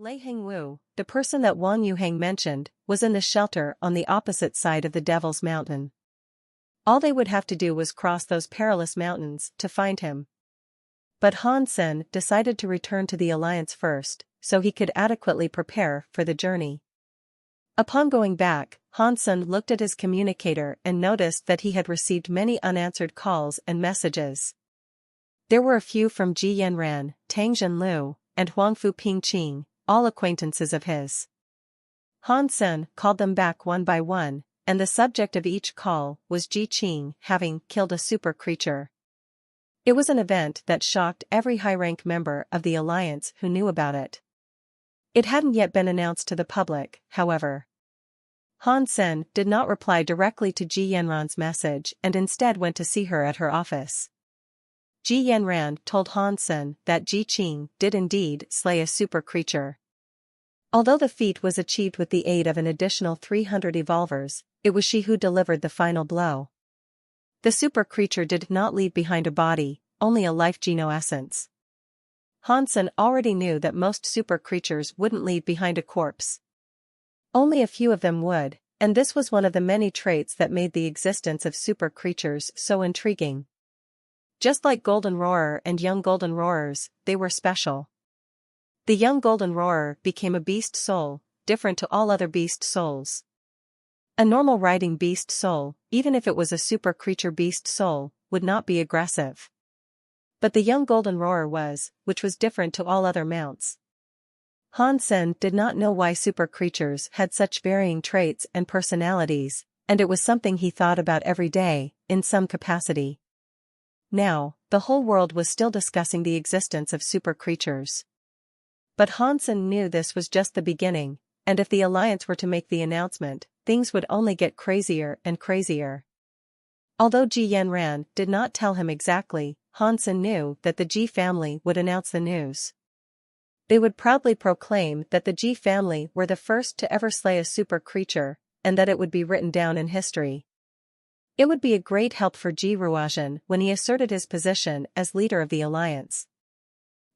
Lei Hengwu, the person that Wang Yuhang mentioned, was in the shelter on the opposite side of the Devil's Mountain. All they would have to do was cross those perilous mountains to find him. But Han Sen decided to return to the Alliance first, so he could adequately prepare for the journey. Upon going back, Han Sen looked at his communicator and noticed that he had received many unanswered calls and messages. There were a few from Ji Yanran, Tang Zhenlu, and Huang Fu Pingqing, all acquaintances of his. Han Sen called them back one by one, and the subject of each call was Ji Qing having killed a super creature. It was an event that shocked every high-rank member of the Alliance who knew about it. It hadn't yet been announced to the public, however. Han Sen did not reply directly to Ji Yanran's message and instead went to see her at her office. Ji Yanran told Han Sen that Ji Qing did indeed slay a super creature. Although the feat was achieved with the aid of an additional 300 evolvers, it was she who delivered the final blow. The super creature did not leave behind a body, only a life geno-essence. Han Sen already knew that most super creatures wouldn't leave behind a corpse. Only a few of them would, and this was one of the many traits that made the existence of super creatures so intriguing. Just like Golden Roarer and young Golden Roarers, they were special. The young Golden Roarer became a beast soul, different to all other beast souls. A normal riding beast soul, even if it was a super creature beast soul, would not be aggressive. But the young Golden Roarer was, which was different to all other mounts. Han Sen did not know why super creatures had such varying traits and personalities, and it was something he thought about every day, in some capacity. Now, the whole world was still discussing the existence of super creatures. But Han Sen knew this was just the beginning, and if the Alliance were to make the announcement, things would only get crazier and crazier. Although Ji Yanran did not tell him exactly, Han Sen knew that the Ji family would announce the news. They would proudly proclaim that the Ji family were the first to ever slay a super creature, and that it would be written down in history. It would be a great help for Ji Ruozhen when he asserted his position as leader of the Alliance.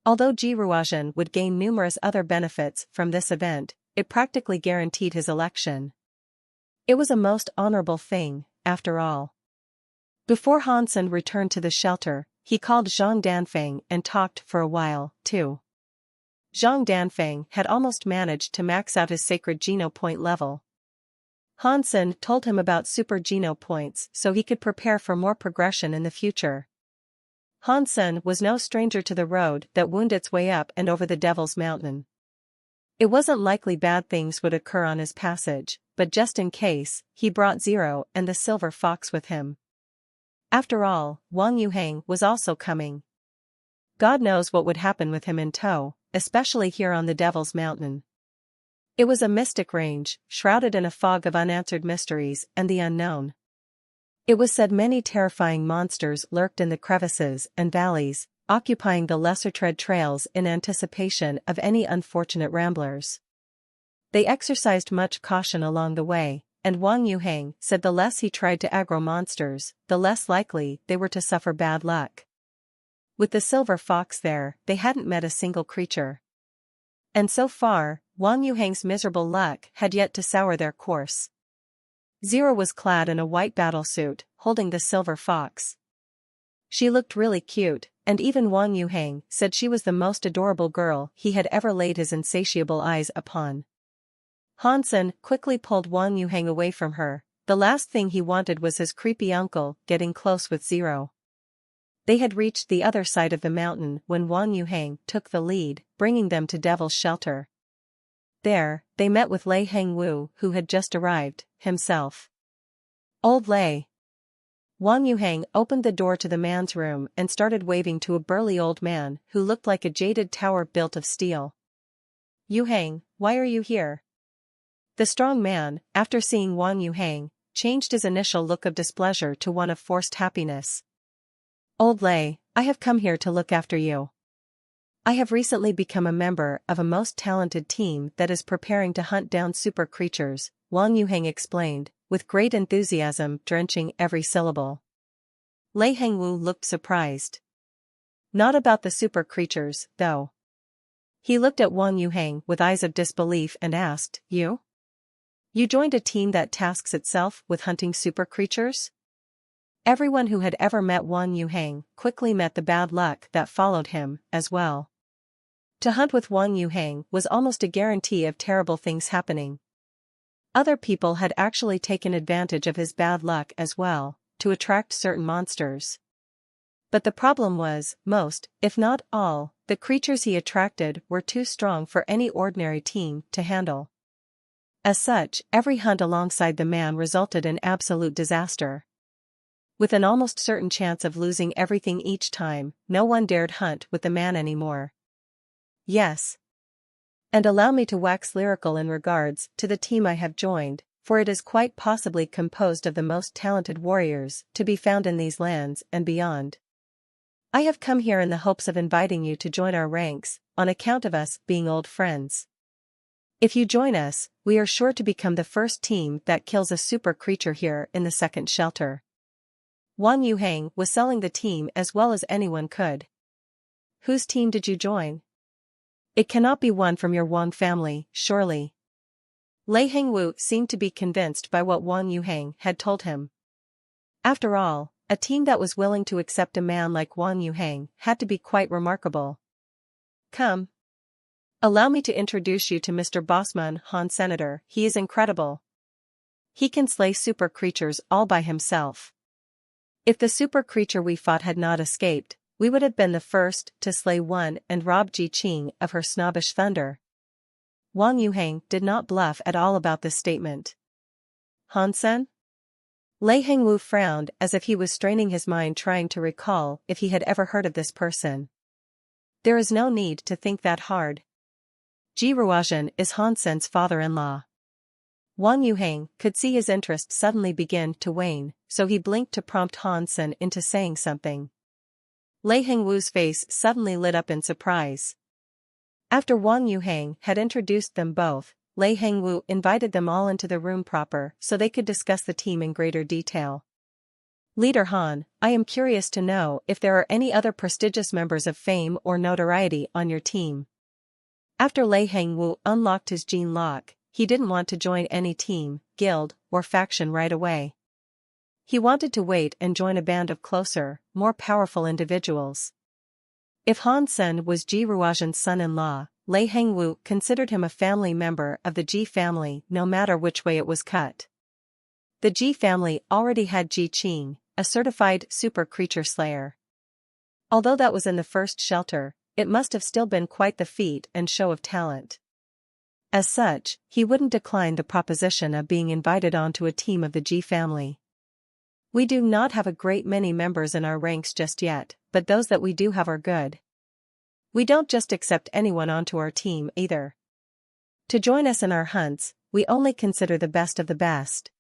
Although Ji Ruozhen would gain numerous other benefits from this event, it practically guaranteed his election. It was a most honorable thing, after all. Before Han Sen returned to the shelter, he called Zhang Danfeng and talked for a while, too. Zhang Danfeng had almost managed to max out his sacred Geno point level. Han Sen told him about super Geno points so he could prepare for more progression in the future. Han Sen was no stranger to the road that wound its way up and over the Devil's Mountain. It wasn't likely bad things would occur on his passage, but just in case, he brought Zero and the Silver Fox with him. After all, Wang Yuhang was also coming. God knows what would happen with him in tow, especially here on the Devil's Mountain. It was a mystic range, shrouded in a fog of unanswered mysteries and the unknown. It was said many terrifying monsters lurked in the crevices and valleys, occupying the lesser tread trails in anticipation of any unfortunate ramblers. They exercised much caution along the way, and Wang Yuhang said the less he tried to aggro monsters, the less likely they were to suffer bad luck. With the Silver Fox there, they hadn't met a single creature. And so far, Wang Yuhang's miserable luck had yet to sour their course. Zero was clad in a white battlesuit, holding the Silver Fox. She looked really cute, and even Wang Yuhang said she was the most adorable girl he had ever laid his insatiable eyes upon. Han Sen quickly pulled Wang Yuhang away from her. The last thing he wanted was his creepy uncle getting close with Zero. They had reached the other side of the mountain when Wang Yuhang took the lead, bringing them to Devil's Shelter. There, they met with Lei Hengwu, who had just arrived, himself. Old Lei. Wang Yuhang opened the door to the man's room and started waving to a burly old man who looked like a jaded tower built of steel. Yuhang, why are you here? The strong man, after seeing Wang Yuhang, changed his initial look of displeasure to one of forced happiness. Old Lei, I have come here to look after you. I have recently become a member of a most talented team that is preparing to hunt down super creatures, Wang Yuhang explained, with great enthusiasm drenching every syllable. Lei Hengwu looked surprised. Not about the super creatures, though. He looked at Wang Yuhang with eyes of disbelief and asked, You? You joined a team that tasks itself with hunting super creatures? Everyone who had ever met Wang Yuhang quickly met the bad luck that followed him, as well. To hunt with Wang Yuhang was almost a guarantee of terrible things happening. Other people had actually taken advantage of his bad luck as well, to attract certain monsters. But the problem was, most, if not all, the creatures he attracted were too strong for any ordinary team to handle. As such, every hunt alongside the man resulted in absolute disaster. With an almost certain chance of losing everything each time, no one dared hunt with the man anymore. Yes. And allow me to wax lyrical in regards to the team I have joined, for it is quite possibly composed of the most talented warriors to be found in these lands and beyond. I have come here in the hopes of inviting you to join our ranks, on account of us being old friends. If you join us, we are sure to become the first team that kills a super creature here in the second shelter. Wang Yuhang was selling the team as well as anyone could. Whose team did you join? It cannot be one from your Wang family, surely. Lei Hengwu seemed to be convinced by what Wang Yuhang had told him. After all, a team that was willing to accept a man like Wang Yuhang had to be quite remarkable. Come. Allow me to introduce you to Mr. Bosman Han Senator. He is incredible. He can slay super creatures all by himself. If the super creature we fought had not escaped, we would have been the first to slay one and rob Ji Qing of her snobbish thunder. Wang Yuhang did not bluff at all about this statement. Hansen? Lei Hengwu frowned as if he was straining his mind trying to recall if he had ever heard of this person. There is no need to think that hard. Ji Ruozhen is Hansen's father-in-law. Wang Yuhang could see his interest suddenly begin to wane, so he blinked to prompt Hansen into saying something. Lei Hengwu's face suddenly lit up in surprise. After Wang Yuhang had introduced them both, Lei Hengwu invited them all into the room proper so they could discuss the team in greater detail. Leader Han, I am curious to know if there are any other prestigious members of fame or notoriety on your team. After Lei Hengwu unlocked his gene lock, he didn't want to join any team, guild, or faction right away. He wanted to wait and join a band of closer, more powerful individuals. If Han Sen was Ji Ruozhen's son-in-law, Lei Hengwu considered him a family member of the Ji family no matter which way it was cut. The Ji family already had Ji Qing, a certified super creature slayer. Although that was in the first shelter, it must have still been quite the feat and show of talent. As such, he wouldn't decline the proposition of being invited onto a team of the Ji family. We do not have a great many members in our ranks just yet, but those that we do have are good. We don't just accept anyone onto our team either. To join us in our hunts, we only consider the best of the best.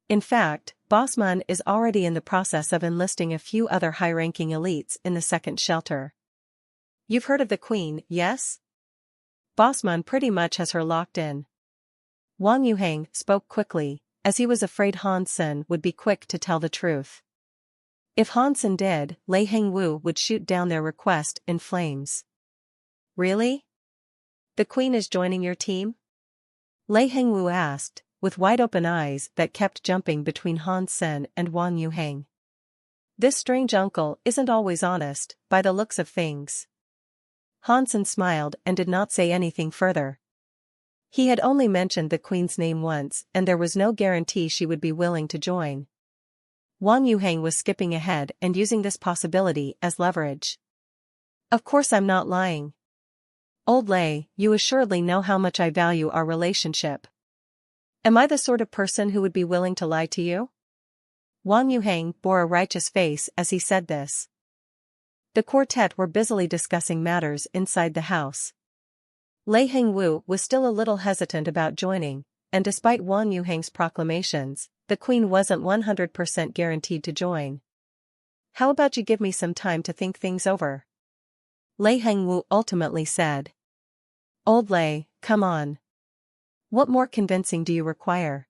In fact, Bosman is already in the process of enlisting a few other high-ranking elites in the second shelter. You've heard of the Queen, yes? Bosman pretty much has her locked in. Wang Yuhang spoke quickly, as he was afraid Hansen would be quick to tell the truth. If Hansen did, Lei Hengwu would shoot down their request in flames. Really? The Queen is joining your team? Lei Hengwu asked, with wide-open eyes that kept jumping between Hansen and Wang Yuhang. This strange uncle isn't always honest, by the looks of things. Hansen smiled and did not say anything further. He had only mentioned the Queen's name once and there was no guarantee she would be willing to join. Wang Yuhang was skipping ahead and using this possibility as leverage. Of course I'm not lying. Old Lei, you assuredly know how much I value our relationship. Am I the sort of person who would be willing to lie to you? Wang Yuhang bore a righteous face as he said this. The quartet were busily discussing matters inside the house. Lei Hengwu was still a little hesitant about joining, and despite Wang Yuhang's proclamations, the Queen wasn't 100% guaranteed to join. How about you give me some time to think things over? Lei Hengwu ultimately said. Old Lei, come on. What more convincing do you require?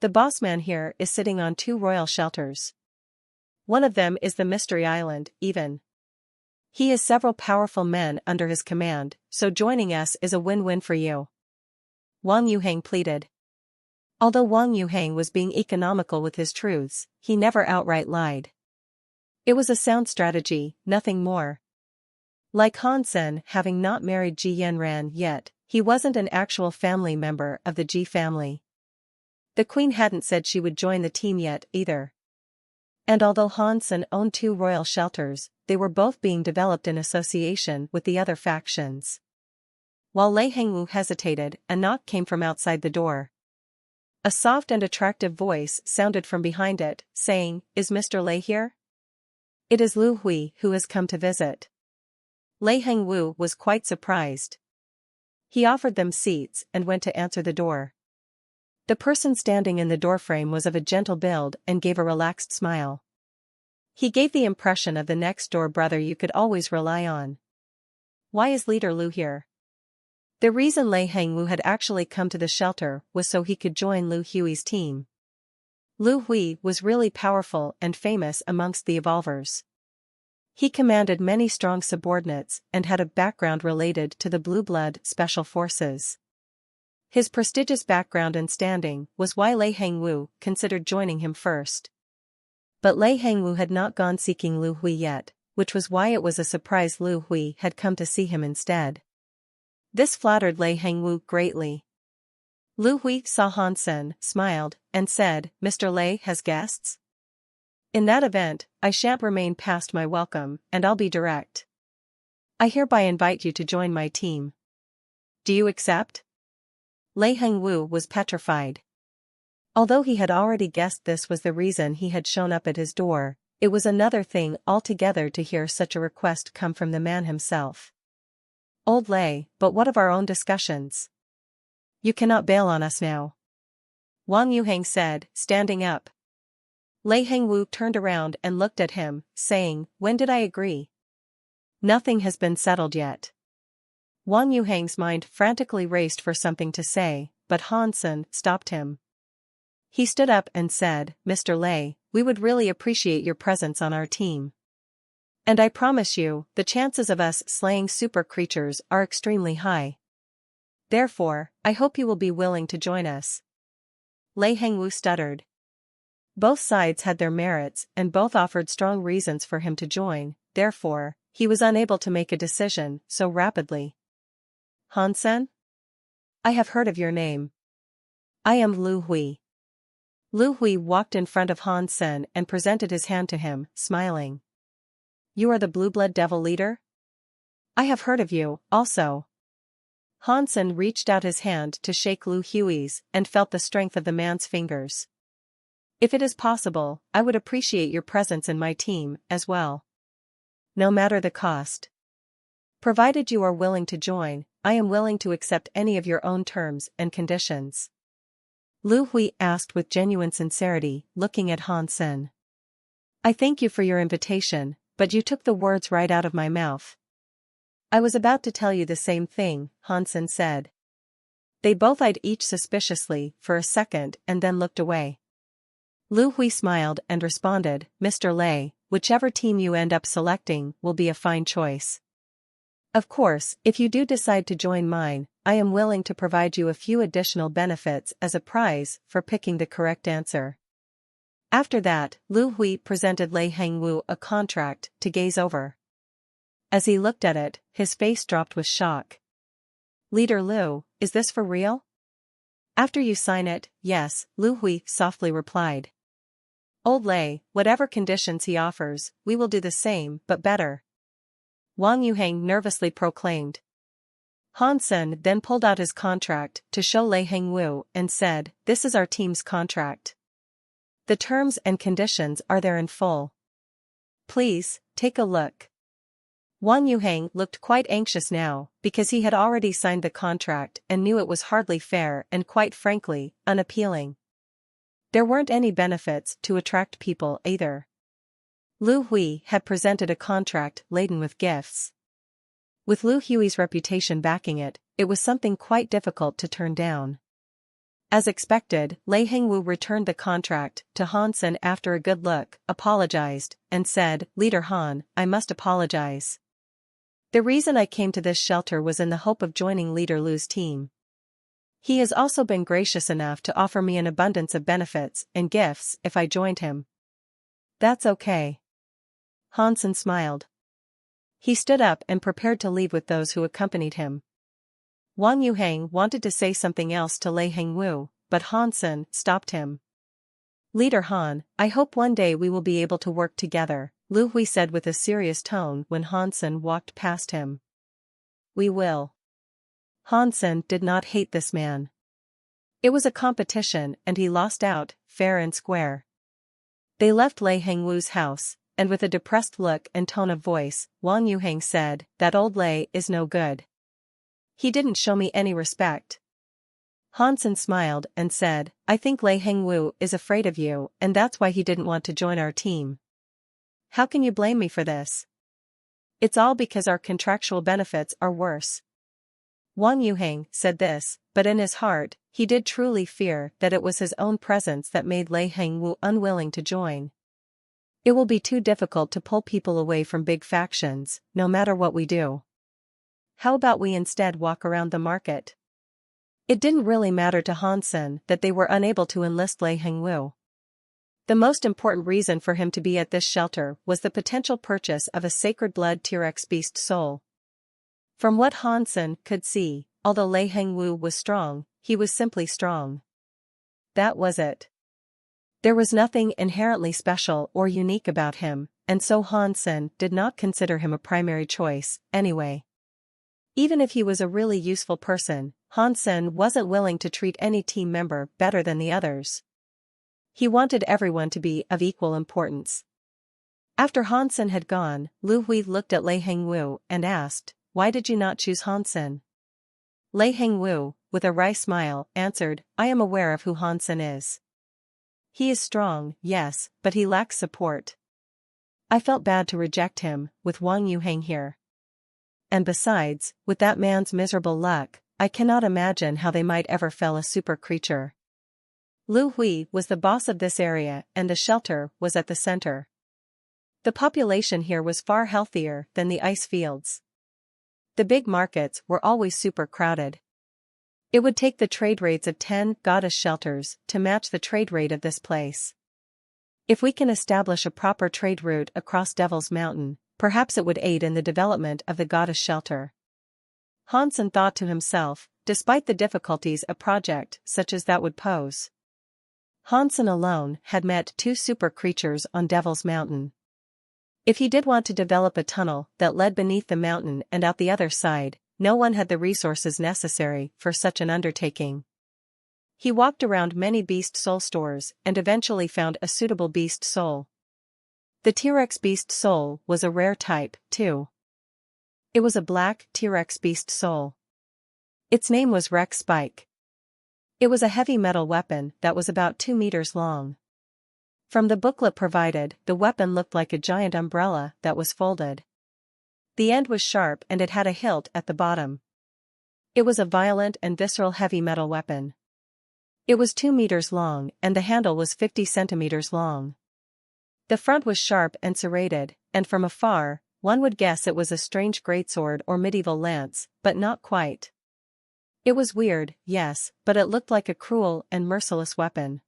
The boss man here is sitting on 2 royal shelters. One of them is the Mystery Island, even. He has several powerful men under his command, so joining us is a win-win for you. Wang Yuhang pleaded. Although Wang Yuhang was being economical with his truths, he never outright lied. It was a sound strategy, nothing more. Like Han Sen having not married Ji Yanran yet, he wasn't an actual family member of the Ji family. The queen hadn't said she would join the team yet either. And although Han Sen owned 2 royal shelters, they were both being developed in association with the other factions. While Lei Hengwu hesitated, a knock came from outside the door. A soft and attractive voice sounded from behind it, saying, "Is Mr. Lei here?" "It is Lu Hui who has come to visit." Lei Hengwu was quite surprised. He offered them seats and went to answer the door. The person standing in the doorframe was of a gentle build and gave a relaxed smile. He gave the impression of the next-door brother you could always rely on. "Why is Leader Lu here?" The reason Lei Hengwu had actually come to the shelter was so he could join Lu Hui's team. Lu Hui was really powerful and famous amongst the evolvers. He commanded many strong subordinates and had a background related to the Blue Blood Special Forces. His prestigious background and standing was why Lei Hengwu considered joining him first. But Lei Hengwu had not gone seeking Lu Hui yet, which was why it was a surprise Lu Hui had come to see him instead. This flattered Lei Hengwu greatly. Lu Hui saw Han Sen, smiled, and said, "Mr. Lei has guests? In that event, I shan't remain past my welcome, and I'll be direct. I hereby invite you to join my team. Do you accept?" Lei Hengwu was petrified. Although he had already guessed this was the reason he had shown up at his door, it was another thing altogether to hear such a request come from the man himself. "Old Lei, but what of our own discussions? You cannot bail on us now," Wang Yuhang said, standing up. Lei Hengwu turned around and looked at him, saying, "When did I agree? Nothing has been settled yet." Wang Yuhang's mind frantically raced for something to say, but Han Sen stopped him. He stood up and said, "Mr. Lei, we would really appreciate your presence on our team. And I promise you, the chances of us slaying super creatures are extremely high. Therefore, I hope you will be willing to join us." Lei Hengwu stuttered. Both sides had their merits and both offered strong reasons for him to join, therefore, he was unable to make a decision so rapidly. "Han Sen? I have heard of your name. I am Lu Hui." Lu Hui walked in front of Han Sen and presented his hand to him, smiling. "You are the Blue Blood Devil leader? I have heard of you, also." Han Sen reached out his hand to shake Lu Hui's and felt the strength of the man's fingers. "If it is possible, I would appreciate your presence in my team, as well. No matter the cost. Provided you are willing to join, I am willing to accept any of your own terms and conditions." Lu Hui asked with genuine sincerity, looking at Han Sen. "I thank you for your invitation, but you took the words right out of my mouth." "I was about to tell you the same thing," Han Sen said. They both eyed each suspiciously for a second and then looked away. Lu Hui smiled and responded, "Mr. Lei, whichever team you end up selecting will be a fine choice. Of course, if you do decide to join mine, I am willing to provide you a few additional benefits as a prize for picking the correct answer." After that, Lu Hui presented Lei Hengwu a contract to gaze over. As he looked at it, his face dropped with shock. "Leader Lu, is this for real?" "After you sign it, yes," Lu Hui softly replied. "Old Lei, whatever conditions he offers, we will do the same but better," Wang Yuhang nervously proclaimed. Han Sen then pulled out his contract to show Lei Hengwu and said, "This is our team's contract. The terms and conditions are there in full. Please, take a look." Wang Yuhang looked quite anxious now, because he had already signed the contract and knew it was hardly fair and quite frankly, unappealing. There weren't any benefits to attract people either. Lu Hui had presented a contract laden with gifts. With Lu Hui's reputation backing it, it was something quite difficult to turn down. As expected, Lei Hengwu returned the contract to Han Sen after a good look, apologized, and said, "Leader Han, I must apologize. The reason I came to this shelter was in the hope of joining Leader Lu's team. He has also been gracious enough to offer me an abundance of benefits and gifts if I joined him. That's okay. Hansen smiled. He stood up and prepared to leave with those who accompanied him. Wang Yuhang wanted to say something else to Lei Hengwu, but Hansen stopped him. Leader Han, I hope one day we will be able to work together, Lu Hui said with a serious tone when Hansen walked past him. We will. Hansen did not hate this man. It was a competition and he lost out, fair and square. They left Lei Hengwu's house, and with a depressed look and tone of voice, Wang Yuhang said, that old Lei is no good. He didn't show me any respect. Hansen smiled and said, I think Lei Hengwu is afraid of you and that's why he didn't want to join our team. How can you blame me for this? It's all because our contractual benefits are worse. Wang Yuhang said this, but in his heart, he did truly fear that it was his own presence that made Lei Hengwu unwilling to join. It will be too difficult to pull people away from big factions, no matter what we do. How about we instead walk around the market? It didn't really matter to Hansen that they were unable to enlist Lei Hengwu. The most important reason for him to be at this shelter was the potential purchase of a sacred blood T-Rex beast soul. From what Hansen could see, although Lei Hengwu was strong, he was simply strong. That was it. There was nothing inherently special or unique about him, and so Hansen did not consider him a primary choice, anyway. Even if he was a really useful person, Hansen wasn't willing to treat any team member better than the others. He wanted everyone to be of equal importance. After Hansen had gone, Lu Hui looked at Lei Hengwu and asked, why did you not choose Hansen? Lei Hengwu, with a wry smile, answered, I am aware of who Hansen is. He is strong, yes, but he lacks support. I felt bad to reject him, with Wang Yuhang here. And besides, with that man's miserable luck, I cannot imagine how they might ever fell a super creature. Lu Hui was the boss of this area and the shelter was at the center. The population here was far healthier than the ice fields. The big markets were always super crowded. It would take the trade rates of 10 goddess shelters to match the trade rate of this place. If we can establish a proper trade route across Devil's Mountain, perhaps it would aid in the development of the goddess shelter. Hansen thought to himself, despite the difficulties a project such as that would pose. Hansen alone had met 2 super creatures on Devil's Mountain. If he did want to develop a tunnel that led beneath the mountain and out the other side, no one had the resources necessary for such an undertaking. He walked around many beast soul stores and eventually found a suitable beast soul. The T-Rex beast soul was a rare type, too. It was a black T-Rex beast soul. Its name was Rex Spike. It was a heavy metal weapon that was about 2 meters long. From the booklet provided, the weapon looked like a giant umbrella that was folded. The end was sharp and it had a hilt at the bottom. It was a violent and visceral heavy metal weapon. It was 2 meters long and the handle was 50 centimeters long. The front was sharp and serrated, and from afar, one would guess it was a strange greatsword or medieval lance, but not quite. It was weird, yes, but it looked like a cruel and merciless weapon.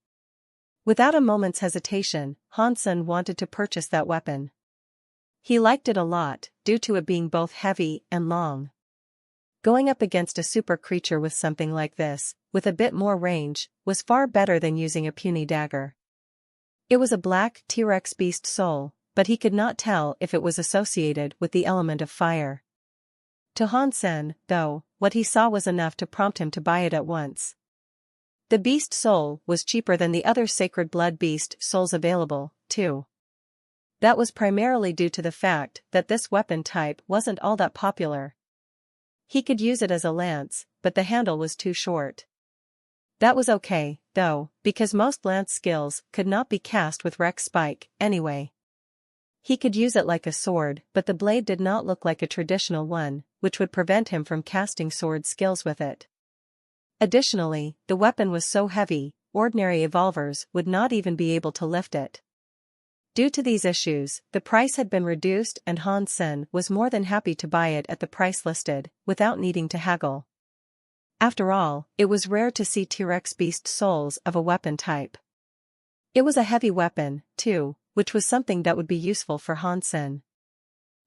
Without a moment's hesitation, Hansen wanted to purchase that weapon. He liked it a lot, due to it being both heavy and long. Going up against a super creature with something like this, with a bit more range, was far better than using a puny dagger. It was a black T-Rex beast soul, but he could not tell if it was associated with the element of fire. To Hansen, though, what he saw was enough to prompt him to buy it at once. The beast soul was cheaper than the other sacred blood beast souls available, too. That was primarily due to the fact that this weapon type wasn't all that popular. He could use it as a lance, but the handle was too short. That was okay, though, because most lance skills could not be cast with Rex Spike, anyway. He could use it like a sword, but the blade did not look like a traditional one, which would prevent him from casting sword skills with it. Additionally, the weapon was so heavy, ordinary evolvers would not even be able to lift it. Due to these issues, the price had been reduced and Han Sen was more than happy to buy it at the price listed, without needing to haggle. After all, it was rare to see T-Rex beast souls of a weapon type. It was a heavy weapon, too, which was something that would be useful for Han Sen.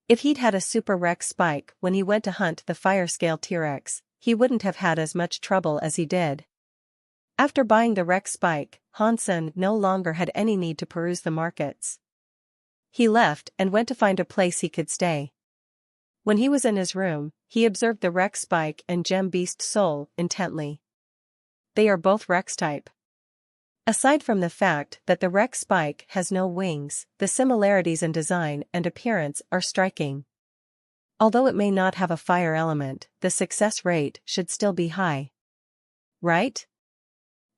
If he'd had a Super Rex spike when he went to hunt the fire-scale T-Rex, he wouldn't have had as much trouble as he did. After buying the Rex spike, Han Sen no longer had any need to peruse the markets. He left and went to find a place he could stay. When he was in his room, he observed the Rex spike and gem beast soul intently. They are both Rex type. Aside from the fact that the Rex spike has no wings, the similarities in design and appearance are striking. Although it may not have a fire element, the success rate should still be high. Right?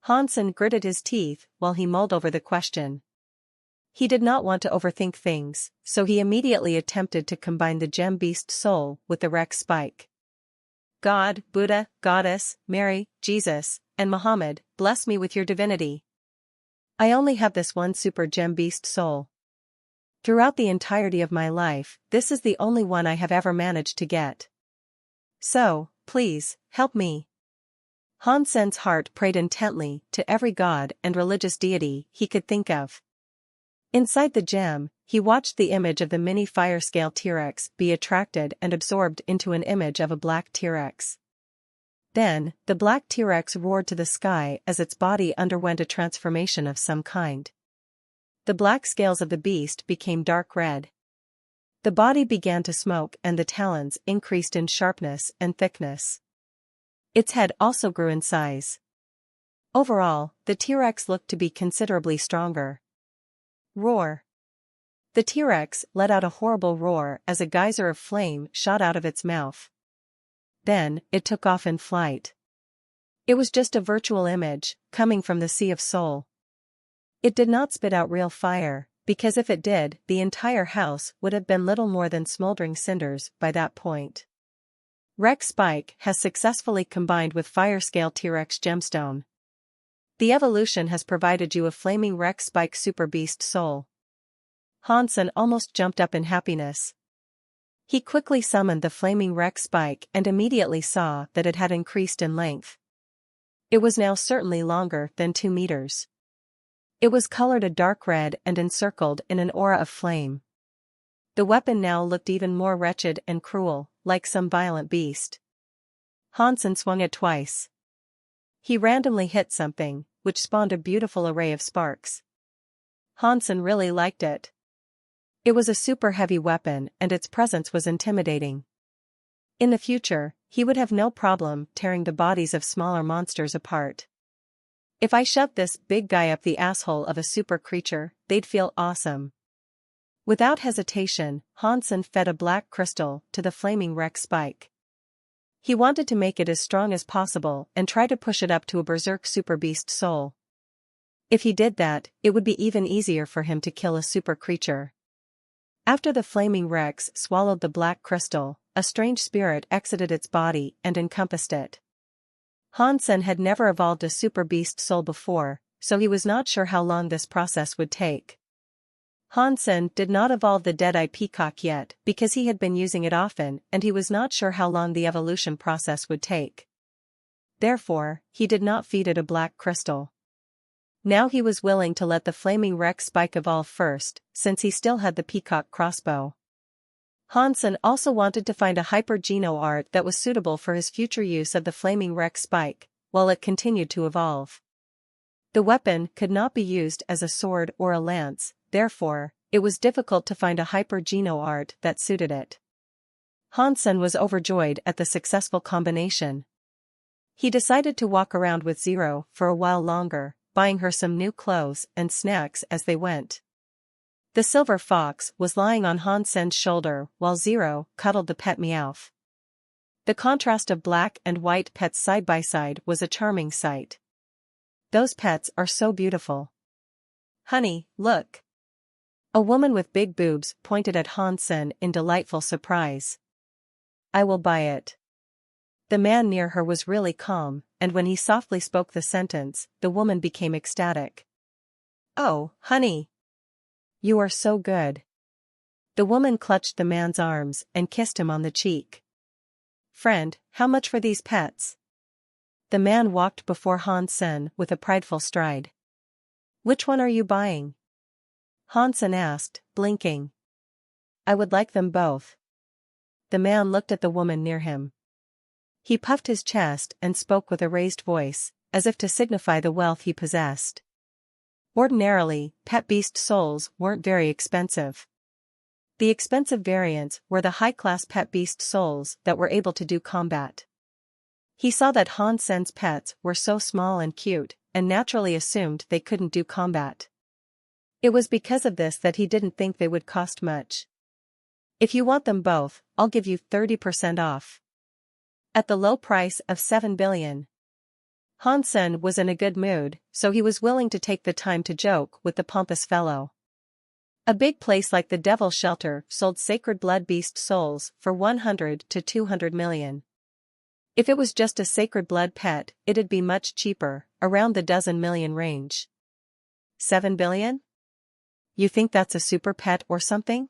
Han Sen gritted his teeth while he mulled over the question. He did not want to overthink things, so he immediately attempted to combine the gem beast soul with the Rex spike. God, Buddha, Goddess, Mary, Jesus, and Muhammad, bless me with your divinity. I only have this one super gem beast soul. Throughout the entirety of my life, this is the only one I have ever managed to get. So, please, help me. Han Sen's heart prayed intently to every god and religious deity he could think of. Inside the gem, he watched the image of the mini fire-scale T-Rex be attracted and absorbed into an image of a black T-Rex. Then, the black T-Rex roared to the sky as its body underwent a transformation of some kind. The black scales of the beast became dark red. The body began to smoke and the talons increased in sharpness and thickness. Its head also grew in size. Overall, the T-Rex looked to be considerably stronger. Roar. The T-Rex let out a horrible roar as a geyser of flame shot out of its mouth. Then, it took off in flight. It was just a virtual image, coming from the Sea of Soul. It did not spit out real fire, because if it did, the entire house would have been little more than smoldering cinders by that point. Rex Spike has successfully combined with Fire-Scale T-Rex Gemstone. The evolution has provided you a flaming Rex Spike Super Beast Soul. Han Sen almost jumped up in happiness. He quickly summoned the flaming Rex Spike and immediately saw that it had increased in length. It was now certainly longer than 2 meters. It was colored a dark red and encircled in an aura of flame. The weapon now looked even more wretched and cruel, like some violent beast. Han Sen swung it twice. He randomly hit something, which spawned a beautiful array of sparks. Han Sen really liked it. It was a super heavy weapon and its presence was intimidating. In the future, he would have no problem tearing the bodies of smaller monsters apart. If I shoved this big guy up the asshole of a super creature, they'd feel awesome. Without hesitation, Han Sen fed a black crystal to the flaming Rex Spike. He wanted to make it as strong as possible and try to push it up to a berserk super beast soul. If he did that, it would be even easier for him to kill a super creature. After the flaming Rex swallowed the black crystal, a strange spirit exited its body and encompassed it. Han Sen had never evolved a super beast soul before, so he was not sure how long this process would take. Han Sen did not evolve the Deadeye Peacock yet because he had been using it often and he was not sure how long the evolution process would take. Therefore, he did not feed it a black crystal. Now he was willing to let the flaming Rex Spike evolve first, since he still had the peacock crossbow. Han Sen also wanted to find a hyper-geno art that was suitable for his future use of the flaming Rex Spike, while it continued to evolve. The weapon could not be used as a sword or a lance, therefore, it was difficult to find a hyper-geno art that suited it. Han Sen was overjoyed at the successful combination. He decided to walk around with Zero for a while longer, buying her some new clothes and snacks as they went. The silver fox was lying on Han Sen's shoulder while Zero cuddled the pet Meowth. The contrast of black and white pets side by side was a charming sight. Those pets are so beautiful. Honey, look. A woman with big boobs pointed at Han Sen in delightful surprise. I will buy it. The man near her was really calm, and when he softly spoke the sentence, the woman became ecstatic. Oh, honey. You are so good. The woman clutched the man's arms and kissed him on the cheek. Friend, how much for these pets? The man walked before Han-sen with a prideful stride. Which one are you buying? Han-sen asked, blinking. I would like them both. The man looked at the woman near him. He puffed his chest and spoke with a raised voice, as if to signify the wealth he possessed. Ordinarily, pet beast souls weren't very expensive. The expensive variants were the high-class pet beast souls that were able to do combat. He saw that Han-sen's pets were so small and cute, and naturally assumed they couldn't do combat. It was because of this that he didn't think they would cost much. If you want them both, I'll give you 30% off. At the low price of 7 billion. Han-sen was in a good mood, so he was willing to take the time to joke with the pompous fellow. A big place like the Devil's Shelter sold sacred blood beast souls for 100 to 200 million. If it was just a sacred blood pet, it'd be much cheaper, around the dozen million range. 7 billion? You think that's a super pet or something?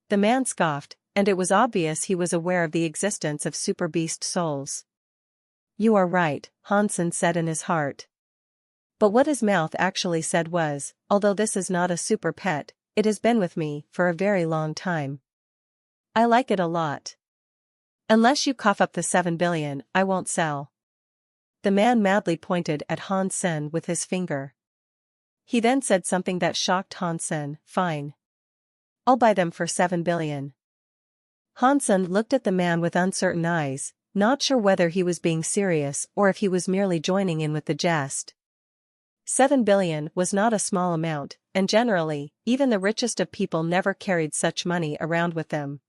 The man scoffed, and it was obvious he was aware of the existence of super beast souls. You are right, Han-sen said in his heart. But what his mouth actually said was, although this is not a super pet, it has been with me for a very long time. I like it a lot. Unless you cough up the 7 billion, I won't sell. The man madly pointed at Han-sen with his finger. He then said something that shocked Han-sen, fine. I'll buy them for 7 billion. Han-sen looked at the man with uncertain eyes, not sure whether he was being serious or if he was merely joining in with the jest. 7 billion was not a small amount, and generally, even the richest of people never carried such money around with them.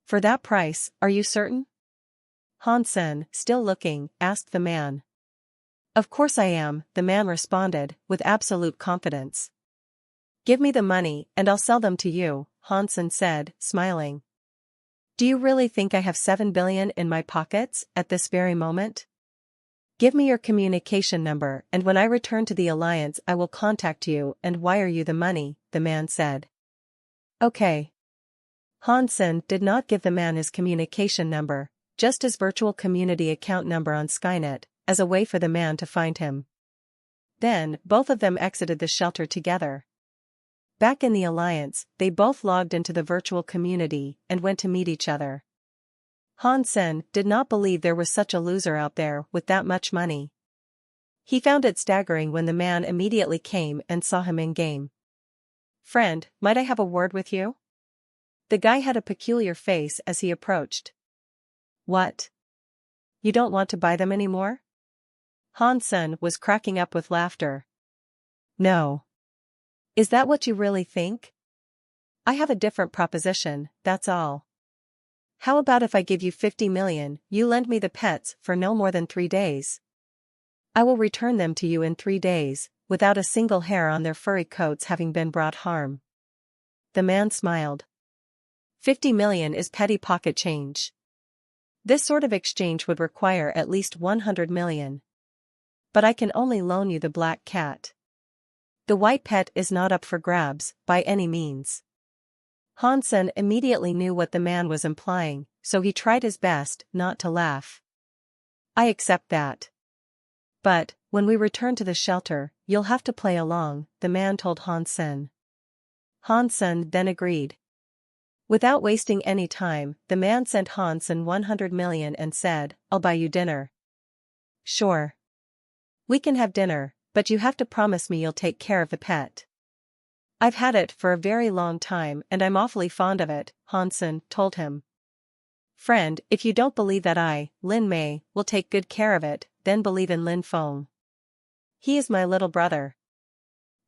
For that price, are you certain? Han-sen, still looking, asked the man. Of course I am, the man responded, with absolute confidence. Give me the money and I'll sell them to you, Han-sen said, smiling. Do you really think I have 7 billion in my pockets at this very moment? Give me your communication number and when I return to the Alliance I will contact you and wire you the money, the man said. Okay. Han-sen did not give the man his communication number, just his virtual community account number on Skynet, as a way for the man to find him. Then, both of them exited the shelter together. Back in the Alliance, they both logged into the virtual community and went to meet each other. Han-sen did not believe there was such a loser out there with that much money. He found it staggering when the man immediately came and saw him in-game. Friend, might I have a word with you? The guy had a peculiar face as he approached. What? You don't want to buy them anymore? Han-sen was cracking up with laughter. No. Is that what you really think? I have a different proposition, that's all. How about if I give you 50 million, you lend me the pets for no more than 3 days? I will return them to you in 3 days, without a single hair on their furry coats having been brought harm. The man smiled. 50 million is petty pocket change. This sort of exchange would require at least 100 million. But I can only loan you the black cat. The white pet is not up for grabs, by any means. Han-sen immediately knew what the man was implying, so he tried his best not to laugh. I accept that. But, when we return to the shelter, you'll have to play along, the man told Han-sen. Han-sen then agreed. Without wasting any time, the man sent Han-sen 100 million and said, I'll buy you dinner. Sure. We can have dinner, but you have to promise me you'll take care of the pet. I've had it for a very long time and I'm awfully fond of it, Han-sen told him. Friend, if you don't believe that I, Lin Mei, will take good care of it, then believe in Lin Feng. He is my little brother.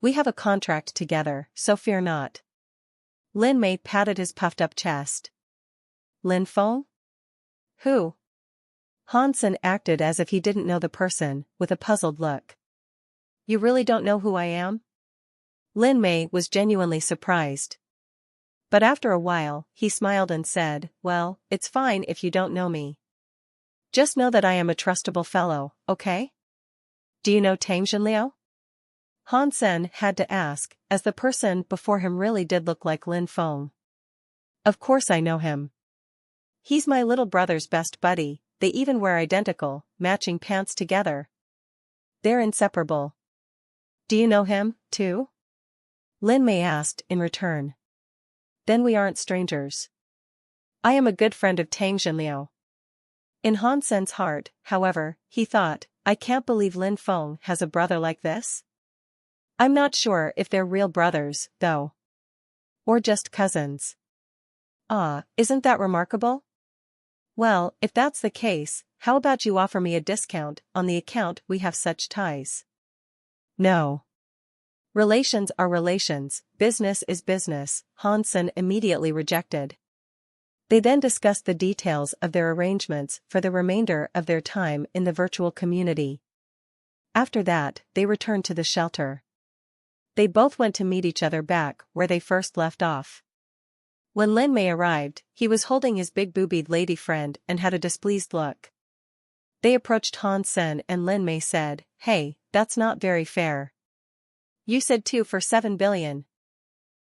We have a contract together, so fear not. Lin Mei patted his puffed-up chest. Lin Feng? Who? Han-sen acted as if he didn't know the person, with a puzzled look. You really don't know who I am? Lin Mei was genuinely surprised. But after a while, he smiled and said, well, it's fine if you don't know me. Just know that I am a trustable fellow, okay? Do you know Tang Jinliao? Han Sen had to ask, as the person before him really did look like Lin Feng. Of course I know him. He's my little brother's best buddy, they even wear identical, matching pants together. They're inseparable. Do you know him, too? Lin Mei asked in return. Then we aren't strangers. I am a good friend of Tang Xinliao. In Han Sen's heart, however, he thought, I can't believe Lin Feng has a brother like this. I'm not sure if they're real brothers, though. Or just cousins. Ah, isn't that remarkable? Well, if that's the case, how about you offer me a discount on the account we have such ties? No. Relations are relations, business is business, Han Sen immediately rejected. They then discussed the details of their arrangements for the remainder of their time in the virtual community. After that, they returned to the shelter. They both went to meet each other back where they first left off. When Lin Mei arrived, he was holding his big boobied lady friend and had a displeased look. They approached Han Sen and Lin Mei said, Hey, that's not very fair. You said 2 for 7 billion.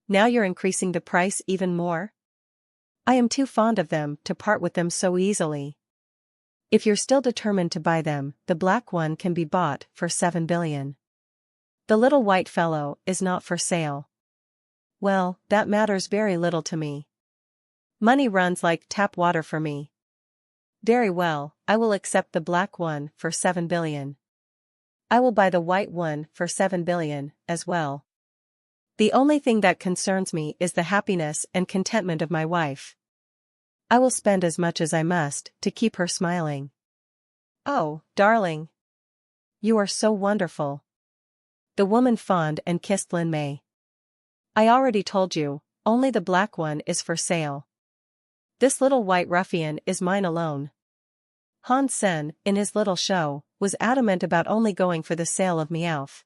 Now you're increasing the price even more? I am too fond of them to part with them so easily. If you're still determined to buy them, the black one can be bought for 7 billion. The little white fellow is not for sale. Well, that matters very little to me. Money runs like tap water for me. Very well, I will accept the black one for 7 billion. I will buy the white one for 7 billion, as well. The only thing that concerns me is the happiness and contentment of my wife. I will spend as much as I must to keep her smiling. Oh, darling. You are so wonderful. The woman fawned and kissed Lin Mei. I already told you, only the black one is for sale. This little white ruffian is mine alone. Han Sen, in his little show, was adamant about only going for the sale of Meowth.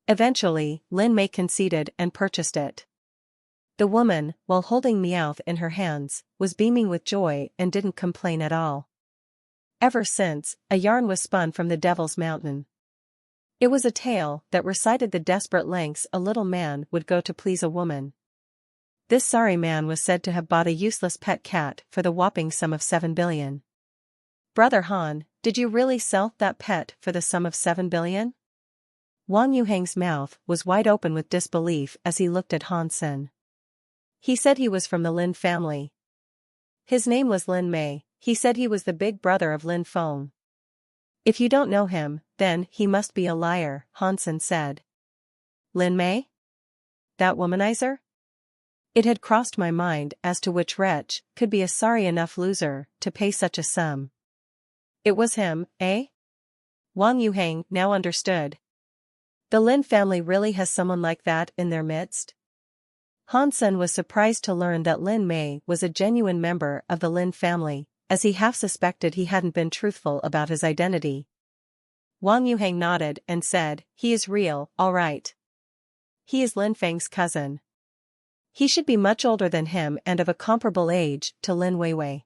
Eventually, Lin Mei conceded and purchased it. The woman, while holding Meowth in her hands, was beaming with joy and didn't complain at all. Ever since, a yarn was spun from the Devil's Mountain. It was a tale that recited the desperate lengths a little man would go to please a woman. This sorry man was said to have bought a useless pet cat for the whopping sum of 7 billion. Brother Han, did you really sell that pet for the sum of 7 billion? Wang Yuheng's mouth was wide open with disbelief as he looked at Han Sen. He said he was from the Lin family. His name was Lin Mei, he said he was the big brother of Lin Feng. If you don't know him, then he must be a liar, Han Sen said. Lin Mei? That womanizer? It had crossed my mind as to which wretch could be a sorry enough loser to pay such a sum. It was him, eh? Wang Yuheng now understood. The Lin family really has someone like that in their midst? Han Sen was surprised to learn that Lin Mei was a genuine member of the Lin family, as he half suspected he hadn't been truthful about his identity. Wang Yuheng nodded and said, He is real, all right. He is Lin Feng's cousin. He should be much older than him and of a comparable age to Lin Weiwei.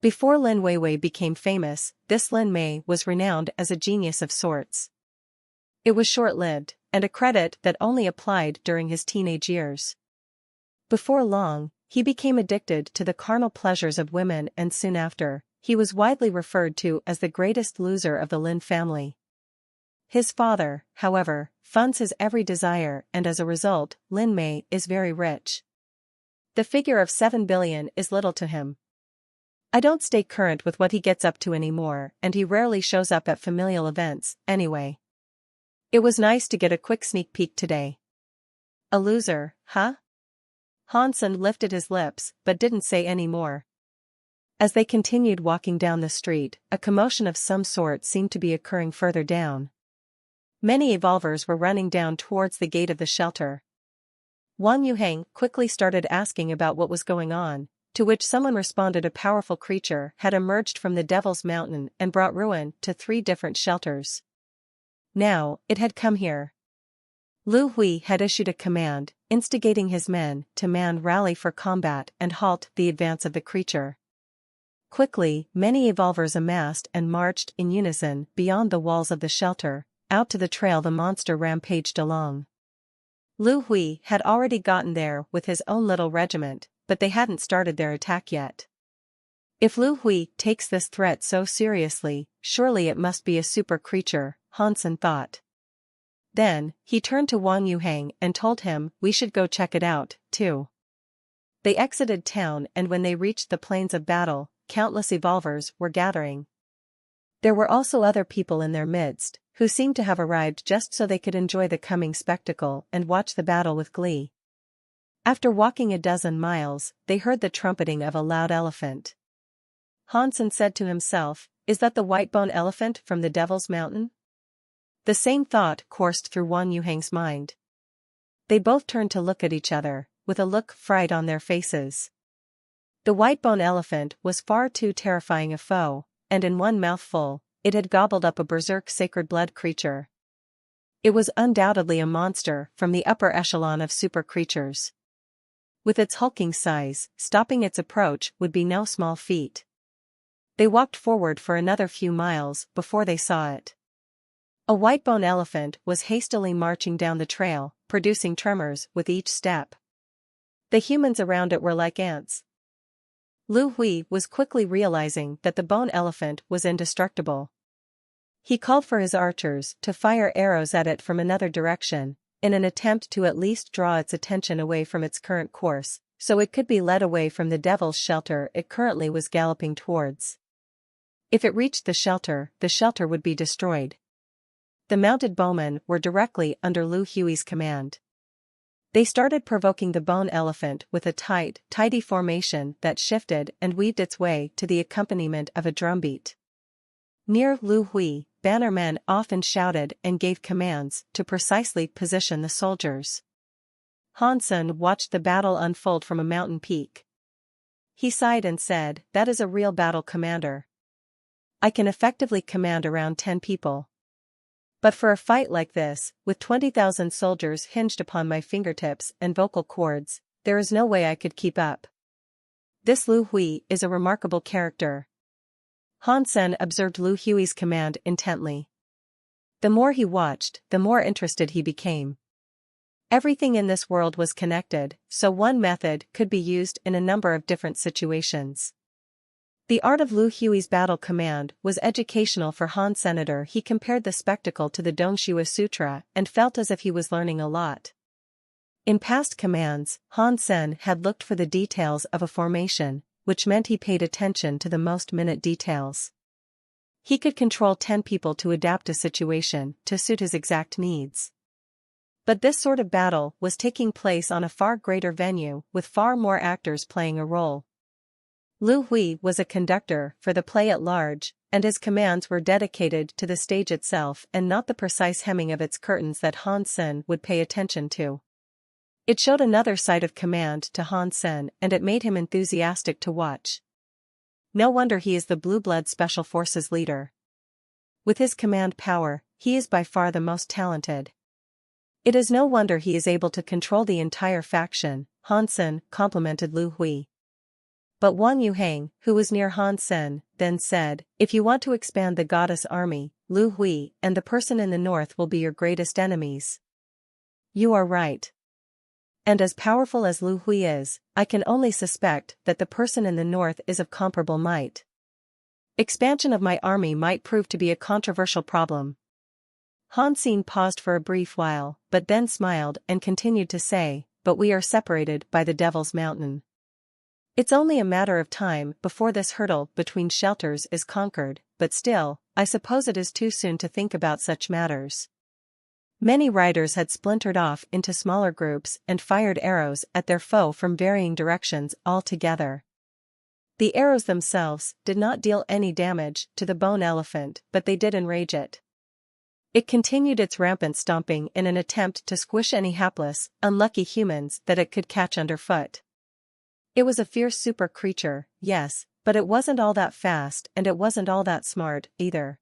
Before Lin Weiwei became famous, this Lin Mei was renowned as a genius of sorts. It was short-lived, and a credit that only applied during his teenage years. Before long, he became addicted to the carnal pleasures of women and soon after, he was widely referred to as the greatest loser of the Lin family. His father, however, funds his every desire and as a result, Lin Mei is very rich. The figure of 7 billion is little to him. I don't stay current with what he gets up to anymore and he rarely shows up at familial events, anyway. It was nice to get a quick sneak peek today. A loser, huh? Han Sen lifted his lips but didn't say any more. As they continued walking down the street, a commotion of some sort seemed to be occurring further down. Many evolvers were running down towards the gate of the shelter. Wang Yuheng quickly started asking about what was going on, to which someone responded a powerful creature had emerged from the Devil's Mountain and brought ruin to 3 different shelters. Now, it had come here. Lu Hui had issued a command, instigating his men to rally for combat and halt the advance of the creature. Quickly, many evolvers amassed and marched in unison beyond the walls of the shelter, out to the trail the monster rampaged along. Lu Hui had already gotten there with his own little regiment, but they hadn't started their attack yet. If Lu Hui takes this threat so seriously, surely it must be a super creature, Han Sen thought. Then, he turned to Wang Yuhang and told him we should go check it out, too. They exited town, and when they reached the plains of battle, countless evolvers were gathering. There were also other people in their midst, who seemed to have arrived just so they could enjoy the coming spectacle and watch the battle with glee. After walking a dozen miles, they heard the trumpeting of a loud elephant. Han Sen said to himself, "Is that the white-bone elephant from the Devil's Mountain?" The same thought coursed through Wang Yuhang's mind. They both turned to look at each other, with a look of fright on their faces. The white-bone elephant was far too terrifying a foe, and in one mouthful, it had gobbled up a berserk sacred blood creature. It was undoubtedly a monster from the upper echelon of super creatures. With its hulking size, stopping its approach would be no small feat. They walked forward for another few miles before they saw it. A white-bone elephant was hastily marching down the trail, producing tremors with each step. The humans around it were like ants. Lu Hui was quickly realizing that the bone elephant was indestructible. He called for his archers to fire arrows at it from another direction, in an attempt to at least draw its attention away from its current course, so it could be led away from the devil's shelter it currently was galloping towards. If it reached the shelter would be destroyed. The mounted bowmen were directly under Lu Hui's command. They started provoking the bone elephant with a tidy formation that shifted and weaved its way to the accompaniment of a drumbeat. Near Lu Hui, bannermen often shouted and gave commands to precisely position the soldiers. Han Sen watched the battle unfold from a mountain peak. He sighed and said, "That is a real battle commander. I can effectively command around 10 people. But for a fight like this, with 20,000 soldiers hinged upon my fingertips and vocal cords, there is no way I could keep up." This Lu Hui is a remarkable character. Han Sen observed Lu Hui's command intently. The more he watched, the more interested he became. Everything in this world was connected, so one method could be used in a number of different situations. The art of Lu Hui's battle command was educational for Han Senator. He compared the spectacle to the Dongshiwa Sutra and felt as if he was learning a lot. In past commands, Han Sen had looked for the details of a formation, which meant he paid attention to the most minute details. He could control 10 people to adapt a situation to suit his exact needs. But this sort of battle was taking place on a far greater venue, with far more actors playing a role. Lu Hui was a conductor for the play at large, and his commands were dedicated to the stage itself and not the precise hemming of its curtains that Han Sen would pay attention to. It showed another side of command to Han Sen, and it made him enthusiastic to watch. No wonder he is the Blue Blood Special Forces leader. With his command power, he is by far the most talented. It is no wonder he is able to control the entire faction, Han Sen complimented Lu Hui. But Wang Yuhang, who was near Han Sen, then said, "If you want to expand the goddess army, Lu Hui and the person in the north will be your greatest enemies." You are right. And as powerful as Lu Hui is, I can only suspect that the person in the north is of comparable might. Expansion of my army might prove to be a controversial problem. Han Sen paused for a brief while, but then smiled and continued to say, "But we are separated by the Devil's Mountain. It's only a matter of time before this hurdle between shelters is conquered, but still, I suppose it is too soon to think about such matters." Many riders had splintered off into smaller groups and fired arrows at their foe from varying directions altogether. The arrows themselves did not deal any damage to the bone elephant, but they did enrage it. It continued its rampant stomping in an attempt to squish any hapless, unlucky humans that it could catch underfoot. It was a fierce super creature, yes, but it wasn't all that fast and it wasn't all that smart, either.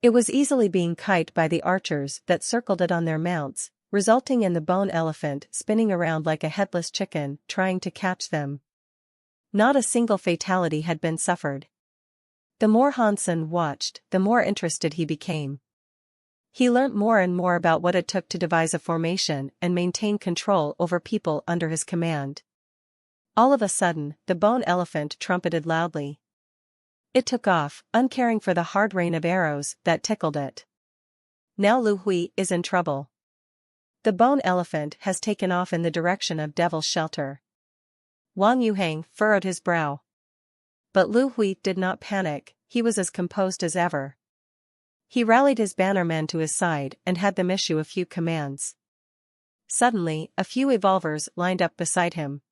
It was easily being kited by the archers that circled it on their mounts, resulting in the bone elephant spinning around like a headless chicken, trying to catch them. Not a single fatality had been suffered. The more Han Sen watched, the more interested he became. He learnt more and more about what it took to devise a formation and maintain control over people under his command. All of a sudden, the bone elephant trumpeted loudly. It took off, uncaring for the hard rain of arrows that tickled it. Now Lu Hui is in trouble. The bone elephant has taken off in the direction of Devil's Shelter. Wang Yuhang furrowed his brow. But Lu Hui did not panic, he was as composed as ever. He rallied his bannermen to his side and had them issue a few commands. Suddenly, a few evolvers lined up beside him.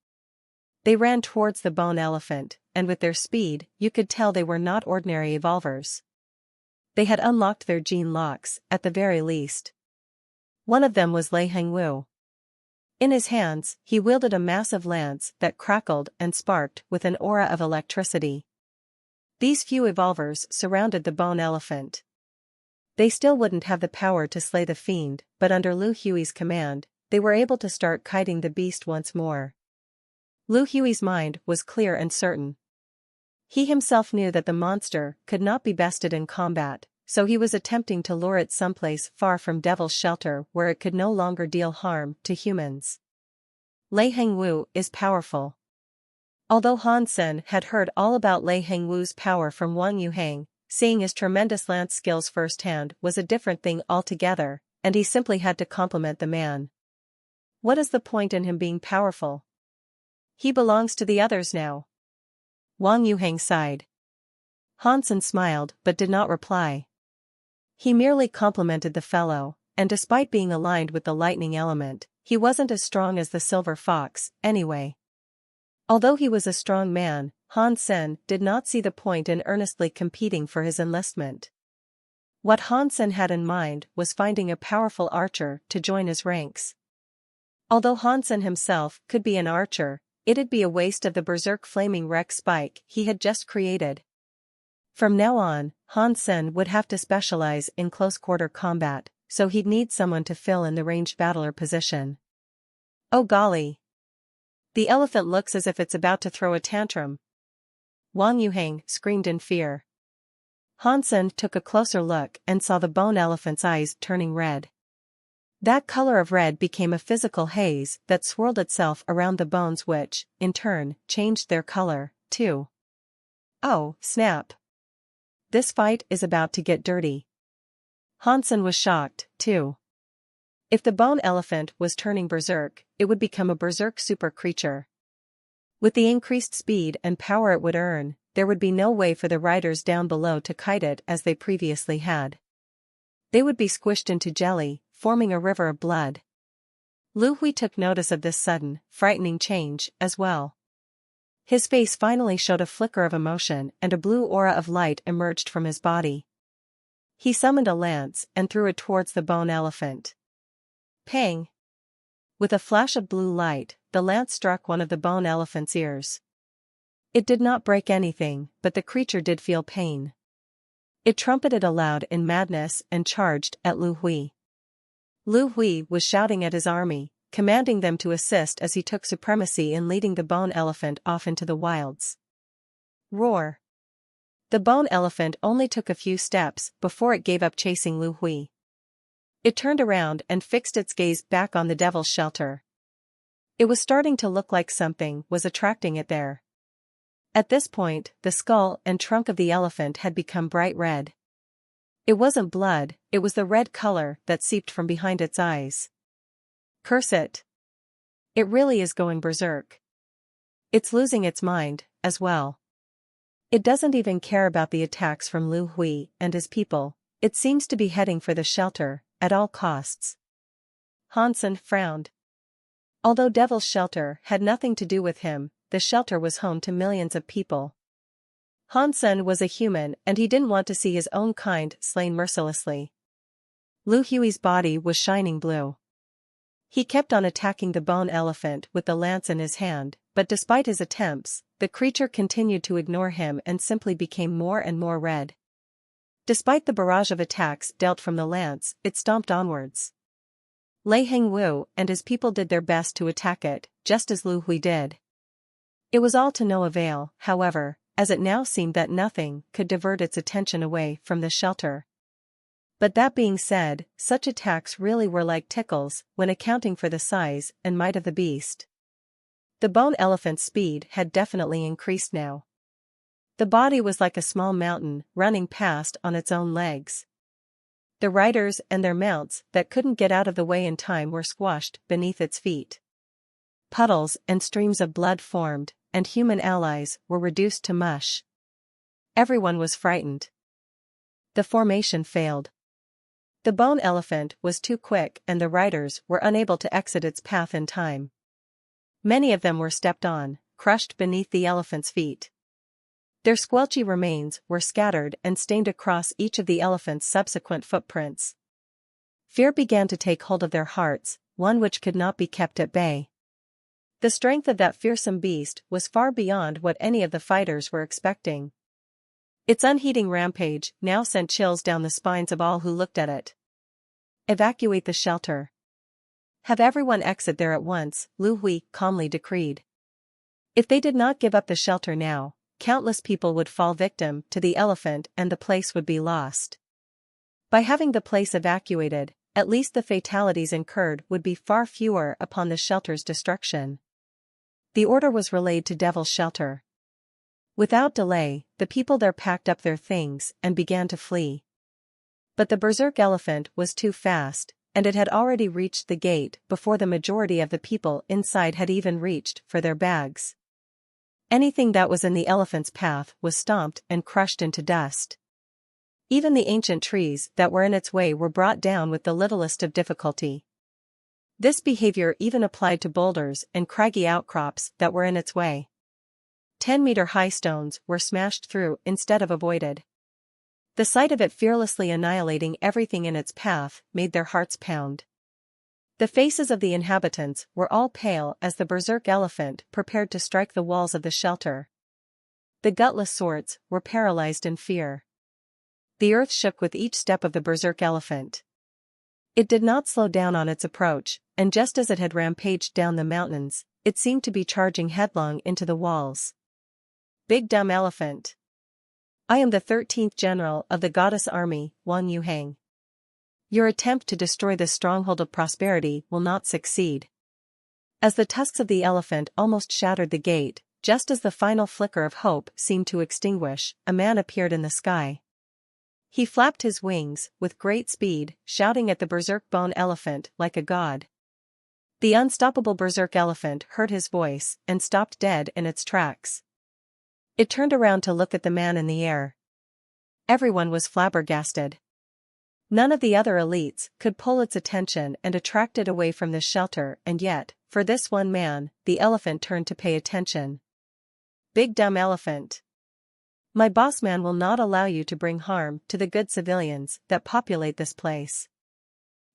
They ran towards the bone elephant, and with their speed, you could tell they were not ordinary evolvers. They had unlocked their gene locks, at the very least. One of them was Lei Hengwu. In his hands, he wielded a massive lance that crackled and sparked with an aura of electricity. These few evolvers surrounded the bone elephant. They still wouldn't have the power to slay the fiend, but under Lu Hui's command, they were able to start kiting the beast once more. Lu Hui's mind was clear and certain. He himself knew that the monster could not be bested in combat, so he was attempting to lure it someplace far from Devil's Shelter where it could no longer deal harm to humans. Lei Hengwu is powerful. Although Han Sen had heard all about Lei Hengwu's power from Wang Yuhang, seeing his tremendous lance skills firsthand was a different thing altogether, and he simply had to compliment the man. What is the point in him being powerful? He belongs to the others now. Wang Yuhang sighed. Han Sen smiled but did not reply. He merely complimented the fellow, and despite being aligned with the lightning element, he wasn't as strong as the silver fox, anyway. Although he was a strong man, Han Sen did not see the point in earnestly competing for his enlistment. What Han Sen had in mind was finding a powerful archer to join his ranks. Although Han Sen himself could be an archer, it'd be a waste of the berserk flaming wreck spike he had just created. From now on, Han Sen would have to specialize in close-quarter combat, so he'd need someone to fill in the ranged battler position. Oh golly! The elephant looks as if it's about to throw a tantrum. Wang Yuhang screamed in fear. Han Sen took a closer look and saw the bone elephant's eyes turning red. That color of red became a physical haze that swirled itself around the bones which, in turn, changed their color, too. Oh, snap! This fight is about to get dirty. Han Sen was shocked, too. If the bone elephant was turning berserk, it would become a berserk super creature. With the increased speed and power it would earn, there would be no way for the riders down below to kite it as they previously had. They would be squished into jelly, forming a river of blood. Lu Hui took notice of this sudden, frightening change, as well. His face finally showed a flicker of emotion and a blue aura of light emerged from his body. He summoned a lance and threw it towards the bone elephant. Pang! With a flash of blue light, the lance struck one of the bone elephant's ears. It did not break anything, but the creature did feel pain. It trumpeted aloud in madness and charged at Lu Hui. Lu Hui was shouting at his army, commanding them to assist as he took supremacy in leading the bone elephant off into the wilds. Roar! The bone elephant only took a few steps before it gave up chasing Lu Hui. It turned around and fixed its gaze back on the Devil's Shelter. It was starting to look like something was attracting it there. At this point, the skull and trunk of the elephant had become bright red. It wasn't blood, it was the red color that seeped from behind its eyes. Curse it! It really is going berserk. It's losing its mind, as well. It doesn't even care about the attacks from Lu Hui and his people, it seems to be heading for the shelter, at all costs. Han Sen frowned. Although Devil's Shelter had nothing to do with him, the shelter was home to millions of people. Han Sen was a human and he didn't want to see his own kind slain mercilessly. Lu Hui's body was shining blue. He kept on attacking the bone elephant with the lance in his hand, but despite his attempts, the creature continued to ignore him and simply became more and more red. Despite the barrage of attacks dealt from the lance, it stomped onwards. Lei Hengwu and his people did their best to attack it, just as Lu Hui did. It was all to no avail, however, as it now seemed that nothing could divert its attention away from the shelter. But that being said, such attacks really were like tickles when accounting for the size and might of the beast. The bone elephant's speed had definitely increased now. The body was like a small mountain running past on its own legs. The riders and their mounts that couldn't get out of the way in time were squashed beneath its feet. Puddles and streams of blood formed, and human allies were reduced to mush. Everyone was frightened. The formation failed. The bone elephant was too quick and the riders were unable to exit its path in time. Many of them were stepped on, crushed beneath the elephant's feet. Their squelchy remains were scattered and stained across each of the elephant's subsequent footprints. Fear began to take hold of their hearts, one which could not be kept at bay. The strength of that fearsome beast was far beyond what any of the fighters were expecting. Its unheeding rampage now sent chills down the spines of all who looked at it. Evacuate the shelter. Have everyone exit there at once, Lu Hui calmly decreed. If they did not give up the shelter now, countless people would fall victim to the elephant and the place would be lost. By having the place evacuated, at least the fatalities incurred would be far fewer upon the shelter's destruction. The order was relayed to Devil's Shelter. Without delay, the people there packed up their things and began to flee. But the berserk elephant was too fast, and it had already reached the gate before the majority of the people inside had even reached for their bags. Anything that was in the elephant's path was stomped and crushed into dust. Even the ancient trees that were in its way were brought down with the littlest of difficulty. This behavior even applied to boulders and craggy outcrops that were in its way. 10-meter-high stones were smashed through instead of avoided. The sight of it fearlessly annihilating everything in its path made their hearts pound. The faces of the inhabitants were all pale as the berserk elephant prepared to strike the walls of the shelter. The gutless sorts were paralyzed in fear. The earth shook with each step of the berserk elephant. It did not slow down on its approach, and just as it had rampaged down the mountains, it seemed to be charging headlong into the walls. Big dumb elephant. I am the 13th general of the goddess army, Wang Yuhang. Your attempt to destroy this stronghold of prosperity will not succeed. As the tusks of the elephant almost shattered the gate, just as the final flicker of hope seemed to extinguish, a man appeared in the sky. He flapped his wings with great speed, shouting at the berserk bone elephant like a god. The unstoppable berserk elephant heard his voice and stopped dead in its tracks. It turned around to look at the man in the air. Everyone was flabbergasted. None of the other elites could pull its attention and attract it away from the shelter, and yet, for this one man, the elephant turned to pay attention. Big dumb elephant. My boss man will not allow you to bring harm to the good civilians that populate this place.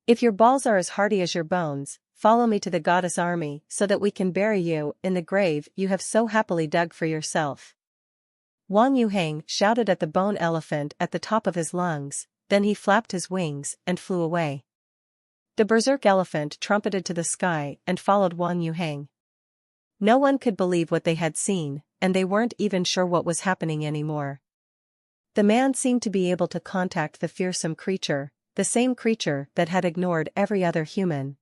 If your balls are as hardy as your bones, follow me to the goddess army so that we can bury you in the grave you have so happily dug for yourself. Wang Yuhang shouted at the bone elephant at the top of his lungs, then he flapped his wings and flew away. The berserk elephant trumpeted to the sky and followed Wang Yuhang. No one could believe what they had seen, and they weren't even sure what was happening anymore. The man seemed to be able to contact the fearsome creature, the same creature that had ignored every other human.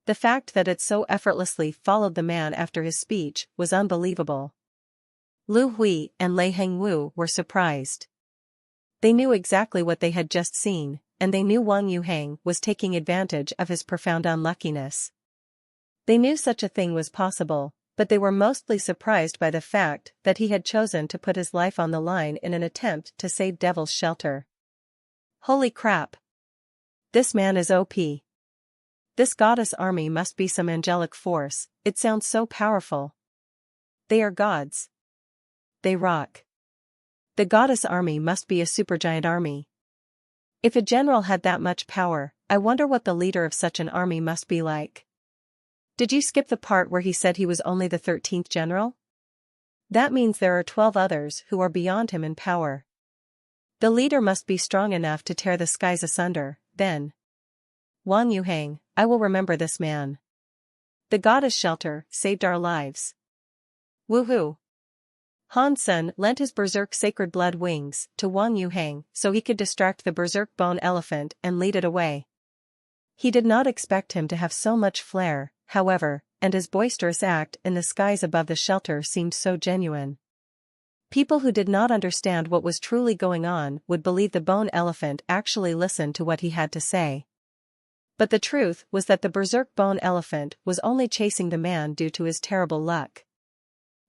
The fact that it so effortlessly followed the man after his speech was unbelievable. Lu Hui and Lei Hengwu were surprised. They knew exactly what they had just seen, and they knew Wang Yuhang was taking advantage of his profound unluckiness. They knew such a thing was possible, but they were mostly surprised by the fact that he had chosen to put his life on the line in an attempt to save Devil's Shelter. Holy crap! This man is OP. This goddess army must be some angelic force, it sounds so powerful. They are gods. They rock. The goddess army must be a supergiant army. If a general had that much power, I wonder what the leader of such an army must be like. Did you skip the part where he said he was only the 13th general? That means there are 12 others who are beyond him in power. The leader must be strong enough to tear the skies asunder, then. Wang Yuhang, I will remember this man. The goddess shelter saved our lives. Woohoo! Han Sen lent his berserk sacred blood wings to Wang Yuhang so he could distract the berserk bone elephant and lead it away. He did not expect him to have so much flair, however, and his boisterous act in the skies above the shelter seemed so genuine. People who did not understand what was truly going on would believe the bone elephant actually listened to what he had to say. But the truth was that the berserk bone elephant was only chasing the man due to his terrible luck.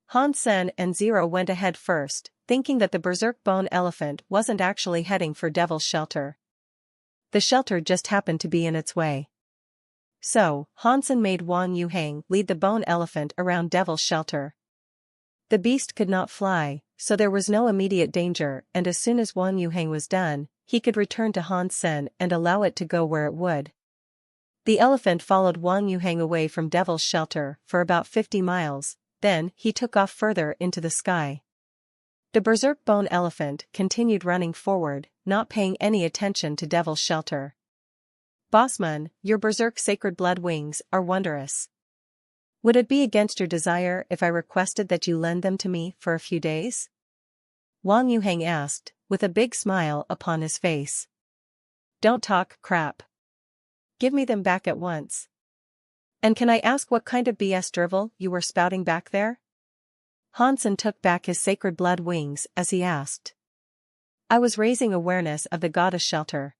Han Sen and Zero went ahead first, thinking that the berserk bone elephant wasn't actually heading for Devil's Shelter. The shelter just happened to be in its way. So, Han Sen made Wang Yuhang lead the bone elephant around Devil's Shelter. The beast could not fly, so there was no immediate danger, and as soon as Wang Yuhang was done, he could return to Han Sen and allow it to go where it would. The elephant followed Wang Yuhang away from Devil's Shelter for about 50 miles, then he took off further into the sky. The berserk bone elephant continued running forward, not paying any attention to Devil's Shelter. Bossman, your berserk sacred blood wings are wondrous. Would it be against your desire if I requested that you lend them to me for a few days? Wang Yuhang asked, with a big smile upon his face. Don't talk crap. Give me them back at once. And can I ask what kind of BS drivel you were spouting back there? Han Sen took back his sacred blood wings as he asked. I was raising awareness of the goddess shelter.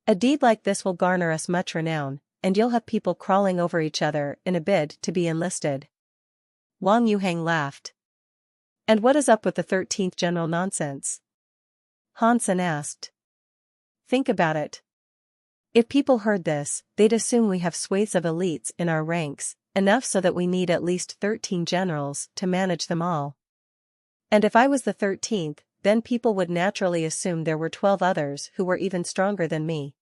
A deed like this will garner us much renown, and you'll have people crawling over each other in a bid to be enlisted. Wang Yuhang laughed. And what is up with the 13th general nonsense? Han Sen asked. Think about it. If people heard this, they'd assume we have swathes of elites in our ranks, enough so that we need at least 13 generals to manage them all. And if I was the 13th, then people would naturally assume there were 12 others who were even stronger than me.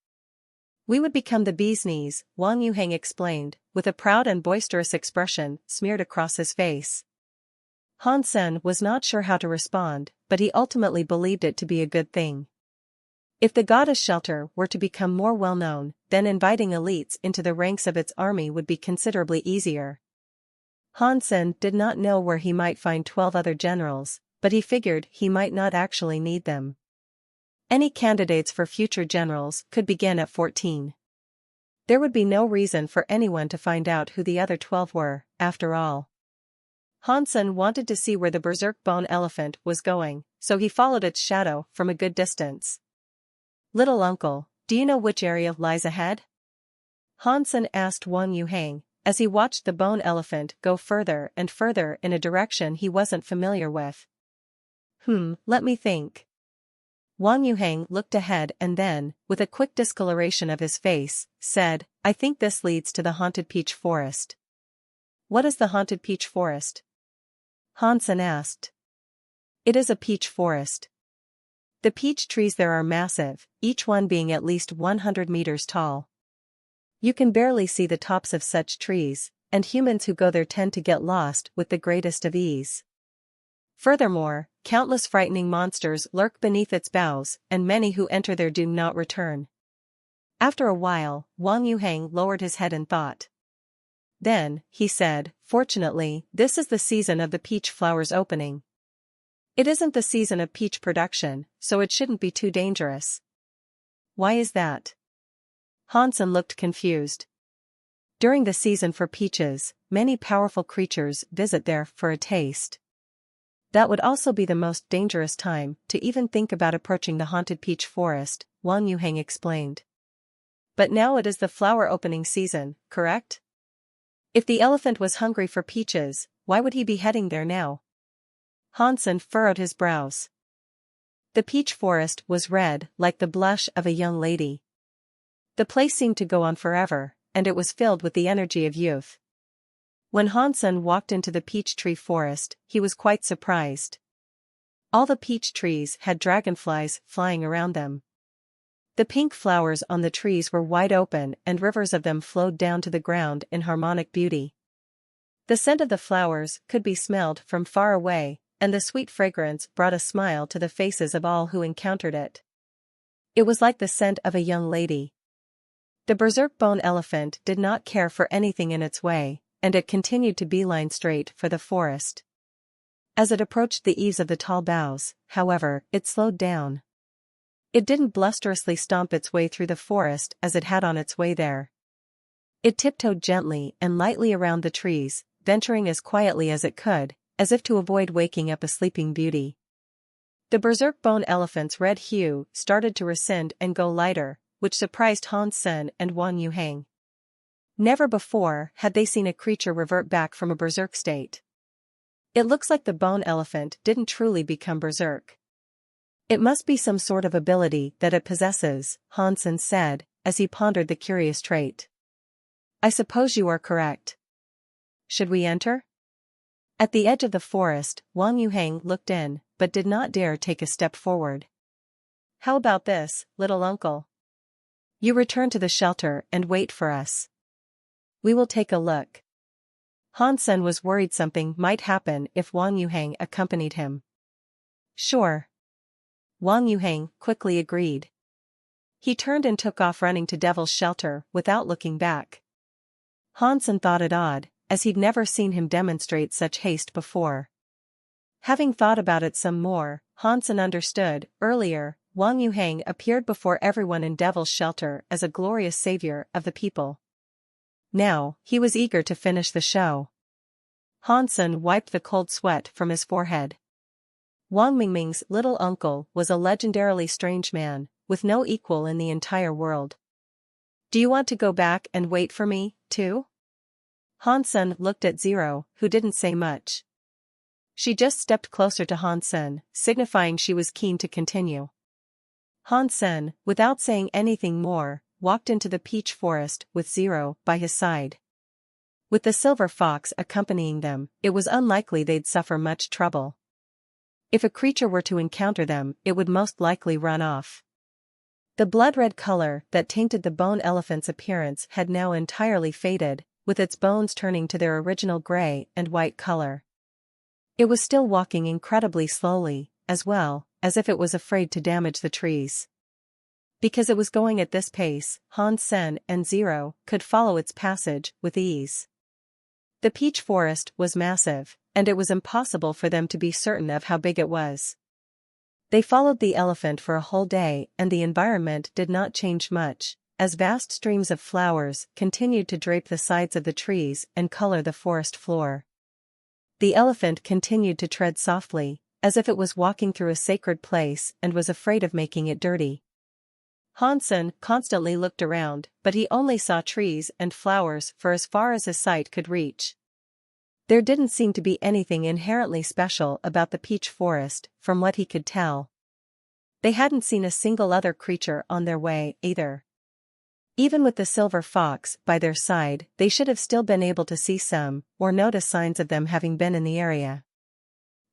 We would become the bee's knees, Wang Yuhang explained, with a proud and boisterous expression smeared across his face. Han Sen was not sure how to respond, but he ultimately believed it to be a good thing. If the goddess shelter were to become more well-known, then inviting elites into the ranks of its army would be considerably easier. Han Sen did not know where he might find 12 other generals, but he figured he might not actually need them. Any candidates for future generals could begin at 14. There would be no reason for anyone to find out who the other 12 were, after all. Han Sen wanted to see where the berserk bone elephant was going, so he followed its shadow from a good distance. Little uncle, do you know which area lies ahead? Han Sen asked Wang Yuhang, as he watched the bone elephant go further and further in a direction he wasn't familiar with. Let me think. Wang Yuhang looked ahead and then, with a quick discoloration of his face, said, I think this leads to the haunted peach forest. What is the haunted peach forest? Han Sen asked. It is a peach forest. The peach trees there are massive, each one being at least 100 meters tall. You can barely see the tops of such trees, and humans who go there tend to get lost with the greatest of ease. Furthermore, countless frightening monsters lurk beneath its boughs, and many who enter there do not return. After a while, Wang Yuhang lowered his head in thought. Then, he said, fortunately, this is the season of the peach flowers opening. It isn't the season of peach production, so it shouldn't be too dangerous. Why is that? Han Sen looked confused. During the season for peaches, many powerful creatures visit there for a taste. That would also be the most dangerous time to even think about approaching the haunted peach forest, Wang Yuhang explained. But now it is the flower opening season, correct? If the elephant was hungry for peaches, why would he be heading there now? Han Sen furrowed his brows. The peach forest was red like the blush of a young lady. The place seemed to go on forever, and it was filled with the energy of youth. When Han Sen walked into the peach tree forest, he was quite surprised. All the peach trees had dragonflies flying around them. The pink flowers on the trees were wide open and rivers of them flowed down to the ground in harmonic beauty. The scent of the flowers could be smelled from far away, and the sweet fragrance brought a smile to the faces of all who encountered it. It was like the scent of a young lady. The berserk bone elephant did not care for anything in its way, and it continued to beeline straight for the forest. As it approached the eaves of the tall boughs, however, it slowed down. It didn't blusterously stomp its way through the forest as it had on its way there. It tiptoed gently and lightly around the trees, venturing as quietly as it could, as if to avoid waking up a sleeping beauty. The berserk bone elephant's red hue started to rescind and go lighter, which surprised Han Sen and Wang Yuhang. Never before had they seen a creature revert back from a berserk state. It looks like the bone elephant didn't truly become berserk. It must be some sort of ability that it possesses, Han Sen said, as he pondered the curious trait. I suppose you are correct. Should we enter? At the edge of the forest, Wang Yuhang looked in, but did not dare take a step forward. How about this, little uncle? You return to the shelter and wait for us. We will take a look. Han Sen was worried something might happen if Wang Yuhang accompanied him. Sure. Wang Yuhang quickly agreed. He turned and took off running to Devil's shelter without looking back. Han Sen thought it odd, as he'd never seen him demonstrate such haste before. Having thought about it some more, Han Sen understood. Earlier, Wang Yuhang appeared before everyone in Devil's shelter as a glorious savior of the people. Now, he was eager to finish the show. Han Sen wiped the cold sweat from his forehead. Wang Mingming's little uncle was a legendarily strange man, with no equal in the entire world. Do you want to go back and wait for me, too? Han Sen looked at Zero, who didn't say much. She just stepped closer to Han Sen, signifying she was keen to continue. Han Sen, without saying anything more, walked into the peach forest with Zero by his side. With the silver fox accompanying them, it was unlikely they'd suffer much trouble. If a creature were to encounter them, it would most likely run off. The blood-red color that tainted the bone elephant's appearance had now entirely faded, with its bones turning to their original gray and white color. It was still walking incredibly slowly, as well, as if it was afraid to damage the trees. Because it was going at this pace, Han Sen and Zero could follow its passage with ease. The peach forest was massive, and it was impossible for them to be certain of how big it was. They followed the elephant for a whole day and the environment did not change much, as vast streams of flowers continued to drape the sides of the trees and color the forest floor. The elephant continued to tread softly, as if it was walking through a sacred place and was afraid of making it dirty. Han Sen constantly looked around, but he only saw trees and flowers for as far as his sight could reach. There didn't seem to be anything inherently special about the peach forest, from what he could tell. They hadn't seen a single other creature on their way, either. Even with the silver fox by their side, they should have still been able to see some, or notice signs of them having been in the area.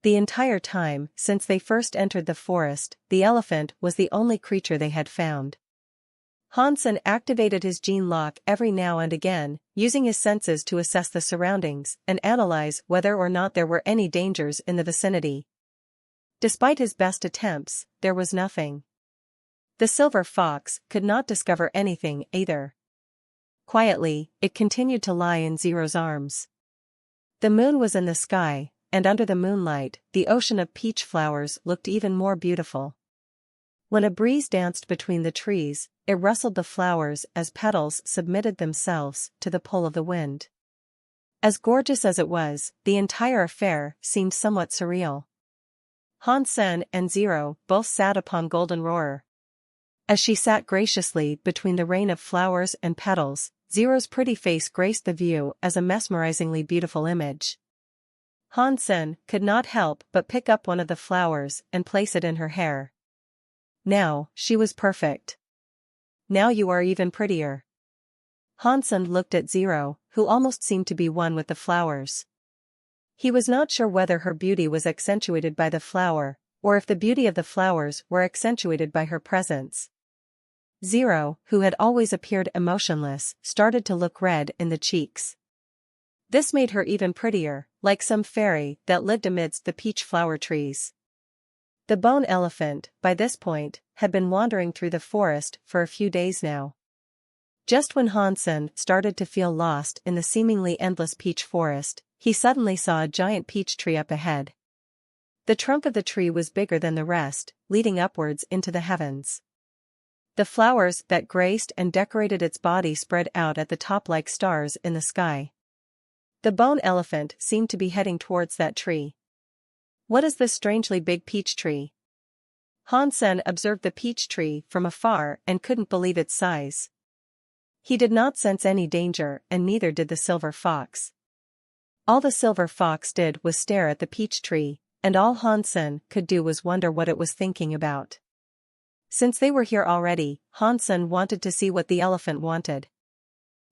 The entire time, since they first entered the forest, the elephant was the only creature they had found. Han Sen activated his gene lock every now and again, using his senses to assess the surroundings and analyze whether or not there were any dangers in the vicinity. Despite his best attempts, there was nothing. The silver fox could not discover anything either. Quietly, it continued to lie in Zero's arms. The moon was in the sky, and under the moonlight, the ocean of peach flowers looked even more beautiful. When a breeze danced between the trees, it rustled the flowers as petals submitted themselves to the pull of the wind. As gorgeous as it was, the entire affair seemed somewhat surreal. Han Sen and Zero both sat upon Golden Roarer. As she sat graciously between the rain of flowers and petals, Zero's pretty face graced the view as a mesmerizingly beautiful image. Han Sen could not help but pick up one of the flowers and place it in her hair. Now, she was perfect. Now you are even prettier. Han Sen looked at Zero, who almost seemed to be one with the flowers. He was not sure whether her beauty was accentuated by the flower, or if the beauty of the flowers were accentuated by her presence. Zero, who had always appeared emotionless, started to look red in the cheeks. This made her even prettier, like some fairy that lived amidst the peach flower trees. The bone elephant, by this point, had been wandering through the forest for a few days now. Just when Han Sen started to feel lost in the seemingly endless peach forest, he suddenly saw a giant peach tree up ahead. The trunk of the tree was bigger than the rest, leading upwards into the heavens. The flowers that graced and decorated its body spread out at the top like stars in the sky. The bone elephant seemed to be heading towards that tree. What is this strangely big peach tree? Hansen observed the peach tree from afar and couldn't believe its size. He did not sense any danger, and neither did the silver fox. All the silver fox did was stare at the peach tree, and all Hansen could do was wonder what it was thinking about. Since they were here already, Hansen wanted to see what the elephant wanted.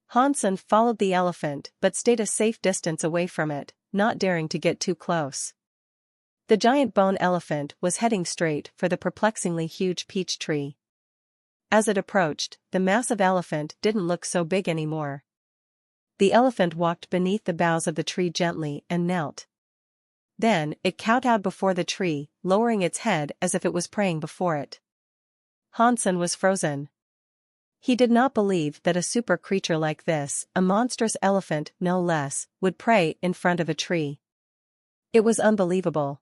Hansen followed the elephant but stayed a safe distance away from it, not daring to get too close. The giant bone elephant was heading straight for the perplexingly huge peach tree. As it approached, the massive elephant didn't look so big anymore. The elephant walked beneath the boughs of the tree gently and knelt. Then, it kowtowed before the tree, lowering its head as if it was praying before it. Hansen was frozen. He did not believe that a super creature like this, a monstrous elephant no less, would pray in front of a tree. It was unbelievable.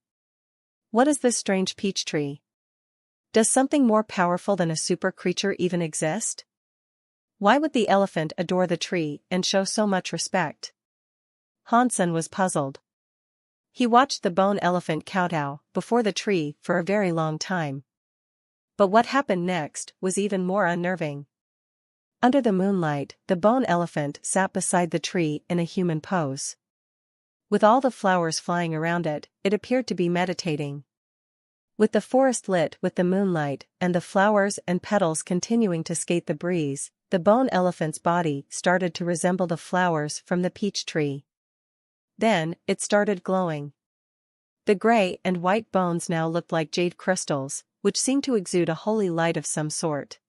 What is this strange peach tree? Does something more powerful than a super creature even exist? Why would the elephant adore the tree and show so much respect? Hansen was puzzled. He watched the bone elephant kowtow before the tree for a very long time. But what happened next was even more unnerving. Under the moonlight, the bone elephant sat beside the tree in a human pose. With all the flowers flying around it, it appeared to be meditating. With the forest lit with the moonlight and the flowers and petals continuing to skate the breeze, the bone elephant's body started to resemble the flowers from the peach tree. Then, it started glowing. The gray and white bones now looked like jade crystals, which seemed to exude a holy light of some sort.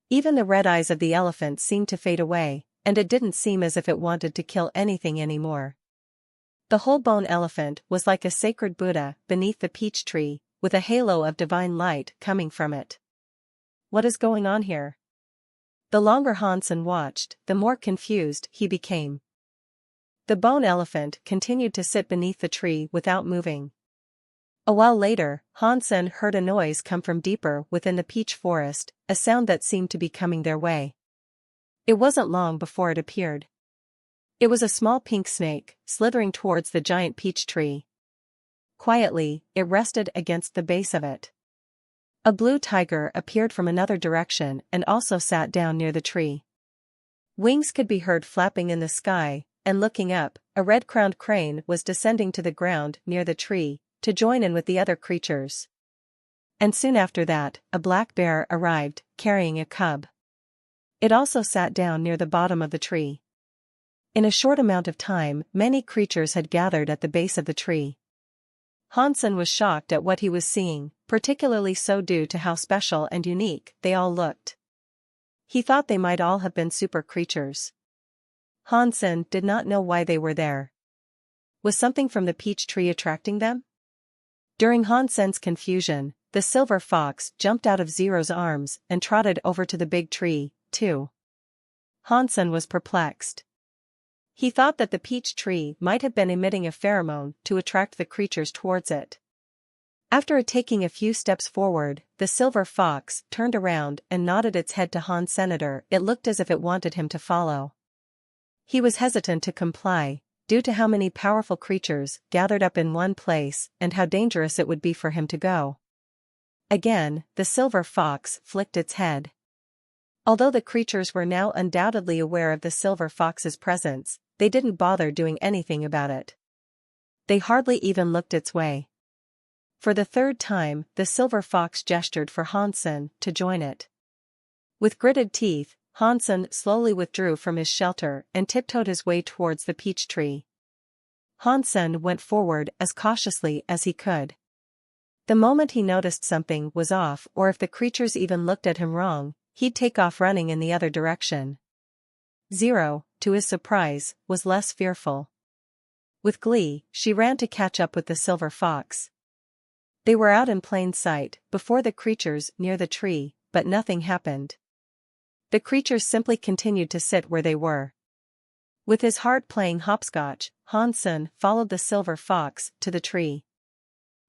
Even the red eyes of the elephant seemed to fade away, and it didn't seem as if it wanted to kill anything anymore. The whole bone elephant was like a sacred Buddha beneath the peach tree, with a halo of divine light coming from it. What is going on here? The longer Hansen watched, the more confused he became. The bone elephant continued to sit beneath the tree without moving. A while later, Hansen heard a noise come from deeper within the peach forest, a sound that seemed to be coming their way. It wasn't long before it appeared. It was a small pink snake, slithering towards the giant peach tree. Quietly, it rested against the base of it. A blue tiger appeared from another direction and also sat down near the tree. Wings could be heard flapping in the sky, and looking up, a red-crowned crane was descending to the ground near the tree, to join in with the other creatures. And soon after that, a black bear arrived, carrying a cub. It also sat down near the bottom of the tree. In a short amount of time, many creatures had gathered at the base of the tree. Hansen was shocked at what he was seeing, particularly so due to how special and unique they all looked. He thought they might all have been super creatures. Hansen did not know why they were there. Was something from the peach tree attracting them? During Hansen's confusion, the silver fox jumped out of Zero's arms and trotted over to the big tree, too. Hansen was perplexed. He thought that the peach tree might have been emitting a pheromone to attract the creatures towards it. After taking a few steps forward, the silver fox turned around and nodded its head to Hans Senator. It looked as if it wanted him to follow. He was hesitant to comply, due to how many powerful creatures gathered up in one place and how dangerous it would be for him to go. Again, the silver fox flicked its head. Although the creatures were now undoubtedly aware of the silver fox's presence, they didn't bother doing anything about it. They hardly even looked its way. For the third time, the silver fox gestured for Hansen to join it. With gritted teeth, Hansen slowly withdrew from his shelter and tiptoed his way towards the peach tree. Hansen went forward as cautiously as he could. The moment he noticed something was off, or if the creatures even looked at him wrong, he'd take off running in the other direction. Zero, to his surprise, was less fearful. With glee, she ran to catch up with the silver fox. They were out in plain sight, before the creatures near the tree, but nothing happened. The creatures simply continued to sit where they were. With his heart playing hopscotch, Hansen followed the silver fox to the tree.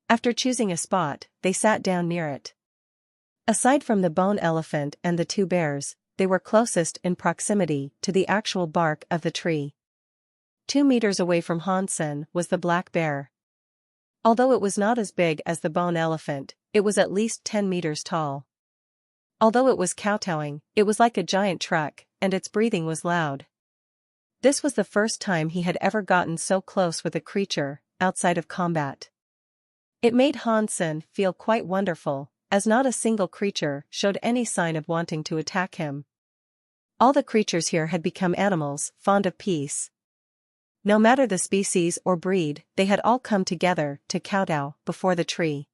After choosing a spot, they sat down near it. Aside from the bone elephant and the two bears, they were closest in proximity to the actual bark of the tree. 2 meters away from Hansen was the black bear. Although it was not as big as the bone elephant, it was at least 10 meters tall. Although it was kowtowing, it was like a giant truck, and its breathing was loud. This was the first time he had ever gotten so close with a creature, outside of combat. It made Hansen feel quite wonderful, as not a single creature showed any sign of wanting to attack him. All the creatures here had become animals, fond of peace. No matter the species or breed, they had all come together to kowtow before the tree.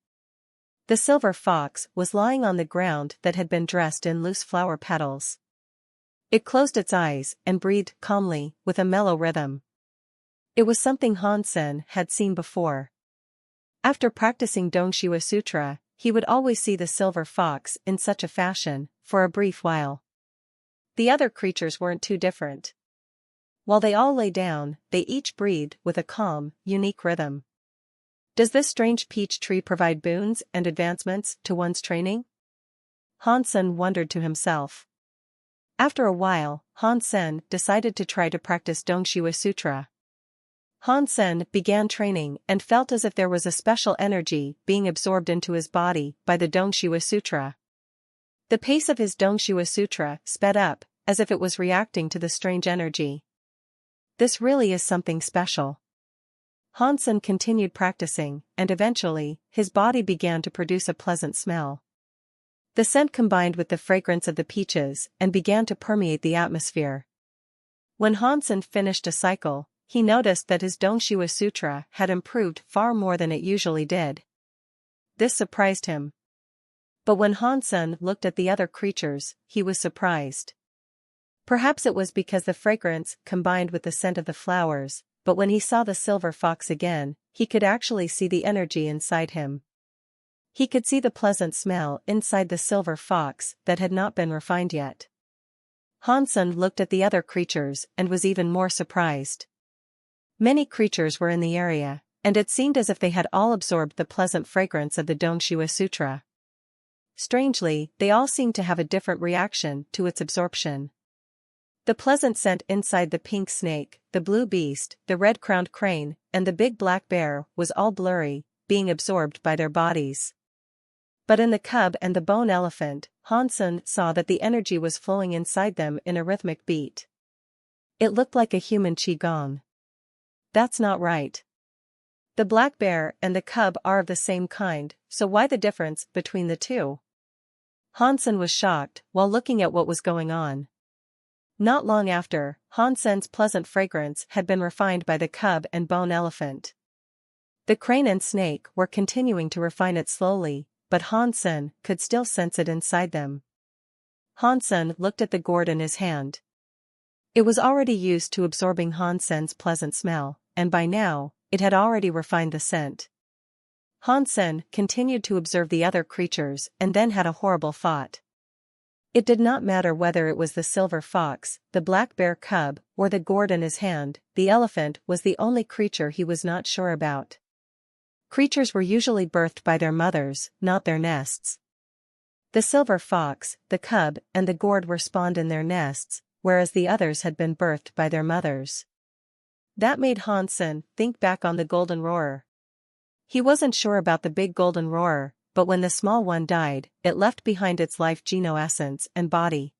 The silver fox was lying on the ground that had been dressed in loose flower petals. It closed its eyes and breathed calmly, with a mellow rhythm. It was something Hansen had seen before. After practicing Dongshiwa Sutra, he would always see the silver fox in such a fashion, for a brief while. The other creatures weren't too different. While they all lay down, they each breathed with a calm, unique rhythm. Does this strange peach tree provide boons and advancements to one's training? Hansen wondered to himself. After a while, Hansen decided to try to practice Dongshiwa Sutra. Hansen began training and felt as if there was a special energy being absorbed into his body by the Dongshiwa Sutra. The pace of his Dongshiwa Sutra sped up, as if it was reacting to the strange energy. This really is something special. Hansen continued practicing, and eventually, his body began to produce a pleasant smell. The scent combined with the fragrance of the peaches and began to permeate the atmosphere. When Hansen finished a cycle, he noticed that his Dongshiwa Sutra had improved far more than it usually did. This surprised him. But when Hansen looked at the other creatures, he was surprised. Perhaps it was because the fragrance combined with the scent of the flowers, but when he saw the silver fox again, he could actually see the energy inside him. He could see the pleasant smell inside the silver fox that had not been refined yet. Hansen looked at the other creatures and was even more surprised. Many creatures were in the area, and it seemed as if they had all absorbed the pleasant fragrance of the Dongshiwa Sutra. Strangely, they all seemed to have a different reaction to its absorption. The pleasant scent inside the pink snake, the blue beast, the red-crowned crane, and the big black bear was all blurry, being absorbed by their bodies. But in the cub and the bone elephant, Hansen saw that the energy was flowing inside them in a rhythmic beat. It looked like a human qigong. That's not right. The black bear and the cub are of the same kind, so why the difference between the two? Hansen was shocked while looking at what was going on. Not long after, Hansen's pleasant fragrance had been refined by the cub and bone elephant. The crane and snake were continuing to refine it slowly, but Hansen could still sense it inside them. Hansen looked at the gourd in his hand. It was already used to absorbing Hansen's pleasant smell, and by now, it had already refined the scent. Hansen continued to observe the other creatures and then had a horrible thought. It did not matter whether it was the silver fox, the black bear cub, or the gourd in his hand, the elephant was the only creature he was not sure about. Creatures were usually birthed by their mothers, not their nests. The silver fox, the cub, and the gourd were spawned in their nests, whereas the others had been birthed by their mothers. That made Hansen think back on the golden roarer. He wasn't sure about the big golden roarer, but when the small one died, it left behind its life geno-essence and body.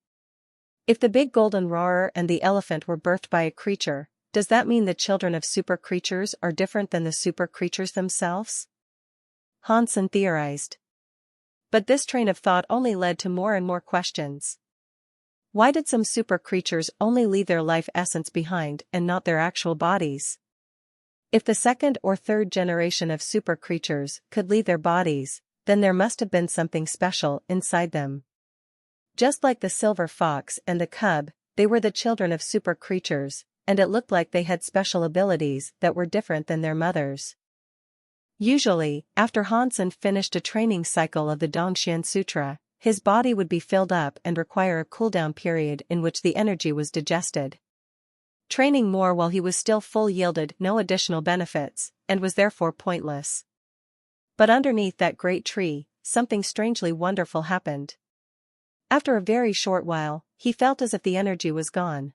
If the big golden roarer and the elephant were birthed by a creature, does that mean the children of super creatures are different than the super creatures themselves? Hansen theorized. But this train of thought only led to more and more questions. Why did some super creatures only leave their life essence behind and not their actual bodies? If the second or third generation of super creatures could leave their bodies, then there must have been something special inside them. Just like the silver fox and the cub, they were the children of super creatures, and it looked like they had special abilities that were different than their mothers. Usually, after Hansen finished a training cycle of the Dongshiwa Sutra, his body would be filled up and require a cooldown period in which the energy was digested. Training more while he was still full yielded no additional benefits, and was therefore pointless. But underneath that great tree, something strangely wonderful happened. After a very short while, he felt as if the energy was gone.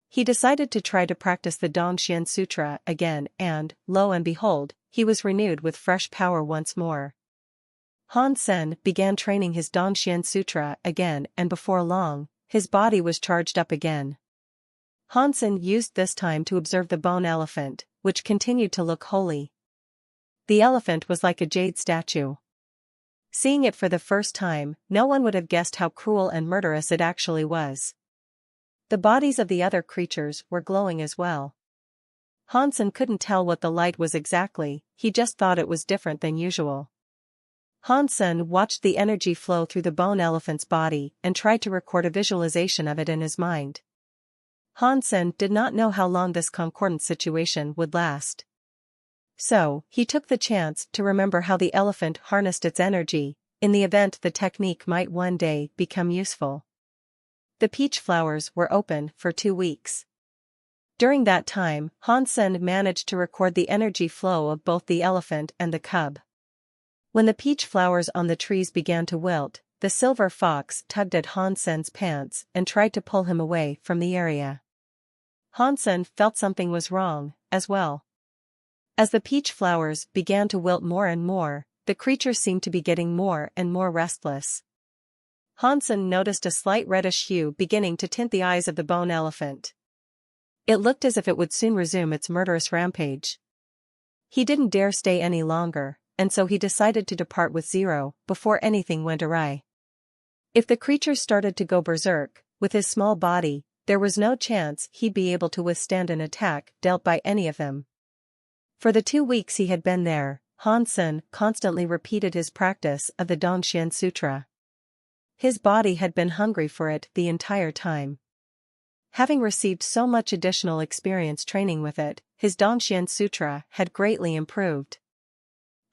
He decided to try to practice the Dongxian Sutra again and, lo and behold, he was renewed with fresh power once more. Han Sen began training his Dongxian Sutra again and before long, his body was charged up again. Han Sen used this time to observe the bone elephant, which continued to look holy. The elephant was like a jade statue. Seeing it for the first time, no one would have guessed how cruel and murderous it actually was. The bodies of the other creatures were glowing as well. Han Sen couldn't tell what the light was exactly, he just thought it was different than usual. Han Sen watched the energy flow through the bone elephant's body and tried to record a visualization of it in his mind. Han Sen did not know how long this concordant situation would last. So, he took the chance to remember how the elephant harnessed its energy, in the event the technique might one day become useful. The peach flowers were open for 2 weeks. During that time, Han Sen managed to record the energy flow of both the elephant and the cub. When the peach flowers on the trees began to wilt, the silver fox tugged at Han Sen's pants and tried to pull him away from the area. Han Sen felt something was wrong, as well. As the peach flowers began to wilt more and more, the creature seemed to be getting more and more restless. Han Sen noticed a slight reddish hue beginning to tint the eyes of the bone elephant. It looked as if it would soon resume its murderous rampage. He didn't dare stay any longer, and so he decided to depart with Zero, before anything went awry. If the creature started to go berserk, with his small body, there was no chance he'd be able to withstand an attack dealt by any of them. For the 2 weeks he had been there, Han Sen constantly repeated his practice of the Dongxian Sutra. His body had been hungry for it the entire time. Having received so much additional experience training with it, his Dongxian Sutra had greatly improved.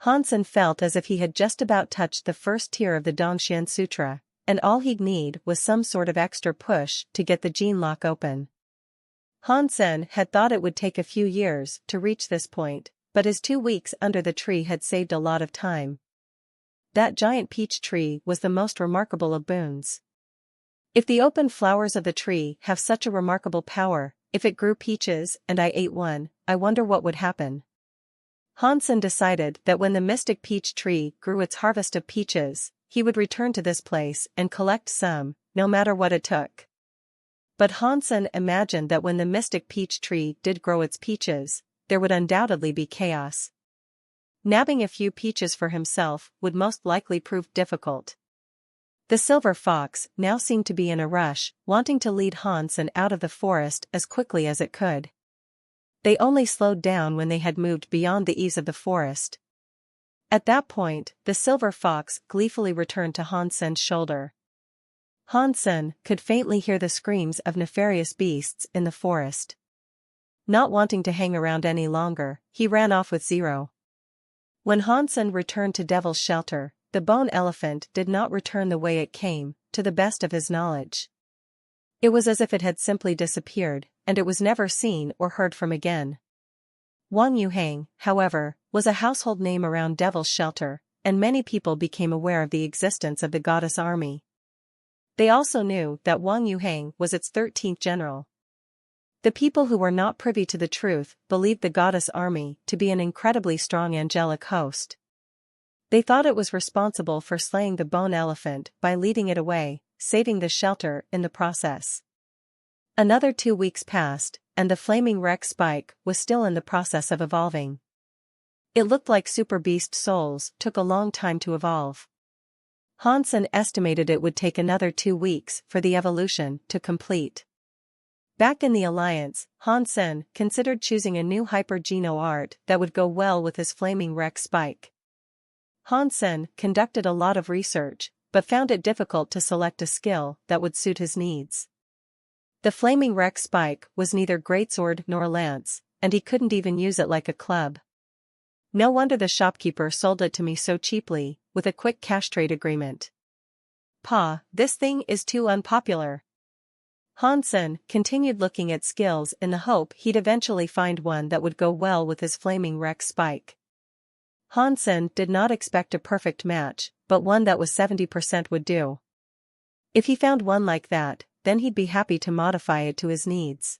Han Sen felt as if he had just about touched the first tier of the Dongxian Sutra, and all he'd need was some sort of extra push to get the gene lock open. Han Sen had thought it would take a few years to reach this point, but his 2 weeks under the tree had saved a lot of time. That giant peach tree was the most remarkable of boons. If the open flowers of the tree have such a remarkable power, if it grew peaches and I ate one, I wonder what would happen. Han Sen decided that when the mystic peach tree grew its harvest of peaches, he would return to this place and collect some, no matter what it took. But Han Sen imagined that when the mystic peach tree did grow its peaches, there would undoubtedly be chaos. Nabbing a few peaches for himself would most likely prove difficult. The silver fox now seemed to be in a rush, wanting to lead Han Sen out of the forest as quickly as it could. They only slowed down when they had moved beyond the eaves of the forest. At that point, the silver fox gleefully returned to Han Sen's shoulder. Han Sen could faintly hear the screams of nefarious beasts in the forest. Not wanting to hang around any longer, he ran off with Zero. When Han Sen returned to Devil's Shelter, the bone elephant did not return the way it came, to the best of his knowledge. It was as if it had simply disappeared, and it was never seen or heard from again. Wang Yuhang, however, was a household name around Devil's Shelter, and many people became aware of the existence of the goddess army. They also knew that Wang Yuhang was its 13th general. The people who were not privy to the truth believed the goddess army to be an incredibly strong angelic host. They thought it was responsible for slaying the bone elephant by leading it away, saving the shelter in the process. Another 2 weeks passed, and the flaming Rex spike was still in the process of evolving. It looked like super beast souls took a long time to evolve. Han Sen estimated it would take another 2 weeks for the evolution to complete. Back in the Alliance, Han Sen considered choosing a new hyper-geno art that would go well with his flaming Rex spike. Han Sen conducted a lot of research, but found it difficult to select a skill that would suit his needs. The flaming Rex spike was neither greatsword nor lance, and he couldn't even use it like a club. No wonder the shopkeeper sold it to me so cheaply, with a quick cash trade agreement. Pa, this thing is too unpopular. Han Sen continued looking at skills in the hope he'd eventually find one that would go well with his flaming Rex spike. Hansen did not expect a perfect match, but one that was 70% would do. If he found one like that, then he'd be happy to modify it to his needs.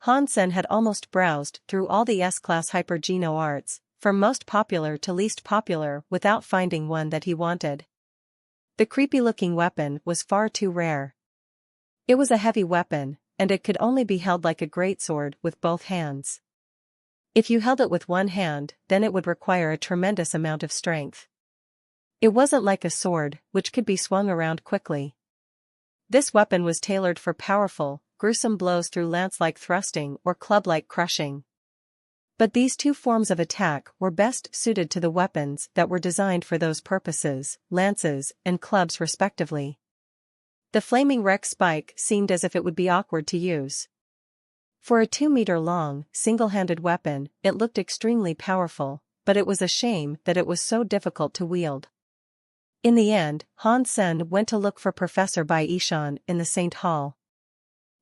Hansen had almost browsed through all the S-class hyper-geno arts, from most popular to least popular, without finding one that he wanted. The creepy-looking weapon was far too rare. It was a heavy weapon, and it could only be held like a greatsword with both hands. If you held it with one hand, then it would require a tremendous amount of strength. It wasn't like a sword, which could be swung around quickly. This weapon was tailored for powerful, gruesome blows through lance-like thrusting or club-like crushing. But these two forms of attack were best suited to the weapons that were designed for those purposes, lances and clubs respectively. The flaming wreck spike seemed as if it would be awkward to use. For a 2-meter-long, single-handed weapon, it looked extremely powerful, but it was a shame that it was so difficult to wield. In the end, Hansen went to look for Professor Bai Ishan in the St. Hall.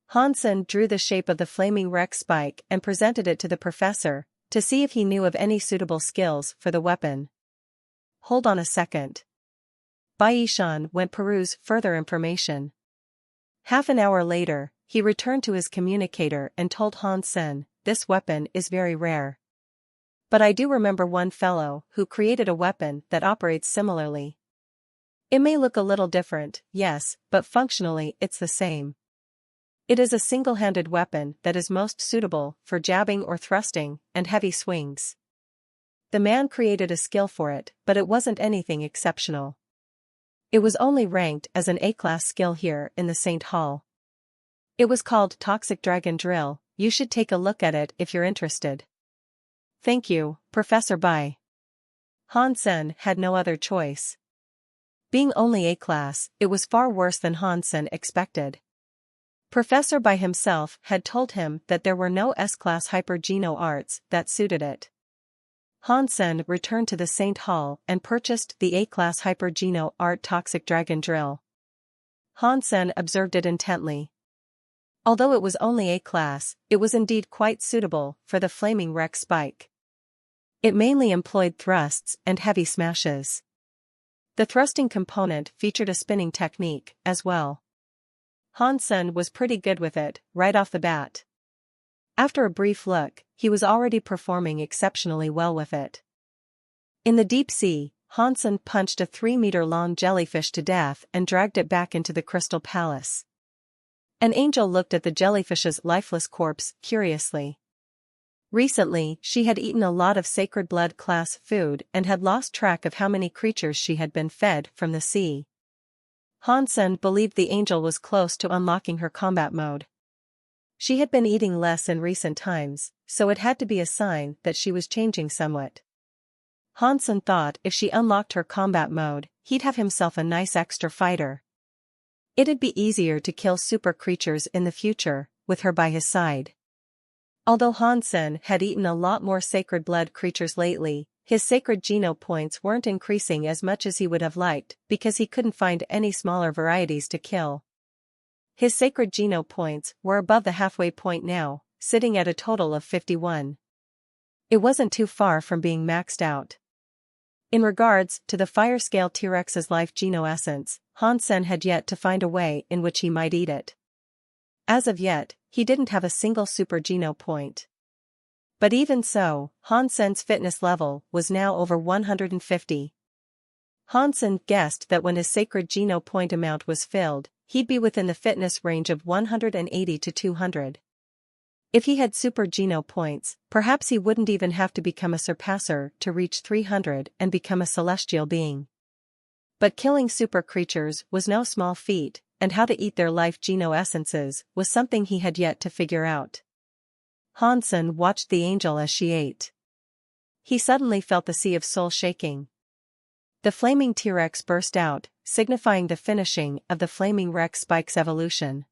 Hansen drew the shape of the flaming wreck spike and presented it to the professor, to see if he knew of any suitable skills for the weapon. Hold on a second. Bai Ishan went peruse further information. Half an hour later, he returned to his communicator and told Hansen, "This weapon is very rare. But I do remember one fellow who created a weapon that operates similarly. It may look a little different, yes, but functionally it's the same. It is a single-handed weapon that is most suitable for jabbing or thrusting, and heavy swings. The man created a skill for it, but it wasn't anything exceptional. It was only ranked as an A-class skill here in the St. Hall. It was called Toxic Dragon Drill. You should take a look at it if you're interested." "Thank you, Professor Bai." Hansen had no other choice. Being only A-class, it was far worse than Hansen expected. Professor Bai himself had told him that there were no S-class hyper-geno arts that suited it. Hansen returned to the St. Hall and purchased the A-class hyper-geno art Toxic Dragon Drill. Hansen observed it intently. Although it was only A-class, it was indeed quite suitable for the flaming wreck spike. It mainly employed thrusts and heavy smashes. The thrusting component featured a spinning technique as well. Hansen was pretty good with it, right off the bat. After a brief look, he was already performing exceptionally well with it. In the deep sea, Hansen punched a 3-meter-long jellyfish to death and dragged it back into the Crystal Palace. An angel looked at the jellyfish's lifeless corpse curiously. Recently, she had eaten a lot of sacred blood class food and had lost track of how many creatures she had been fed from the sea. Hansen believed the angel was close to unlocking her combat mode. She had been eating less in recent times, so it had to be a sign that she was changing somewhat. Hansen thought if she unlocked her combat mode, he'd have himself a nice extra fighter. It'd be easier to kill super creatures in the future, with her by his side. Although Hansen had eaten a lot more sacred blood creatures lately, his sacred geno points weren't increasing as much as he would have liked because he couldn't find any smaller varieties to kill. His sacred geno points were above the halfway point now, sitting at a total of 51. It wasn't too far from being maxed out. In regards to the fire scale T-Rex's life geno essence, Hansen had yet to find a way in which he might eat it. As of yet, he didn't have a single super geno point. But even so, Hansen's fitness level was now over 150. Hansen guessed that when his sacred geno point amount was filled, he'd be within the fitness range of 180 to 200. If he had super geno points, perhaps he wouldn't even have to become a surpasser to reach 300 and become a celestial being. But killing super creatures was no small feat, and how to eat their life geno essences was something he had yet to figure out. Hansen watched the angel as she ate. He suddenly felt the sea of soul shaking. The flaming T-Rex burst out, signifying the finishing of the flaming Rex Spike's evolution.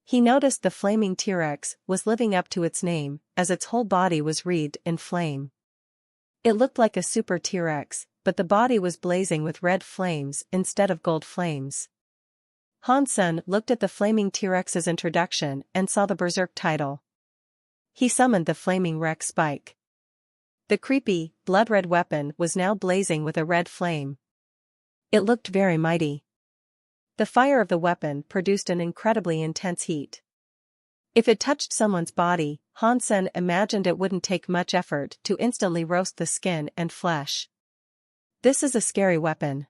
He noticed the flaming T-Rex was living up to its name, as its whole body was wreathed in flame. It looked like a super T-Rex, but the body was blazing with red flames instead of gold flames. Hansen looked at the flaming T-Rex's introduction and saw the Berserk title. He summoned the flaming Rex Spike. The creepy, blood-red weapon was now blazing with a red flame. It looked very mighty. The fire of the weapon produced an incredibly intense heat. If it touched someone's body, Hansen imagined it wouldn't take much effort to instantly roast the skin and flesh. This is a scary weapon.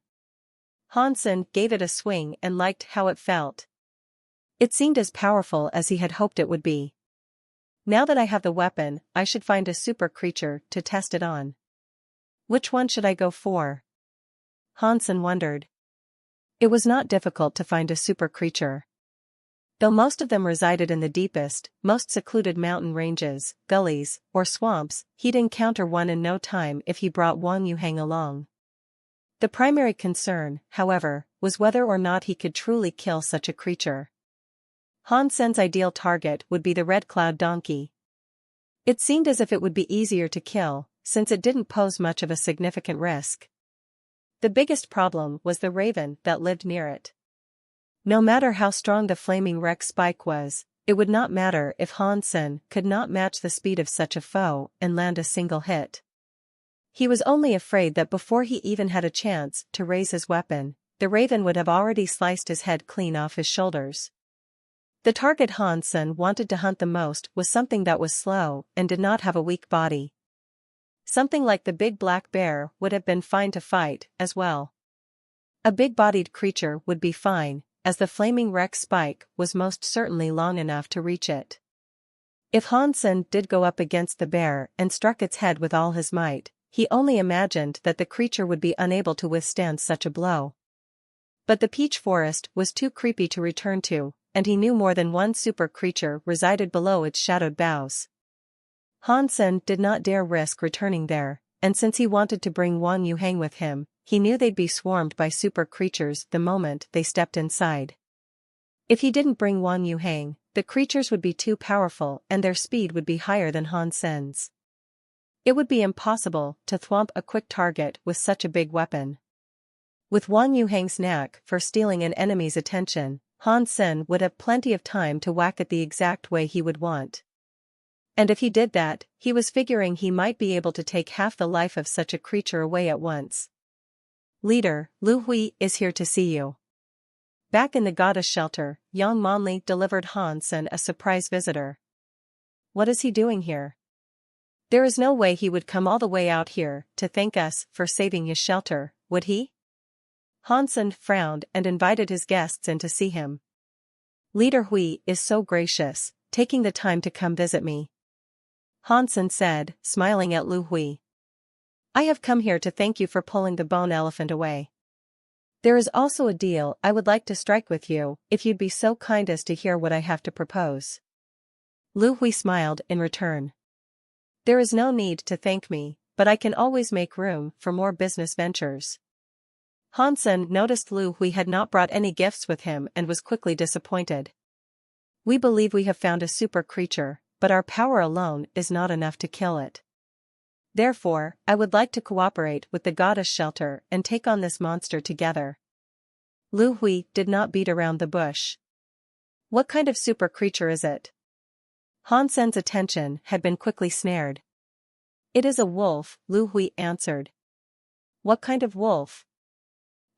Hansen gave it a swing and liked how it felt. It seemed as powerful as he had hoped it would be. Now that I have the weapon, I should find a super creature to test it on. Which one should I go for? Hansen wondered. It was not difficult to find a super creature. Though most of them resided in the deepest, most secluded mountain ranges, gullies, or swamps, he'd encounter one in no time if he brought Wang Yuhang along. The primary concern, however, was whether or not he could truly kill such a creature. Hansen's ideal target would be the red cloud donkey. It seemed as if it would be easier to kill, since it didn't pose much of a significant risk. The biggest problem was the raven that lived near it. No matter how strong the flaming wreck spike was, it would not matter if Hansen could not match the speed of such a foe and land a single hit. He was only afraid that before he even had a chance to raise his weapon, the raven would have already sliced his head clean off his shoulders. The target Hansen wanted to hunt the most was something that was slow and did not have a weak body. Something like the big black bear would have been fine to fight, as well. A big-bodied creature would be fine, as the flaming wreck spike was most certainly long enough to reach it. If Hansen did go up against the bear and struck its head with all his might, he only imagined that the creature would be unable to withstand such a blow. But the peach forest was too creepy to return to, and he knew more than one super creature resided below its shadowed boughs. Hansen did not dare risk returning there, and since he wanted to bring Wang Yuhang with him, he knew they'd be swarmed by super creatures the moment they stepped inside. If he didn't bring Wang Yuhang, the creatures would be too powerful and their speed would be higher than Hansen's. It would be impossible to thwomp a quick target with such a big weapon. With Wang Yuhang's knack for stealing an enemy's attention, Hansen would have plenty of time to whack it the exact way he would want. And if he did that, he was figuring he might be able to take half the life of such a creature away at once. Leader, Lu Hui is here to see you. Back in the goddess shelter, Yang Manli delivered Hansen a surprise visitor. What is he doing here? There is no way he would come all the way out here to thank us for saving his shelter, would he? Hansen frowned and invited his guests in to see him. Leader Hui is so gracious, taking the time to come visit me. Hansen said, smiling at Lu Hui. I have come here to thank you for pulling the bone elephant away. There is also a deal I would like to strike with you, if you'd be so kind as to hear what I have to propose. Lu Hui smiled in return. There is no need to thank me, but I can always make room for more business ventures. Hansen noticed Lu Hui had not brought any gifts with him and was quickly disappointed. We believe we have found a super creature, but our power alone is not enough to kill it. Therefore, I would like to cooperate with the goddess shelter and take on this monster together. Lu Hui did not beat around the bush. What kind of super creature is it? Hansen's attention had been quickly snared. It is a wolf, Lu Hui answered. What kind of wolf?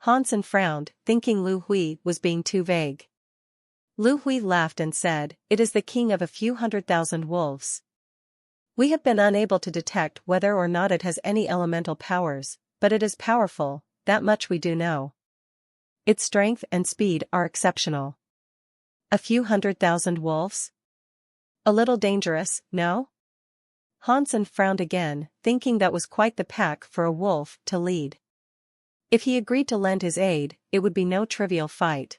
Hansen frowned, thinking Lu Hui was being too vague. Lu Hui laughed and said, it is the king of a few 100,000 wolves. We have been unable to detect whether or not it has any elemental powers, but it is powerful, that much we do know. Its strength and speed are exceptional. A few 100,000 wolves? A little dangerous, no? Hansen frowned again, thinking that was quite the pack for a wolf to lead. If he agreed to lend his aid, it would be no trivial fight.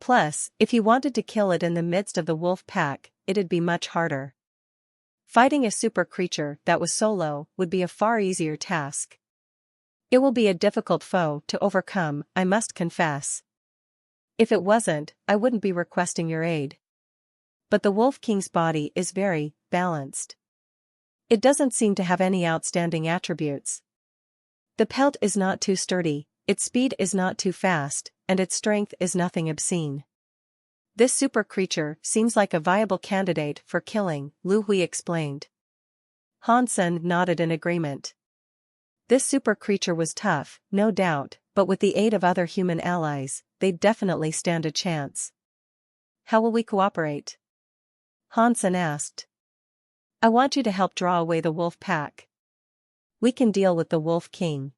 Plus, if he wanted to kill it in the midst of the wolf pack, it'd be much harder. Fighting a super creature that was solo would be a far easier task. It will be a difficult foe to overcome, I must confess. If it wasn't, I wouldn't be requesting your aid. But the Wolf King's body is very balanced. It doesn't seem to have any outstanding attributes. The pelt is not too sturdy, its speed is not too fast, and its strength is nothing obscene. This super creature seems like a viable candidate for killing, Lu Hui explained. Hansen nodded in agreement. This super creature was tough, no doubt, but with the aid of other human allies, they'd definitely stand a chance. How will we cooperate? Hansen asked. I want you to help draw away the wolf pack. We can deal with the Wolf King.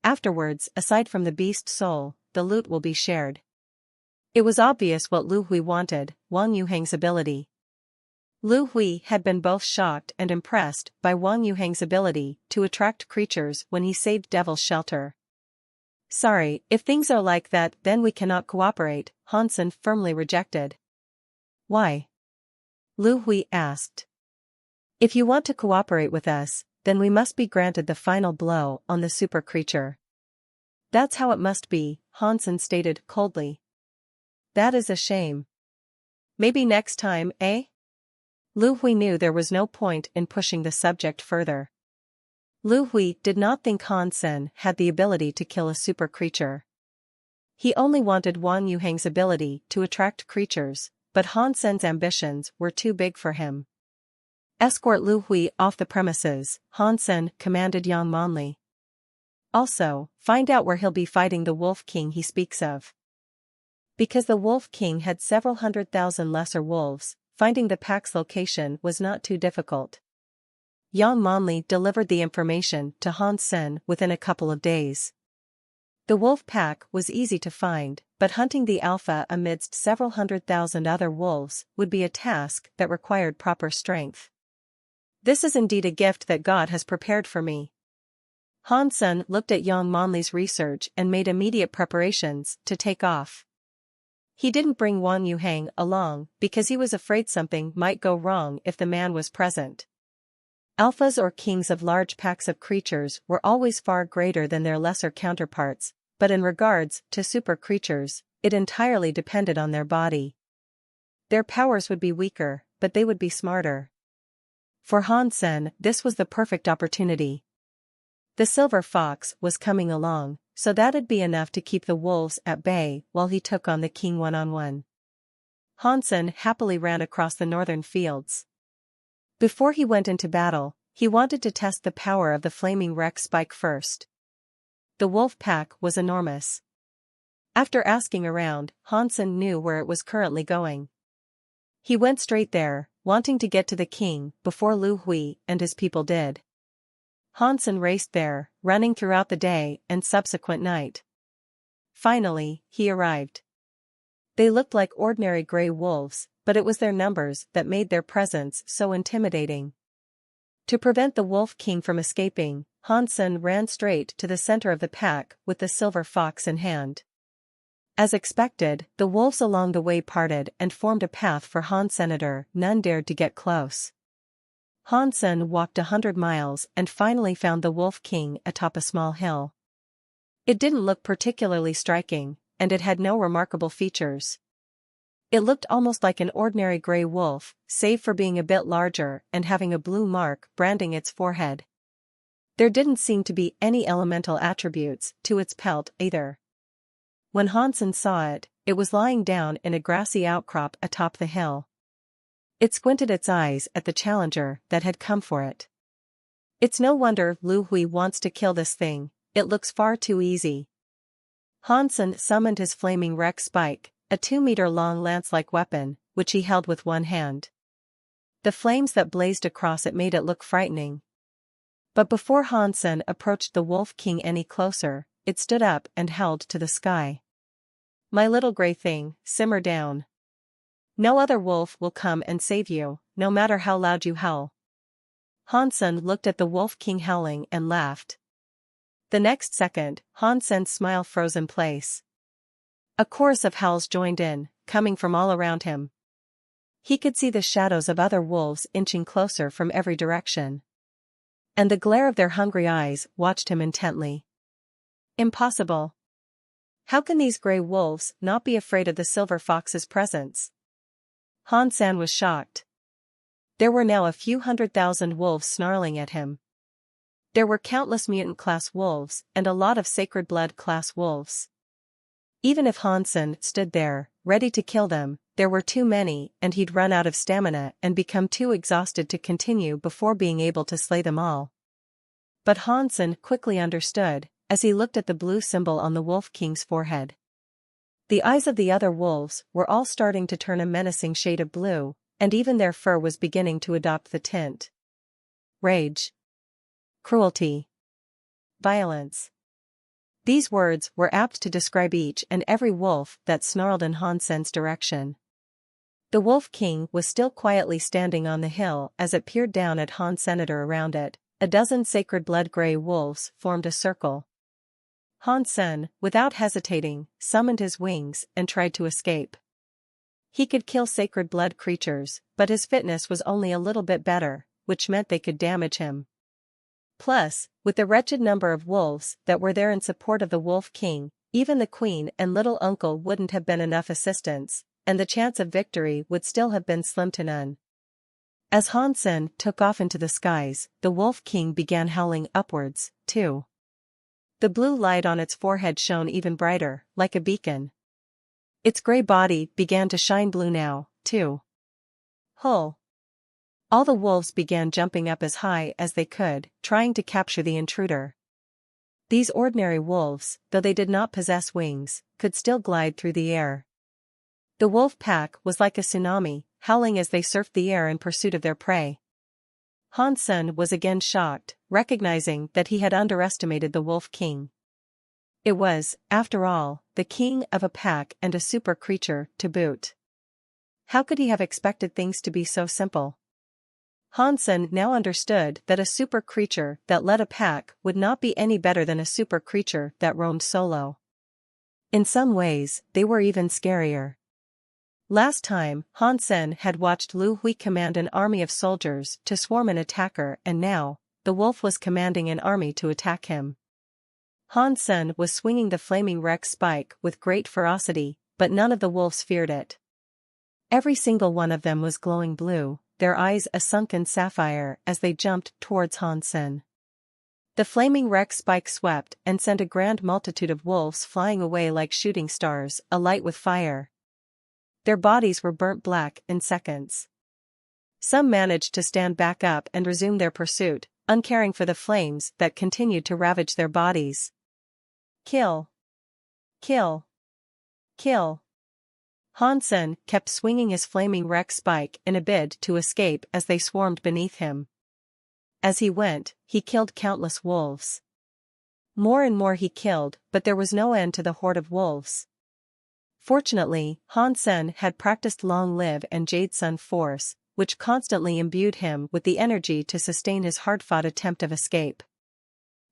Afterwards, aside from the beast soul, the loot will be shared. It was obvious what Lu Hui wanted, Wang Yuheng's ability. Lu Hui had been both shocked and impressed by Wang Yuheng's ability to attract creatures when he saved Devil's Shelter. Sorry, if things are like that then we cannot cooperate, Hansen firmly rejected. Why? Lu Hui asked. If you want to cooperate with us, then we must be granted the final blow on the super creature. That's how it must be, Hansen stated coldly. That is a shame. Maybe next time, eh? Lu Hui knew there was no point in pushing the subject further. Lu Hui did not think Hansen had the ability to kill a super creature. He only wanted Wang Yuheng's ability to attract creatures, but Hansen's ambitions were too big for him. Escort Lu Hui off the premises, Hansen commanded Yang Manli. Also, find out where he'll be fighting the Wolf King he speaks of. Because the Wolf King had several 100,000 lesser wolves, finding the pack's location was not too difficult. Yang Manli delivered the information to Hansen within a couple of days. The wolf pack was easy to find, but hunting the alpha amidst several 100,000 other wolves would be a task that required proper strength. This is indeed a gift that God has prepared for me. Hansen looked at Yang Manli's research and made immediate preparations to take off. He didn't bring Wang Yuheng along because he was afraid something might go wrong if the man was present. Alphas or kings of large packs of creatures were always far greater than their lesser counterparts, but in regards to super creatures, it entirely depended on their body. Their powers would be weaker, but they would be smarter. For Hansen, this was the perfect opportunity. The silver fox was coming along, so that'd be enough to keep the wolves at bay while he took on the king one-on-one. Hansen happily ran across the northern fields. Before he went into battle, he wanted to test the power of the flaming Rex spike first. The wolf pack was enormous. After asking around, Hansen knew where it was currently going. He went straight there, wanting to get to the king before Lu Hui and his people did. Hansen raced there, running throughout the day and subsequent night. Finally, he arrived. They looked like ordinary gray wolves, but it was their numbers that made their presence so intimidating. To prevent the Wolf King from escaping, Hansen ran straight to the center of the pack with the silver fox in hand. As expected, the wolves along the way parted and formed a path for Hansen. None dared to get close. Hansen walked 100 miles and finally found the Wolf King atop a small hill. It didn't look particularly striking, and it had no remarkable features. It looked almost like an ordinary gray wolf, save for being a bit larger and having a blue mark branding its forehead. There didn't seem to be any elemental attributes to its pelt either. When Hansen saw it, it was lying down in a grassy outcrop atop the hill. It squinted its eyes at the challenger that had come for it. It's no wonder Lu Hui wants to kill this thing, it looks far too easy. Hansen summoned his flaming Rex spike, a 2-meter-long lance-like weapon, which he held with one hand. The flames that blazed across it made it look frightening. But before Hansen approached the Wolf King any closer, it stood up and held to the sky. My little gray thing, simmer down. No other wolf will come and save you, no matter how loud you howl. Hansen looked at the Wolf King howling and laughed. The next second, Hansen's smile froze in place. A chorus of howls joined in, coming from all around him. He could see the shadows of other wolves inching closer from every direction. And the glare of their hungry eyes watched him intently. Impossible. How can these gray wolves not be afraid of the silver fox's presence? Hansen was shocked. There were now a few 100,000 wolves snarling at him. There were countless mutant-class wolves and a lot of sacred blood-class wolves. Even if Hansen stood there, ready to kill them, there were too many and he'd run out of stamina and become too exhausted to continue before being able to slay them all. But Hansen quickly understood, as he looked at the blue symbol on the Wolf King's forehead. The eyes of the other wolves were all starting to turn a menacing shade of blue, and even their fur was beginning to adopt the tint. Rage. Cruelty. Violence. These words were apt to describe each and every wolf that snarled in Hansen's direction. The Wolf King was still quietly standing on the hill as it peered down at Hansen. Around it, a dozen sacred blood-gray wolves formed a circle. Hansen, without hesitating, summoned his wings and tried to escape. He could kill sacred blood creatures, but his fitness was only a little bit better, which meant they could damage him. Plus, with the wretched number of wolves that were there in support of the Wolf King, even the Queen and little uncle wouldn't have been enough assistance, and the chance of victory would still have been slim to none. As Hansen took off into the skies, the Wolf King began howling upwards, too. The blue light on its forehead shone even brighter, like a beacon. Its gray body began to shine blue now, too. Hull! All the wolves began jumping up as high as they could, trying to capture the intruder. These ordinary wolves, though they did not possess wings, could still glide through the air. The wolf pack was like a tsunami, howling as they surfed the air in pursuit of their prey. Hansen was again shocked, recognizing that he had underestimated the Wolf King. It was, after all, the king of a pack and a super creature, to boot. How could he have expected things to be so simple? Hansen now understood that a super creature that led a pack would not be any better than a super creature that roamed solo. In some ways, they were even scarier. Last time, Hansen had watched Lu Hui command an army of soldiers to swarm an attacker, and now, the wolf was commanding an army to attack him. Hansen was swinging the flaming Rex spike with great ferocity, but none of the wolves feared it. Every single one of them was glowing blue, their eyes a sunken sapphire as they jumped towards Hansen. The flaming Rex spike swept and sent a grand multitude of wolves flying away like shooting stars, alight with fire. Their bodies were burnt black in seconds. Some managed to stand back up and resume their pursuit, uncaring for the flames that continued to ravage their bodies. Kill! Kill! Kill! Hansen kept swinging his flaming Rex spike in a bid to escape as they swarmed beneath him. As he went, he killed countless wolves. More and more he killed, but there was no end to the horde of wolves. Fortunately, Hansen had practiced Long Live and Jade Sun Force, which constantly imbued him with the energy to sustain his hard-fought attempt of escape.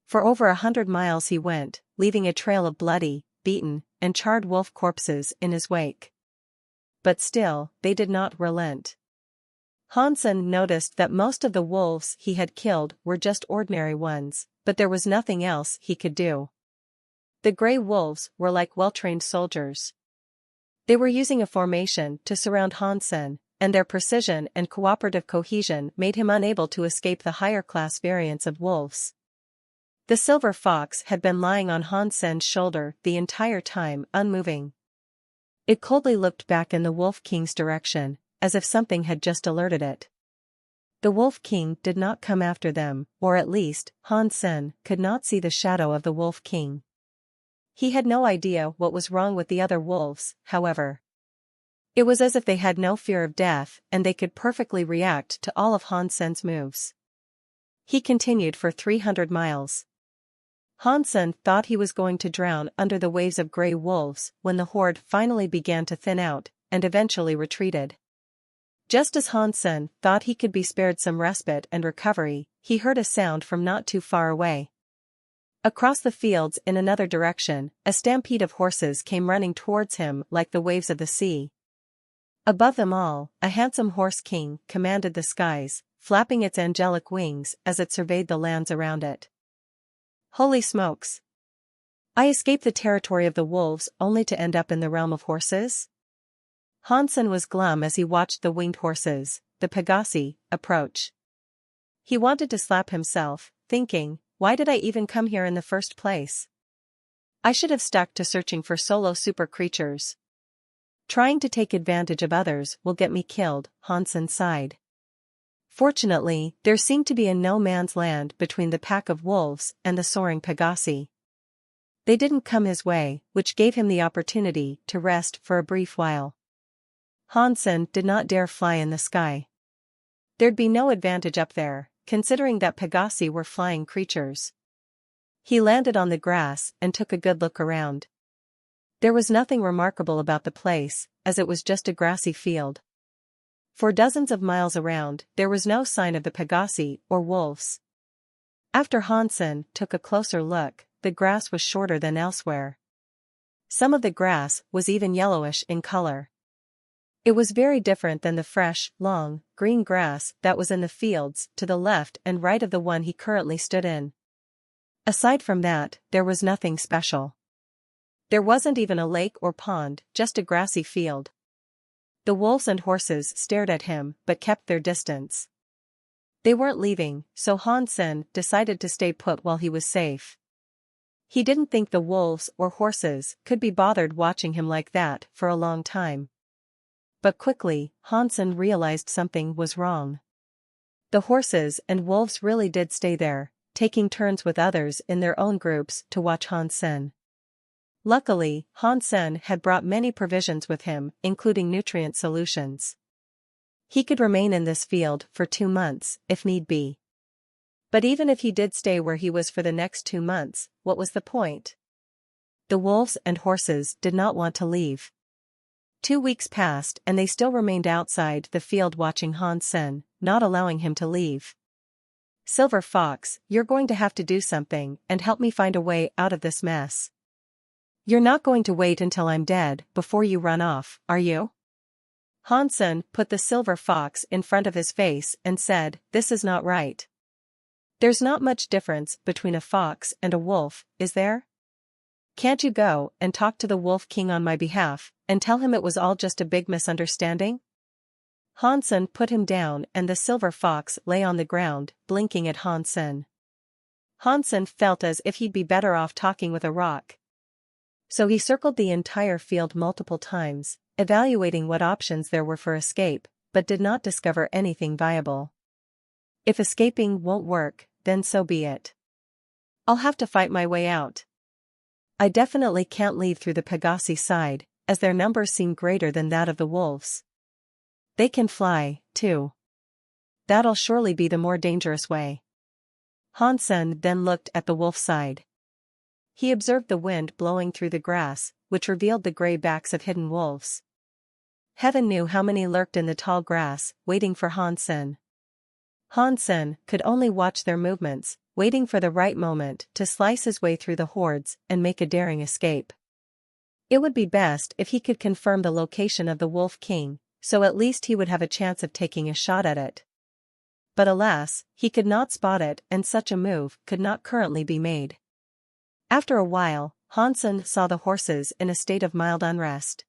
For over 100 miles he went, leaving a trail of bloody, beaten, and charred wolf corpses in his wake. But still, they did not relent. Hansen noticed that most of the wolves he had killed were just ordinary ones, but there was nothing else he could do. The gray wolves were like well-trained soldiers. They were using a formation to surround Hansen, and their precision and cooperative cohesion made him unable to escape the higher-class variants of wolves. The silver fox had been lying on Hansen's shoulder the entire time, unmoving. It coldly looked back in the Wolf King's direction, as if something had just alerted it. The Wolf King did not come after them, or at least, Hansen could not see the shadow of the Wolf King. He had no idea what was wrong with the other wolves, however. It was as if they had no fear of death and they could perfectly react to all of Hansen's moves. He continued for 300 miles. Hansen thought he was going to drown under the waves of gray wolves when the horde finally began to thin out, and eventually retreated. Just as Hansen thought he could be spared some respite and recovery, he heard a sound from not too far away. Across the fields in another direction, a stampede of horses came running towards him like the waves of the sea. Above them all, a handsome horse king commanded the skies, flapping its angelic wings as it surveyed the lands around it. Holy smokes! I escaped the territory of the wolves only to end up in the realm of horses? Hansen was glum as he watched the winged horses, the Pegasi, approach. He wanted to slap himself, thinking, why did I even come here in the first place? I should have stuck to searching for solo super creatures. Trying to take advantage of others will get me killed, Hansen sighed. Fortunately, there seemed to be a no man's land between the pack of wolves and the soaring Pegasi. They didn't come his way, which gave him the opportunity to rest for a brief while. Hansen did not dare fly in the sky. There'd be no advantage up there, considering that Pegasi were flying creatures. He landed on the grass and took a good look around. There was nothing remarkable about the place, as it was just a grassy field. For dozens of miles around, there was no sign of the Pegasi or wolves. After Hansen took a closer look, the grass was shorter than elsewhere. Some of the grass was even yellowish in color. It was very different than the fresh, long, green grass that was in the fields to the left and right of the one he currently stood in. Aside from that, there was nothing special. There wasn't even a lake or pond, just a grassy field. The wolves and horses stared at him but kept their distance. They weren't leaving, so Hansen decided to stay put while he was safe. He didn't think the wolves or horses could be bothered watching him like that for a long time. But quickly, Hansen realized something was wrong. The horses and wolves really did stay there, taking turns with others in their own groups to watch Hansen. Luckily, Hansen had brought many provisions with him, including nutrient solutions. He could remain in this field for 2 months, if need be. But even if he did stay where he was for the next 2 months, what was the point? The wolves and horses did not want to leave. 2 weeks passed and they still remained outside the field watching Hansen, not allowing him to leave. Silver Fox, you're going to have to do something and help me find a way out of this mess. You're not going to wait until I'm dead before you run off, are you? Hansen put the silver fox in front of his face and said, "This is not right. There's not much difference between a fox and a wolf, is there? Can't you go and talk to the Wolf King on my behalf, and tell him it was all just a big misunderstanding?" Hansen put him down and the silver fox lay on the ground, blinking at Hansen. Hansen felt as if he'd be better off talking with a rock. So he circled the entire field multiple times, evaluating what options there were for escape, but did not discover anything viable. If escaping won't work, then so be it. I'll have to fight my way out. I definitely can't leave through the Pegasi side, as their numbers seem greater than that of the wolves. They can fly, too. That'll surely be the more dangerous way. Hansen then looked at the wolf side. He observed the wind blowing through the grass, which revealed the gray backs of hidden wolves. Heaven knew how many lurked in the tall grass, waiting for Hansen. Hansen could only watch their movements, waiting for the right moment to slice his way through the hordes and make a daring escape. It would be best if he could confirm the location of the Wolf King, so at least he would have a chance of taking a shot at it. But alas, he could not spot it and such a move could not currently be made. After a while, Hansen saw the horses in a state of mild unrest.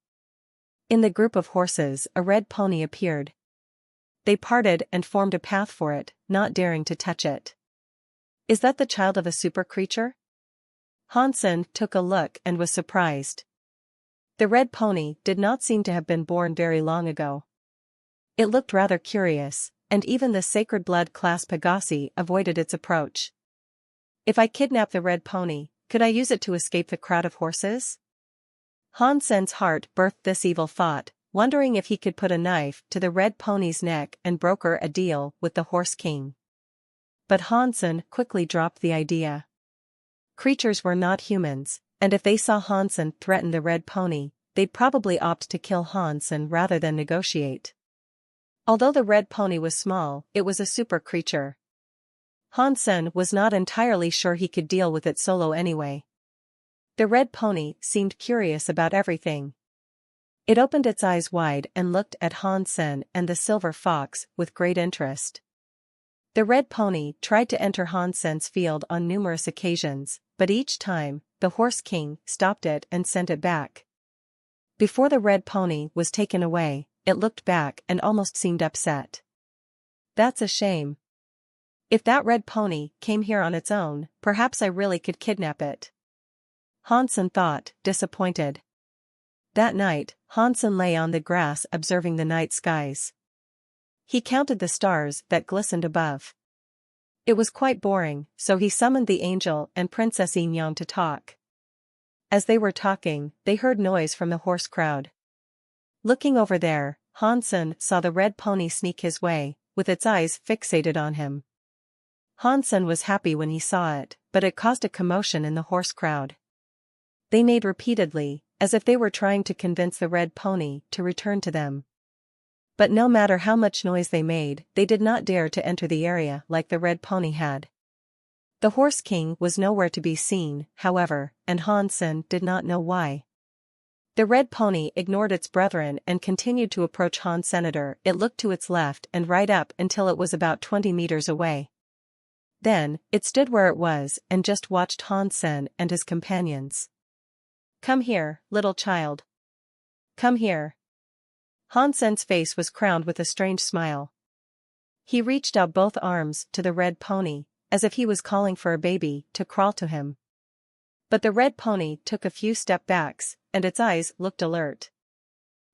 In the group of horses, a red pony appeared. They parted and formed a path for it, not daring to touch it. Is that the child of a super creature? Hansen took a look and was surprised. The red pony did not seem to have been born very long ago. It looked rather curious, and even the sacred blood class Pegasi avoided its approach. If I kidnap the red pony, could I use it to escape the crowd of horses? Hansen's heart birthed this evil thought, wondering if he could put a knife to the red pony's neck and broker a deal with the Horse King. But Hansen quickly dropped the idea. Creatures were not humans, and if they saw Hansen threaten the red pony, they'd probably opt to kill Hansen rather than negotiate. Although the red pony was small, it was a super creature. Hansen was not entirely sure he could deal with it solo anyway. The red pony seemed curious about everything. It opened its eyes wide and looked at Hansen and the silver fox with great interest. The red pony tried to enter Hansen's field on numerous occasions, but each time, the Horse King stopped it and sent it back. Before the red pony was taken away, it looked back and almost seemed upset. That's a shame. If that red pony came here on its own, perhaps I really could kidnap it. Hansen thought, disappointed. That night, Hansen lay on the grass observing the night skies. He counted the stars that glistened above. It was quite boring, so he summoned the angel and Princess Inyan to talk. As they were talking, they heard noise from the horse crowd. Looking over there, Hansen saw the red pony sneak his way, with its eyes fixated on him. Hansen was happy when he saw it, but it caused a commotion in the horse crowd. They neighed repeatedly, as if they were trying to convince the red pony to return to them. But no matter how much noise they made, they did not dare to enter the area like the red pony had. The Horse King was nowhere to be seen, however, and Hansen did not know why. The red pony ignored its brethren and continued to approach Han Senator. It looked to its left and right up until it was about 20 meters away. Then, it stood where it was and just watched Hansen and his companions. "Come here, little child. Come here." Hansen's face was crowned with a strange smile. He reached out both arms to the red pony, as if he was calling for a baby to crawl to him. But the red pony took a few step backs, and its eyes looked alert.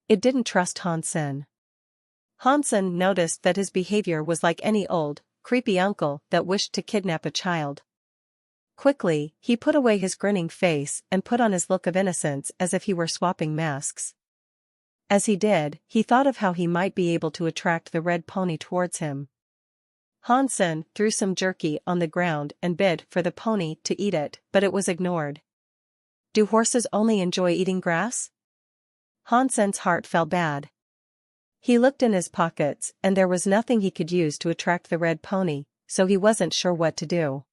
It didn't trust Hansen. Hansen noticed that his behavior was like any old, creepy uncle that wished to kidnap a child. Quickly, he put away his grinning face and put on his look of innocence as if he were swapping masks. As he did, he thought of how he might be able to attract the red pony towards him. Hansen threw some jerky on the ground and bid for the pony to eat it, but it was ignored. Do horses only enjoy eating grass? Hansen's heart felt bad. He looked in his pockets and there was nothing he could use to attract the red pony, so he wasn't sure what to do.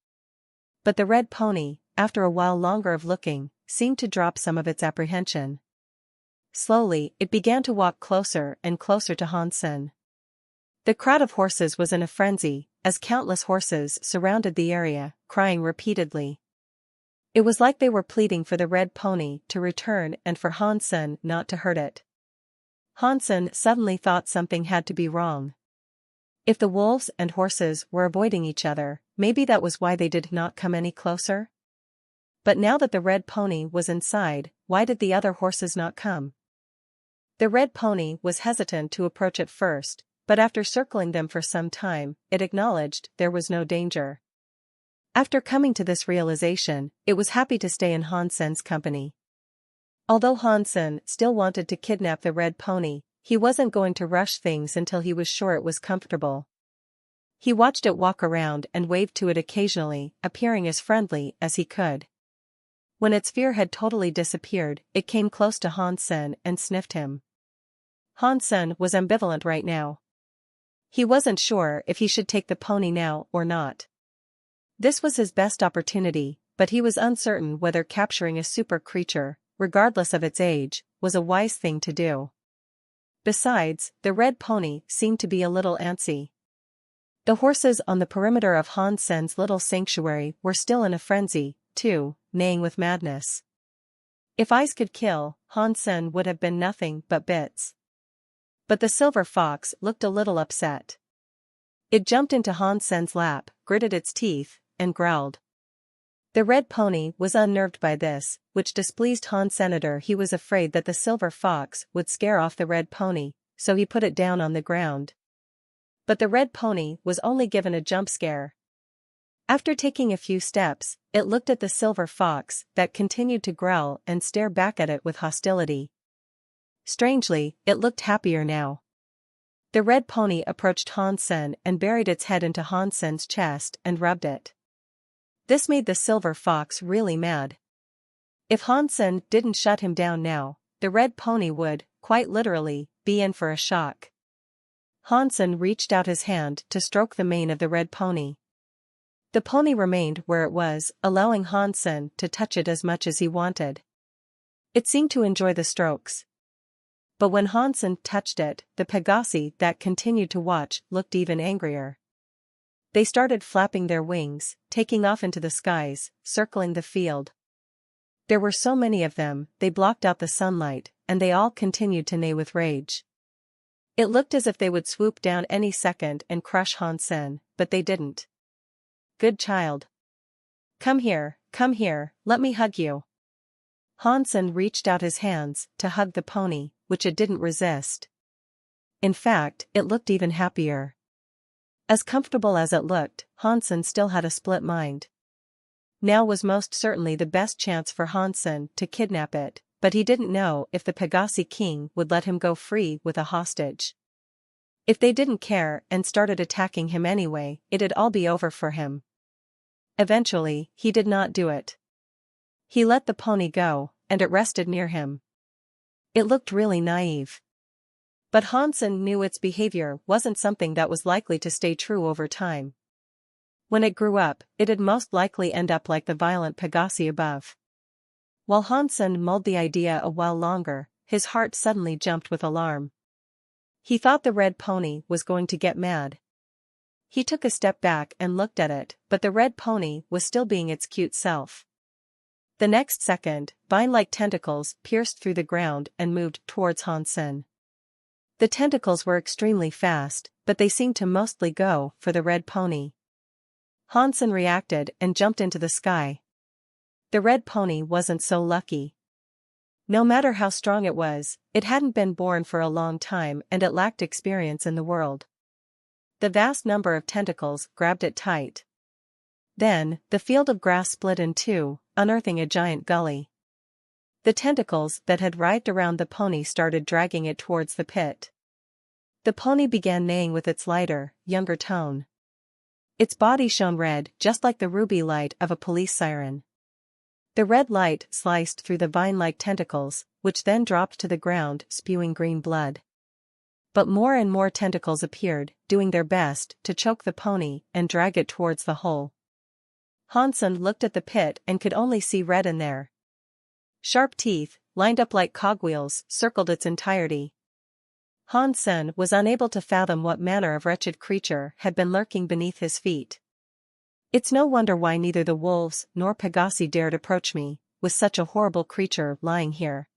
But the red pony, after a while longer of looking, seemed to drop some of its apprehension. Slowly, it began to walk closer and closer to Hansen. The crowd of horses was in a frenzy, as countless horses surrounded the area, crying repeatedly. It was like they were pleading for the red pony to return and for Hansen not to hurt it. Hansen suddenly thought something had to be wrong. If the wolves and horses were avoiding each other, maybe that was why they did not come any closer? But now that the red pony was inside, why did the other horses not come? The red pony was hesitant to approach at first, but after circling them for some time, it acknowledged there was no danger. After coming to this realization, it was happy to stay in Hansen's company. Although Hansen still wanted to kidnap the red pony, he wasn't going to rush things until he was sure it was comfortable. He watched it walk around and waved to it occasionally, appearing as friendly as he could. When its fear had totally disappeared, it came close to Hansen and sniffed him. Hansen was ambivalent right now. He wasn't sure if he should take the pony now or not. This was his best opportunity, but he was uncertain whether capturing a super creature, regardless of its age, was a wise thing to do. Besides, the red pony seemed to be a little antsy. The horses on the perimeter of Hansen's little sanctuary were still in a frenzy, too, neighing with madness. If ice could kill, Hansen would have been nothing but bits. But the silver fox looked a little upset. It jumped into Hansen's lap, gritted its teeth, and growled. The red pony was unnerved by this, which displeased Han Senator. He was afraid that the silver fox would scare off the red pony, so he put it down on the ground. But the red pony was only given a jump scare. After taking a few steps, it looked at the silver fox that continued to growl and stare back at it with hostility. Strangely, it looked happier now. The red pony approached Hansen and buried its head into Hansen's chest and rubbed it. This made the silver fox really mad. If Hansen didn't shut him down now, the red pony would, quite literally, be in for a shock. Hansen reached out his hand to stroke the mane of the red pony. The pony remained where it was, allowing Hansen to touch it as much as he wanted. It seemed to enjoy the strokes. But when Hansen touched it, the Pegasi that continued to watch looked even angrier. They started flapping their wings, taking off into the skies, circling the field. There were so many of them, they blocked out the sunlight, and they all continued to neigh with rage. It looked as if they would swoop down any second and crush Hansen, but they didn't. "Good child. Come here, let me hug you." Hansen reached out his hands to hug the pony, which it didn't resist. In fact, it looked even happier. As comfortable as it looked, Hansen still had a split mind. Now was most certainly the best chance for Hansen to kidnap it, but he didn't know if the Pegasi king would let him go free with a hostage. If they didn't care and started attacking him anyway, it'd all be over for him. Eventually, he did not do it. He let the pony go, and it rested near him. It looked really naive. But Hansen knew its behavior wasn't something that was likely to stay true over time. When it grew up, it'd most likely end up like the violent Pegasi above. While Hansen mulled the idea a while longer, his heart suddenly jumped with alarm. He thought the red pony was going to get mad. He took a step back and looked at it, but the red pony was still being its cute self. The next second, vine-like tentacles pierced through the ground and moved towards Hansen. The tentacles were extremely fast, but they seemed to mostly go for the red pony. Hansen reacted and jumped into the sky. The red pony wasn't so lucky. No matter how strong it was, it hadn't been born for a long time and it lacked experience in the world. The vast number of tentacles grabbed it tight. Then, the field of grass split in two, unearthing a giant gully. The tentacles that had writhed around the pony started dragging it towards the pit. The pony began neighing with its lighter, younger tone. Its body shone red just like the ruby light of a police siren. The red light sliced through the vine-like tentacles, which then dropped to the ground spewing green blood. But more and more tentacles appeared, doing their best to choke the pony and drag it towards the hole. Hansen looked at the pit and could only see red in there. Sharp teeth, lined up like cogwheels, circled its entirety. Hansen was unable to fathom what manner of wretched creature had been lurking beneath his feet. It's no wonder why neither the wolves nor Pegasi dared approach me, with such a horrible creature lying here.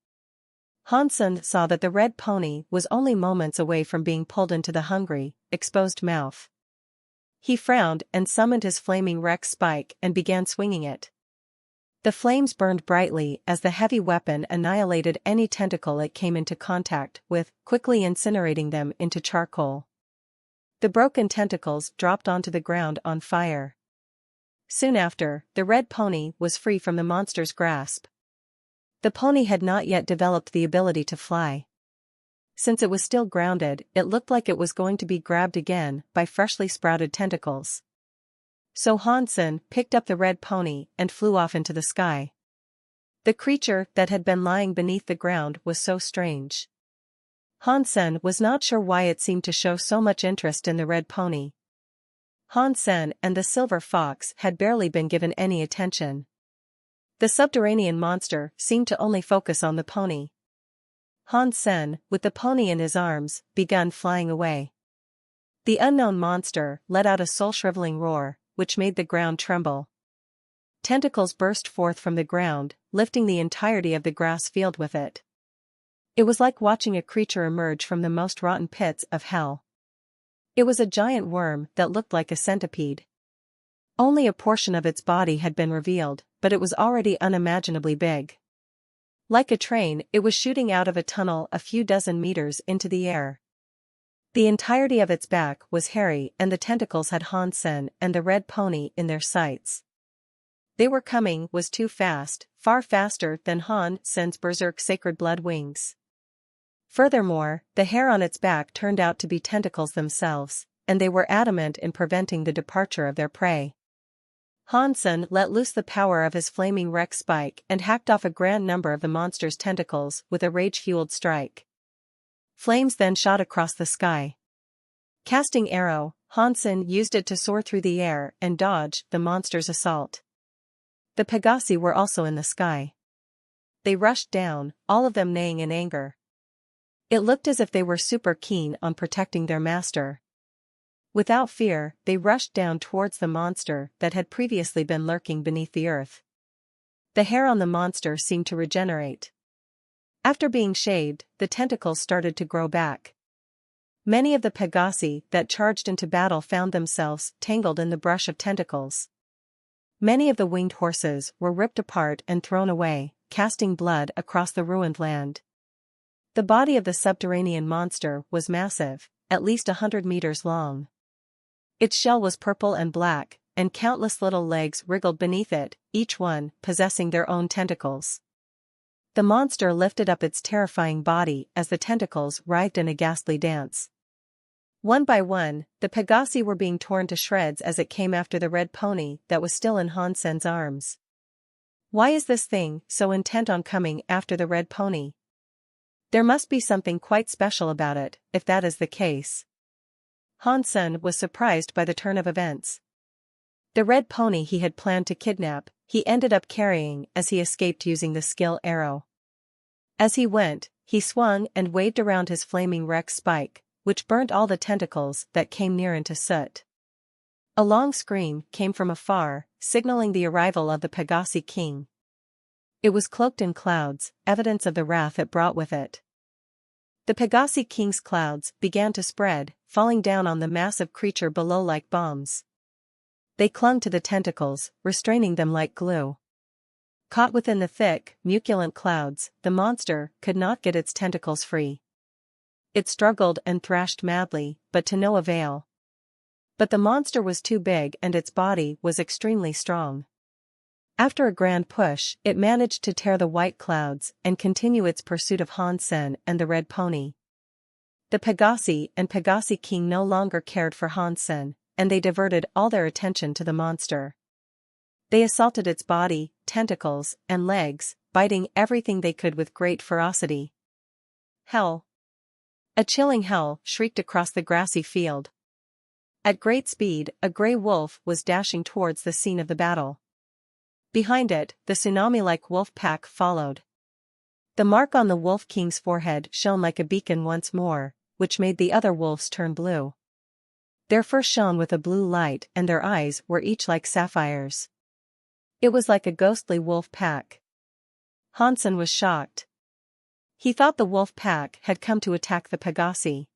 Hansen saw that the red pony was only moments away from being pulled into the hungry, exposed mouth. He frowned and summoned his flaming Rex spike and began swinging it. The flames burned brightly as the heavy weapon annihilated any tentacle it came into contact with, quickly incinerating them into charcoal. The broken tentacles dropped onto the ground on fire. Soon after, the red pony was free from the monster's grasp. The pony had not yet developed the ability to fly. Since it was still grounded, it looked like it was going to be grabbed again by freshly sprouted tentacles. So Hansen picked up the red pony and flew off into the sky. The creature that had been lying beneath the ground was so strange. Hansen was not sure why it seemed to show so much interest in the red pony. Hansen and the silver fox had barely been given any attention. The subterranean monster seemed to only focus on the pony. Hansen, with the pony in his arms, began flying away. The unknown monster let out a soul-shriveling roar, which made the ground tremble. Tentacles burst forth from the ground, lifting the entirety of the grass field with it. It was like watching a creature emerge from the most rotten pits of hell. It was a giant worm that looked like a centipede. Only a portion of its body had been revealed, but it was already unimaginably big. Like a train, it was shooting out of a tunnel a few dozen meters into the air. The entirety of its back was hairy and the tentacles had Hansen and the red pony in their sights. They were coming was too fast, far faster than Hansen's berserk sacred blood wings. Furthermore, the hair on its back turned out to be tentacles themselves, and they were adamant in preventing the departure of their prey. Hansen let loose the power of his flaming Rex spike and hacked off a grand number of the monster's tentacles with a rage-fueled strike. Flames then shot across the sky. Casting arrow, Hansen used it to soar through the air and dodge the monster's assault. The Pegasi were also in the sky. They rushed down, all of them neighing in anger. It looked as if they were super keen on protecting their master. Without fear, they rushed down towards the monster that had previously been lurking beneath the earth. The hair on the monster seemed to regenerate. After being shaved, the tentacles started to grow back. Many of the Pegasi that charged into battle found themselves tangled in the brush of tentacles. Many of the winged horses were ripped apart and thrown away, casting blood across the ruined land. The body of the subterranean monster was massive, at least 100 meters long. Its shell was purple and black, and countless little legs wriggled beneath it, each one possessing their own tentacles. The monster lifted up its terrifying body as the tentacles writhed in a ghastly dance. One by one, the Pegasi were being torn to shreds as it came after the red pony that was still in Hansen's arms. Why is this thing so intent on coming after the red pony? There must be something quite special about it, if that is the case. Hansen was surprised by the turn of events. The red pony he had planned to kidnap, he ended up carrying as he escaped using the skill arrow. As he went, he swung and waved around his flaming Rex spike, which burnt all the tentacles that came near into soot. A long scream came from afar, signaling the arrival of the Pegasi king. It was cloaked in clouds, evidence of the wrath it brought with it. The Pegasi king's clouds began to spread, falling down on the massive creature below like bombs. They clung to the tentacles, restraining them like glue. Caught within the thick, muculent clouds, the monster could not get its tentacles free. It struggled and thrashed madly, but to no avail. But the monster was too big and its body was extremely strong. After a grand push, it managed to tear the white clouds and continue its pursuit of Hansen and the red pony. The Pegasi and Pegasi king no longer cared for Hansen, and they diverted all their attention to the monster. They assaulted its body, tentacles, and legs, biting everything they could with great ferocity. Hell! A chilling howl shrieked across the grassy field. At great speed, a gray wolf was dashing towards the scene of the battle. Behind it, the tsunami-like wolf pack followed. The mark on the wolf king's forehead shone like a beacon once more, which made the other wolves turn blue. Their fur shone with a blue light and their eyes were each like sapphires. It was like a ghostly wolf pack. Hansen was shocked. He thought the wolf pack had come to attack the Pegasi.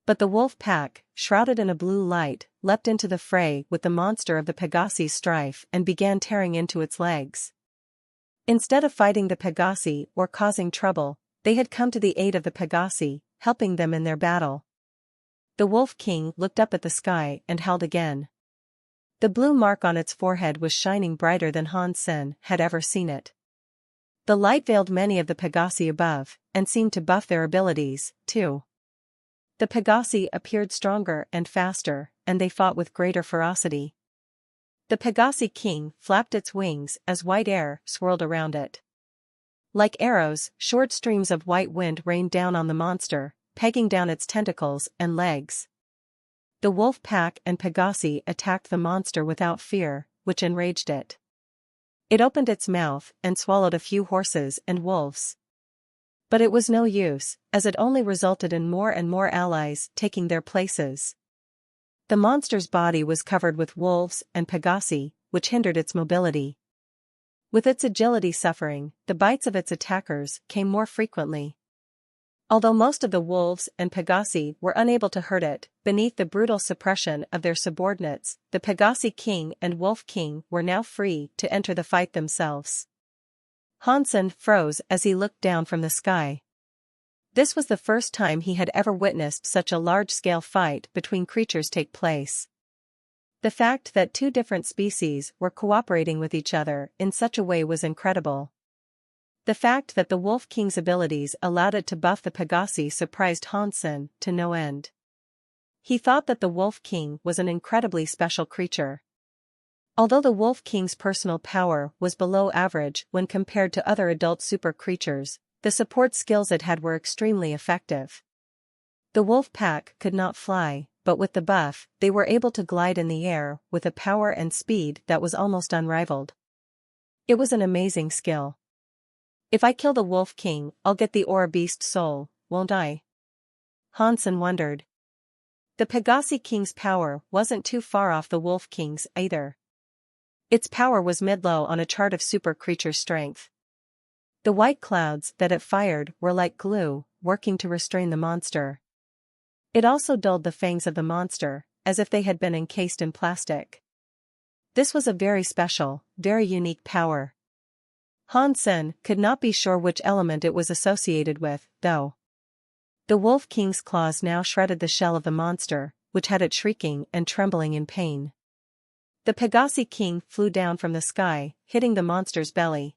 But the wolf pack, shrouded in a blue light, leapt into the fray with the monster of the Pegasi's strife and began tearing into its legs. Instead of fighting the Pegasi or causing trouble, they had come to the aid of the Pegasi, helping them in their battle. The Wolf King looked up at the sky and howled again. The blue mark on its forehead was shining brighter than Hansen had ever seen it. The light veiled many of the Pegasi above, and seemed to buff their abilities, too. The Pegasi appeared stronger and faster, and they fought with greater ferocity. The Pegasi king flapped its wings as white air swirled around it. Like arrows, short streams of white wind rained down on the monster, pegging down its tentacles and legs. The wolf pack and Pegasi attacked the monster without fear, which enraged it. It opened its mouth and swallowed a few horses and wolves. But it was no use, as it only resulted in more and more allies taking their places. The monster's body was covered with wolves and Pegasi, which hindered its mobility. With its agility suffering, the bites of its attackers came more frequently. Although most of the wolves and Pegasi were unable to hurt it, beneath the brutal suppression of their subordinates, the Pegasi king and wolf king were now free to enter the fight themselves. Hansen froze as he looked down from the sky. This was the first time he had ever witnessed such a large-scale fight between creatures take place. The fact that two different species were cooperating with each other in such a way was incredible. The fact that the Wolf King's abilities allowed it to buff the Pegasi surprised Hansen to no end. He thought that the Wolf King was an incredibly special creature. Although the Wolf King's personal power was below average when compared to other adult super creatures, the support skills it had were extremely effective. The wolf pack could not fly, but with the buff, they were able to glide in the air with a power and speed that was almost unrivaled. It was an amazing skill. If I kill the Wolf King, I'll get the Aura Beast soul, won't I? Hansen wondered. The Pegasi King's power wasn't too far off the Wolf King's either. Its power was mid-low on a chart of super creature strength. The white clouds that it fired were like glue, working to restrain the monster. It also dulled the fangs of the monster, as if they had been encased in plastic. This was a very special, very unique power. Hansen could not be sure which element it was associated with, though. The Wolf King's claws now shredded the shell of the monster, which had it shrieking and trembling in pain. The Pegasi King flew down from the sky, hitting the monster's belly.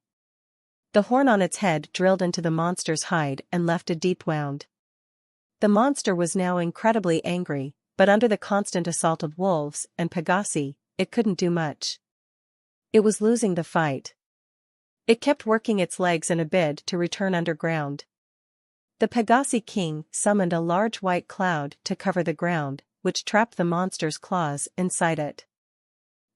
The horn on its head drilled into the monster's hide and left a deep wound. The monster was now incredibly angry, but under the constant assault of wolves and Pegasi, it couldn't do much. It was losing the fight. It kept working its legs in a bid to return underground. The Pegasi King summoned a large white cloud to cover the ground, which trapped the monster's claws inside it.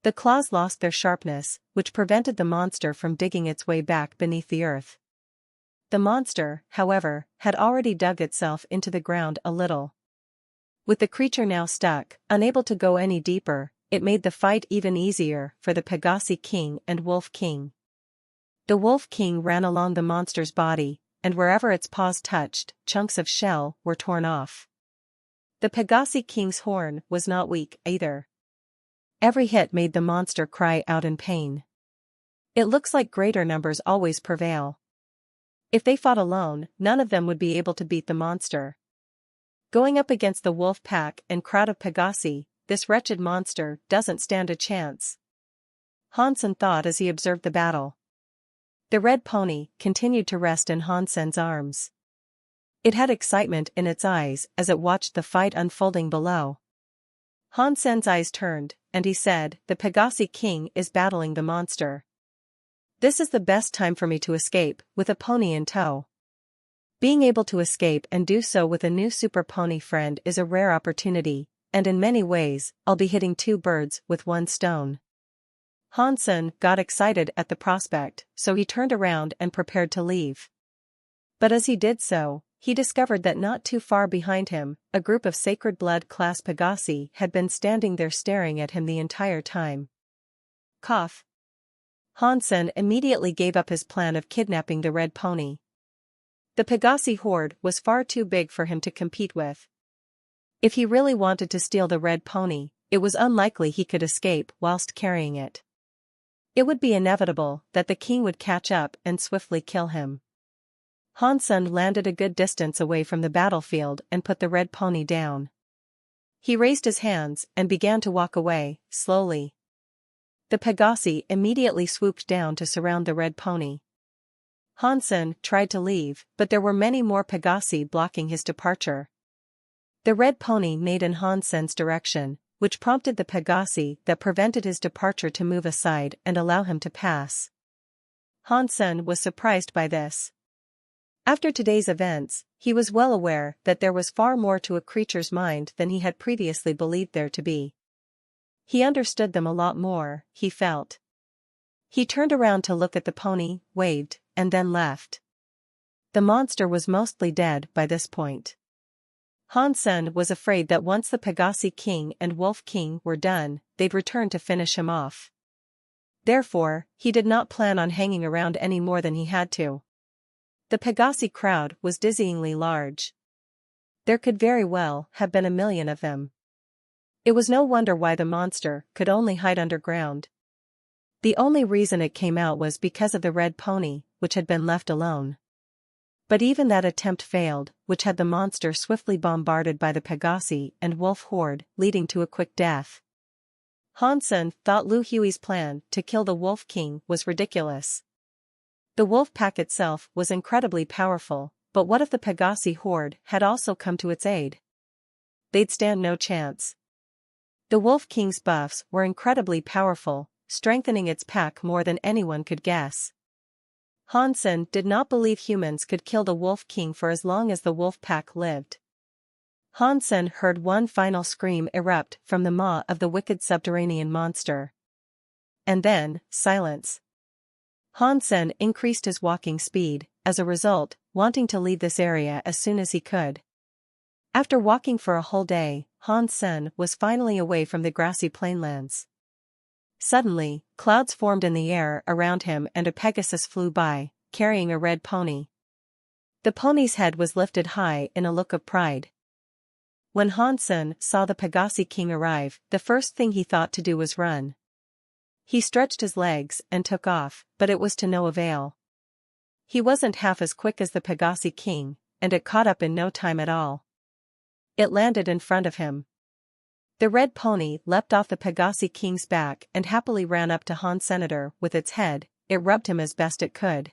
The claws lost their sharpness, which prevented the monster from digging its way back beneath the earth. The monster, however, had already dug itself into the ground a little. With the creature now stuck, unable to go any deeper, it made the fight even easier for the Pegasi King and Wolf King. The Wolf King ran along the monster's body, and wherever its paws touched, chunks of shell were torn off. The Pegasi King's horn was not weak either. Every hit made the monster cry out in pain. It looks like greater numbers always prevail. If they fought alone, none of them would be able to beat the monster. Going up against the wolf pack and crowd of Pegasi, this wretched monster doesn't stand a chance. Hansen thought as he observed the battle. The red pony continued to rest in Hansen's arms. It had excitement in its eyes as it watched the fight unfolding below. Hansen's eyes turned, and he said, "The Pegasi King is battling the monster. This is the best time for me to escape, with a pony in tow." Being able to escape and do so with a new super pony friend is a rare opportunity, and in many ways, I'll be hitting two birds with one stone. Hansen got excited at the prospect, so he turned around and prepared to leave. But as he did so, he discovered that not too far behind him, a group of Sacred Blood class Pegasi had been standing there staring at him the entire time. Cough. Hansen immediately gave up his plan of kidnapping the red pony. The Pegasi horde was far too big for him to compete with. If he really wanted to steal the red pony, it was unlikely he could escape whilst carrying it. It would be inevitable that the king would catch up and swiftly kill him. Hansen landed a good distance away from the battlefield and put the red pony down. He raised his hands and began to walk away, slowly. The Pegasi immediately swooped down to surround the red pony. Hansen tried to leave, but there were many more Pegasi blocking his departure. The red pony neighed in Hansen's direction, which prompted the Pegasi that prevented his departure to move aside and allow him to pass. Hansen was surprised by this. After today's events, he was well aware that there was far more to a creature's mind than he had previously believed there to be. He understood them a lot more, he felt. He turned around to look at the pony, waved, and then left. The monster was mostly dead by this point. Hansen was afraid that once the Pegasi King and Wolf King were done, they'd return to finish him off. Therefore, he did not plan on hanging around any more than he had to. The Pegasi crowd was dizzyingly large. There could very well have been 1,000,000 of them. It was no wonder why the monster could only hide underground. The only reason it came out was because of the red pony, which had been left alone. But even that attempt failed, which had the monster swiftly bombarded by the Pegasi and wolf horde, leading to a quick death. Hansen thought Lu Hui's plan to kill the Wolf King was ridiculous. The wolf pack itself was incredibly powerful, but what if the Pegasi horde had also come to its aid? They'd stand no chance. The Wolf King's buffs were incredibly powerful, strengthening its pack more than anyone could guess. Hansen did not believe humans could kill the Wolf King for as long as the wolf pack lived. Hansen heard one final scream erupt from the maw of the wicked subterranean monster. And then, silence. Hansen increased his walking speed, as a result, wanting to leave this area as soon as he could. After walking for a whole day, Hansen was finally away from the grassy plainlands. Suddenly, clouds formed in the air around him and a Pegasus flew by, carrying a red pony. The pony's head was lifted high in a look of pride. When Hansen saw the Pegasi King arrive, the first thing he thought to do was run. He stretched his legs and took off, but it was to no avail. He wasn't half as quick as the Pegasi king, and it caught up in no time at all. It landed in front of him. The red pony leapt off the Pegasi king's back and happily ran up to Han Senator with its head. It rubbed him as best it could.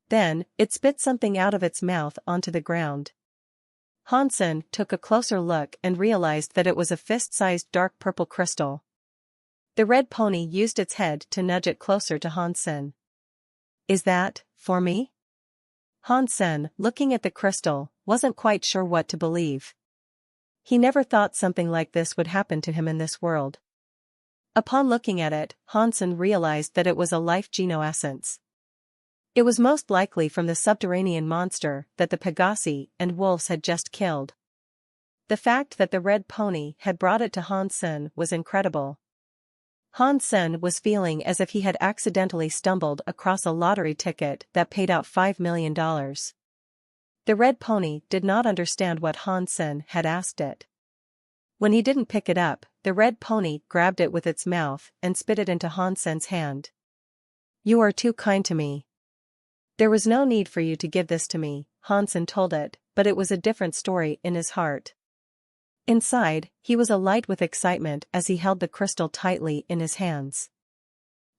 Then, it spit something out of its mouth onto the ground. Hansen took a closer look and realized that it was a fist-sized dark purple crystal. The red pony used its head to nudge it closer to Hansen. "Is that for me?" Hansen, looking at the crystal, wasn't quite sure what to believe. He never thought something like this would happen to him in this world. Upon looking at it, Hansen realized that it was a life geno essence. It was most likely from the subterranean monster that the Pegasi and wolves had just killed. The fact that the red pony had brought it to Hansen was incredible. Hansen was feeling as if he had accidentally stumbled across a lottery ticket that paid out $5 million. The red pony did not understand what Hansen had asked it. When he didn't pick it up, the red pony grabbed it with its mouth and spit it into Hansen's hand. "You are too kind to me. There was no need for you to give this to me," Hansen told it, but it was a different story in his heart. Inside, he was alight with excitement as he held the crystal tightly in his hands.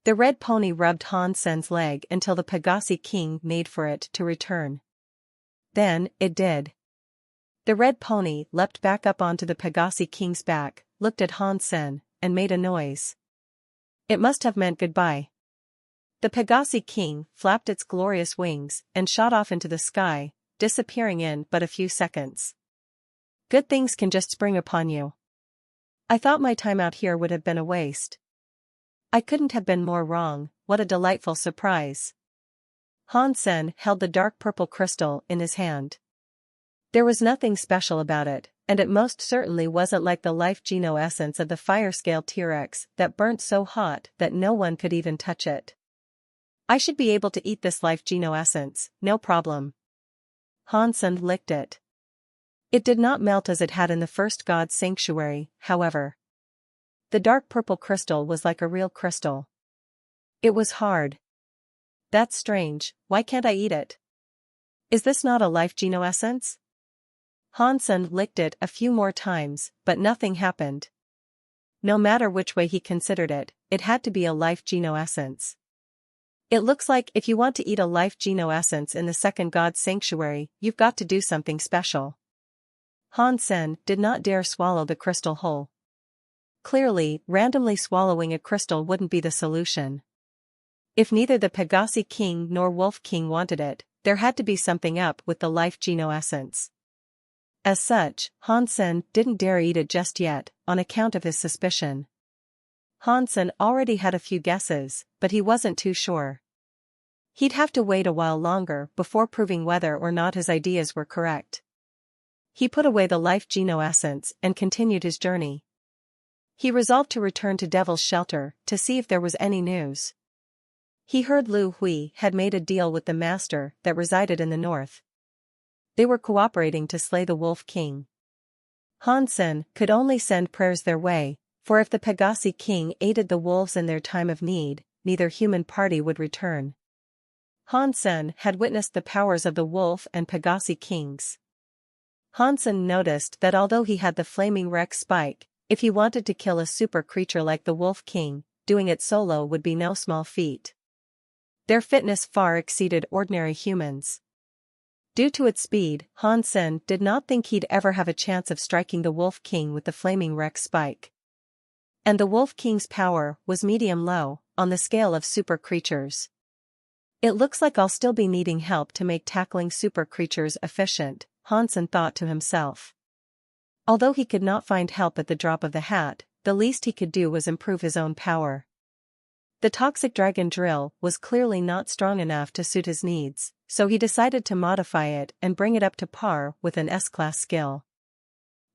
The red pony rubbed Hansen's leg until the Pegasi king made for it to return. Then, it did. The red pony leapt back up onto the Pegasi king's back, looked at Hansen, and made a noise. It must have meant goodbye. The Pegasi king flapped its glorious wings and shot off into the sky, disappearing in but a few seconds. "Good things can just spring upon you. I thought my time out here would have been a waste. I couldn't have been more wrong. What a delightful surprise." Hansen held the dark purple crystal in his hand. There was nothing special about it, and it most certainly wasn't like the life geno essence of the fire-scale T-Rex that burnt so hot that no one could even touch it. "I should be able to eat this life geno essence, no problem." Hansen licked it. It did not melt as it had in the first god's sanctuary, however. The dark purple crystal was like a real crystal. It was hard. "That's strange, why can't I eat it? Is this not a life geno essence?" Hansen licked it a few more times, but nothing happened. No matter which way he considered it, it had to be a life geno essence. It looks like if you want to eat a life geno essence in the second god's sanctuary, you've got to do something special. Hansen did not dare swallow the crystal whole. Clearly, randomly swallowing a crystal wouldn't be the solution. If neither the Pegasi king nor Wolf King wanted it, there had to be something up with the life geno essence. As such, Hansen didn't dare eat it just yet, on account of his suspicion. Hansen already had a few guesses, but he wasn't too sure. He'd have to wait a while longer before proving whether or not his ideas were correct. He put away the life geno essence and continued his journey. He resolved to return to Devil's Shelter to see if there was any news. He heard Lu Hui had made a deal with the master that resided in the north. They were cooperating to slay the Wolf King. Hansen could only send prayers their way, for if the Pegasi king aided the wolves in their time of need, neither human party would return. Hansen had witnessed the powers of the wolf and Pegasi kings. Hansen noticed that although he had the flaming Rex spike, if he wanted to kill a super creature like the Wolf King, doing it solo would be no small feat. Their fitness far exceeded ordinary humans. Due to its speed, Hansen did not think he'd ever have a chance of striking the Wolf King with the flaming Rex spike. And the Wolf King's power was medium-low, on the scale of super creatures. "It looks like I'll still be needing help to make tackling super creatures efficient," Hansen thought to himself. Although he could not find help at the drop of the hat, the least he could do was improve his own power. The toxic dragon drill was clearly not strong enough to suit his needs, so he decided to modify it and bring it up to par with an S-class skill.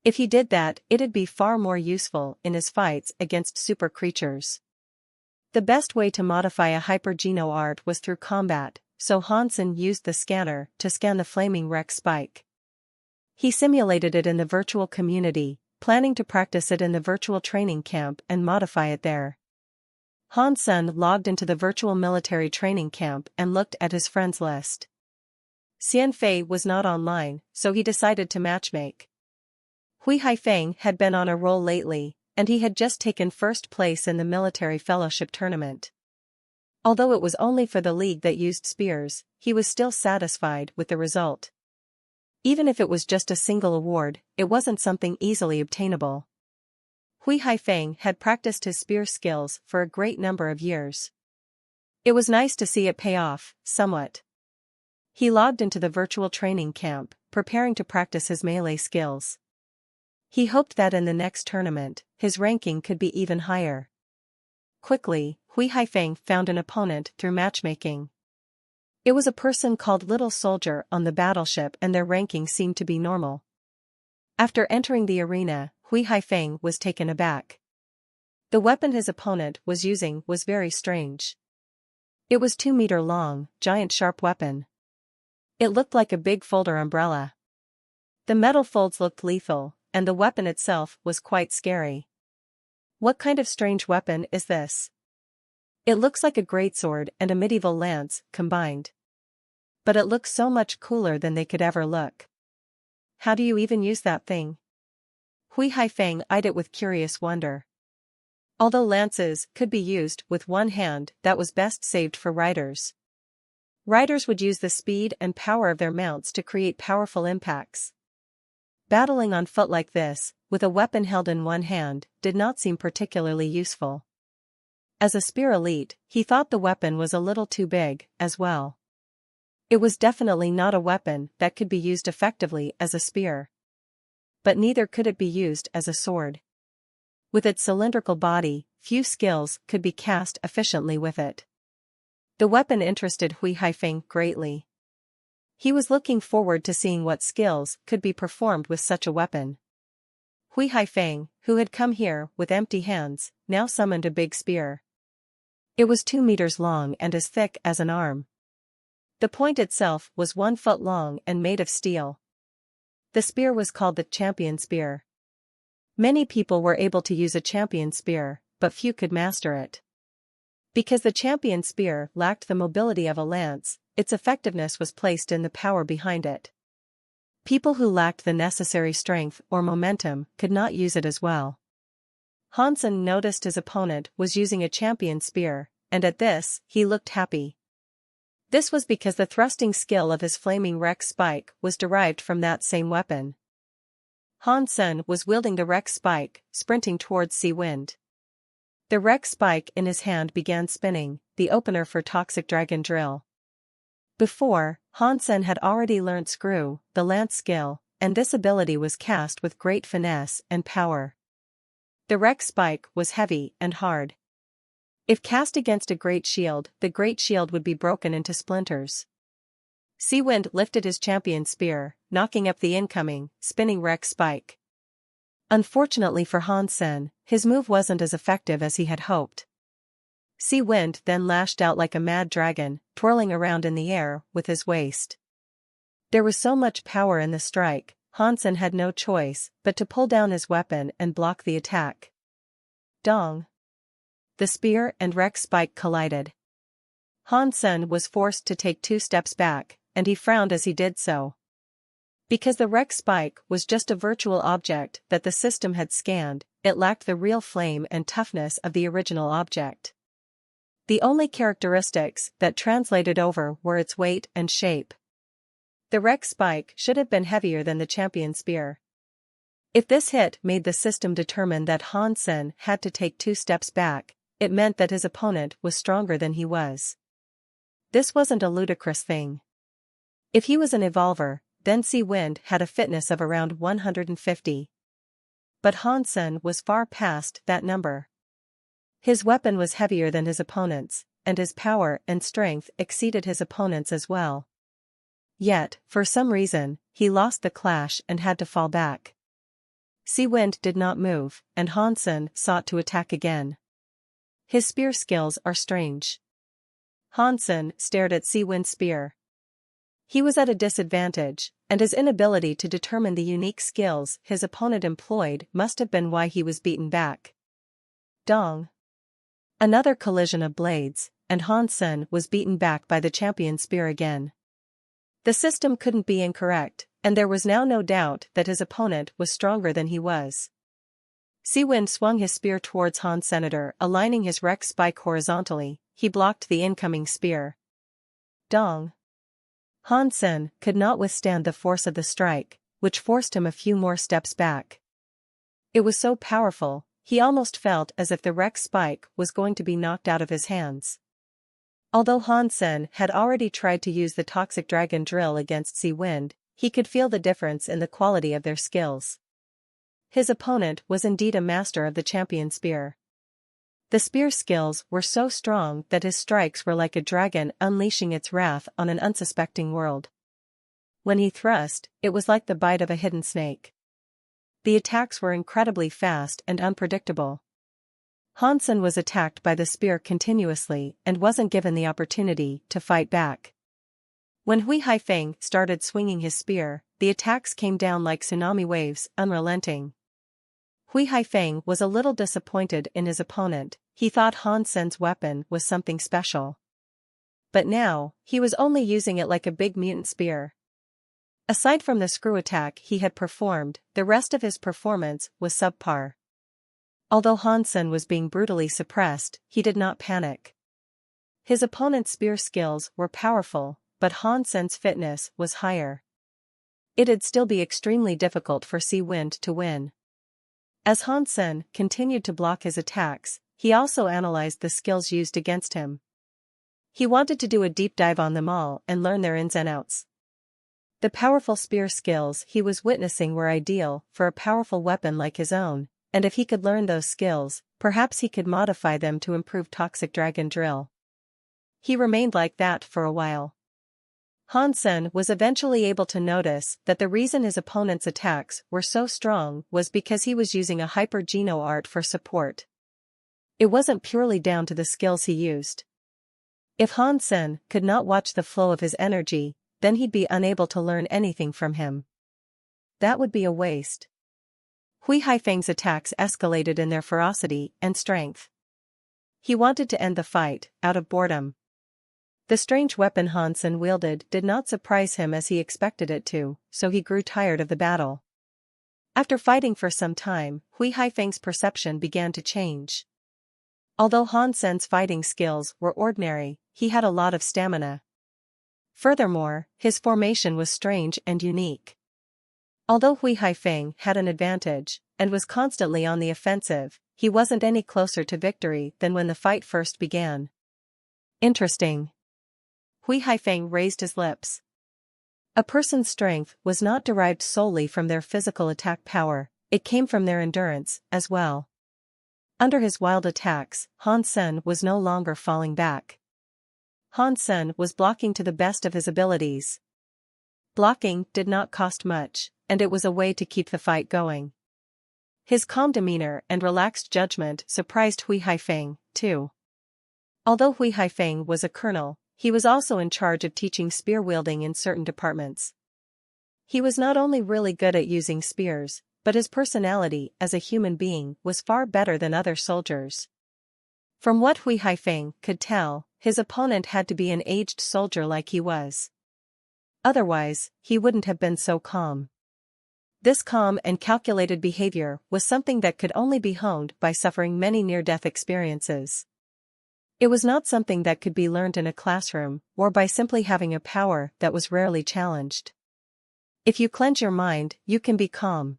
If he did that, it'd be far more useful in his fights against super creatures. The best way to modify a hyper-geno art was through combat, so Hansen used the scanner to scan the flaming Rex spike. He simulated it in the virtual community, planning to practice it in the virtual training camp and modify it there. Han Sen logged into the virtual military training camp and looked at his friends list. Xian Fei was not online, so he decided to matchmake. Hui Haifeng had been on a roll lately, and he had just taken first place in the military fellowship tournament. Although it was only for the league that used spears, he was still satisfied with the result. Even if it was just a single award, it wasn't something easily obtainable. Hui Haifeng had practiced his spear skills for a great number of years. It was nice to see it pay off, somewhat. He logged into the virtual training camp, preparing to practice his melee skills. He hoped that in the next tournament, his ranking could be even higher. Quickly, Hui Haifeng found an opponent through matchmaking. It was a person called Little Soldier on the battleship, and their ranking seemed to be normal. After entering the arena, Hui Haifeng was taken aback. The weapon his opponent was using was very strange. It was 2-meter long, giant sharp weapon. It looked like a big folder umbrella. The metal folds looked lethal, and the weapon itself was quite scary. What kind of strange weapon is this? It looks like a greatsword and a medieval lance, combined. But it looks so much cooler than they could ever look. How do you even use that thing? Hui Haifeng eyed it with curious wonder. Although lances could be used with one hand, that was best saved for riders. Riders would use the speed and power of their mounts to create powerful impacts. Battling on foot like this, with a weapon held in one hand, did not seem particularly useful. As a spear elite, he thought the weapon was a little too big, as well. It was definitely not a weapon that could be used effectively as a spear. But neither could it be used as a sword. With its cylindrical body, few skills could be cast efficiently with it. The weapon interested Hui Haifeng greatly. He was looking forward to seeing what skills could be performed with such a weapon. Hui Haifeng, who had come here with empty hands, now summoned a big spear. It was 2 meters long and as thick as an arm. The point itself was 1 foot long and made of steel. The spear was called the champion spear. Many people were able to use a champion spear, but few could master it. Because the champion spear lacked the mobility of a lance, its effectiveness was placed in the power behind it. People who lacked the necessary strength or momentum could not use it as well. Han Sen noticed his opponent was using a champion spear, and at this, he looked happy. This was because the thrusting skill of his flaming Rex spike was derived from that same weapon. Han Sen was wielding the Rex spike, sprinting towards Sea Wind. The Rex spike in his hand began spinning, the opener for Toxic Dragon Drill. Before, Han Sen had already learnt Screw, the lance skill, and this ability was cast with great finesse and power. The Rex spike was heavy and hard. If cast against a great shield, the great shield would be broken into splinters. Sea Wind lifted his champion spear, knocking up the incoming, spinning Rex spike. Unfortunately for Han Sen, his move wasn't as effective as he had hoped. Sea Wind then lashed out like a mad dragon, twirling around in the air with his waist. There was so much power in the strike, Han Sen had no choice but to pull down his weapon and block the attack. Dong! The spear and Rex spike collided. Han Sen was forced to take 2 steps back, and he frowned as he did so. Because the Rex spike was just a virtual object that the system had scanned, it lacked the real flame and toughness of the original object. The only characteristics that translated over were its weight and shape. The Rex spike should have been heavier than the champion spear. If this hit made the system determine that Han Sen had to take 2 steps back, it meant that his opponent was stronger than he was. This wasn't a ludicrous thing. If he was an evolver, then Sea Wind had a fitness of around 150. But Han Sen was far past that number. His weapon was heavier than his opponent's, and his power and strength exceeded his opponent's as well. Yet, for some reason, he lost the clash and had to fall back. Sea Wind did not move, and Han Sen sought to attack again. His spear skills are strange. Han Sen stared at Sea Wind's spear. He was at a disadvantage, and his inability to determine the unique skills his opponent employed must have been why he was beaten back. Dong! Another collision of blades, and Han Sen was beaten back by the champion spear again. The system couldn't be incorrect, and there was now no doubt that his opponent was stronger than he was. Siwind swung his spear towards Han's senator, aligning his Rex spike horizontally. He blocked the incoming spear. Dong! Han Sen could not withstand the force of the strike, which forced him a few more steps back. It was so powerful, he almost felt as if the Rex spike was going to be knocked out of his hands. Although Han Sen had already tried to use the Toxic Dragon drill against Siwind, he could feel the difference in the quality of their skills. His opponent was indeed a master of the champion spear. The spear skills were so strong that his strikes were like a dragon unleashing its wrath on an unsuspecting world. When he thrust, it was like the bite of a hidden snake. The attacks were incredibly fast and unpredictable. Han Sen was attacked by the spear continuously and wasn't given the opportunity to fight back. When Hui Haifeng started swinging his spear, the attacks came down like tsunami waves, unrelenting. Hui Haifeng was a little disappointed in his opponent. He thought Han Sen's weapon was something special. But now, he was only using it like a big mutant spear. Aside from the screw attack he had performed, the rest of his performance was subpar. Although Han Sen was being brutally suppressed, he did not panic. His opponent's spear skills were powerful, but Han Sen's fitness was higher. It'd still be extremely difficult for Siwind to win. As Han Sen continued to block his attacks, he also analyzed the skills used against him. He wanted to do a deep dive on them all and learn their ins and outs. The powerful spear skills he was witnessing were ideal for a powerful weapon like his own, and if he could learn those skills, perhaps he could modify them to improve Toxic Dragon drill. He remained like that for a while. Han Sen was eventually able to notice that the reason his opponent's attacks were so strong was because he was using a hyper-geno art for support. It wasn't purely down to the skills he used. If Han Sen could not watch the flow of his energy, then he'd be unable to learn anything from him. That would be a waste. Hui Haifeng's attacks escalated in their ferocity and strength. He wanted to end the fight, out of boredom. The strange weapon Han Sen wielded did not surprise him as he expected it to, so he grew tired of the battle. After fighting for some time, Hui Haifeng's perception began to change. Although Han Sen's fighting skills were ordinary, he had a lot of stamina. Furthermore, his formation was strange and unique. Although Hui Haifeng had an advantage, and was constantly on the offensive, he wasn't any closer to victory than when the fight first began. Interesting. Hui Haifeng raised his lips. A person's strength was not derived solely from their physical attack power, it came from their endurance, as well. Under his wild attacks, Han Sen was no longer falling back. Han Sen was blocking to the best of his abilities. Blocking did not cost much, and it was a way to keep the fight going. His calm demeanor and relaxed judgment surprised Hui Haifeng, too. Although Hui Haifeng was a colonel, he was also in charge of teaching spear wielding in certain departments. He was not only really good at using spears, but his personality as a human being was far better than other soldiers. From what Hui Haifeng could tell, his opponent had to be an aged soldier like he was. Otherwise, he wouldn't have been so calm. This calm and calculated behavior was something that could only be honed by suffering many near-death experiences. It was not something that could be learned in a classroom, or by simply having a power that was rarely challenged. If you cleanse your mind, you can be calm.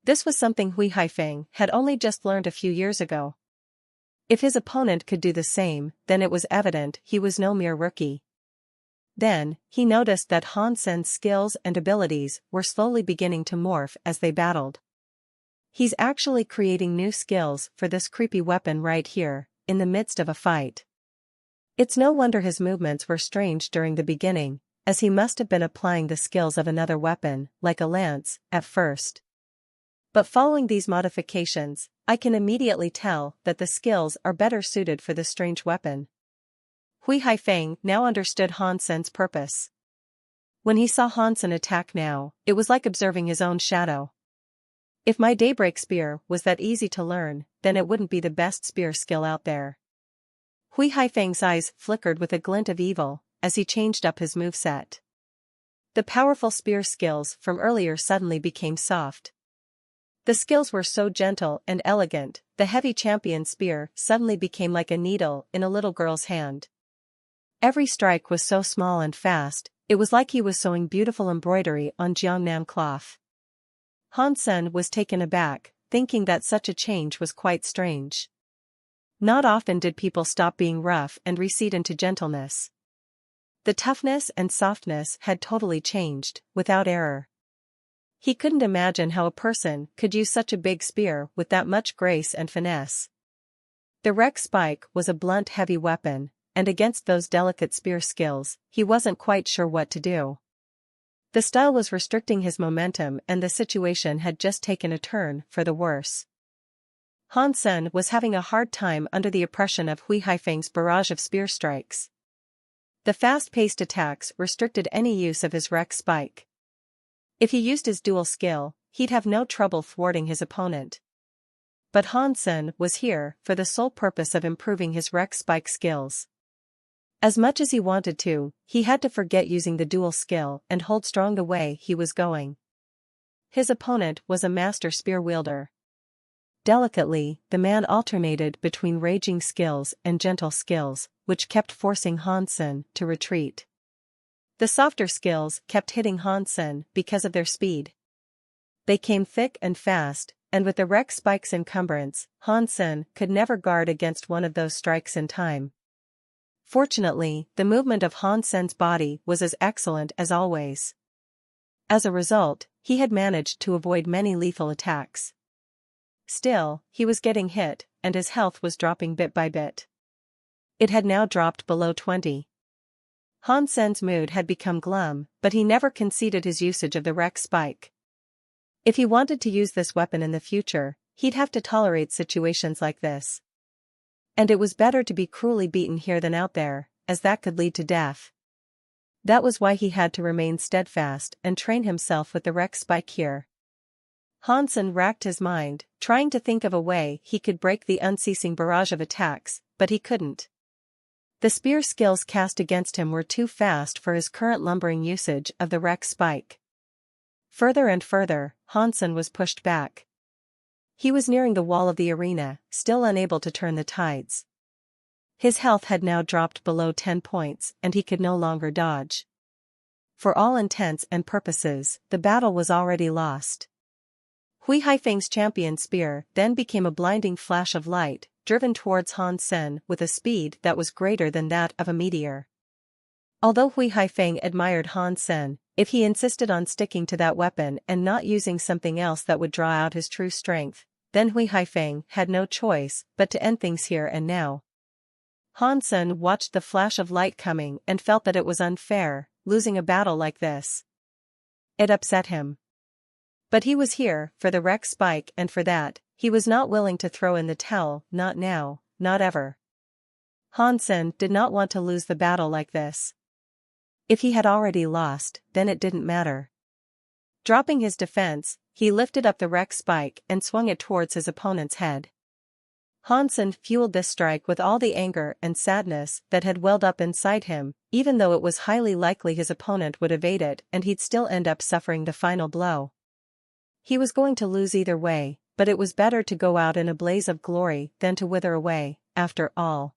This was something Hui Haifeng had only just learned a few years ago. If his opponent could do the same, then it was evident he was no mere rookie. Then, he noticed that Han Sen's skills and abilities were slowly beginning to morph as they battled. He's actually creating new skills for this creepy weapon right here, in the midst of a fight. It's no wonder his movements were strange during the beginning, as he must have been applying the skills of another weapon, like a lance, at first. But following these modifications, I can immediately tell that the skills are better suited for this strange weapon. Hui Haifeng now understood Han Sen's purpose. When he saw Han Sen attack now, it was like observing his own shadow. If my daybreak spear was that easy to learn, then it wouldn't be the best spear skill out there. Hui Haifeng's eyes flickered with a glint of evil as he changed up his moveset. The powerful spear skills from earlier suddenly became soft. The skills were so gentle and elegant, the heavy champion spear suddenly became like a needle in a little girl's hand. Every strike was so small and fast, it was like he was sewing beautiful embroidery on Jiangnam cloth. Han Sen was taken aback, thinking that such a change was quite strange. Not often did people stop being rough and recede into gentleness. The toughness and softness had totally changed, without error. He couldn't imagine how a person could use such a big spear with that much grace and finesse. The Rex spike was a blunt heavy weapon, and against those delicate spear skills, he wasn't quite sure what to do. The style was restricting his momentum and the situation had just taken a turn for the worse. Han Sen was having a hard time under the oppression of Hui Haifeng's barrage of spear strikes. The fast-paced attacks restricted any use of his Rex spike. If he used his dual skill, he'd have no trouble thwarting his opponent. But Han Sen was here for the sole purpose of improving his Rex spike skills. As much as he wanted to, he had to forget using the dual skill and hold strong the way he was going. His opponent was a master spear wielder. Delicately, the man alternated between raging skills and gentle skills, which kept forcing Han Sen to retreat. The softer skills kept hitting Han Sen because of their speed. They came thick and fast, and with the Rex spike's encumbrance, Han Sen could never guard against one of those strikes in time. Fortunately, the movement of Han Sen's body was as excellent as always. As a result, he had managed to avoid many lethal attacks. Still, he was getting hit, and his health was dropping bit by bit. It had now dropped below 20. Han Sen's mood had become glum, but he never conceded his usage of the Rex spike. If he wanted to use this weapon in the future, he'd have to tolerate situations like this. And it was better to be cruelly beaten here than out there, as that could lead to death. That was why he had to remain steadfast and train himself with the Rex spike here. Han Sen racked his mind, trying to think of a way he could break the unceasing barrage of attacks, but he couldn't. The spear skills cast against him were too fast for his current lumbering usage of the Rex spike. Further and further, Han Sen was pushed back. He was nearing the wall of the arena, still unable to turn the tides. His health had now dropped below 10 points and he could no longer dodge. For all intents and purposes, the battle was already lost. Hui Haifeng's champion spear then became a blinding flash of light, driven towards Han Sen with a speed that was greater than that of a meteor. Although Hui Haifeng admired Han Sen, if he insisted on sticking to that weapon and not using something else that would draw out his true strength, then Hui Haifeng had no choice but to end things here and now. Han Sen watched the flash of light coming and felt that it was unfair, losing a battle like this. It upset him. But he was here for the Rex spike and for that, he was not willing to throw in the towel, not now, not ever. Han Sen did not want to lose the battle like this. If he had already lost, then it didn't matter. Dropping his defense, he lifted up the Rex spike and swung it towards his opponent's head. Han Sen fueled this strike with all the anger and sadness that had welled up inside him, even though it was highly likely his opponent would evade it and he'd still end up suffering the final blow. He was going to lose either way, but it was better to go out in a blaze of glory than to wither away, after all.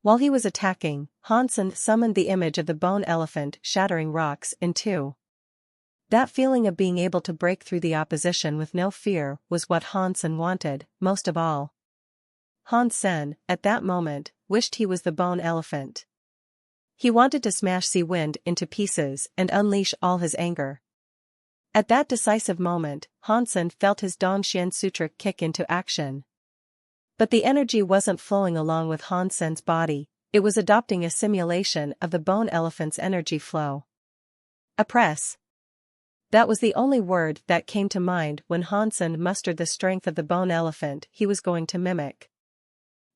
While he was attacking, Han Sen summoned the image of the bone elephant shattering rocks in two. That feeling of being able to break through the opposition with no fear was what Han Sen wanted, most of all. Han Sen, at that moment, wished he was the bone elephant. He wanted to smash Sea Wind into pieces and unleash all his anger. At that decisive moment, Han Sen felt his Dongxian Sutra kick into action. But the energy wasn't flowing along with Han Sen's body, it was adopting a simulation of the bone elephant's energy flow. Oppress. That was the only word that came to mind when Han Sen mustered the strength of the bone elephant he was going to mimic.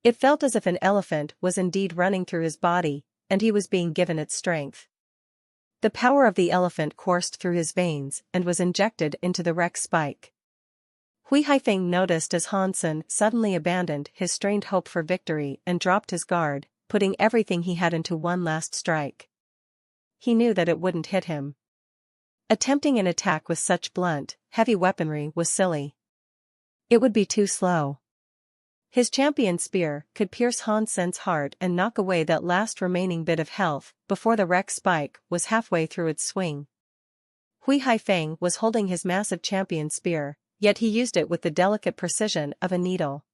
It felt as if an elephant was indeed running through his body, and he was being given its strength. The power of the elephant coursed through his veins and was injected into the Rex spike. Hui Haifeng noticed as Han Sen suddenly abandoned his strained hope for victory and dropped his guard, putting everything he had into one last strike. He knew that it wouldn't hit him. Attempting an attack with such blunt, heavy weaponry was silly. It would be too slow. His champion spear could pierce Han Sen's heart and knock away that last remaining bit of health before the wreck spike was halfway through its swing. Hui Haifeng was holding his massive champion spear, yet he used it with the delicate precision of a needle.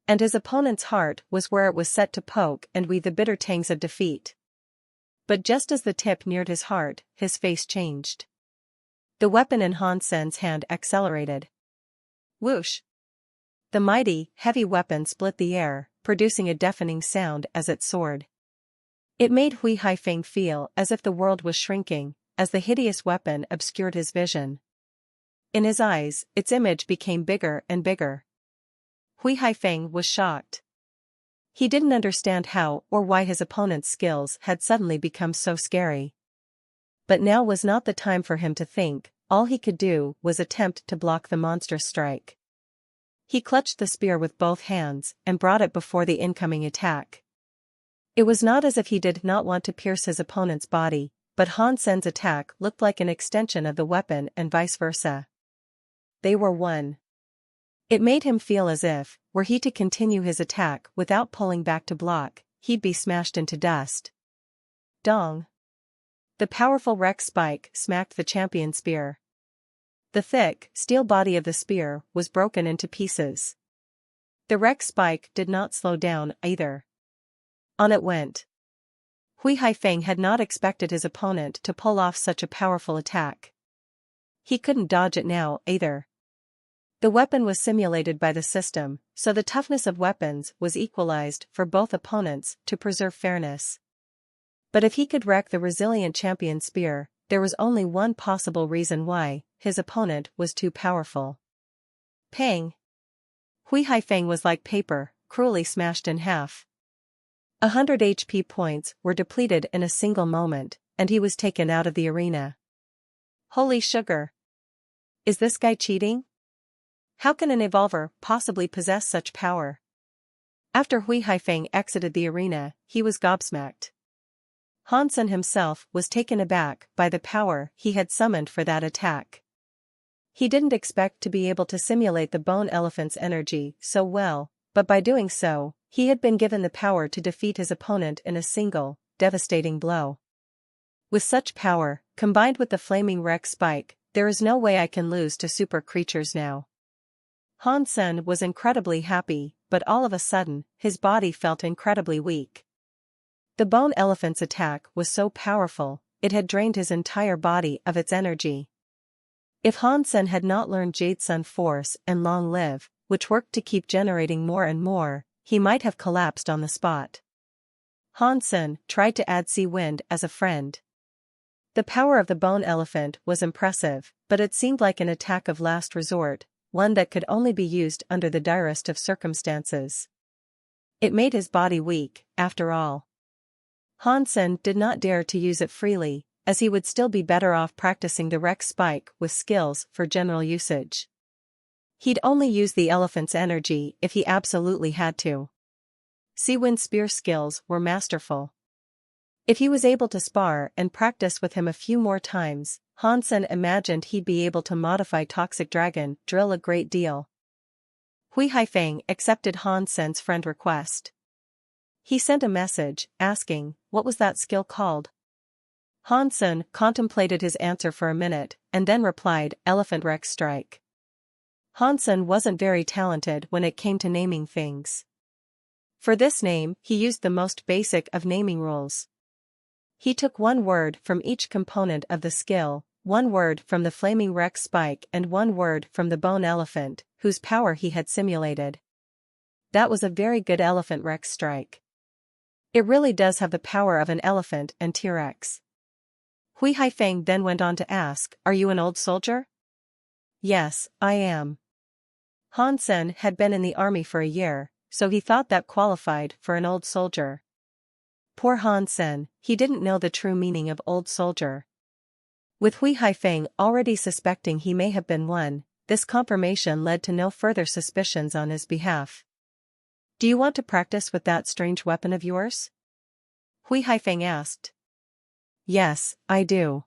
And his opponent's heart was where it was set to poke and weave the bitter tangs of defeat. But just as the tip neared his heart, his face changed. The weapon in Han Sen's hand accelerated. Whoosh! The mighty, heavy weapon split the air, producing a deafening sound as it soared. It made Hui Haifeng feel as if the world was shrinking, as the hideous weapon obscured his vision. In his eyes, its image became bigger and bigger. Hui Haifeng was shocked. He didn't understand how or why his opponent's skills had suddenly become so scary. But now was not the time for him to think, all he could do was attempt to block the monstrous strike. He clutched the spear with both hands and brought it before the incoming attack. It was not as if he did not want to pierce his opponent's body, but Han Sen's attack looked like an extension of the weapon and vice versa. They were one. It made him feel as if, were he to continue his attack without pulling back to block, he'd be smashed into dust. Dong! The powerful wreck spike smacked the champion spear. The thick, steel body of the spear was broken into pieces. The wreck spike did not slow down either. On it went. Hui Haifeng had not expected his opponent to pull off such a powerful attack. He couldn't dodge it now either. The weapon was simulated by the system, so the toughness of weapons was equalized for both opponents to preserve fairness. But if he could wreck the resilient champion spear, there was only one possible reason why: his opponent was too powerful. Pang! Hui Haifeng was like paper, cruelly smashed in half. 100 HP points were depleted in a single moment, and he was taken out of the arena. Holy sugar! Is this guy cheating? How can an evolver possibly possess such power? After Hui Haifeng exited the arena, he was gobsmacked. Han Sen himself was taken aback by the power he had summoned for that attack. He didn't expect to be able to simulate the bone elephant's energy so well, but by doing so, he had been given the power to defeat his opponent in a single, devastating blow. With such power, combined with the flaming wreck spike, there is no way I can lose to super creatures now. Han Sen was incredibly happy, but all of a sudden, his body felt incredibly weak. The bone elephant's attack was so powerful, it had drained his entire body of its energy. If Han Sen had not learned Jade Sun Force and Long Live, which worked to keep generating more and more, he might have collapsed on the spot. Han Sen tried to add Sea Wind as a friend. The power of the bone elephant was impressive, but it seemed like an attack of last resort, one that could only be used under the direst of circumstances. It made his body weak, after all. Han Sen did not dare to use it freely, as he would still be better off practicing the wreck spike with skills for general usage. He'd only use the elephant's energy if he absolutely had to. Sea Wind's spear skills were masterful. If he was able to spar and practice with him a few more times, Han Sen imagined he'd be able to modify Toxic Dragon Drill a great deal. Hui Haifeng accepted Han Sen's friend request. He sent a message, asking, what was that skill called? Han Sen contemplated his answer for a minute, and then replied, Elephant Wreck Strike. Han Sen wasn't very talented when it came to naming things. For this name, he used the most basic of naming rules. He took one word from each component of the skill, one word from the flaming wreck spike and one word from the bone elephant, whose power he had simulated. That was a very good elephant wreck strike. It really does have the power of an elephant and T-Rex. Hui Haifeng then went on to ask, are you an old soldier? Yes, I am. Han Sen had been in the army for a year, so he thought that qualified for an old soldier. Poor Han Sen, he didn't know the true meaning of old soldier. With Hui Haifeng already suspecting he may have been one, this confirmation led to no further suspicions on his behalf. Do you want to practice with that strange weapon of yours? Hui Haifeng asked. Yes, I do.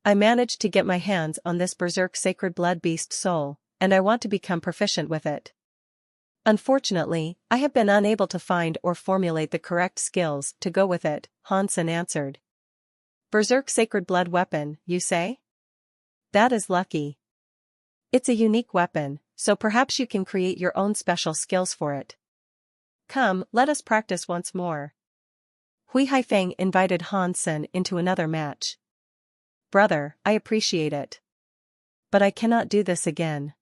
I managed to get my hands on this berserk sacred blood beast soul, and I want to become proficient with it. Unfortunately, I have been unable to find or formulate the correct skills to go with it, Hansen answered. Berserk sacred blood weapon, you say? That is lucky. It's a unique weapon, so perhaps you can create your own special skills for it. Come, let us practice once more. Hui Haifeng invited Hansen into another match. Brother, I appreciate it. But I cannot do this again.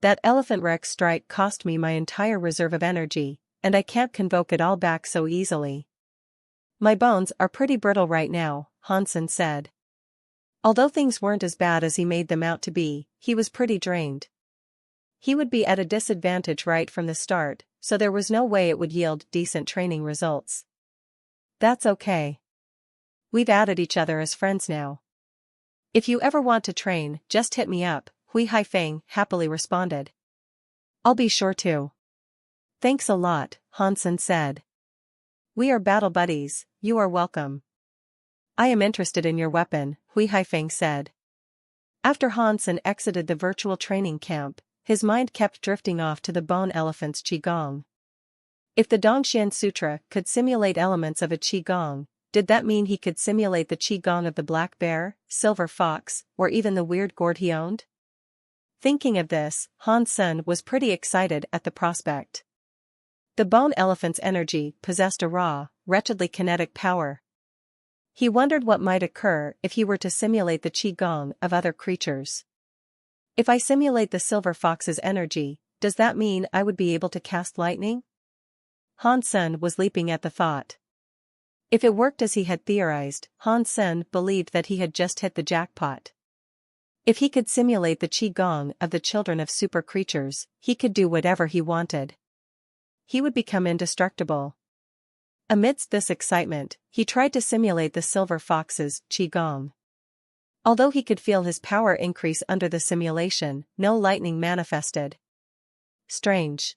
That elephant Rex strike cost me my entire reserve of energy, and I can't convoke it all back so easily. My bones are pretty brittle right now, Hansen said. Although things weren't as bad as he made them out to be, he was pretty drained. He would be at a disadvantage right from the start, so there was no way it would yield decent training results. That's okay. We've added each other as friends now. If you ever want to train, just hit me up, Hui Haifeng happily responded. I'll be sure to. Thanks a lot, Hansen said. We are battle buddies, you are welcome. I am interested in your weapon, Hui Haifeng said. After Hansen exited the virtual training camp, his mind kept drifting off to the bone elephant's qigong. If the Dongxian Sutra could simulate elements of a qigong, did that mean he could simulate the qigong of the black bear, silver fox, or even the weird gourd he owned? Thinking of this, Hansen was pretty excited at the prospect. The bone elephant's energy possessed a raw, wretchedly kinetic power. He wondered what might occur if he were to simulate the qigong of other creatures. If I simulate the silver fox's energy, does that mean I would be able to cast lightning? Hansen was leaping at the thought. If it worked as he had theorized, Hansen believed that he had just hit the jackpot. If he could simulate the qigong of the children of super creatures, he could do whatever he wanted. He would become indestructible. Amidst this excitement, he tried to simulate the silver fox's qigong. Although he could feel his power increase under the simulation, no lightning manifested. Strange.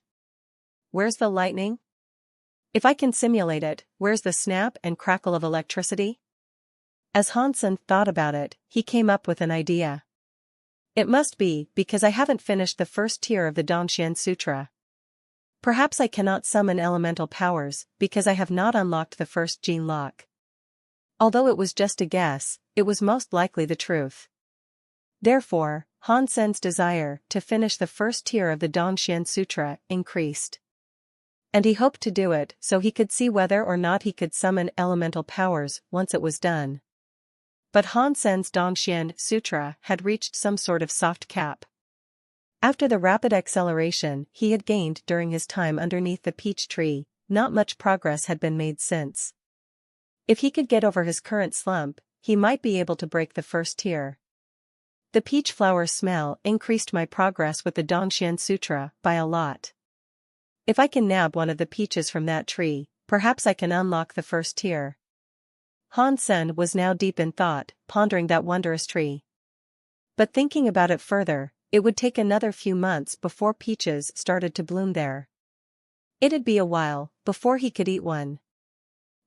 Where's the lightning? If I can simulate it, where's the snap and crackle of electricity? As Hansen thought about it, he came up with an idea. It must be because I haven't finished the first tier of the Dongxian Sutra. Perhaps I cannot summon elemental powers because I have not unlocked the first gene lock. Although it was just a guess, it was most likely the truth. Therefore, Hansen's desire to finish the first tier of the Dongxian Sutra increased. And he hoped to do it so he could see whether or not he could summon elemental powers once it was done. But Hansen's Dongxian Sutra had reached some sort of soft cap. After the rapid acceleration he had gained during his time underneath the peach tree, not much progress had been made since. If he could get over his current slump, he might be able to break the first tier. The peach flower smell increased my progress with the Dongxian Sutra by a lot. If I can nab one of the peaches from that tree, perhaps I can unlock the first tier. Hansen was now deep in thought, pondering that wondrous tree. But thinking about it further, it would take another few months before peaches started to bloom there. It'd be a while before he could eat one.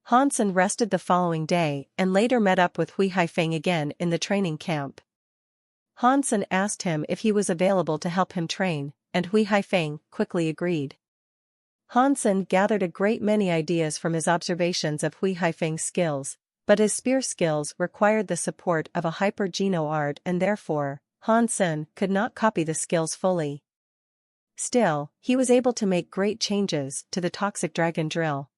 Hansen rested the following day and later met up with Hui Haifeng again in the training camp. Hansen asked him if he was available to help him train, and Hui Haifeng quickly agreed. Hansen gathered a great many ideas from his observations of Hui Haifeng's skills, but his spear skills required the support of a hyper-geno art and therefore, Hansen could not copy the skills fully. Still, he was able to make great changes to the toxic dragon drill.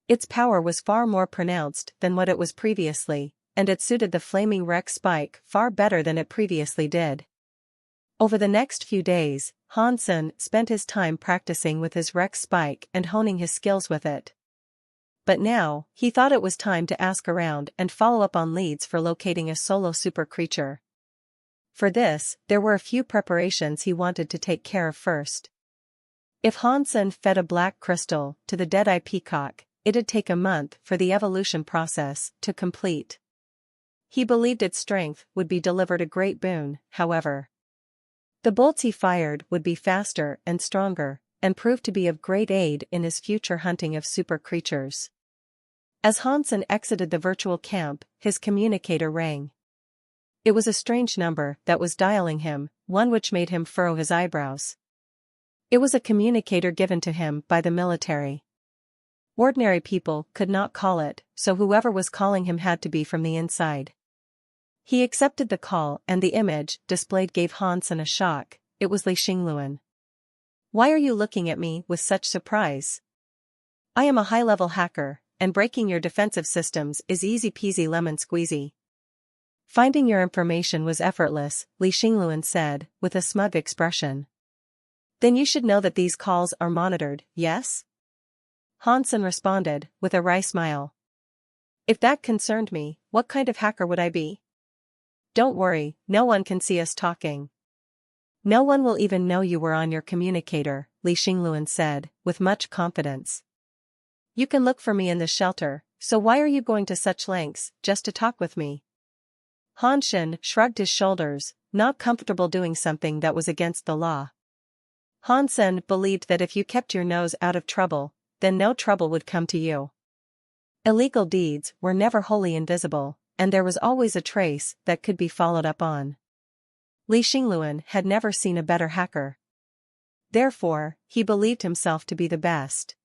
Its power was far more pronounced than what it was previously, and it suited the flaming Rex spike far better than it previously did. Over the next few days, Hansen spent his time practicing with his Rex spike and honing his skills with it. But now, he thought it was time to ask around and follow up on leads for locating a solo super creature. For this, there were a few preparations he wanted to take care of first. If Hansen fed a black crystal to the Deadeye peacock, it'd take a month for the evolution process to complete. He believed its strength would be delivered a great boon, however. The bolts he fired would be faster and stronger, and prove to be of great aid in his future hunting of super creatures. As Hansen exited the virtual camp, his communicator rang. It was a strange number that was dialing him, one which made him furrow his eyebrows. It was a communicator given to him by the military. Ordinary people could not call it, so whoever was calling him had to be from the inside. He accepted the call and the image displayed gave Hansen a shock. It was Li Xingluan. "Why are you looking at me with such surprise? I am a high-level hacker, and breaking your defensive systems is easy peasy lemon squeezy." "Finding your information was effortless," Li Xingluan said, with a smug expression. "Then you should know that these calls are monitored, yes?" Hansen responded, with a wry smile. "If that concerned me, what kind of hacker would I be? Don't worry, no one can see us talking." "No one will even know you were on your communicator," Li Xingluan said, with much confidence. "You can look for me in the shelter, so why are you going to such lengths, just to talk with me?" Hansen shrugged his shoulders, not comfortable doing something that was against the law. Hansen believed that if you kept your nose out of trouble, then no trouble would come to you. Illegal deeds were never wholly invisible, and there was always a trace that could be followed up on. Li Xingluan had never seen a better hacker. Therefore, he believed himself to be the best.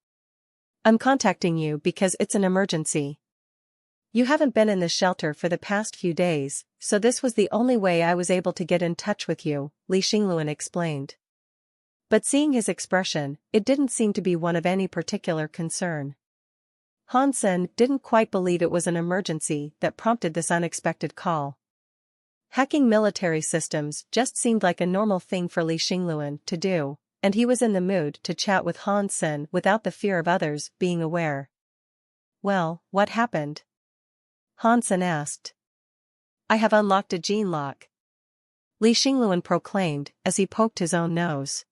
"I'm contacting you because it's an emergency. You haven't been in the shelter for the past few days, so this was the only way I was able to get in touch with you," Li Xingluan explained. But seeing his expression, it didn't seem to be one of any particular concern. Hansen didn't quite believe it was an emergency that prompted this unexpected call. Hacking military systems just seemed like a normal thing for Li Xingluan to do, and he was in the mood to chat with Hansen without the fear of others being aware. "Well, what happened?" Hansen asked. "I have unlocked a gene lock," Li Xingluan proclaimed as he poked his own nose.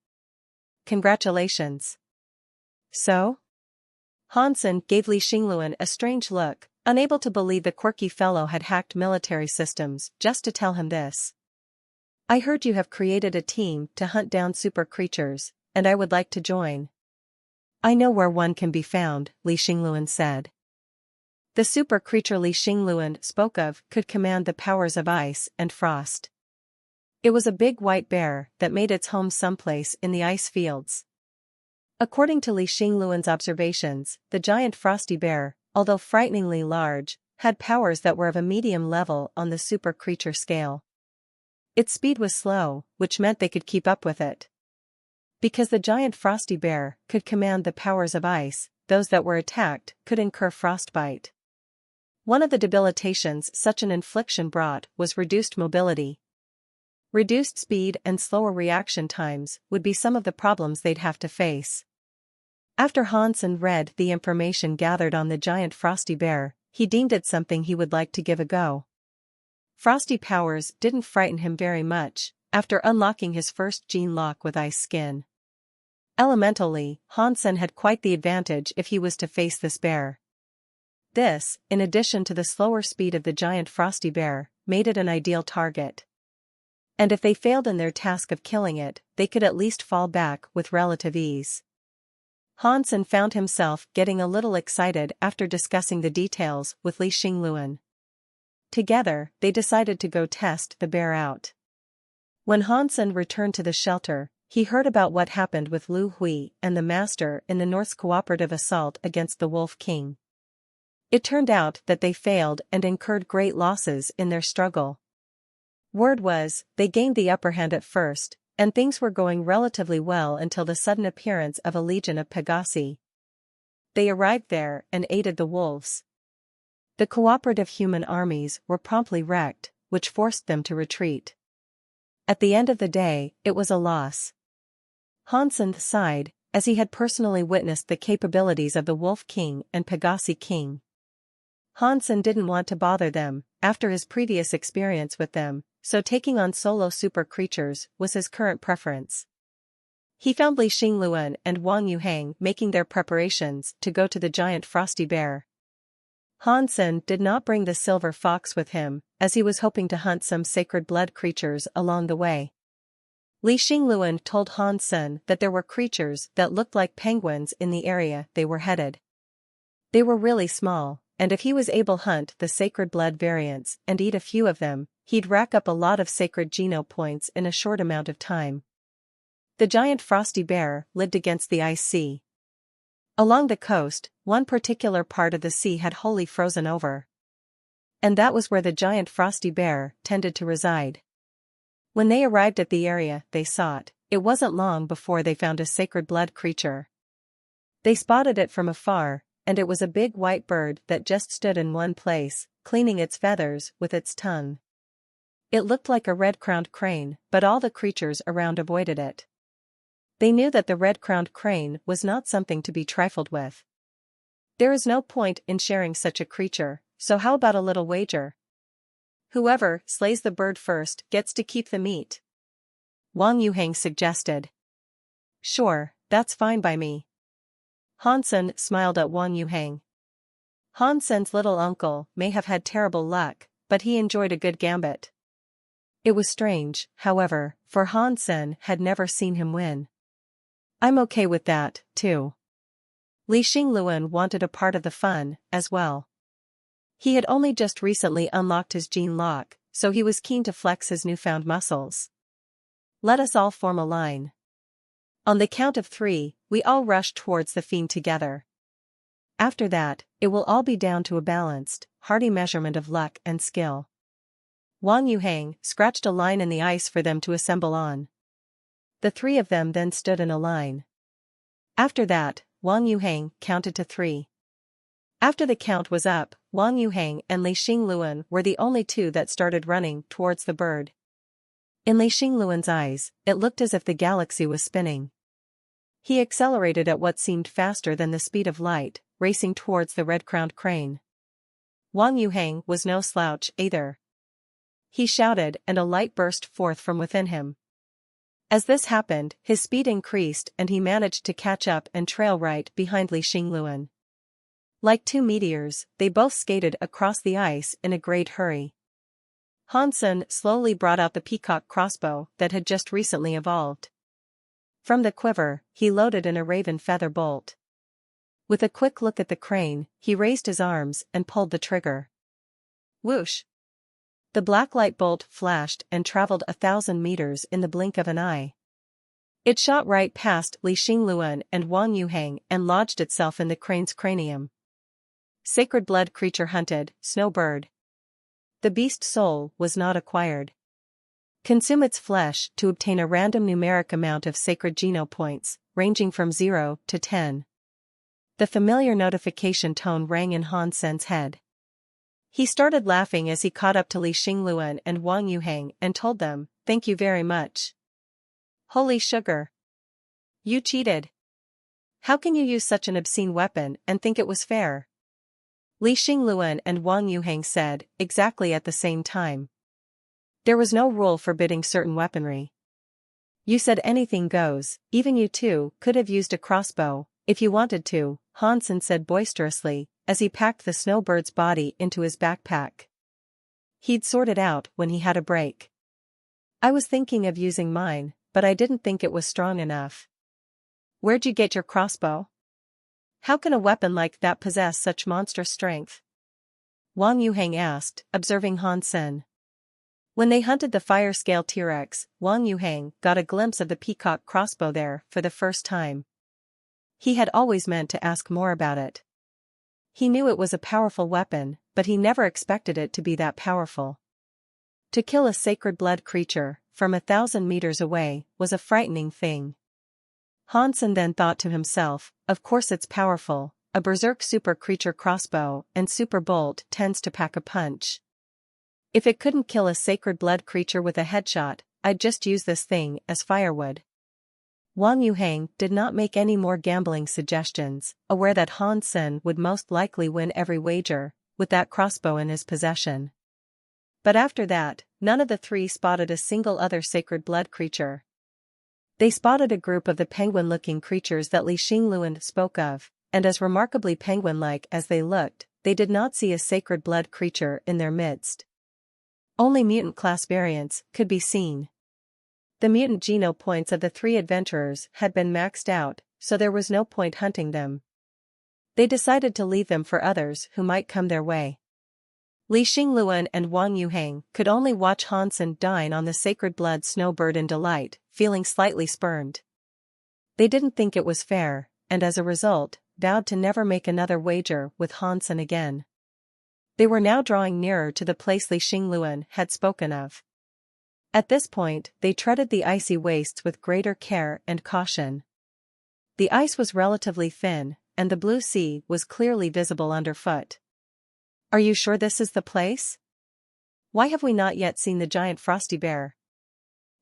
"Congratulations." "So?" Hansen gave Li Xingluan a strange look, unable to believe the quirky fellow had hacked military systems just to tell him this. "I heard you have created a team to hunt down super creatures, and I would like to join." "I know where one can be found," Li Xingluan said. The super creature Li Xingluan spoke of could command the powers of ice and frost. It was a big white bear that made its home someplace in the ice fields. According to Li Xingluan's observations, the giant frosty bear, although frighteningly large, had powers that were of a medium level on the super creature scale. Its speed was slow, which meant they could keep up with it. Because the giant frosty bear could command the powers of ice, those that were attacked could incur frostbite. One of the debilitations such an infliction brought was reduced mobility. Reduced speed and slower reaction times would be some of the problems they'd have to face. After Hansen read the information gathered on the giant frosty bear, he deemed it something he would like to give a go. Frosty powers didn't frighten him very much, after unlocking his first gene lock with ice skin. Elementally, Hansen had quite the advantage if he was to face this bear. This, in addition to the slower speed of the giant frosty bear, made it an ideal target. And if they failed in their task of killing it, they could at least fall back with relative ease. Hansen found himself getting a little excited after discussing the details with Li Xingluan. Together, they decided to go test the bear out. When Hansen returned to the shelter, he heard about what happened with Lu Hui and the Master in the North's cooperative assault against the Wolf King. It turned out that they failed and incurred great losses in their struggle. Word was, they gained the upper hand at first, and things were going relatively well until the sudden appearance of a legion of Pegasi. They arrived there and aided the wolves. The cooperative human armies were promptly wrecked, which forced them to retreat. At the end of the day, it was a loss. Hansen sighed, as he had personally witnessed the capabilities of the Wolf King and Pegasi King. Hansen didn't want to bother them, after his previous experience with them, so taking on solo super creatures was his current preference. He found Li Xingluan and Wang Yuhang making their preparations to go to the giant frosty bear. Hansen did not bring the silver fox with him, as he was hoping to hunt some sacred blood creatures along the way. Li Xingluan told Han Sen that there were creatures that looked like penguins in the area they were headed. They were really small, and if he was able to hunt the sacred blood variants and eat a few of them, he'd rack up a lot of sacred geno points in a short amount of time. The giant frosty bear lived against the ice sea. Along the coast, one particular part of the sea had wholly frozen over. And that was where the giant frosty bear tended to reside. When they arrived at the area they sought, it wasn't long before they found a sacred blood creature. They spotted it from afar, and it was a big white bird that just stood in one place, cleaning its feathers with its tongue. It looked like a red-crowned crane, but all the creatures around avoided it. They knew that the red-crowned crane was not something to be trifled with. There is no point in sharing such a creature, so how about a little wager? Whoever slays the bird first gets to keep the meat. Wang Yuhang suggested. Sure, that's fine by me. Han Sen smiled at Wang Yuhang. Han Sen's little uncle may have had terrible luck, but he enjoyed a good gambit. It was strange, however, for Han Sen had never seen him win. I'm okay with that, too. Li Xingluan wanted a part of the fun, as well. He had only just recently unlocked his gene lock, so he was keen to flex his newfound muscles. Let us all form a line. On the count of 3, we all rush towards the fiend together. After that, it will all be down to a balanced, hearty measurement of luck and skill. Wang Yuhang scratched a line in the ice for them to assemble on. The 3 of them then stood in a line. After that, Wang Yuhang counted to 3. After the count was up, Wang Yuhang and Li Xingluan were the only 2 that started running towards the bird. In Li Xingluan's eyes, it looked as if the galaxy was spinning. He accelerated at what seemed faster than the speed of light, racing towards the red-crowned crane. Wang Yuhang was no slouch either. He shouted and a light burst forth from within him. As this happened, his speed increased and he managed to catch up and trail right behind Li Xingluan. Like 2 meteors, they both skated across the ice in a great hurry. Han Sen slowly brought out the peacock crossbow that had just recently evolved. From the quiver, he loaded in a raven feather bolt. With a quick look at the crane, he raised his arms and pulled the trigger. Whoosh! The black light bolt flashed and traveled 1,000 meters in the blink of an eye. It shot right past Li Xingluan and Wang Yuhang and lodged itself in the crane's cranium. Sacred blood creature hunted, snowbird. The beast soul was not acquired. Consume its flesh to obtain a random numeric amount of sacred geno points, ranging from 0 to 10. The familiar notification tone rang in Han Sen's head. He started laughing as he caught up to Li Xingluan and Wang Yuhang and told them, "Thank you very much. Holy sugar. You cheated. How can you use such an obscene weapon and think it was fair?" Li Xingluan and Wang Yuhang said, exactly at the same time. There was no rule forbidding certain weaponry. You said anything goes, even you 2 could have used a crossbow, if you wanted to, Han Sen said boisterously, as he packed the snowbird's body into his backpack. He'd sort it out when he had a break. I was thinking of using mine, but I didn't think it was strong enough. Where'd you get your crossbow? How can a weapon like that possess such monstrous strength? Wang Yuhang asked, observing Han Sen. When they hunted the fire-scale T-Rex, Wang Yuhang got a glimpse of the peacock crossbow there for the first time. He had always meant to ask more about it. He knew it was a powerful weapon, but he never expected it to be that powerful. To kill a sacred blood creature, from 1,000 meters away, was a frightening thing. Han Sen then thought to himself, of course it's powerful, a berserk super creature crossbow and super bolt tends to pack a punch. If it couldn't kill a sacred blood creature with a headshot, I'd just use this thing as firewood. Wang Yuhang did not make any more gambling suggestions, aware that Han Sen would most likely win every wager, with that crossbow in his possession. But after that, none of the 3 spotted a single other sacred blood creature. They spotted a group of the penguin-looking creatures that Li Xingluan spoke of, and as remarkably penguin-like as they looked, they did not see a sacred blood creature in their midst. Only mutant class variants could be seen. The mutant geno points of the three adventurers had been maxed out, so there was no point hunting them. They decided to leave them for others who might come their way. Li Xingluan and Wang Yuhang could only watch Hansen dine on the sacred blood snowbird in delight, feeling slightly spurned. They didn't think it was fair, and as a result, vowed to never make another wager with Hansen again. They were now drawing nearer to the place Li Xingluan had spoken of. At this point, they treaded the icy wastes with greater care and caution. The ice was relatively thin, and the blue sea was clearly visible underfoot. "Are you sure this is the place? Why have we not yet seen the giant frosty bear?"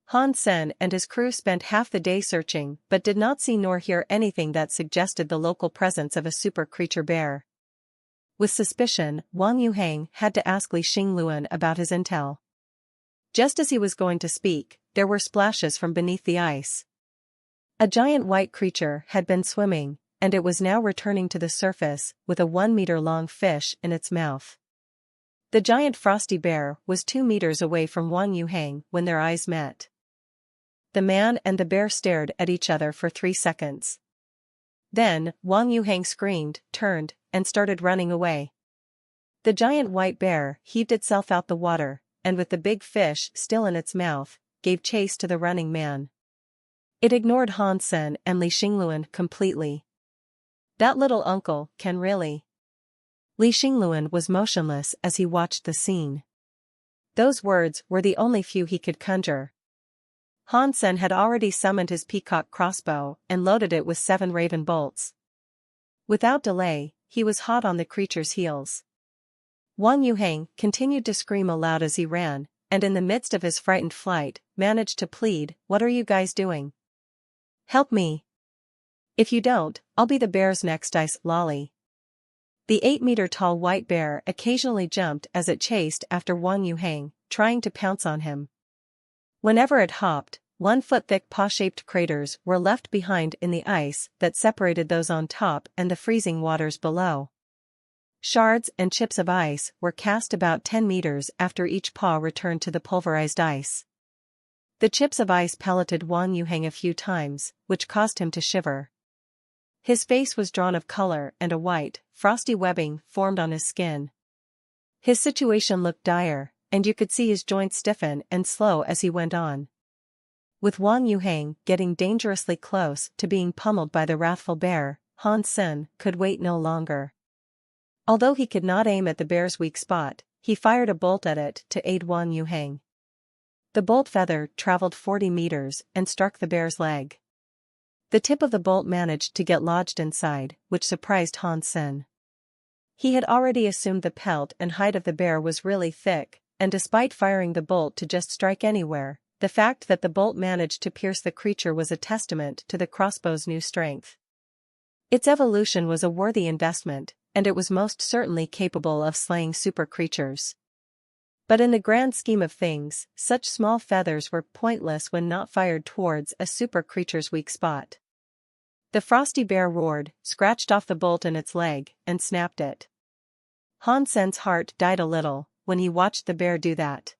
Han Sen and his crew spent half the day searching but did not see nor hear anything that suggested the local presence of a super creature bear. With suspicion, Wang Yuhang had to ask Li Xingluan about his intel. Just as he was going to speak, there were splashes from beneath the ice. A giant white creature had been swimming, and it was now returning to the surface with a 1-meter-long fish in its mouth. The giant frosty bear was 2 meters away from Wang Yuhang when their eyes met. The man and the bear stared at each other for 3 seconds. Then, Wang Yuhang screamed, turned, and started running away. The giant white bear heaved itself out the water, and with the big fish still in its mouth, gave chase to the running man. It ignored Han Sen and Li Xingluan completely. That little uncle can really. Li Xingluan was motionless as he watched the scene. Those words were the only few he could conjure. Han Sen had already summoned his peacock crossbow and loaded it with 7 raven bolts. Without delay, he was hot on the creature's heels. Wang Yuhang continued to scream aloud as he ran, and in the midst of his frightened flight, managed to plead, "What are you guys doing? Help me. If you don't, I'll be the bear's next ice lolly." The 8-meter-tall white bear occasionally jumped as it chased after Wang Yuhang, trying to pounce on him. Whenever it hopped, 1-foot-thick paw-shaped craters were left behind in the ice that separated those on top and the freezing waters below. Shards and chips of ice were cast about 10 meters after each paw returned to the pulverized ice. The chips of ice pelleted Wang Yuhang a few times, which caused him to shiver. His face was drawn of color and a white, frosty webbing formed on his skin. His situation looked dire, and you could see his joints stiffen and slow as he went on. With Wang Yuhang getting dangerously close to being pummeled by the wrathful bear, Han Sen could wait no longer. Although he could not aim at the bear's weak spot, he fired a bolt at it to aid Wang Yuhang. The bolt feather traveled 40 meters and struck the bear's leg. The tip of the bolt managed to get lodged inside, which surprised Han Sen. He had already assumed the pelt and hide of the bear was really thick, and despite firing the bolt to just strike anywhere, the fact that the bolt managed to pierce the creature was a testament to the crossbow's new strength. Its evolution was a worthy investment, and it was most certainly capable of slaying super creatures. But in the grand scheme of things, such small feathers were pointless when not fired towards a super creature's weak spot. The frosty bear roared, scratched off the bolt in its leg, and snapped it. Han Sen's heart died a little when he watched the bear do that.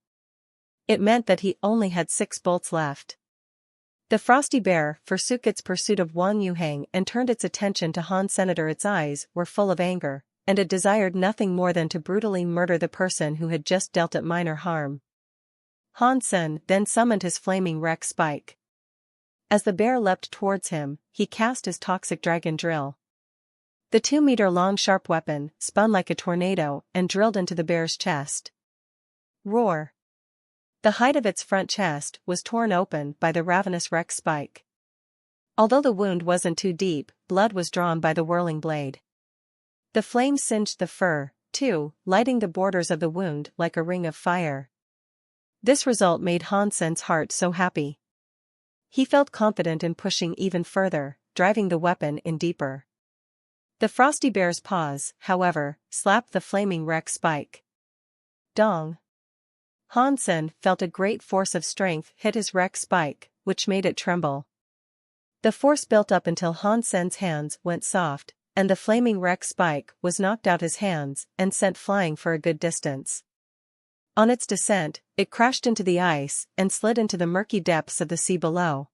It meant that he only had 6 bolts left. The frosty bear forsook its pursuit of Wang Yuhang and turned its attention to Han Sen. Its eyes were full of anger, and it desired nothing more than to brutally murder the person who had just dealt it minor harm. Han Sen then summoned his flaming wreck spike. As the bear leapt towards him, he cast his toxic dragon drill. The 2-meter-long sharp weapon spun like a tornado and drilled into the bear's chest. Roar! The hide of its front chest was torn open by the ravenous wreck spike. Although the wound wasn't too deep, blood was drawn by the whirling blade. The flames singed the fur, too, lighting the borders of the wound like a ring of fire. This result made Han Sen's heart so happy. He felt confident in pushing even further, driving the weapon in deeper. The frosty bear's paws, however, slapped the flaming wreck spike. Dong! Han Sen felt a great force of strength hit his wreck spike, which made it tremble. The force built up until Han Sen's hands went soft, and the flaming wreck spike was knocked out his hands and sent flying for a good distance. On its descent, it crashed into the ice and slid into the murky depths of the sea below.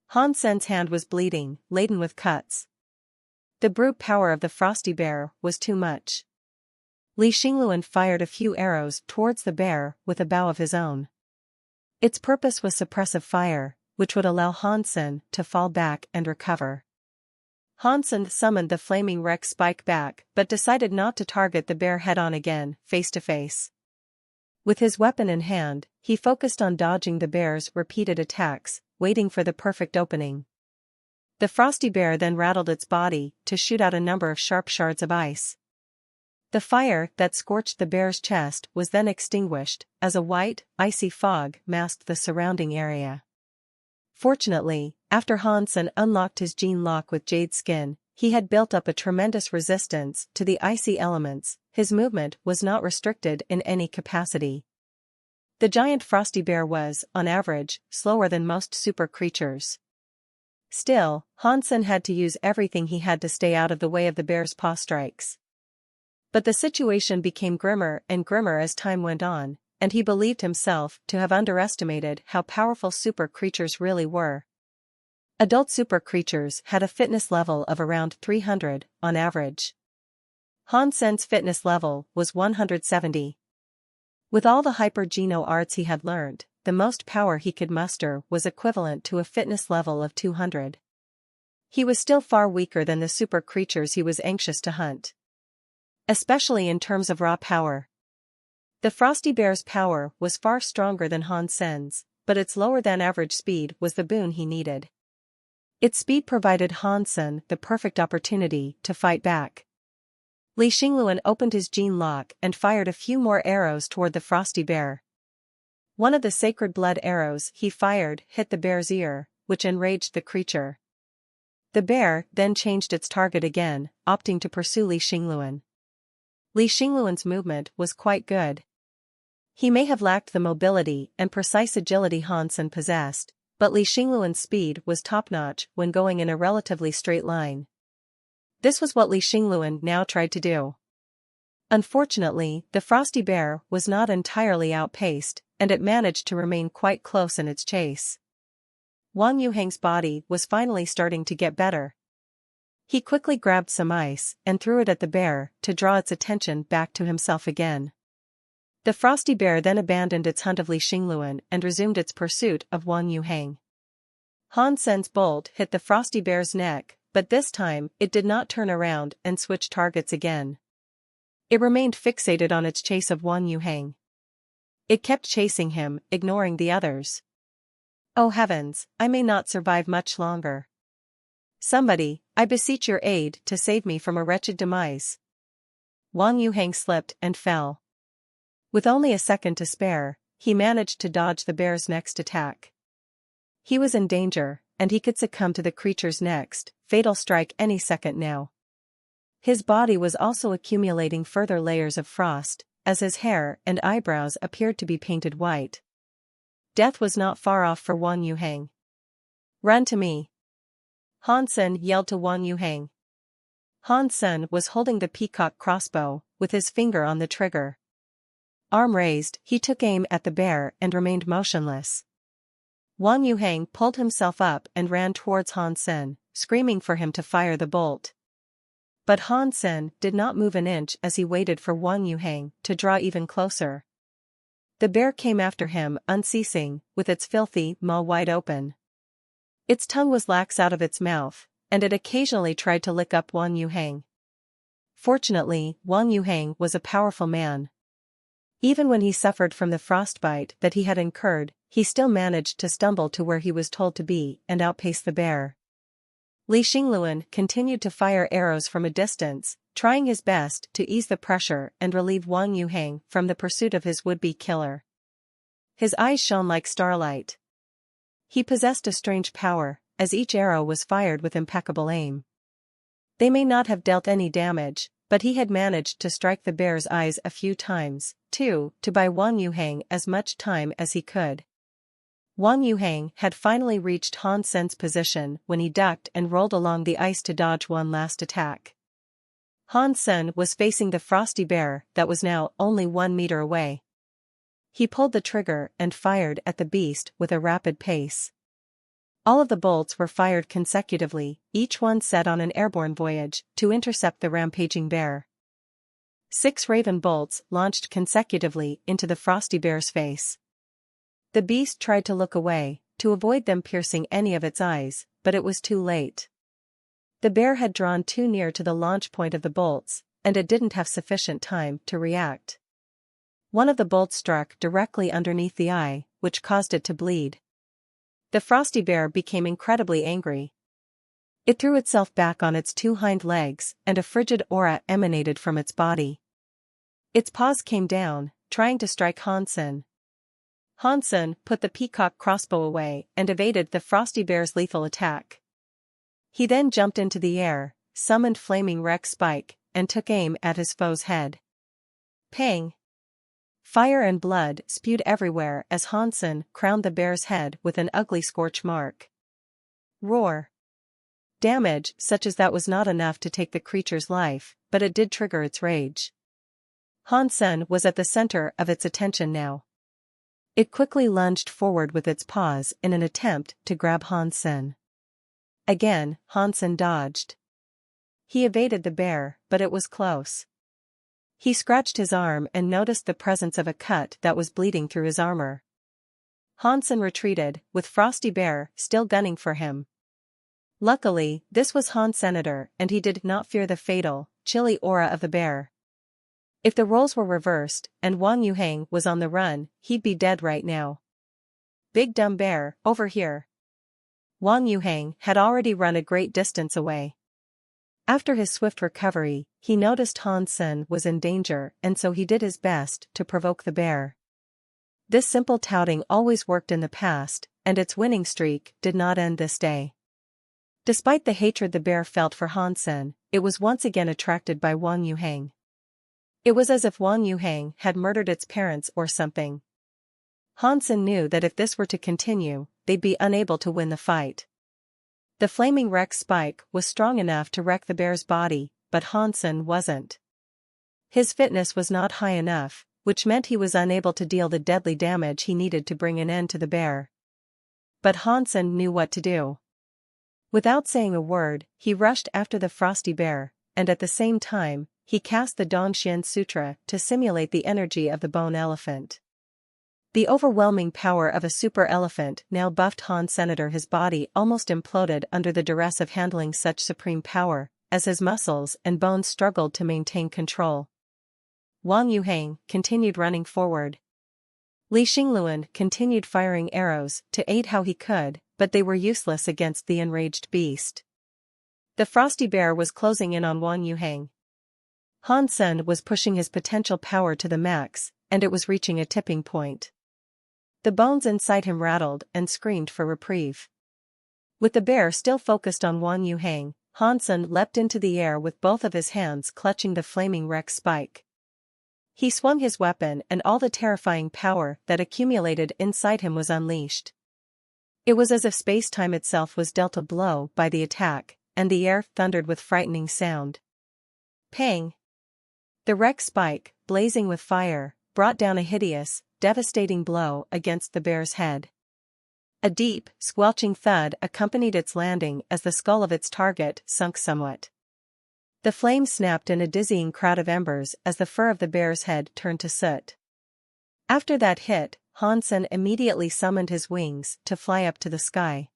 Han Sen's hand was bleeding, laden with cuts. The brute power of the frosty bear was too much. Li Xingluan fired a few arrows towards the bear with a bow of his own. Its purpose was suppressive fire, which would allow Han Sen to fall back and recover. Han Sen summoned the flaming wreck spike back but decided not to target the bear head-on again, face to face. With his weapon in hand, he focused on dodging the bear's repeated attacks, waiting for the perfect opening. The frosty bear then rattled its body to shoot out a number of sharp shards of ice. The fire that scorched the bear's chest was then extinguished, as a white, icy fog masked the surrounding area. Fortunately, after Han Sen unlocked his gene lock with jade skin, he had built up a tremendous resistance to the icy elements. His movement was not restricted in any capacity. The giant frosty bear was, on average, slower than most super creatures. Still, Han Sen had to use everything he had to stay out of the way of the bear's paw strikes. But the situation became grimmer and grimmer as time went on, and he believed himself to have underestimated how powerful super creatures really were. Adult super creatures had a fitness level of around 300, on average. Han Sen's fitness level was 170. With all the hyper-geno arts he had learned, the most power he could muster was equivalent to a fitness level of 200. He was still far weaker than the super creatures he was anxious to hunt. Especially in terms of raw power. The frosty bear's power was far stronger than Han Sen's, but its lower-than-average speed was the boon he needed. Its speed provided Han Sen the perfect opportunity to fight back. Li Xingluan opened his gene lock and fired a few more arrows toward the frosty bear. One of the sacred blood arrows he fired hit the bear's ear, which enraged the creature. The bear then changed its target again, opting to pursue Li Xingluan. Li Xingluan's movement was quite good. He may have lacked the mobility and precise agility Han Sen possessed, but Li Xingluan's speed was top-notch when going in a relatively straight line. This was what Li Xingluan now tried to do. Unfortunately, the frosty bear was not entirely outpaced, and it managed to remain quite close in its chase. Wang Yuheng's body was finally starting to get better. He quickly grabbed some ice and threw it at the bear to draw its attention back to himself again. The frosty bear then abandoned its hunt of Li Xingluan and resumed its pursuit of Wang Yuheng. Han Sen's bolt hit the frosty bear's neck, but this time it did not turn around and switch targets again. It remained fixated on its chase of Wang Yuheng. It kept chasing him, ignoring the others. Oh heavens, I may not survive much longer. Somebody, I beseech your aid to save me from a wretched demise. Wang Yuheng slipped and fell. With only a second to spare, he managed to dodge the bear's next attack. He was in danger, and he could succumb to the creature's next, fatal strike any second now. His body was also accumulating further layers of frost, as his hair and eyebrows appeared to be painted white. Death was not far off for Wang Yuheng. Run to me! Han Sen yelled to Wang Yuheng. Han Sen was holding the peacock crossbow, with his finger on the trigger. Arm raised, he took aim at the bear and remained motionless. Wang Yuheng pulled himself up and ran towards Han Sen, screaming for him to fire the bolt. But Han Sen did not move an inch as he waited for Wang Yuheng to draw even closer. The bear came after him unceasing, with its filthy maw wide open. Its tongue was lax out of its mouth, and it occasionally tried to lick up Wang Yuheng. Fortunately, Wang Yuheng was a powerful man. Even when he suffered from the frostbite that he had incurred, he still managed to stumble to where he was told to be and outpace the bear. Li Xingluan continued to fire arrows from a distance, trying his best to ease the pressure and relieve Wang Yuheng from the pursuit of his would-be killer. His eyes shone like starlight. He possessed a strange power, as each arrow was fired with impeccable aim. They may not have dealt any damage, but he had managed to strike the bear's eyes a few times, too, to buy Wang Yuheng as much time as he could. Wang Yuheng had finally reached Han Sen's position when he ducked and rolled along the ice to dodge one last attack. Han Sen was facing the frosty bear that was now only 1 meter away. He pulled the trigger and fired at the beast with a rapid pace. All of the bolts were fired consecutively, each one set on an airborne voyage to intercept the rampaging bear. 6 raven bolts launched consecutively into the frosty bear's face. The beast tried to look away, to avoid them piercing any of its eyes, but it was too late. The bear had drawn too near to the launch point of the bolts, and it didn't have sufficient time to react. One of the bolts struck directly underneath the eye, which caused it to bleed. The frosty bear became incredibly angry. It threw itself back on its 2 hind legs, and a frigid aura emanated from its body. Its paws came down, trying to strike Hansen. Hansen put the peacock crossbow away and evaded the frosty bear's lethal attack. He then jumped into the air, summoned flaming wreck spike, and took aim at his foe's head. Pang! Fire and blood spewed everywhere as Hansen crowned the bear's head with an ugly scorch mark. Roar! Damage such as that was not enough to take the creature's life, but it did trigger its rage. Hansen was at the center of its attention now. It quickly lunged forward with its paws in an attempt to grab Hansen. Again, Hansen dodged. He evaded the bear, but it was close. He scratched his arm and noticed the presence of a cut that was bleeding through his armor. Hansen retreated, with Frosty Bear still gunning for him. Luckily, this was Han's senator and he did not fear the fatal, chilly aura of the bear. If the roles were reversed, and Wang Yuhang was on the run, he'd be dead right now. Big dumb bear, over here. Wang Yuhang had already run a great distance away. After his swift recovery, he noticed Hansen was in danger and so he did his best to provoke the bear. This simple touting always worked in the past, and its winning streak did not end this day. Despite the hatred the bear felt for Hansen, it was once again attracted by Wang Yuhang. It was as if Wang Yuhang had murdered its parents or something. Hansen knew that if this were to continue, they'd be unable to win the fight. The flaming wreck spike was strong enough to wreck the bear's body, but Hansen wasn't. His fitness was not high enough, which meant he was unable to deal the deadly damage he needed to bring an end to the bear. But Hansen knew what to do. Without saying a word, he rushed after the frosty bear, and at the same time, he cast the Dongxian Sutra to simulate the energy of the bone elephant. The overwhelming power of a super elephant now buffed Han Senator. His body almost imploded under the duress of handling such supreme power, as his muscles and bones struggled to maintain control. Wang Yuhang continued running forward. Li Xingluan continued firing arrows to aid how he could, but they were useless against the enraged beast. The frosty bear was closing in on Wang Yuhang. Hansen was pushing his potential power to the max, and it was reaching a tipping point. The bones inside him rattled and screamed for reprieve. With the bear still focused on Wang Yuhang, Hansen leapt into the air with both of his hands clutching the flaming wreck spike. He swung his weapon and all the terrifying power that accumulated inside him was unleashed. It was as if space-time itself was dealt a blow by the attack, and the air thundered with frightening sound. Pang! The wreck spike, blazing with fire, brought down a hideous, devastating blow against the bear's head. A deep, squelching thud accompanied its landing as the skull of its target sunk somewhat. The flames snapped in a dizzying crowd of embers as the fur of the bear's head turned to soot. After that hit, Hansen immediately summoned his wings to fly up to the sky.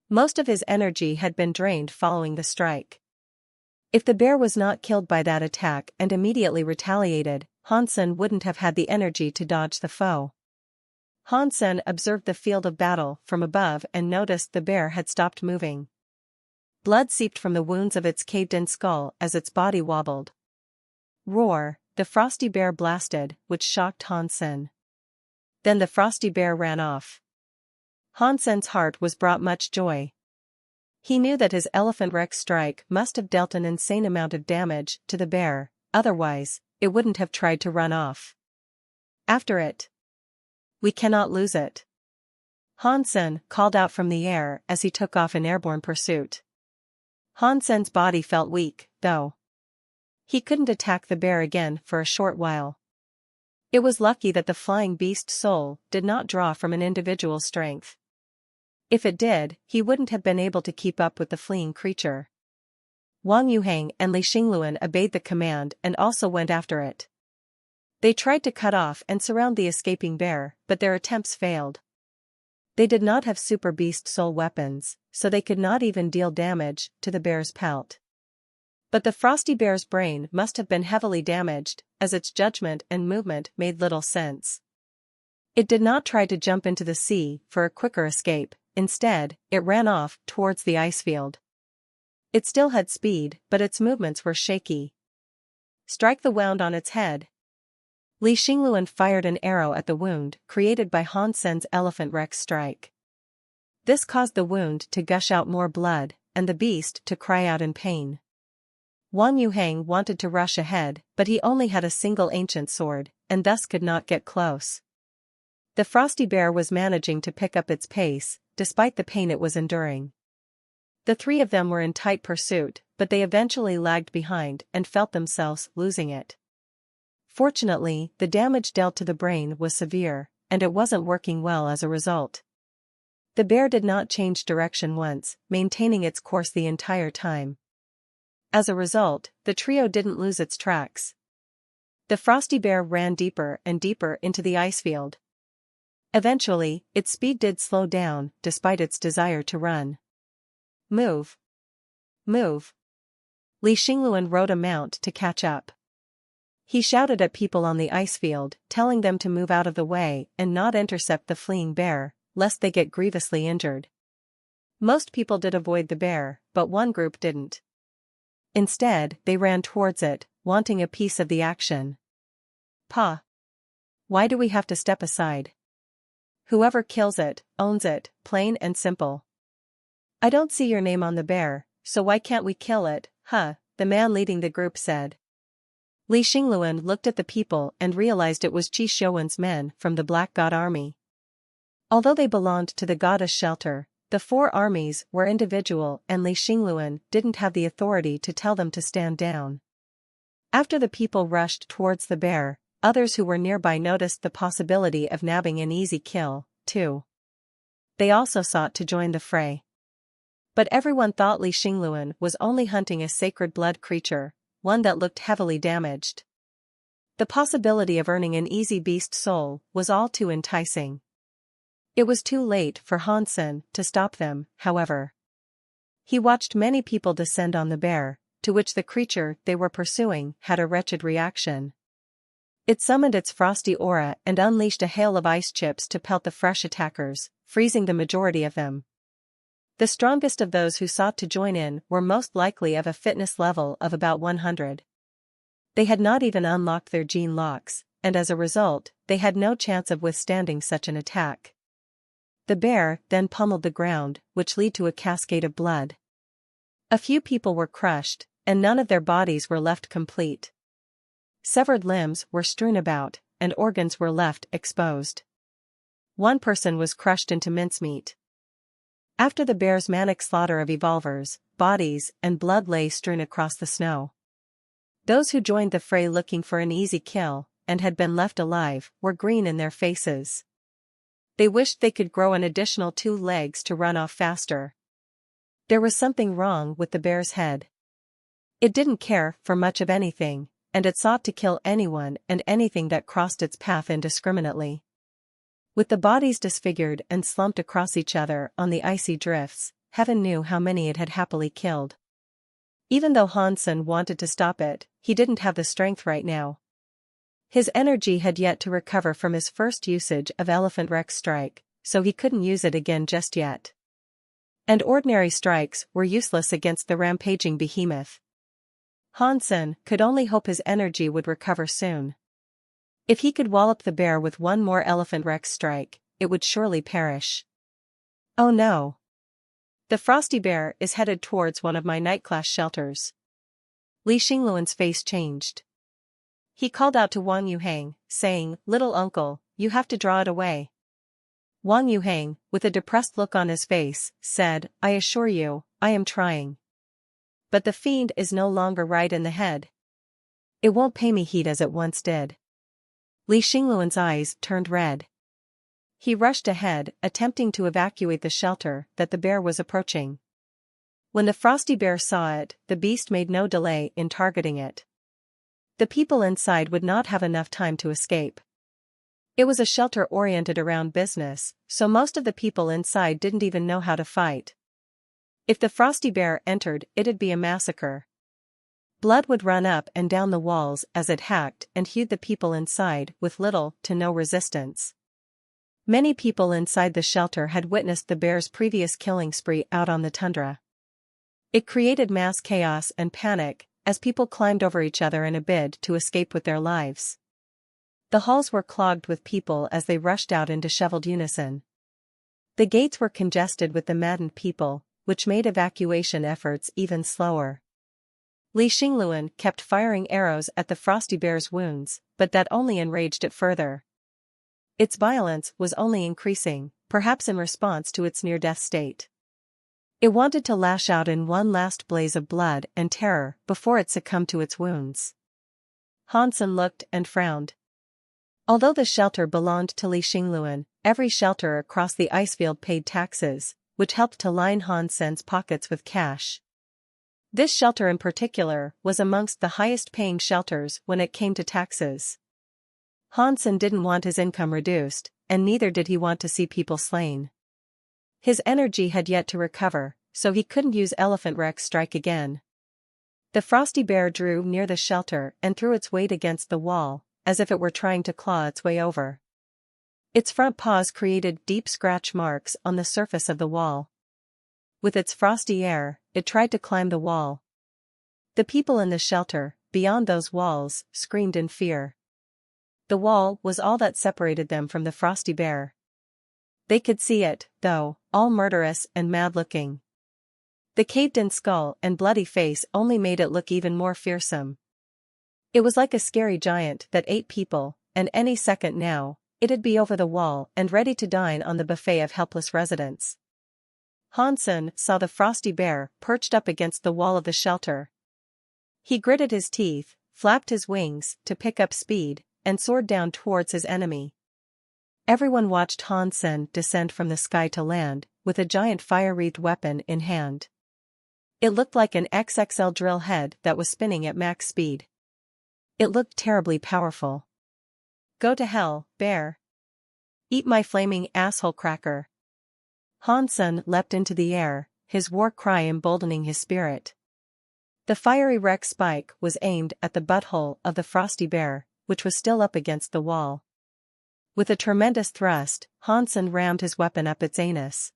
Most of his energy had been drained following the strike. If the bear was not killed by that attack and immediately retaliated, Hansen wouldn't have had the energy to dodge the foe. Hansen observed the field of battle from above and noticed the bear had stopped moving. Blood seeped from the wounds of its caved-in skull as its body wobbled. Roar, the frosty bear blasted, which shocked Hansen. Then the frosty bear ran off. Hansen's heart was brought much joy. He knew that his elephant wreck strike must have dealt an insane amount of damage to the bear, otherwise, it wouldn't have tried to run off. After it. We cannot lose it. Hansen called out from the air as he took off in airborne pursuit. Hansen's body felt weak, though. He couldn't attack the bear again for a short while. It was lucky that the flying beast soul did not draw from an individual's strength. If it did, he wouldn't have been able to keep up with the fleeing creature. Wang Yuhang and Li Xingluan obeyed the command and also went after it. They tried to cut off and surround the escaping bear, but their attempts failed. They did not have super beast soul weapons, so they could not even deal damage to the bear's pelt. But the frosty bear's brain must have been heavily damaged, as its judgment and movement made little sense. It did not try to jump into the sea for a quicker escape, instead, it ran off towards the ice field. It still had speed, but its movements were shaky. Strike the wound on its head. Li Xingluan fired an arrow at the wound created by Han Sen's elephant Rex strike. This caused the wound to gush out more blood, and the beast to cry out in pain. Wang Yuhang wanted to rush ahead, but he only had a single ancient sword, and thus could not get close. The frosty bear was managing to pick up its pace, despite the pain it was enduring. The three of them were in tight pursuit, but they eventually lagged behind and felt themselves losing it. Fortunately, the damage dealt to the brain was severe, and it wasn't working well as a result. The bear did not change direction once, maintaining its course the entire time. As a result, the trio didn't lose its tracks. The frosty bear ran deeper and deeper into the ice field. Eventually, its speed did slow down, despite its desire to run. Move! Move! Li Xingluan rode a mount to catch up. He shouted at people on the ice field, telling them to move out of the way and not intercept the fleeing bear, lest they get grievously injured. Most people did avoid the bear, but one group didn't. Instead, they ran towards it, wanting a piece of the action. Pa! Why do we have to step aside? Whoever kills it, owns it, plain and simple. I don't see your name on the bear, so why can't we kill it, huh? The man leading the group said. Li Xingluan looked at the people and realized it was Qi Shouwen's men from the Black God Army. Although they belonged to the goddess shelter, the four armies were individual and Li Xingluan didn't have the authority to tell them to stand down. After the people rushed towards the bear, others who were nearby noticed the possibility of nabbing an easy kill, too. They also sought to join the fray. But everyone thought Li Xingluan was only hunting a sacred blood creature, one that looked heavily damaged. The possibility of earning an easy beast soul was all too enticing. It was too late for Han Sen to stop them, however. He watched many people descend on the bear, to which the creature they were pursuing had a wretched reaction. It summoned its frosty aura and unleashed a hail of ice chips to pelt the fresh attackers, freezing the majority of them. The strongest of those who sought to join in were most likely of a fitness level of about 100. They had not even unlocked their gene locks, and as a result, they had no chance of withstanding such an attack. The bear then pummeled the ground, which led to a cascade of blood. A few people were crushed, and none of their bodies were left complete. Severed limbs were strewn about, and organs were left exposed. One person was crushed into mincemeat. After the bear's manic slaughter of evolvers, bodies and blood lay strewn across the snow. Those who joined the fray looking for an easy kill, and had been left alive, were green in their faces. They wished they could grow an additional 2 legs to run off faster. There was something wrong with the bear's head. It didn't care for much of anything, and it sought to kill anyone and anything that crossed its path indiscriminately. With the bodies disfigured and slumped across each other on the icy drifts, heaven knew how many it had happily killed. Even though Han Sen wanted to stop it, he didn't have the strength right now. His energy had yet to recover from his first usage of Elephant Rex strike, so he couldn't use it again just yet. And ordinary strikes were useless against the rampaging behemoth. Han Sen could only hope his energy would recover soon. If he could wallop the bear with one more Elephant Rex strike, it would surely perish. Oh no! The frosty bear is headed towards one of my night-class shelters. Li Xingluan's face changed. He called out to Wang Yuhang, saying, "Little uncle, you have to draw it away." Wang Yuhang, with a depressed look on his face, said, "I assure you, I am trying. But the fiend is no longer right in the head. It won't pay me heed as it once did." Li Xingluan's eyes turned red. He rushed ahead, attempting to evacuate the shelter that the bear was approaching. When the frosty bear saw it, the beast made no delay in targeting it. The people inside would not have enough time to escape. It was a shelter oriented around business, so most of the people inside didn't even know how to fight. If the frosty bear entered, it'd be a massacre. Blood would run up and down the walls as it hacked and hewed the people inside with little to no resistance. Many people inside the shelter had witnessed the bear's previous killing spree out on the tundra. It created mass chaos and panic as people climbed over each other in a bid to escape with their lives. The halls were clogged with people as they rushed out in disheveled unison. The gates were congested with the maddened people, which made evacuation efforts even slower. Li Xingluan kept firing arrows at the frosty bear's wounds, but that only enraged it further. Its violence was only increasing, perhaps in response to its near-death state. It wanted to lash out in one last blaze of blood and terror before it succumbed to its wounds. Hansen looked and frowned. Although the shelter belonged to Li Xingluan, every shelter across the icefield paid taxes, which helped to line Hansen's pockets with cash. This shelter in particular was amongst the highest-paying shelters when it came to taxes. Hansen didn't want his income reduced, and neither did he want to see people slain. His energy had yet to recover, so he couldn't use Elephant Rex strike again. The frosty bear drew near the shelter and threw its weight against the wall, as if it were trying to claw its way over. Its front paws created deep scratch marks on the surface of the wall. With its frosty air, it tried to climb the wall. The people in the shelter, beyond those walls, screamed in fear. The wall was all that separated them from the frosty bear. They could see it, though, all murderous and mad-looking. The caved-in skull and bloody face only made it look even more fearsome. It was like a scary giant that ate people, and any second now, it'd be over the wall and ready to dine on the buffet of helpless residents. Hansen saw the frosty bear perched up against the wall of the shelter. He gritted his teeth, flapped his wings to pick up speed, and soared down towards his enemy. Everyone watched Hansen descend from the sky to land, with a giant fire-wreathed weapon in hand. It looked like an XXL drill head that was spinning at max speed. It looked terribly powerful. Go to hell, bear. Eat my flaming asshole cracker. Hansen leapt into the air, his war cry emboldening his spirit. The fiery Rex spike was aimed at the butthole of the frosty bear, which was still up against the wall. With a tremendous thrust, Hansen rammed his weapon up its anus.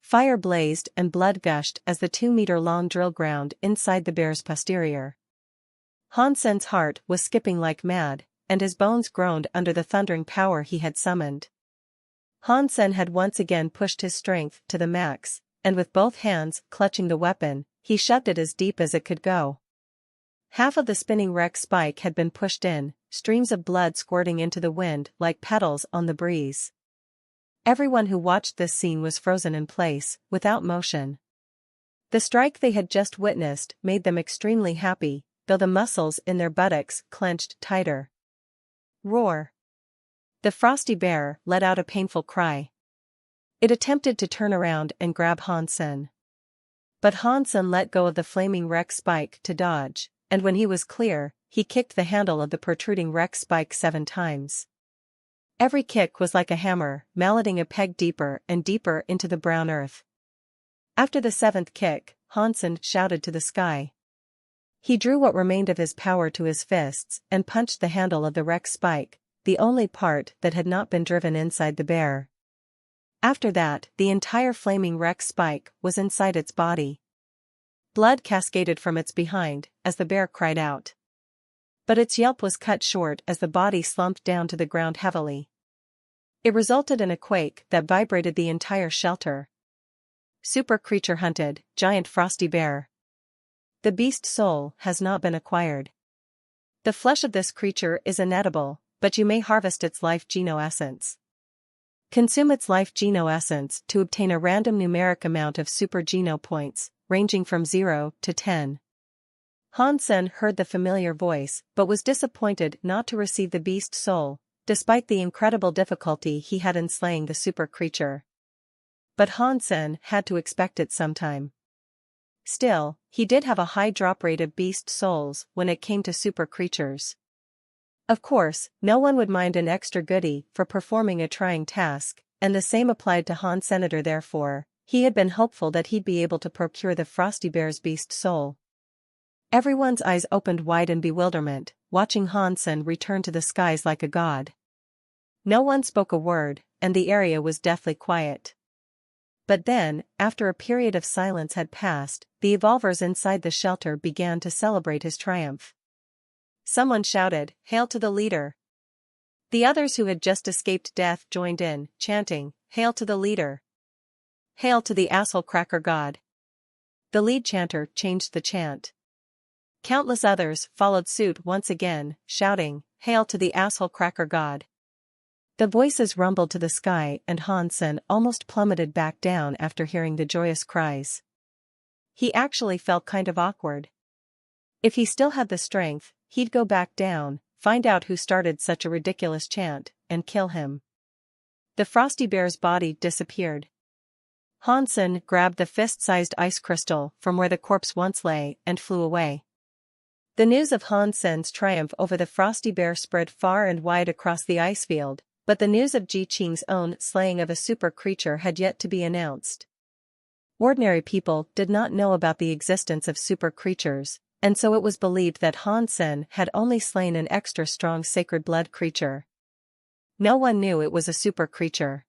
Fire blazed and blood gushed as the 2-meter-long drill ground inside the bear's posterior. Hansen's heart was skipping like mad, and his bones groaned under the thundering power he had summoned. Hansen had once again pushed his strength to the max, and with both hands clutching the weapon, he shoved it as deep as it could go. Half of the spinning Rex spike had been pushed in, streams of blood squirting into the wind like petals on the breeze. Everyone who watched this scene was frozen in place, without motion. The strike they had just witnessed made them extremely happy, though the muscles in their buttocks clenched tighter. Roar! The frosty bear let out a painful cry. It attempted to turn around and grab Hansen. But Hansen let go of the flaming Rex spike to dodge, and when he was clear, he kicked the handle of the protruding Rex spike 7 times. Every kick was like a hammer, malleting a peg deeper and deeper into the brown earth. After the 7th kick, Hansen shouted to the sky. He drew what remained of his power to his fists and punched the handle of the Rex spike, the only part that had not been driven inside the bear. After that, the entire flaming Rex spike was inside its body. Blood cascaded from its behind as the bear cried out. But its yelp was cut short as the body slumped down to the ground heavily. It resulted in a quake that vibrated the entire shelter. Super creature hunted, giant frosty bear. The beast soul has not been acquired. The flesh of this creature is inedible, but you may harvest its life geno-essence. Consume its life geno-essence to obtain a random numeric amount of super geno points, ranging from 0 to 10. Han Sen heard the familiar voice but was disappointed not to receive the beast soul, despite the incredible difficulty he had in slaying the super creature. But Han Sen had to expect it sometime. Still, he did have a high drop rate of beast souls when it came to super creatures. Of course, no one would mind an extra goodie for performing a trying task, and the same applied to Han Senator. Therefore, he had been hopeful that he'd be able to procure the Frosty Bear's beast soul. Everyone's eyes opened wide in bewilderment, watching Han Sen return to the skies like a god. No one spoke a word, and the area was deathly quiet. But then, after a period of silence had passed, the evolvers inside the shelter began to celebrate his triumph. Someone shouted, "Hail to the leader!" The others who had just escaped death joined in, chanting, "Hail to the leader! Hail to the asshole cracker god!" The lead chanter changed the chant. Countless others followed suit once again, shouting, "Hail to the asshole cracker god!" The voices rumbled to the sky and Han Sen almost plummeted back down after hearing the joyous cries. He actually felt kind of awkward. If he still had the strength, he'd go back down, find out who started such a ridiculous chant, and kill him. The Frosty Bear's body disappeared. Han Sen grabbed the fist-sized ice crystal from where the corpse once lay and flew away. The news of Han Sen's triumph over the Frosty Bear spread far and wide across the ice field, but the news of Ji Qing's own slaying of a super creature had yet to be announced. Ordinary people did not know about the existence of super creatures, and so it was believed that Han Sen had only slain an extra strong sacred blood creature. No one knew it was a super creature.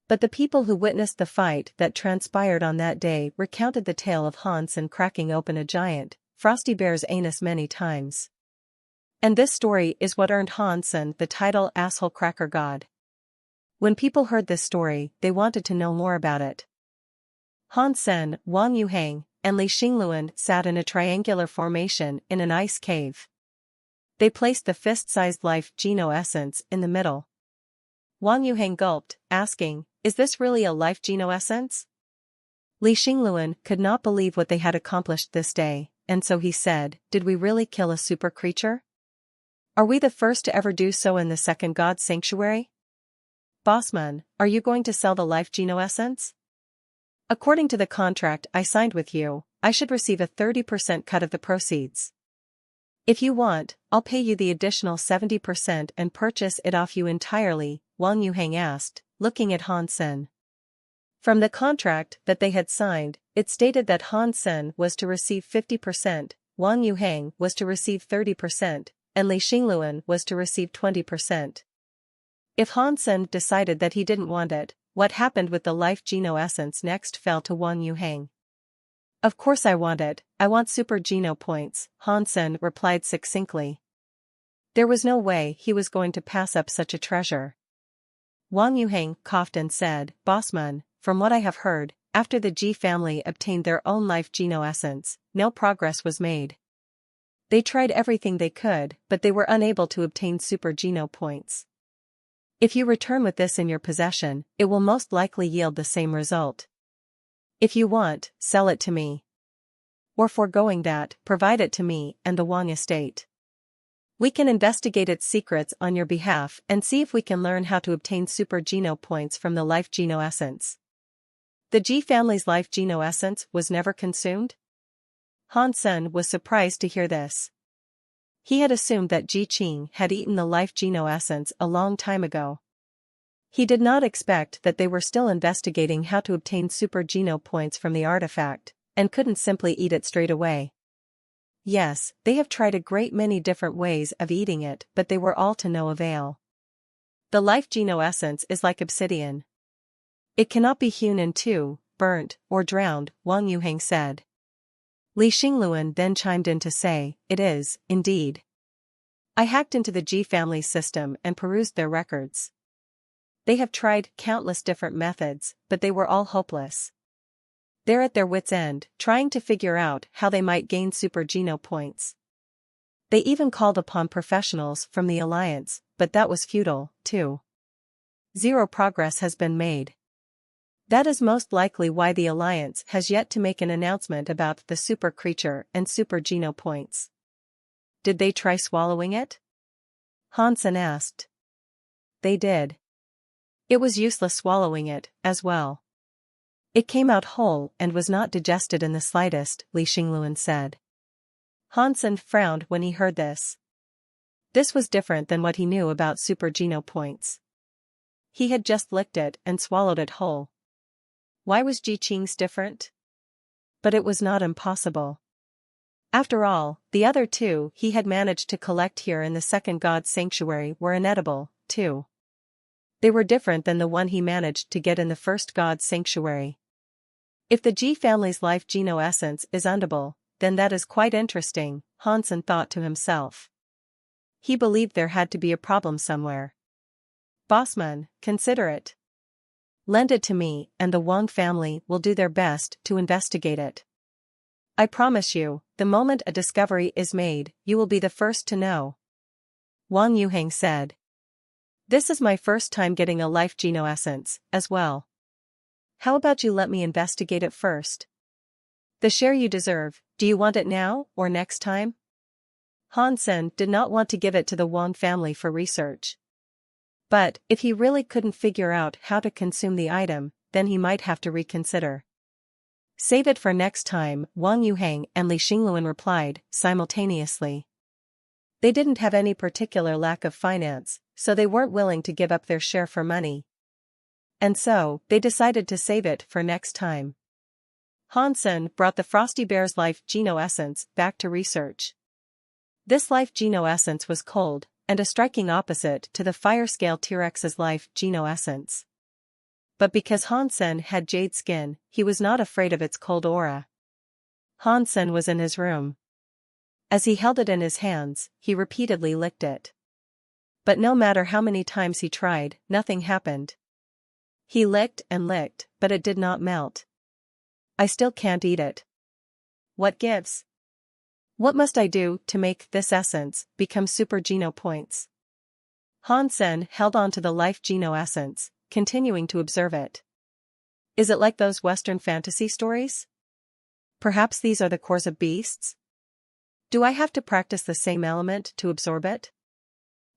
But the people who witnessed the fight that transpired on that day recounted the tale of Han Sen cracking open a giant Frosty Bear's anus many times. And this story is what earned Han Sen the title Asshole Cracker God. When people heard this story, they wanted to know more about it. Han Sen, Wang Yuhang, and Li Xingluan sat in a triangular formation in an ice cave. They placed the fist-sized life Geno essence in the middle. Wang Yuhang gulped, asking, "Is this really a life Geno essence?" Li Xingluan could not believe what they had accomplished this day, and so he said, "Did we really kill a super creature? Are we the first to ever do so in the second god sanctuary? Bossman, are you going to sell the life Geno essence? According to the contract I signed with you, I should receive a 30% cut of the proceeds. If you want, I'll pay you the additional 70% and purchase it off you entirely," Wang Yuhang asked, looking at Han Sen. From the contract that they had signed, it stated that Han Sen was to receive 50%, Wang Yuhang was to receive 30%, and Li Xingluan was to receive 20%. If Han Sen decided that he didn't want it, what happened with the life Geno essence next fell to Wang Yuhang. "Of course I want it, I want super Geno points," Han Sen replied succinctly. There was no way he was going to pass up such a treasure. Wang Yuhang coughed and said, "Bossman, from what I have heard, after the Ji family obtained their own life Geno essence, no progress was made. They tried everything they could, but they were unable to obtain super Geno points. If you return with this in your possession, it will most likely yield the same result. If you want, sell it to me. Or foregoing that, provide it to me and the Wang estate. We can investigate its secrets on your behalf and see if we can learn how to obtain super Geno points from the life Geno essence." The Ji family's life Geno essence was never consumed? Han Sen was surprised to hear this. He had assumed that Ji Qing had eaten the life Geno essence a long time ago. He did not expect that they were still investigating how to obtain super Geno points from the artifact, and couldn't simply eat it straight away. Yes, they have tried a great many different ways of eating it, but they were all to no avail. The life Geno essence is like obsidian. It cannot be hewn in two, burnt, or drowned, Wang Yuhang said. Li Xingluan then chimed in to say, "It is, indeed. I hacked into the Ji family's system and perused their records. They have tried countless different methods, but they were all hopeless. They're at their wits' end, trying to figure out how they might gain super Geno points. They even called upon professionals from the Alliance, but that was futile, too. Zero progress has been made. That is most likely why the Alliance has yet to make an announcement about the super creature and super geno points. Did they try swallowing it? Hansen asked. They did. It was useless swallowing it, as well. It came out whole and was not digested in the slightest, Li Xingluan said. Hansen frowned when he heard this. This was different than what he knew about super geno points. He had just licked it and swallowed it whole. Why was Ji Qing's different? But it was not impossible. After all, the other two he had managed to collect here in the second god's sanctuary were inedible, too. They were different than the one he managed to get in the first god's sanctuary. If the Ji family's life geno essence is unedible, then that is quite interesting, Hansen thought to himself. He believed there had to be a problem somewhere. Bossman, consider it. Lend it to me and the Wang family will do their best to investigate it. I promise you, the moment a discovery is made, you will be the first to know. Wang Yuheng said. This is my first time getting a life geno essence, as well. How about you let me investigate it first? The share you deserve, do you want it now or next time? Hansen did not want to give it to the Wang family for research. But, if he really couldn't figure out how to consume the item, then he might have to reconsider. Save it for next time, Wang Yuheng and Li Xingluan replied, simultaneously. They didn't have any particular lack of finance, so they weren't willing to give up their share for money. And so, they decided to save it for next time. Hansen brought the Frosty Bear's life geno essence back to research. This life geno essence was cold, and a striking opposite to the fire-scale T-Rex's life geno essence. But because Hansen had jade skin, he was not afraid of its cold aura. Hansen was in his room. As he held it in his hands, he repeatedly licked it. But no matter how many times he tried, nothing happened. He licked and licked, but it did not melt. I still can't eat it. What gives? What must I do to make this essence become super geno points? Hansen held on to the life geno essence, continuing to observe it. Is it like those Western fantasy stories? Perhaps these are the cores of beasts? Do I have to practice the same element to absorb it?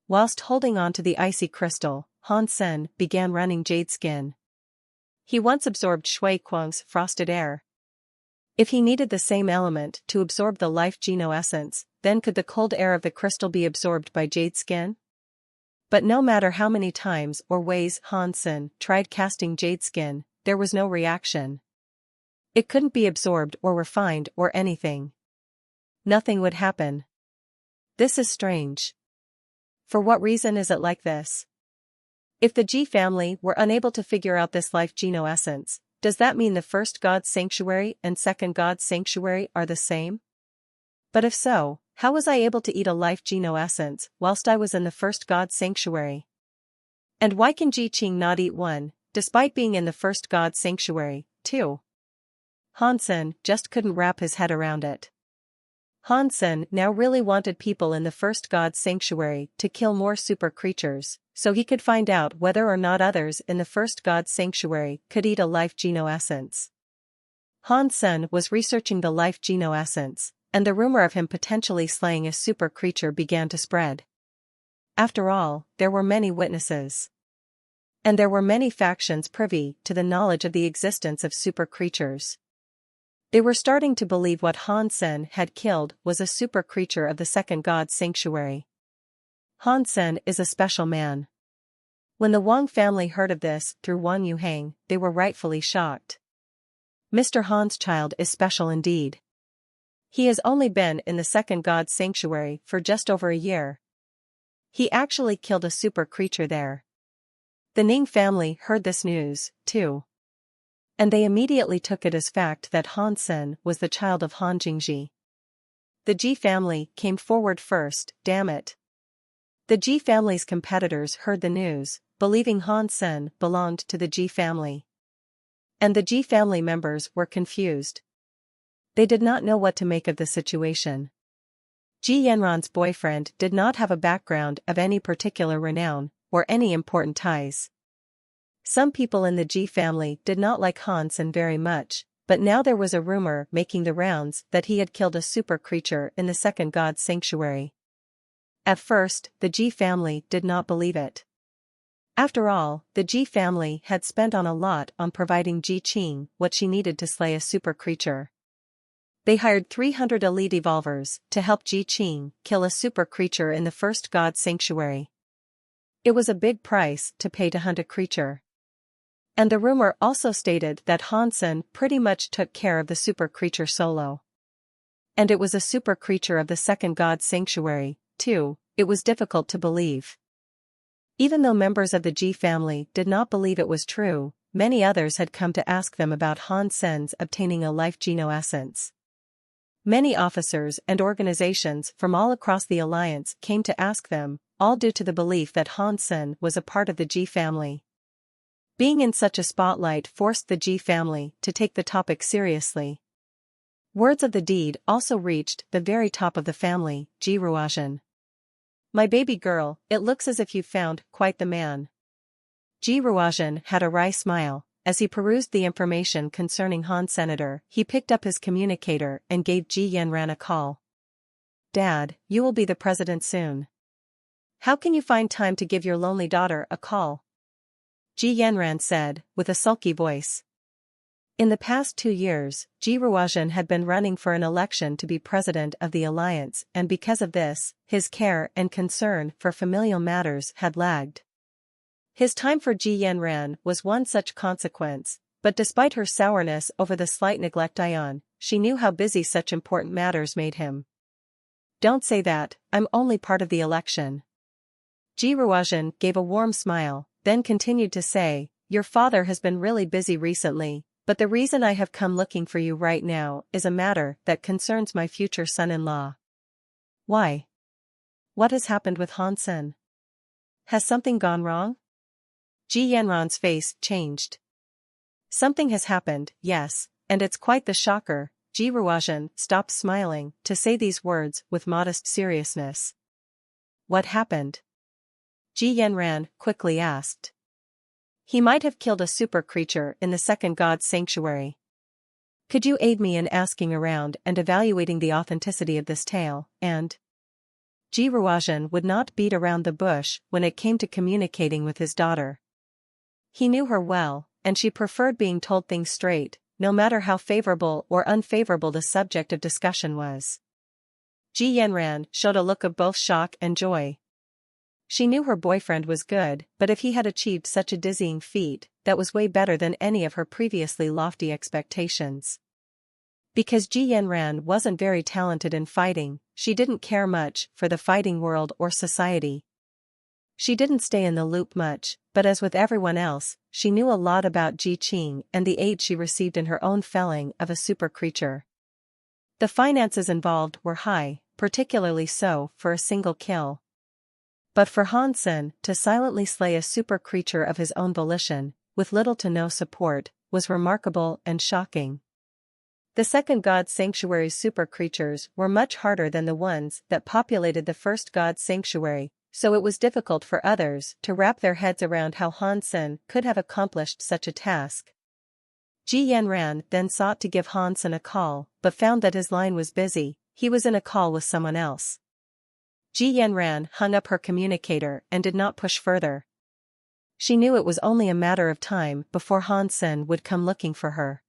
Whilst holding on to the icy crystal, Hansen began running jade skin. He once absorbed Shui Kuang's frosted air. If he needed the same element to absorb the life geno essence, then could the cold air of the crystal be absorbed by jade skin? But no matter how many times or ways Hansen tried casting jade skin, there was no reaction. It couldn't be absorbed or refined or anything. Nothing would happen. This is strange. For what reason is it like this? If the Ji family were unable to figure out this life geno essence, does that mean the first god's sanctuary and second god's sanctuary are the same? But if so, how was I able to eat a life geno essence whilst I was in the first god's sanctuary? And why can Ji Qing not eat one, despite being in the first god's sanctuary, too? Hansen just couldn't wrap his head around it. Hansen now really wanted people in the first god's sanctuary to kill more super creatures, so he could find out whether or not others in the first god's sanctuary could eat a life geno essence. Hansen was researching the life geno essence, and the rumor of him potentially slaying a super creature began to spread. After all, there were many witnesses. And there were many factions privy to the knowledge of the existence of super creatures. They were starting to believe what Hansen had killed was a super creature of the second god's sanctuary. Hansen is a special man. When the Wang family heard of this through Wang Yuheng, they were rightfully shocked. Mr. Han's child is special indeed. He has only been in the second god's sanctuary for just over a year. He actually killed a super creature there. The Ning family heard this news, too. And they immediately took it as fact that Hansen was the child of Han Jingji. The Ji family came forward first, damn it. The Ji family's competitors heard the news, believing Hansen belonged to the Ji family. And the Ji family members were confused. They did not know what to make of the situation. Ji Yanran's boyfriend did not have a background of any particular renown, or any important ties. Some people in the Ji family did not like Hansen very much, but now there was a rumor making the rounds that he had killed a super creature in the second god's sanctuary. At first, the Ji family did not believe it. After all, the Ji family had spent on a lot on providing Ji Qing what she needed to slay a super creature. They hired 300 elite evolvers to help Ji Qing kill a super creature in the first god's sanctuary. It was a big price to pay to hunt a creature. And the rumor also stated that Hansen pretty much took care of the super creature solo. And it was a super creature of the second god's sanctuary, too. It was difficult to believe. Even though members of the Ji family did not believe it was true, many others had come to ask them about Hansen's obtaining a life geno essence. Many officers and organizations from all across the alliance came to ask them, all due to the belief that Hansen was a part of the Ji family. Being in such a spotlight forced the Ji family to take the topic seriously. Words of the deed also reached the very top of the family, Ji Ruozhen. My baby girl, it looks as if you found quite the man. Ji Ruozhen had a wry smile. As he perused the information concerning Han Senator, he picked up his communicator and gave Ji Yanran a call. Dad, you will be the president soon. How can you find time to give your lonely daughter a call? Ji Yanran said, with a sulky voice. In the past 2 years, Ji Ruozhen had been running for an election to be president of the alliance, and because of this, his care and concern for familial matters had lagged. His time for Ji Yanran was one such consequence, but despite her sourness over the slight neglect she knew how busy such important matters made him. Don't say that, I'm only part of the election. Ji Ruozhen gave a warm smile, then continued to say, your father has been really busy recently, but the reason I have come looking for you right now is a matter that concerns my future son-in-law. Why? What has happened with Hansen? Has something gone wrong? Ji Yanran's face changed. Something has happened, yes, and it's quite the shocker. Ji Ruozhen stopped smiling to say these words with modest seriousness. What happened? Ji Yanran quickly asked. He might have killed a super creature in the second god's sanctuary. Could you aid me in asking around and evaluating the authenticity of this tale, and... Ji Ruozhen would not beat around the bush when it came to communicating with his daughter. He knew her well, and she preferred being told things straight, no matter how favorable or unfavorable the subject of discussion was. Ji Yanran showed a look of both shock and joy. She knew her boyfriend was good, but if he had achieved such a dizzying feat, that was way better than any of her previously lofty expectations. Because Ji Yanran wasn't very talented in fighting, she didn't care much for the fighting world or society. She didn't stay in the loop much, but as with everyone else, she knew a lot about Ji Qing and the aid she received in her own felling of a super creature. The finances involved were high, particularly so for a single kill. But for Hansen to silently slay a super creature of his own volition, with little to no support, was remarkable and shocking. The second god's sanctuary's super creatures were much harder than the ones that populated the first god's sanctuary, so it was difficult for others to wrap their heads around how Hansen could have accomplished such a task. Ji Yanran then sought to give Hansen a call, but found that his line was busy. He was in a call with someone else. Ji Yanran hung up her communicator and did not push further. She knew it was only a matter of time before Hansen would come looking for her.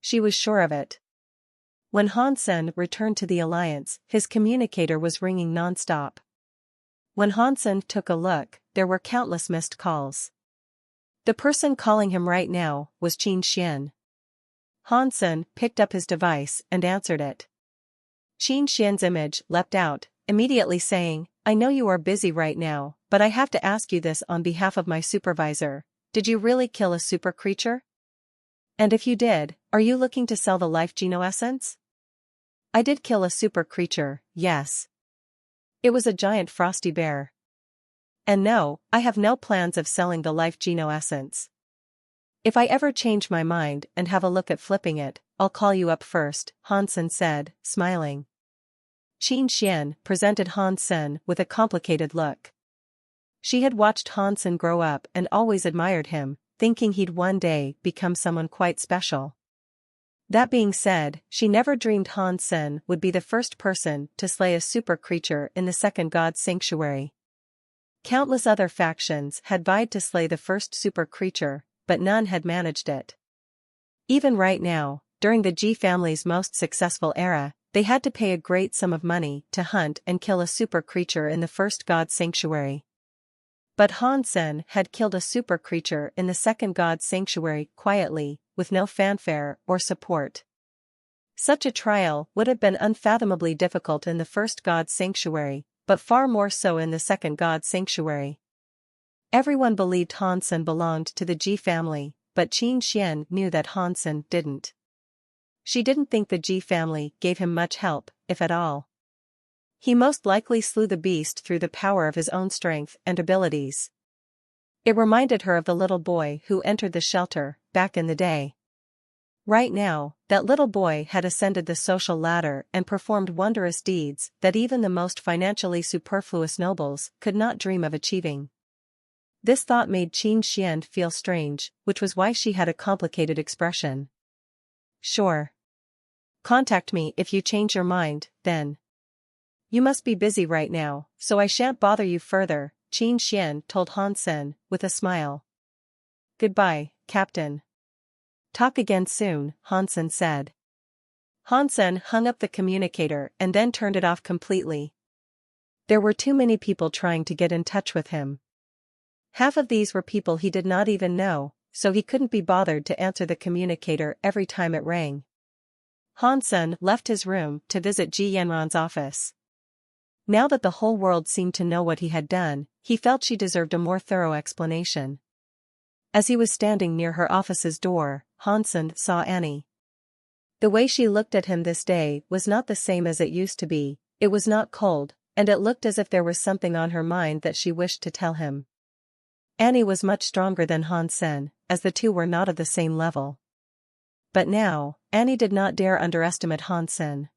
She was sure of it. When Hansen returned to the alliance, his communicator was ringing non-stop. When Hansen took a look, there were countless missed calls. The person calling him right now was Qin Xian. Hansen picked up his device and answered it. Qin Xian's image leapt out, immediately saying, I know you are busy right now, but I have to ask you this on behalf of my supervisor. Did you really kill a super creature? And if you did, are you looking to sell the life geno essence? I did kill a super creature, yes. It was a giant frosty bear. And no, I have no plans of selling the life geno essence. If I ever change my mind and have a look at flipping it, I'll call you up first, Hansen said, smiling. Qin Xian presented Hansen with a complicated look. She had watched Hansen grow up and always admired him, thinking he'd one day become someone quite special. That being said, she never dreamed Han Sen would be the first person to slay a super creature in the second god's sanctuary. Countless other factions had vied to slay the first super creature, but none had managed it. Even right now, during the Ji family's most successful era, they had to pay a great sum of money to hunt and kill a super creature in the first god's sanctuary. But Han Sen had killed a super creature in the second god's sanctuary quietly, with no fanfare or support. Such a trial would have been unfathomably difficult in the first god's sanctuary, but far more so in the second god's sanctuary. Everyone believed Han Sen belonged to the Ji family, but Qin Xian knew that Han Sen didn't. She didn't think the Ji family gave him much help, if at all. He most likely slew the beast through the power of his own strength and abilities. It reminded her of the little boy who entered the shelter, back in the day. Right now, that little boy had ascended the social ladder and performed wondrous deeds that even the most financially superfluous nobles could not dream of achieving. This thought made Qin Xian feel strange, which was why she had a complicated expression. Sure. Contact me if you change your mind, then. You must be busy right now, so I shan't bother you further, Qin Xian told Han Sen, with a smile. Goodbye, Captain. Talk again soon, Han Sen said. Han Sen hung up the communicator and then turned it off completely. There were too many people trying to get in touch with him. Half of these were people he did not even know, so he couldn't be bothered to answer the communicator every time it rang. Han Sen left his room to visit Ji Yanran's office. Now that the whole world seemed to know what he had done, he felt she deserved a more thorough explanation. As he was standing near her office's door, Han Sen saw Annie. The way she looked at him this day was not the same as it used to be. It was not cold, and it looked as if there was something on her mind that she wished to tell him. Annie was much stronger than Han Sen, as the two were not of the same level. But now, Annie did not dare underestimate Han Sen.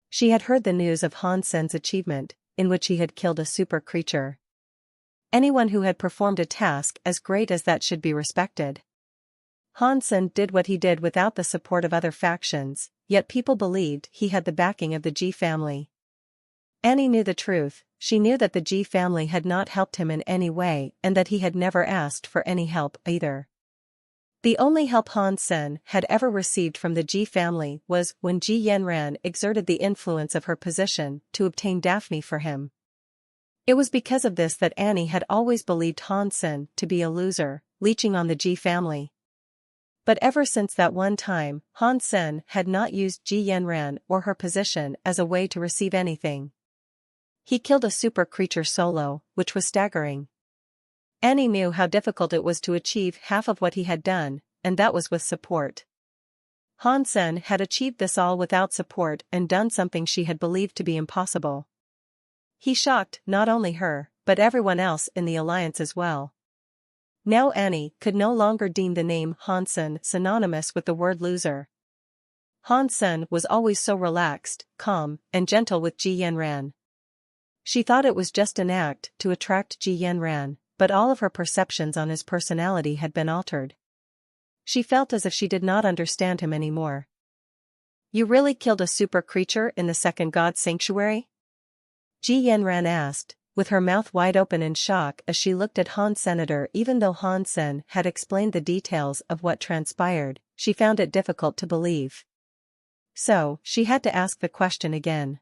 She had heard the news of Han Sen's achievement, in which he had killed a super creature. Anyone who had performed a task as great as that should be respected. Han Sen did what he did without the support of other factions, yet people believed he had the backing of the Ji family. Annie knew the truth. She knew that the Ji family had not helped him in any way and that he had never asked for any help either. The only help Han Sen had ever received from the Ji family was when Ji Yanran exerted the influence of her position to obtain Daphne for him. It was because of this that Annie had always believed Han Sen to be a loser, leeching on the Ji family. But ever since that one time, Han Sen had not used Ji Yanran or her position as a way to receive anything. He killed a super creature solo, which was staggering. Annie knew how difficult it was to achieve half of what he had done, and that was with support. Han Sen had achieved this all without support and done something she had believed to be impossible. He shocked not only her, but everyone else in the alliance as well. Now Annie could no longer deem the name Han Sen synonymous with the word loser. Han Sen was always so relaxed, calm, and gentle with Ji Yanran. She thought it was just an act to attract Ji Yanran, but all of her perceptions on his personality had been altered. She felt as if she did not understand him anymore. You really killed a super creature in the second god's sanctuary? Ji Yanran asked, with her mouth wide open in shock as she looked at Han Senator. Even though Han Sen had explained the details of what transpired, she found it difficult to believe. So, she had to ask the question again.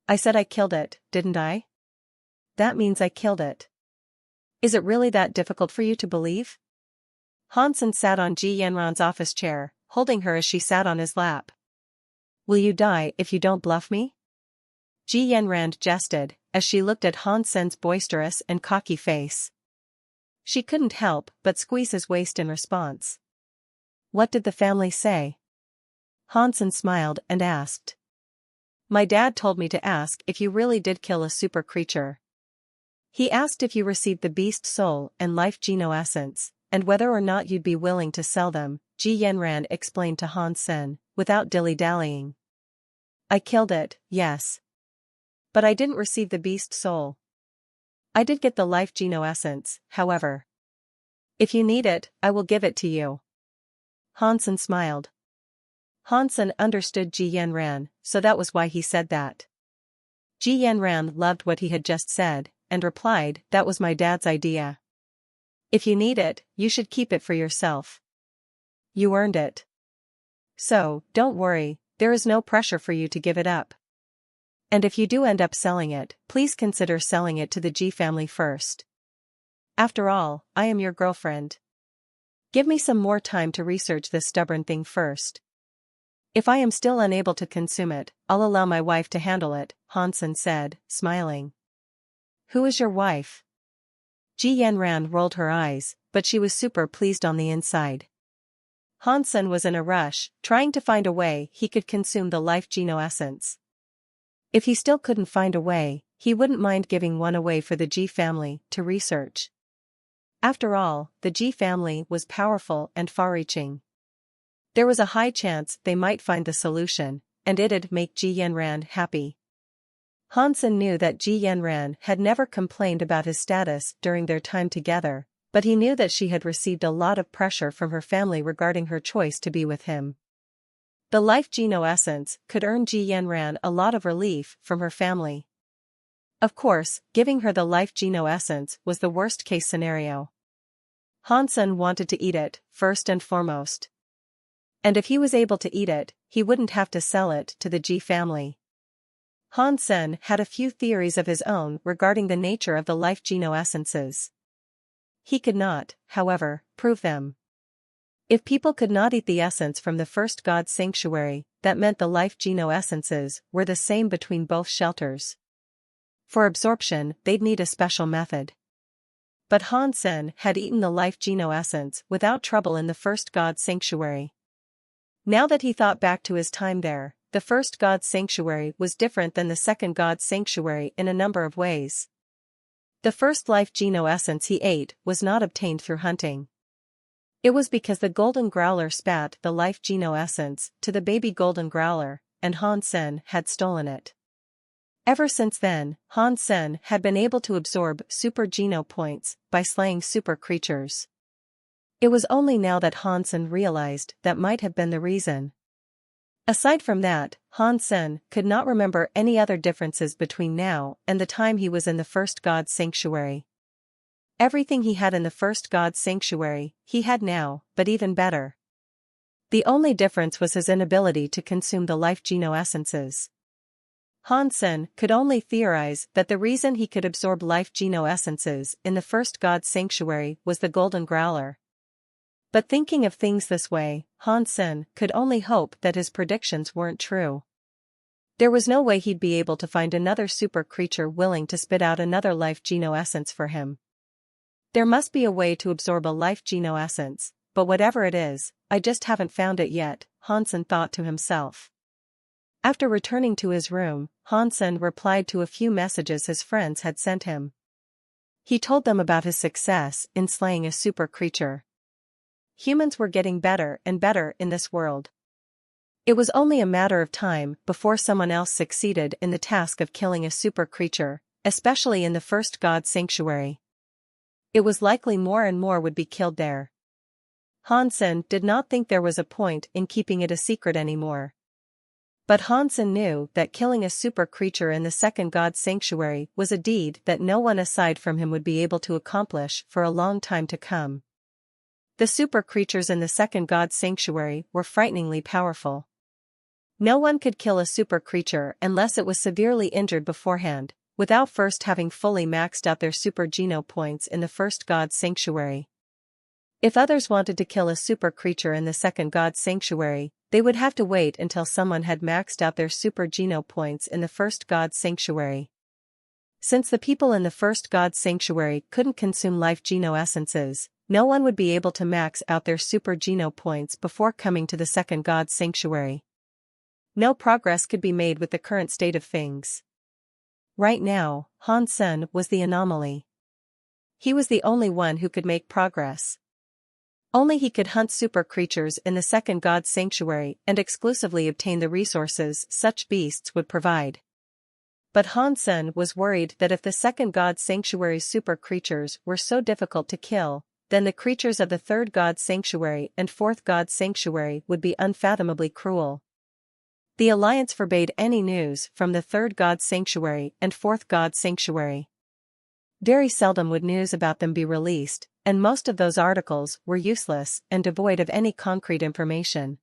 I said I killed it, didn't I? That means I killed it. Is it really that difficult for you to believe? Han Sen sat on Ji Yanran's office chair, holding her as she sat on his lap. Will you die if you don't bluff me? Ji Yanran jested, as she looked at Han Sen's boisterous and cocky face. She couldn't help but squeeze his waist in response. What did the family say? Han Sen smiled and asked. My dad told me to ask if you really did kill a super creature. He asked if you received the beast soul and life geno essence, and whether or not you'd be willing to sell them, Ji Yanran explained to Han Sen, without dilly-dallying. I killed it, yes. But I didn't receive the beast soul. I did get the life geno essence, however. If you need it, I will give it to you. Hansen smiled. Hansen understood Ji Yanran, so that was why he said that. Ji Yanran loved what he had just said, and replied, that was my dad's idea. If you need it, you should keep it for yourself. You earned it. So, don't worry, there is no pressure for you to give it up. And if you do end up selling it, please consider selling it to the Ji family first. After all, I am your girlfriend. Give me some more time to research this stubborn thing first. If I am still unable to consume it, I'll allow my wife to handle it, Hansen said, smiling. Who is your wife? Ji Yanran rolled her eyes, but she was super pleased on the inside. Hansen was in a rush, trying to find a way he could consume the life Geno essence. If he still couldn't find a way, he wouldn't mind giving one away for the Ji family to research. After all, the Ji family was powerful and far-reaching. There was a high chance they might find the solution, and it'd make Ji Yanran happy. Hansen knew that Ji Yanran had never complained about his status during their time together, but he knew that she had received a lot of pressure from her family regarding her choice to be with him. The life Geno essence could earn Ji Yanran a lot of relief from her family. Of course, giving her the life Geno essence was the worst-case scenario. Hansen wanted to eat it, first and foremost. And if he was able to eat it, he wouldn't have to sell it to the Ji family. Hansen had a few theories of his own regarding the nature of the life Geno essences. He could not, however, prove them. If people could not eat the essence from the first god's sanctuary, that meant the life Geno essences were the same between both shelters. For absorption, they'd need a special method. But Hansen had eaten the life Geno essence without trouble in the first god's sanctuary. Now that he thought back to his time there, the first god's sanctuary was different than the second god's sanctuary in a number of ways. The first life Geno essence he ate was not obtained through hunting. It was because the golden growler spat the life Geno essence to the baby golden growler, and Hansen had stolen it. Ever since then, Hansen had been able to absorb super Geno points by slaying super creatures. It was only now that Hansen realized that might have been the reason. Aside from that, Hansen could not remember any other differences between now and the time he was in the first god's sanctuary. Everything he had in the first god's sanctuary, he had now, but even better. The only difference was his inability to consume the life Geno essences. Hansen could only theorize that the reason he could absorb life Geno essences in the first god's sanctuary was the golden growler. But thinking of things this way, Hansen could only hope that his predictions weren't true. There was no way he'd be able to find another super creature willing to spit out another life Geno essence for him. There must be a way to absorb a life Geno essence, but whatever it is, I just haven't found it yet, Hansen thought to himself. After returning to his room, Hansen replied to a few messages his friends had sent him. He told them about his success in slaying a super creature. Humans were getting better and better in this world. It was only a matter of time before someone else succeeded in the task of killing a super creature, especially in the first god's sanctuary. It was likely more and more would be killed there. Hansen did not think there was a point in keeping it a secret anymore. But Hansen knew that killing a super creature in the second god's sanctuary was a deed that no one aside from him would be able to accomplish for a long time to come. The super creatures in the second god's sanctuary were frighteningly powerful. No one could kill a super creature unless it was severely injured beforehand, without first having fully maxed out their super Geno points in the first god's sanctuary. If others wanted to kill a super creature in the second god's sanctuary, they would have to wait until someone had maxed out their super Geno points in the first god's sanctuary. Since the people in the first god's sanctuary couldn't consume life Geno essences, no one would be able to max out their super Geno points before coming to the second god's sanctuary. No progress could be made with the current state of things. Right now, Hansen was the anomaly. He was the only one who could make progress. Only he could hunt super creatures in the second god's sanctuary and exclusively obtain the resources such beasts would provide. But Hansen was worried that if the second god's sanctuary's super creatures were so difficult to kill, then the creatures of the third god's sanctuary and fourth god's sanctuary would be unfathomably cruel. The alliance forbade any news from the third god's sanctuary and fourth god's sanctuary. Very seldom would news about them be released, and most of those articles were useless and devoid of any concrete information.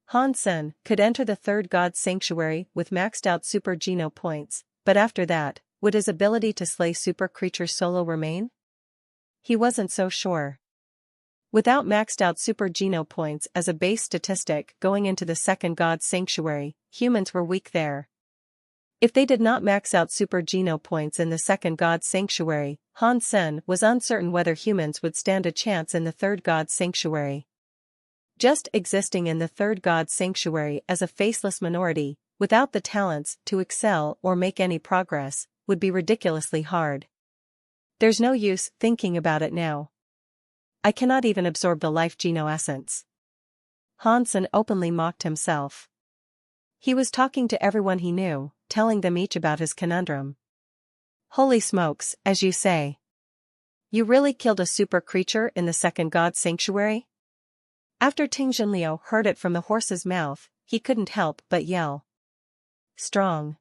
Hansen could enter the third god's sanctuary with maxed out super geno points, but after that, would his ability to slay super creatures solo remain? He wasn't so sure. Without maxed out super geno points as a base statistic going into the second god's sanctuary, humans were weak there. If they did not max out super geno points in the second god's sanctuary, Hansen was uncertain whether humans would stand a chance in the third god's sanctuary. Just existing in the third god's sanctuary as a faceless minority, without the talents to excel or make any progress, would be ridiculously hard. There's no use thinking about it now. I cannot even absorb the life geno essence. Hansen openly mocked himself. He was talking to everyone he knew, telling them each about his conundrum. Holy smokes, as you say. You really killed a super creature in the second god's sanctuary? After Ting Zhenliu heard it from the horse's mouth, he couldn't help but yell. Strong.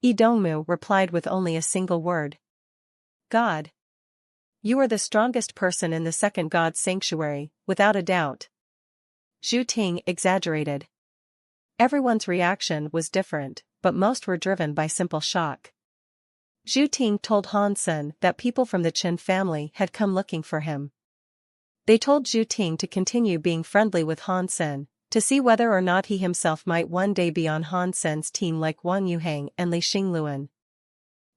Yi Dongmu replied with only a single word. God. You are the strongest person in the second god's sanctuary, without a doubt. Zhu Ting exaggerated. Everyone's reaction was different, but most were driven by simple shock. Zhu Ting told Hansen that people from the Chen family had come looking for him. They told Zhu Ting to continue being friendly with Hansen, to see whether or not he himself might one day be on Hansen's team like Wang Yuhang and Li Xingluan.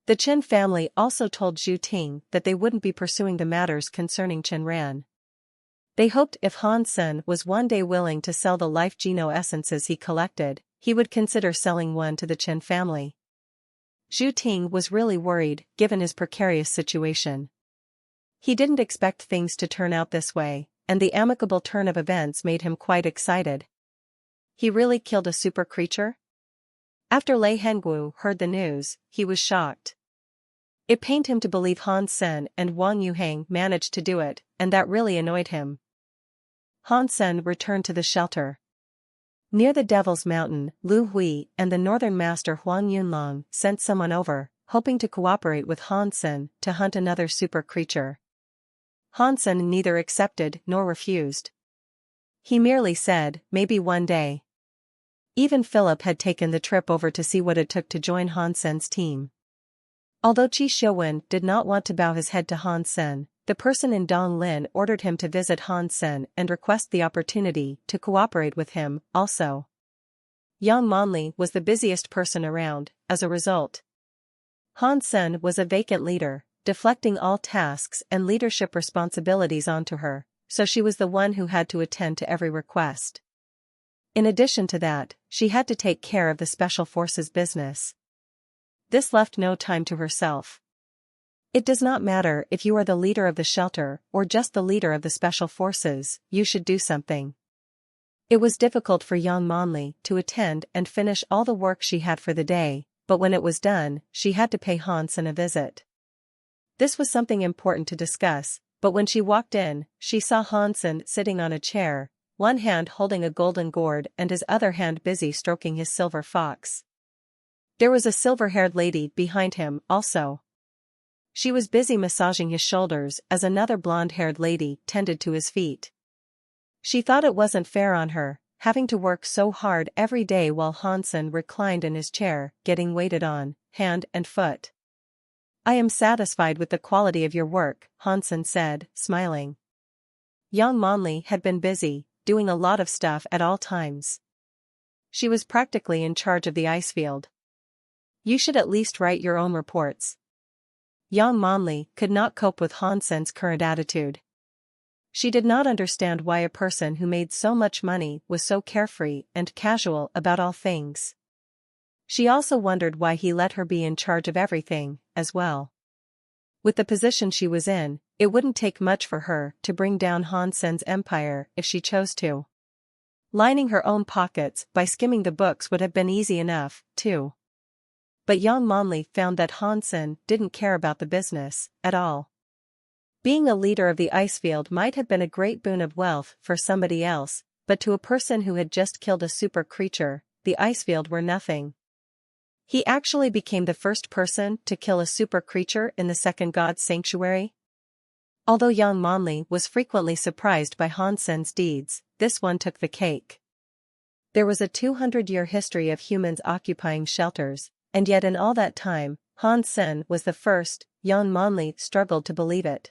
The Chen family also told Zhu Ting that they wouldn't be pursuing the matters concerning Chen Ran. They hoped if Hansen was one day willing to sell the life geno essences he collected, he would consider selling one to the Chen family. Zhu Ting was really worried, given his precarious situation. He didn't expect things to turn out this way, and the amicable turn of events made him quite excited. He really killed a super creature? After Lei Hengwu heard the news, he was shocked. It pained him to believe Hansen and Wang Yuhang managed to do it, and that really annoyed him. Hansen returned to the shelter. Near the Devil's Mountain, Lu Hui and the Northern Master Huang Yunlong sent someone over, hoping to cooperate with Hansen to hunt another super creature. Hansen neither accepted nor refused. He merely said, maybe one day. Even Philip had taken the trip over to see what it took to join Hansen's team. Although Qi Shouwen did not want to bow his head to Hansen, the person in Donglin ordered him to visit Hansen and request the opportunity to cooperate with him, also. Yang Manli was the busiest person around, as a result. Hansen was a vacant leader, deflecting all tasks and leadership responsibilities onto her, so she was the one who had to attend to every request. In addition to that, she had to take care of the Special Forces business. This left no time to herself. It does not matter if you are the leader of the shelter or just the leader of the Special Forces, you should do something. It was difficult for Yang Manli to attend and finish all the work she had for the day, but when it was done, she had to pay Hansen a visit. This was something important to discuss, but when she walked in, she saw Hansen sitting on a chair, one hand holding a golden gourd and his other hand busy stroking his silver fox. There was a silver-haired lady behind him, also. She was busy massaging his shoulders as another blonde-haired lady tended to his feet. She thought it wasn't fair on her, having to work so hard every day while Hansen reclined in his chair, getting waited on, hand and foot. I am satisfied with the quality of your work, Hansen said, smiling. Yang Manli had been busy, doing a lot of stuff at all times. She was practically in charge of the ice field. You should at least write your own reports. Yang Manli could not cope with Hansen's current attitude. She did not understand why a person who made so much money was so carefree and casual about all things. She also wondered why he let her be in charge of everything, as well. With the position she was in, it wouldn't take much for her to bring down Hansen's empire if she chose to. Lining her own pockets by skimming the books would have been easy enough, too. But Yang Manli found that Hansen didn't care about the business, at all. Being a leader of the ice field might have been a great boon of wealth for somebody else, but to a person who had just killed a super creature, the ice field were nothing. He actually became the first person to kill a super creature in the second god's sanctuary. Although Yang Monli was frequently surprised by Han Sen's deeds, this one took the cake. There was a 200-year history of humans occupying shelters, and yet in all that time, Han Sen was the first. Yang Monli struggled to believe it.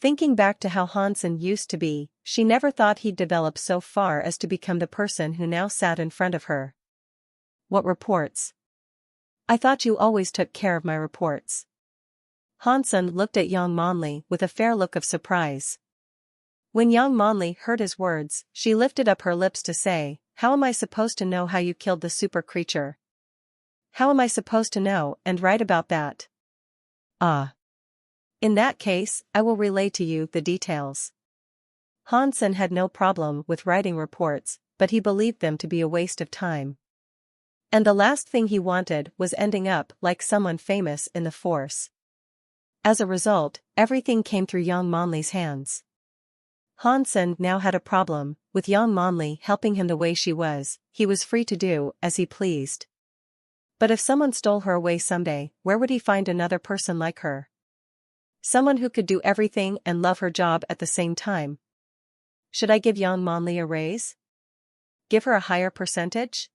Thinking back to how Han Sen used to be, she never thought he'd develop so far as to become the person who now sat in front of her. What reports? I thought you always took care of my reports. Han Sen looked at Yang Monli with a fair look of surprise. When Yang Monli heard his words, she lifted up her lips to say, "How am I supposed to know how you killed the super creature? How am I supposed to know and write about that?" "Ah. In that case, I will relay to you the details." Han Sen had no problem with writing reports, but he believed them to be a waste of time. And the last thing he wanted was ending up like someone famous in the force. As a result, everything came through Yang Monli's hands. Han Sen now had a problem. With Yang Monli helping him the way she was, he was free to do as he pleased. But if someone stole her away someday, where would he find another person like her? Someone who could do everything and love her job at the same time. Should I give Yang Monli a raise? Give her a higher percentage?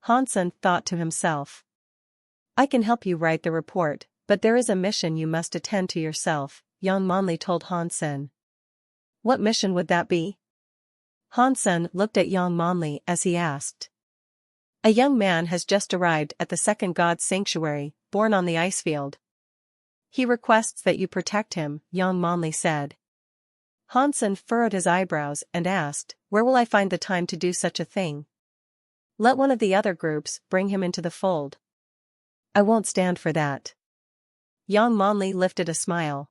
Han Sen thought to himself. I can help you write the report, but there is a mission you must attend to yourself, Yang Monli told Han Sen. What mission would that be? Han Sen looked at Yang Monli as he asked. A young man has just arrived at the second god's sanctuary, born on the ice field. He requests that you protect him, Yang Monli said. Han Sen furrowed his eyebrows and asked, where will I find the time to do such a thing? Let one of the other groups bring him into the fold. I won't stand for that. Yang Monli lifted a smile.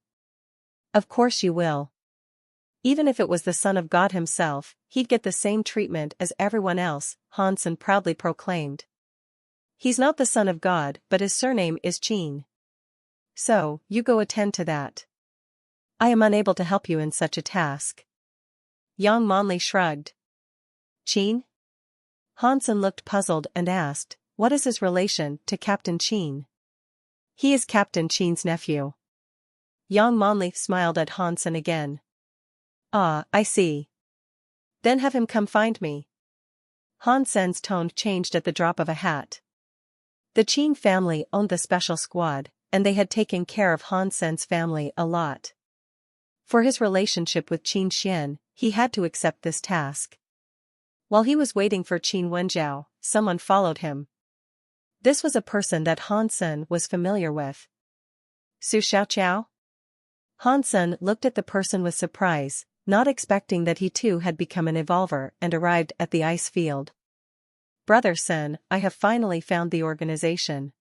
Of course you will. Even if it was the son of God himself, he'd get the same treatment as everyone else, Han Sen proudly proclaimed. He's not the son of God, but his surname is Qin. So, you go attend to that. I am unable to help you in such a task. Yang Monli shrugged. Qin? Han Sen looked puzzled and asked, what is his relation to Captain Qin? He is Captain Qin's nephew. Yang Monli smiled at Han Sen again. Ah, I see. Then have him come find me. Han Sen's tone changed at the drop of a hat. The Qin family owned the special squad, and they had taken care of Han Sen's family a lot. For his relationship with Qin Xian, he had to accept this task. While he was waiting for Qin Wenjiao, someone followed him. This was a person that Han Sen was familiar with. Su Xiaoqiao? Han Sen looked at the person with surprise, not expecting that he too had become an evolver and arrived at the ice field. Brother Sen, I have finally found the organization.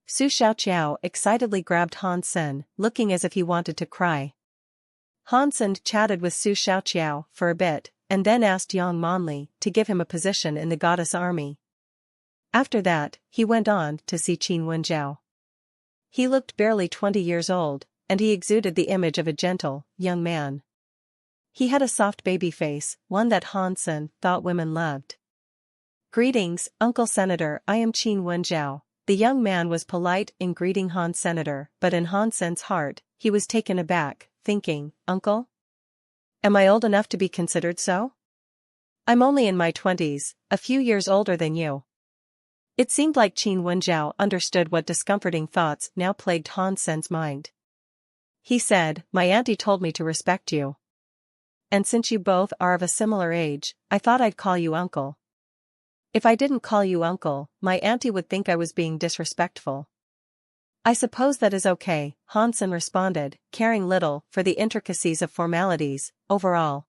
Su Xiaoqiao excitedly grabbed Han Sen, looking as if he wanted to cry. Han Sen chatted with Su Xiaoqiao for a bit, and then asked Yang Monli to give him a position in the goddess army. After that, he went on to see Qin Wenjiao. He looked barely 20 years old, and he exuded the image of a gentle, young man. He had a soft baby face, one that Han Sen thought women loved. Greetings, Uncle Senator, I am Qin Wenjiao. The young man was polite in greeting Han Senator, but in Han Sen's heart, he was taken aback, thinking, Uncle? Am I old enough to be considered so? I'm only in my 20s, a few years older than you. It seemed like Qin Wenjiao understood what discomforting thoughts now plagued Han Sen's mind. He said, my auntie told me to respect you. And since you both are of a similar age, I thought I'd call you uncle. If I didn't call you uncle, my auntie would think I was being disrespectful. I suppose that is okay, Han Sen responded, caring little for the intricacies of formalities, overall.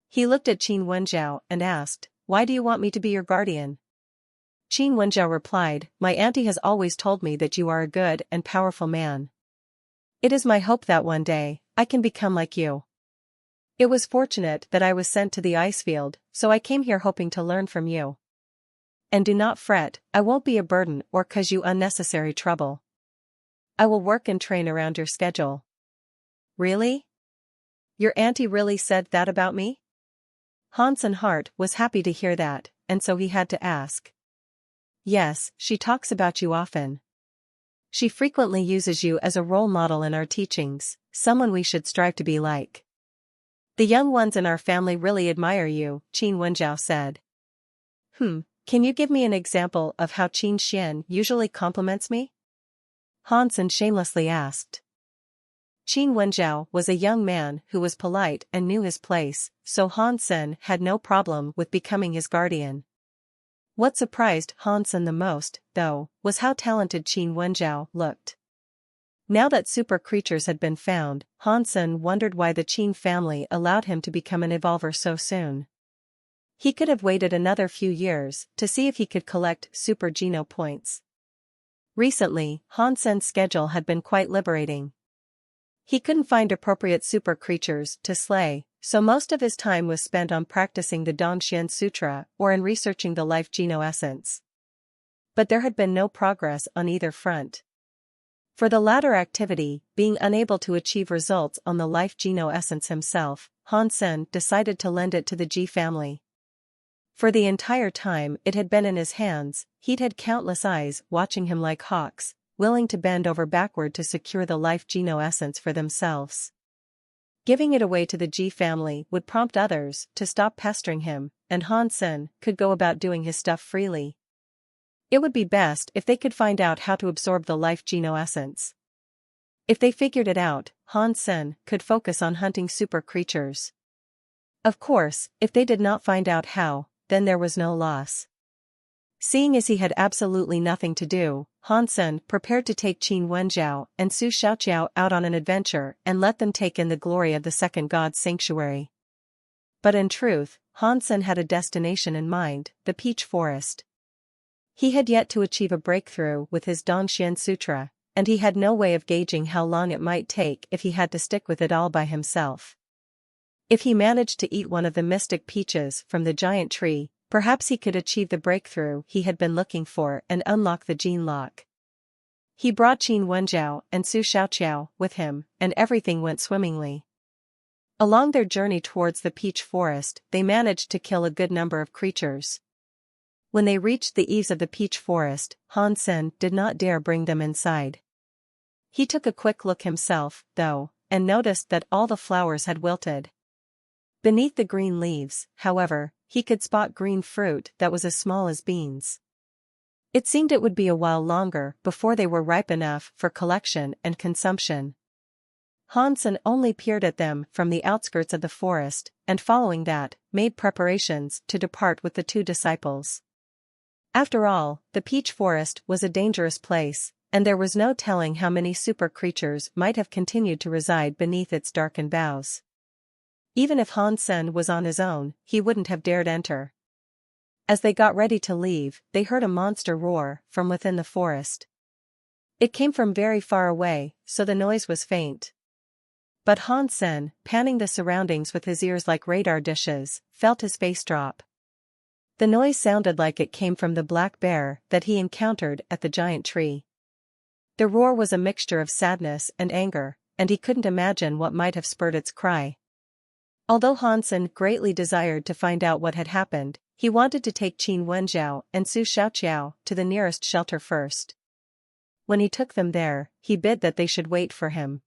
He looked at Qin Wenjiao and asked, why do you want me to be your guardian? Qin Wenjiao replied, my auntie has always told me that you are a good and powerful man. It is my hope that one day, I can become like you. It was fortunate that I was sent to the ice field, so I came here hoping to learn from you. And do not fret, I won't be a burden or cause you unnecessary trouble. I will work and train around your schedule. Really? Your auntie really said that about me? Hansen Hart was happy to hear that, and so he had to ask. Yes, she talks about you often. She frequently uses you as a role model in our teachings, someone we should strive to be like. The young ones in our family really admire you, Qin Wenjiao said. Can you give me an example of how Qin Xian usually compliments me? Hansen shamelessly asked. Qin Wenjiao was a young man who was polite and knew his place, so Hansen had no problem with becoming his guardian. What surprised Hansen the most, though, was how talented Qin Wenjiao looked. Now that super creatures had been found, Hansen wondered why the Qin family allowed him to become an evolver so soon. He could have waited another few years to see if he could collect super geno points. Recently, Hansen's schedule had been quite liberating. He couldn't find appropriate super creatures to slay, so most of his time was spent on practicing the Dongxian Sutra or in researching the life geno essence. But there had been no progress on either front. For the latter activity, being unable to achieve results on the life geno essence himself, Hansen decided to lend it to the Ji family. For the entire time it had been in his hands, he'd had countless eyes watching him like hawks, willing to bend over backward to secure the life geno essence for themselves. Giving it away to the Ji family would prompt others to stop pestering him, and Hansen could go about doing his stuff freely. It would be best if they could find out how to absorb the life geno essence. If they figured it out, Hansen could focus on hunting super creatures. Of course, if they did not find out how, then there was no loss. Seeing as he had absolutely nothing to do, Hansen prepared to take Qin Wenjiao and Su Xiaoqiao out on an adventure and let them take in the glory of the second god's sanctuary. But in truth, Hansen had a destination in mind, the Peach Forest. He had yet to achieve a breakthrough with his Dongxian Sutra, and he had no way of gauging how long it might take if he had to stick with it all by himself. If he managed to eat one of the mystic peaches from the giant tree, perhaps he could achieve the breakthrough he had been looking for and unlock the gene lock. He brought Qin Wenjiao and Su Xiaoqiao with him, and everything went swimmingly. Along their journey towards the Peach Forest, they managed to kill a good number of creatures. When they reached the eaves of the Peach Forest, Hansen did not dare bring them inside. He took a quick look himself, though, and noticed that all the flowers had wilted. Beneath the green leaves, however, he could spot green fruit that was as small as beans. It seemed it would be a while longer before they were ripe enough for collection and consumption. Hansen only peered at them from the outskirts of the forest, and following that, made preparations to depart with the two disciples. After all, the Peach Forest was a dangerous place, and there was no telling how many super creatures might have continued to reside beneath its darkened boughs. Even if Hansen was on his own, he wouldn't have dared enter. As they got ready to leave, they heard a monster roar from within the forest. It came from very far away, so the noise was faint. But Hansen, panning the surroundings with his ears like radar dishes, felt his face drop. The noise sounded like it came from the black bear that he encountered at the giant tree. The roar was a mixture of sadness and anger, and he couldn't imagine what might have spurred its cry. Although Hansen greatly desired to find out what had happened, he wanted to take Qin Wenjiao and Su Xiaoqiao to the nearest shelter first. When he took them there, he bid that they should wait for him.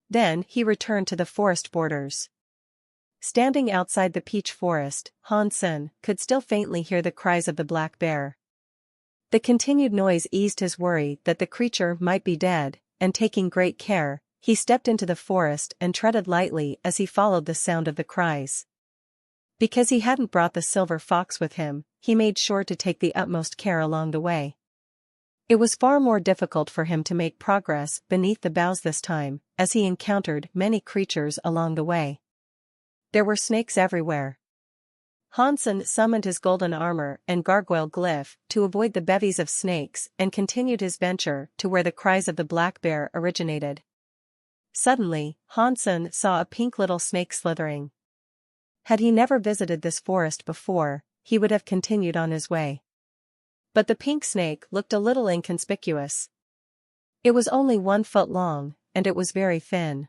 Then he returned to the forest borders. Standing outside the Peach Forest, Hansen could still faintly hear the cries of the black bear. The continued noise eased his worry that the creature might be dead, and taking great care, he stepped into the forest and treaded lightly as he followed the sound of the cries. Because he hadn't brought the silver fox with him, he made sure to take the utmost care along the way. It was far more difficult for him to make progress beneath the boughs this time, as he encountered many creatures along the way. There were snakes everywhere. Hansen summoned his golden armor and gargoyle glyph to avoid the bevies of snakes and continued his venture to where the cries of the black bear originated. Suddenly, Hansen saw a pink little snake slithering. Had he never visited this forest before, he would have continued on his way. But the pink snake looked a little inconspicuous. It was only 1 foot long, and it was very thin.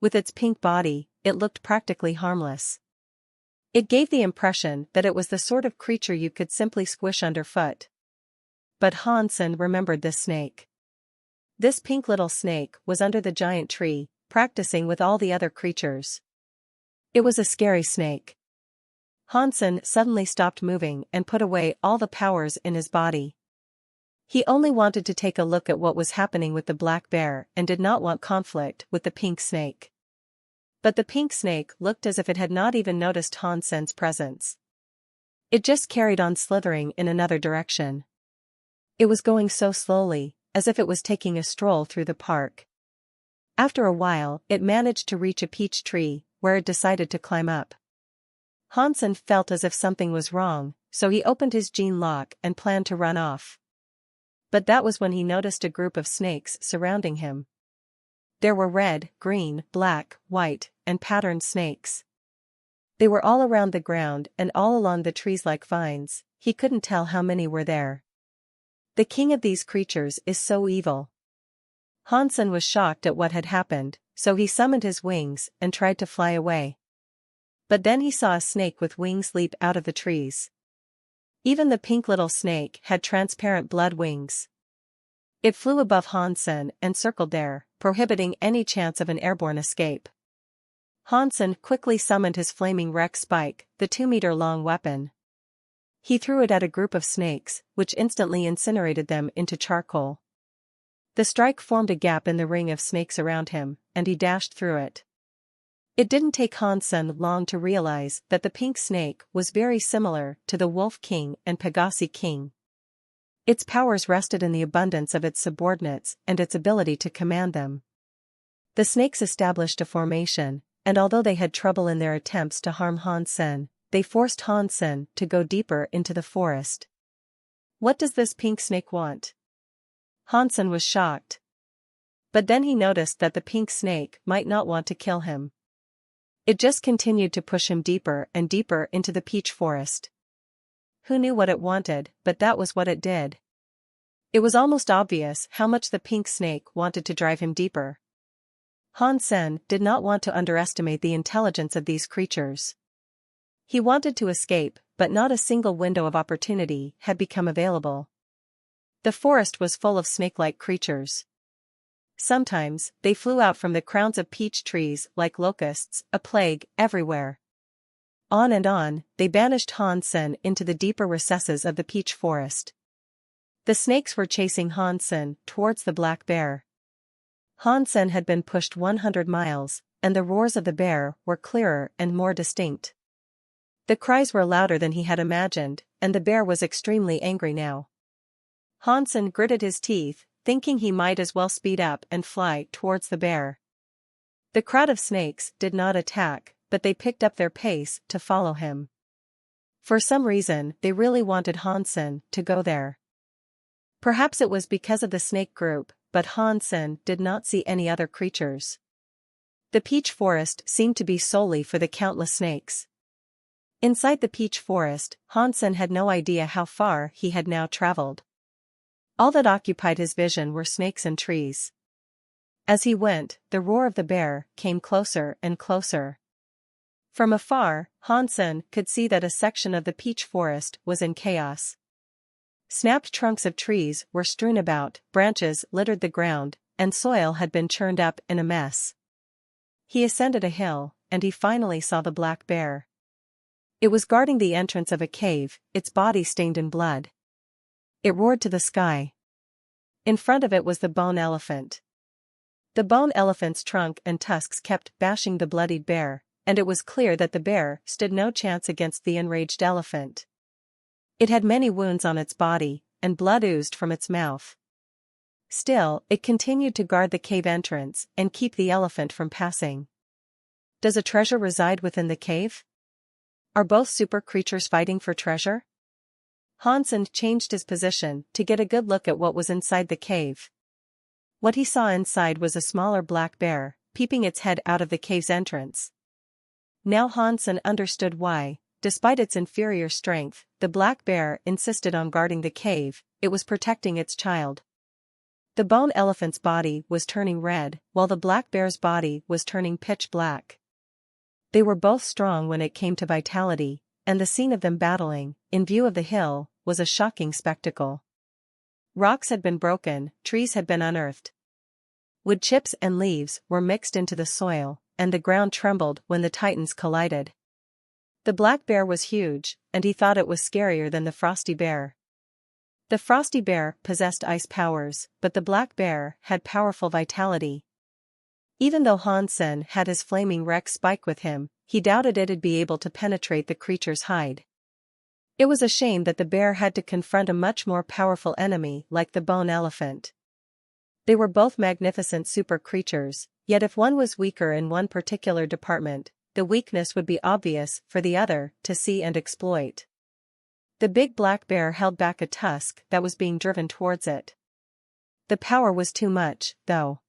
With its pink body, it looked practically harmless. It gave the impression that it was the sort of creature you could simply squish underfoot. But Hansen remembered this snake. This pink little snake was under the giant tree, practicing with all the other creatures. It was a scary snake. Hansen suddenly stopped moving and put away all the powers in his body. He only wanted to take a look at what was happening with the black bear and did not want conflict with the pink snake. But the pink snake looked as if it had not even noticed Hansen's presence. It just carried on slithering in another direction. It was going so slowly, as if it was taking a stroll through the park. After a while, it managed to reach a peach tree, where it decided to climb up. Hansen felt as if something was wrong, so he opened his jean lock and planned to run off. But that was when he noticed a group of snakes surrounding him. There were red, green, black, white, and patterned snakes. They were all around the ground and all along the trees like vines. He couldn't tell how many were there. The king of these creatures is so evil. Hansen was shocked at what had happened, so he summoned his wings and tried to fly away. But then he saw a snake with wings leap out of the trees. Even the pink little snake had transparent blood wings. It flew above Hansen and circled there, prohibiting any chance of an airborne escape. Hansen quickly summoned his flaming wreck spike, the 2-meter-long weapon. He threw it at a group of snakes, which instantly incinerated them into charcoal. The strike formed a gap in the ring of snakes around him, and he dashed through it. It didn't take Hansen long to realize that the pink snake was very similar to the Wolf King and Pegasi King. Its powers rested in the abundance of its subordinates and its ability to command them. The snakes established a formation, and although they had trouble in their attempts to harm Hansen, they forced Hansen to go deeper into the forest. What does this pink snake want? Hansen was shocked. But then he noticed that the pink snake might not want to kill him. It just continued to push him deeper and deeper into the peach forest. Who knew what it wanted, but that was what it did. It was almost obvious how much the pink snake wanted to drive him deeper. Hansen did not want to underestimate the intelligence of these creatures. He wanted to escape, but not a single window of opportunity had become available. The forest was full of snake-like creatures. Sometimes, they flew out from the crowns of peach trees like locusts, a plague everywhere. On and on, they banished Hansen into the deeper recesses of the peach forest. The snakes were chasing Hansen towards the black bear. Hansen had been pushed 100 miles, and the roars of the bear were clearer and more distinct. The cries were louder than he had imagined, and the bear was extremely angry now. Hansen gritted his teeth, thinking he might as well speed up and fly towards the bear. The crowd of snakes did not attack, but they picked up their pace to follow him. For some reason, they really wanted Hansen to go there. Perhaps it was because of the snake group, but Hansen did not see any other creatures. The peach forest seemed to be solely for the countless snakes. Inside the peach forest, Hansen had no idea how far he had now traveled. All that occupied his vision were snakes and trees. As he went, the roar of the bear came closer and closer. From afar, Hansen could see that a section of the peach forest was in chaos. Snapped trunks of trees were strewn about, branches littered the ground, and soil had been churned up in a mess. He ascended a hill, and he finally saw the black bear. It was guarding the entrance of a cave, its body stained in blood. It roared to the sky. In front of it was the bone elephant. The bone elephant's trunk and tusks kept bashing the bloodied bear, and it was clear that the bear stood no chance against the enraged elephant. It had many wounds on its body, and blood oozed from its mouth. Still, it continued to guard the cave entrance and keep the elephant from passing. Does a treasure reside within the cave? Are both super creatures fighting for treasure? Hansen changed his position to get a good look at what was inside the cave. What he saw inside was a smaller black bear, peeping its head out of the cave's entrance. Now Hansen understood why, despite its inferior strength, the black bear insisted on guarding the cave. It was protecting its child. The bone elephant's body was turning red, while the black bear's body was turning pitch black. They were both strong when it came to vitality, and the scene of them battling, in view of the hill, was a shocking spectacle. Rocks had been broken, trees had been unearthed. Wood chips and leaves were mixed into the soil, and the ground trembled when the titans collided. The black bear was huge, and he thought it was scarier than the frosty bear. The frosty bear possessed ice powers, but the black bear had powerful vitality. Even though Hansen had his flaming Rex spike with him, he doubted it'd be able to penetrate the creature's hide. It was a shame that the bear had to confront a much more powerful enemy like the bone elephant. They were both magnificent super creatures, yet if one was weaker in one particular department, the weakness would be obvious for the other to see and exploit. The big black bear held back a tusk that was being driven towards it. The power was too much, though.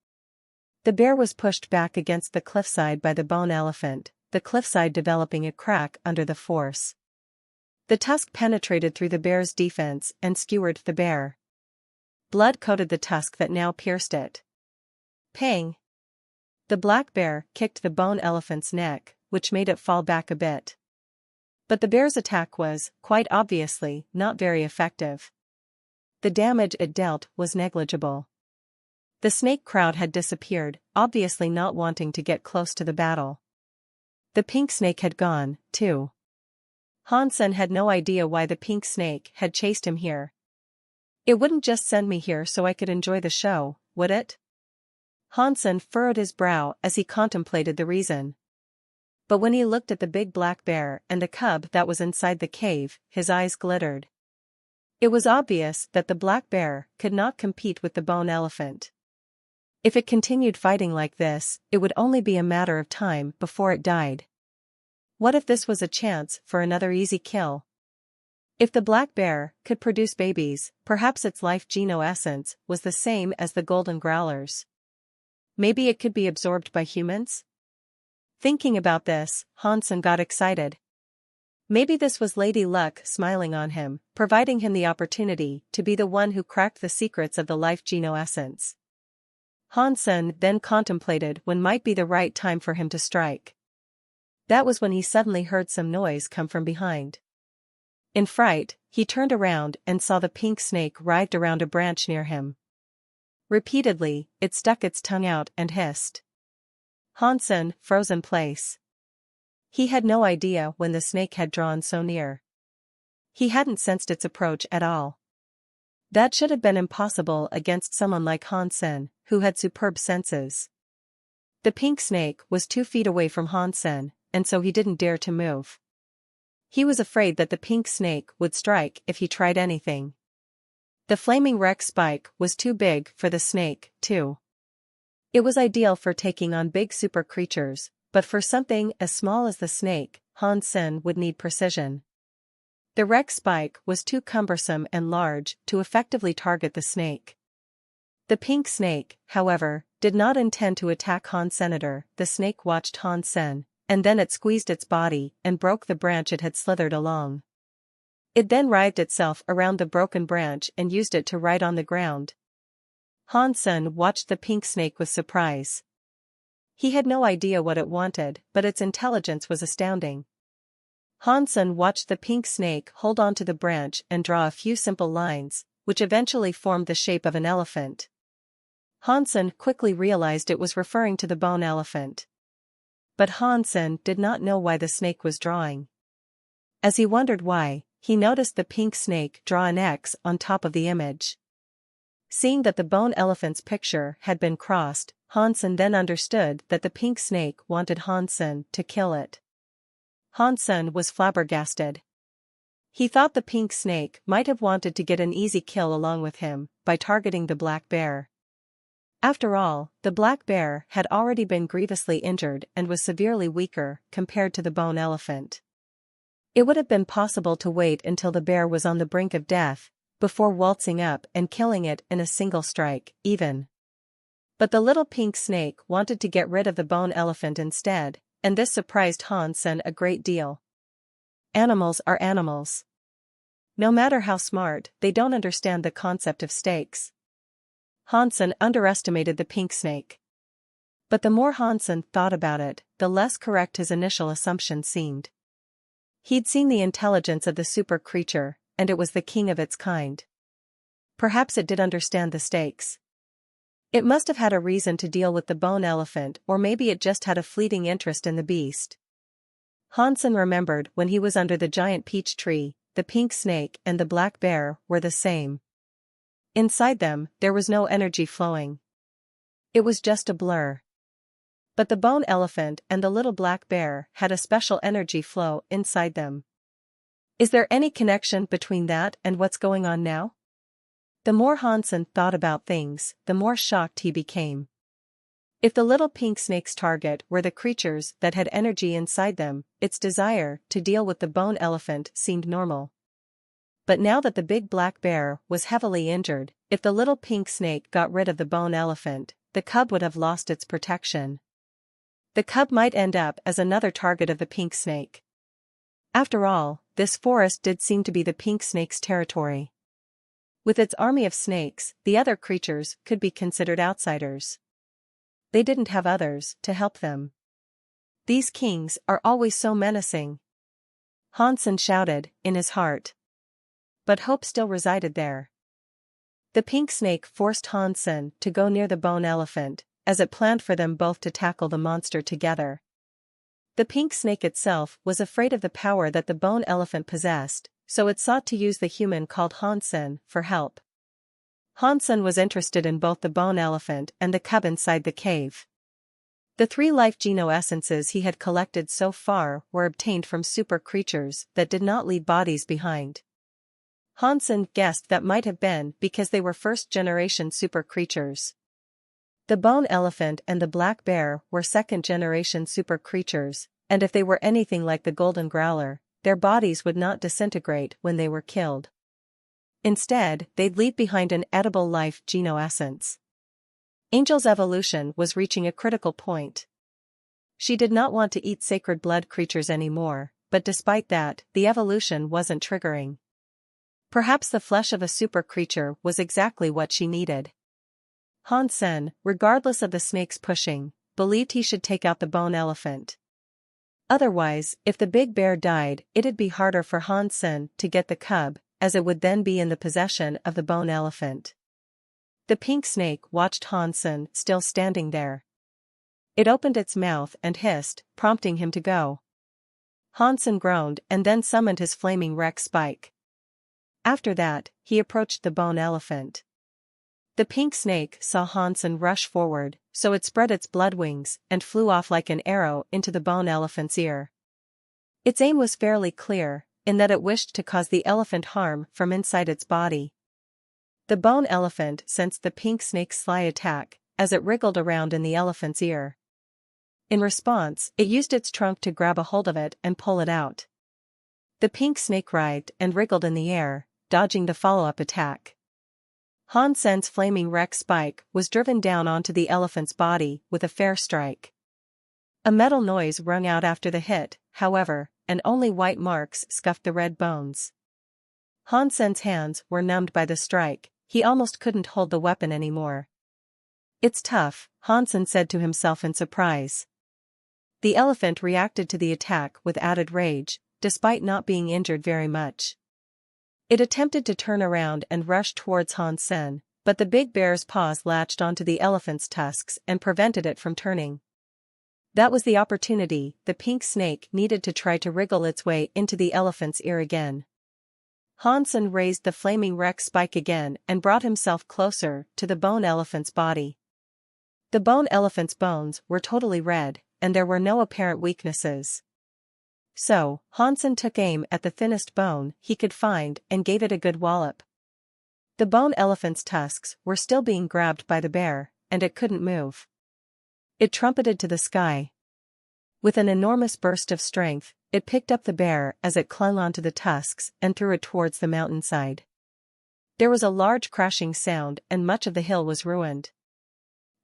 The bear was pushed back against the cliffside by the bone elephant, the cliffside developing a crack under the force. The tusk penetrated through the bear's defense and skewered the bear. Blood coated the tusk that now pierced it. Pang! The black bear kicked the bone elephant's neck, which made it fall back a bit. But the bear's attack was, quite obviously, not very effective. The damage it dealt was negligible. The snake crowd had disappeared, obviously not wanting to get close to the battle. The pink snake had gone, too. Hansen had no idea why the pink snake had chased him here. It wouldn't just send me here so I could enjoy the show, would it? Hansen furrowed his brow as he contemplated the reason. But when he looked at the big black bear and the cub that was inside the cave, his eyes glittered. It was obvious that the black bear could not compete with the bone elephant. If it continued fighting like this, it would only be a matter of time before it died. What if this was a chance for another easy kill? If the black bear could produce babies, perhaps its life geno-essence was the same as the golden growlers. Maybe it could be absorbed by humans? Thinking about this, Hansen got excited. Maybe this was Lady Luck smiling on him, providing him the opportunity to be the one who cracked the secrets of the life geno-essence. Hansen then contemplated when might be the right time for him to strike. That was when he suddenly heard some noise come from behind. In fright, he turned around and saw the pink snake writhed around a branch near him. Repeatedly, it stuck its tongue out and hissed. Hansen froze in place. He had no idea when the snake had drawn so near. He hadn't sensed its approach at all. That should have been impossible against someone like Hansen, who had superb senses. The pink snake was 2 feet away from Hansen, and so he didn't dare to move. He was afraid that the pink snake would strike if he tried anything. The flaming Rex spike was too big for the snake, too. It was ideal for taking on big super creatures, but for something as small as the snake, Hansen would need precision. The Rex spike was too cumbersome and large to effectively target the snake. The pink snake, however, did not intend to attack Hansen. The snake watched Hansen, and then it squeezed its body and broke the branch it had slithered along. It then writhed itself around the broken branch and used it to write on the ground. Hansen watched the pink snake with surprise. He had no idea what it wanted, but its intelligence was astounding. Hansen watched the pink snake hold onto the branch and draw a few simple lines, which eventually formed the shape of an elephant. Hansen quickly realized it was referring to the bone elephant. But Hansen did not know why the snake was drawing. As he wondered why, he noticed the pink snake draw an X on top of the image. Seeing that the bone elephant's picture had been crossed, Hansen then understood that the pink snake wanted Hansen to kill it. Hansen was flabbergasted. He thought the pink snake might have wanted to get an easy kill along with him, by targeting the black bear. After all, the black bear had already been grievously injured and was severely weaker compared to the bone elephant. It would have been possible to wait until the bear was on the brink of death, before waltzing up and killing it in a single strike, even. But the little pink snake wanted to get rid of the bone elephant instead, and this surprised Hansen a great deal. Animals are animals. No matter how smart, they don't understand the concept of stakes. Hansen underestimated the pink snake. But the more Hansen thought about it, the less correct his initial assumption seemed. He'd seen the intelligence of the super creature, and it was the king of its kind. Perhaps it did understand the stakes. It must have had a reason to deal with the bone elephant, or maybe it just had a fleeting interest in the beast. Hansen remembered when he was under the giant peach tree, the pink snake and the black bear were the same. Inside them, there was no energy flowing. It was just a blur. But the bone elephant and the little black bear had a special energy flow inside them. Is there any connection between that and what's going on now? The more Hansen thought about things, the more shocked he became. If the little pink snake's target were the creatures that had energy inside them, its desire to deal with the bone elephant seemed normal. But now that the big black bear was heavily injured, if the little pink snake got rid of the bone elephant, the cub would have lost its protection. The cub might end up as another target of the pink snake. After all, this forest did seem to be the pink snake's territory. With its army of snakes, the other creatures could be considered outsiders. They didn't have others to help them. These kings are always so menacing. Hansen shouted, in his heart. But hope still resided there. The pink snake forced Hansen to go near the bone elephant, as it planned for them both to tackle the monster together. The pink snake itself was afraid of the power that the bone elephant possessed, so it sought to use the human called Hansen for help. Hansen was interested in both the bone elephant and the cub inside the cave. The 3 life geno-essences he had collected so far were obtained from super creatures that did not leave bodies behind. Hansen guessed that might have been because they were first-generation super creatures. The bone elephant and the black bear were second-generation super creatures, and if they were anything like the golden growler, their bodies would not disintegrate when they were killed. Instead, they'd leave behind an edible life geno-essence. Angel's evolution was reaching a critical point. She did not want to eat sacred blood creatures anymore, but despite that, the evolution wasn't triggering. Perhaps the flesh of a super creature was exactly what she needed. Hansen, regardless of the snake's pushing, believed he should take out the bone elephant. Otherwise, if the big bear died, it'd be harder for Hansen to get the cub, as it would then be in the possession of the bone elephant. The pink snake watched Hansen still standing there. It opened its mouth and hissed, prompting him to go. Hansen groaned and then summoned his flaming Rex spike. After that, he approached the bone elephant. The pink snake saw Hansen rush forward, so it spread its blood wings and flew off like an arrow into the bone elephant's ear. Its aim was fairly clear, in that it wished to cause the elephant harm from inside its body. The bone elephant sensed the pink snake's sly attack, as it wriggled around in the elephant's ear. In response, it used its trunk to grab a hold of it and pull it out. The pink snake writhed and wriggled in the air, dodging the follow-up attack. Hansen's flaming Rex spike was driven down onto the elephant's body with a fair strike. A metal noise rung out after the hit, however, and only white marks scuffed the red bones. Hansen's hands were numbed by the strike, he almost couldn't hold the weapon anymore. It's tough, Hansen said to himself in surprise. The elephant reacted to the attack with added rage, despite not being injured very much. It attempted to turn around and rush towards Hansen, but the big bear's paws latched onto the elephant's tusks and prevented it from turning. That was the opportunity the pink snake needed to try to wriggle its way into the elephant's ear again. Hansen raised the flaming Rex spike again and brought himself closer to the bone elephant's body. The bone elephant's bones were totally red, and there were no apparent weaknesses. So, Hansen took aim at the thinnest bone he could find and gave it a good wallop. The bone elephant's tusks were still being grabbed by the bear, and it couldn't move. It trumpeted to the sky. With an enormous burst of strength, it picked up the bear as it clung onto the tusks and threw it towards the mountainside. There was a large crashing sound and much of the hill was ruined.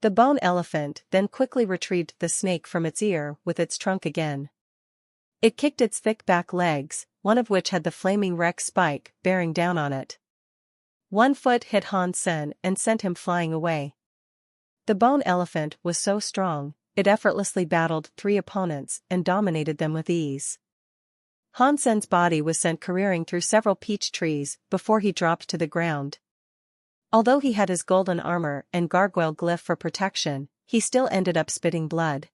The bone elephant then quickly retrieved the snake from its ear with its trunk again. It kicked its thick back legs, one of which had the flaming Rex spike bearing down on it. One foot hit Han Sen and sent him flying away. The bone elephant was so strong, it effortlessly battled 3 opponents and dominated them with ease. Han Sen's body was sent careering through several peach trees before he dropped to the ground. Although he had his golden armor and gargoyle glyph for protection, he still ended up spitting blood.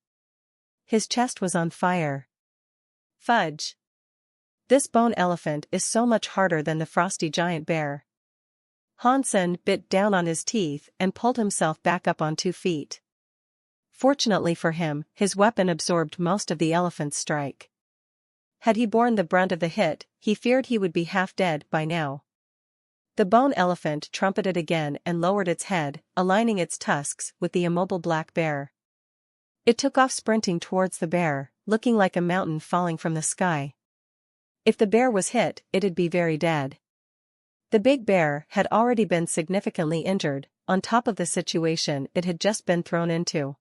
His chest was on fire. Fudge! This bone elephant is so much harder than the frosty giant bear. Han Sen bit down on his teeth and pulled himself back up on 2 feet. Fortunately for him, his weapon absorbed most of the elephant's strike. Had he borne the brunt of the hit, he feared he would be half dead by now. The bone elephant trumpeted again and lowered its head, aligning its tusks with the immobile black bear. It took off sprinting towards the bear, looking like a mountain falling from the sky. If the bear was hit, it'd be very dead. The big bear had already been significantly injured, on top of the situation it had just been thrown into.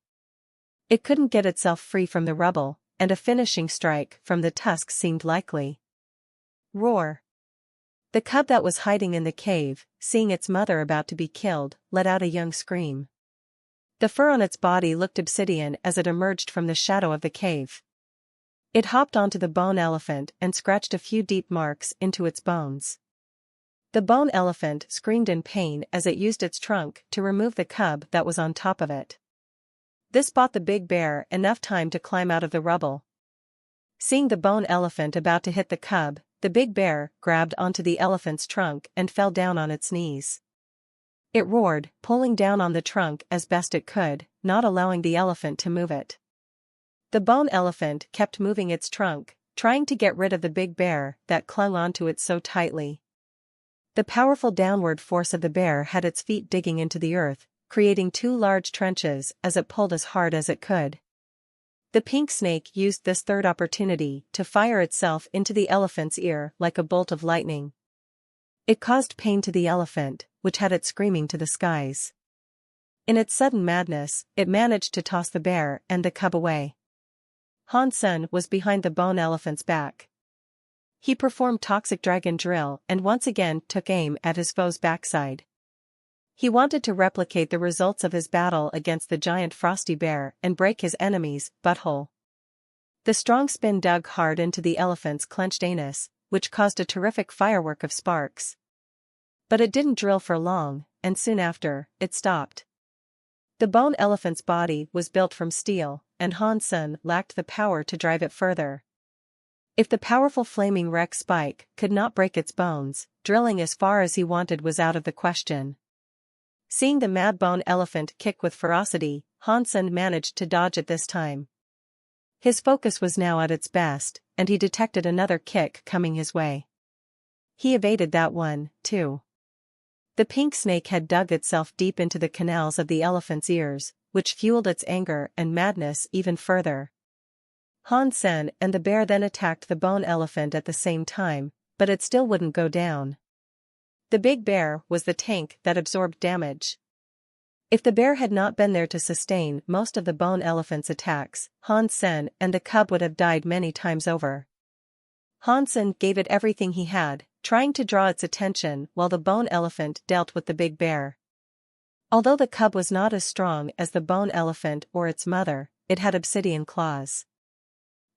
It couldn't get itself free from the rubble, and a finishing strike from the tusks seemed likely. Roar! The cub that was hiding in the cave, seeing its mother about to be killed, let out a young scream. The fur on its body looked obsidian as it emerged from the shadow of the cave. It hopped onto the bone elephant and scratched a few deep marks into its bones. The bone elephant screamed in pain as it used its trunk to remove the cub that was on top of it. This bought the big bear enough time to climb out of the rubble. Seeing the bone elephant about to hit the cub, the big bear grabbed onto the elephant's trunk and fell down on its knees. It roared, pulling down on the trunk as best it could, not allowing the elephant to move it. The bone elephant kept moving its trunk, trying to get rid of the big bear that clung onto it so tightly. The powerful downward force of the bear had its feet digging into the earth, creating 2 large trenches as it pulled as hard as it could. The pink snake used this third opportunity to fire itself into the elephant's ear like a bolt of lightning. It caused pain to the elephant, which had it screaming to the skies. In its sudden madness, it managed to toss the bear and the cub away. Han Sen was behind the bone elephant's back. He performed Toxic Dragon Drill and once again took aim at his foe's backside. He wanted to replicate the results of his battle against the giant frosty bear and break his enemy's butthole. The strong spin dug hard into the elephant's clenched anus, which caused a terrific firework of sparks. But it didn't drill for long, and soon after, it stopped. The bone elephant's body was built from steel, and Han Sen lacked the power to drive it further. If the powerful flaming Rex spike could not break its bones, drilling as far as he wanted was out of the question. Seeing the mad bone elephant kick with ferocity, Han Sen managed to dodge it this time. His focus was now at its best, and he detected another kick coming his way. He evaded that one, too. The pink snake had dug itself deep into the canals of the elephant's ears, which fueled its anger and madness even further. Han Sen and the bear then attacked the bone elephant at the same time, but it still wouldn't go down. The big bear was the tank that absorbed damage. If the bear had not been there to sustain most of the bone elephant's attacks, Han Sen and the cub would have died many times over. Han Sen gave it everything he had, trying to draw its attention while the bone elephant dealt with the big bear. Although the cub was not as strong as the bone elephant or its mother, it had obsidian claws.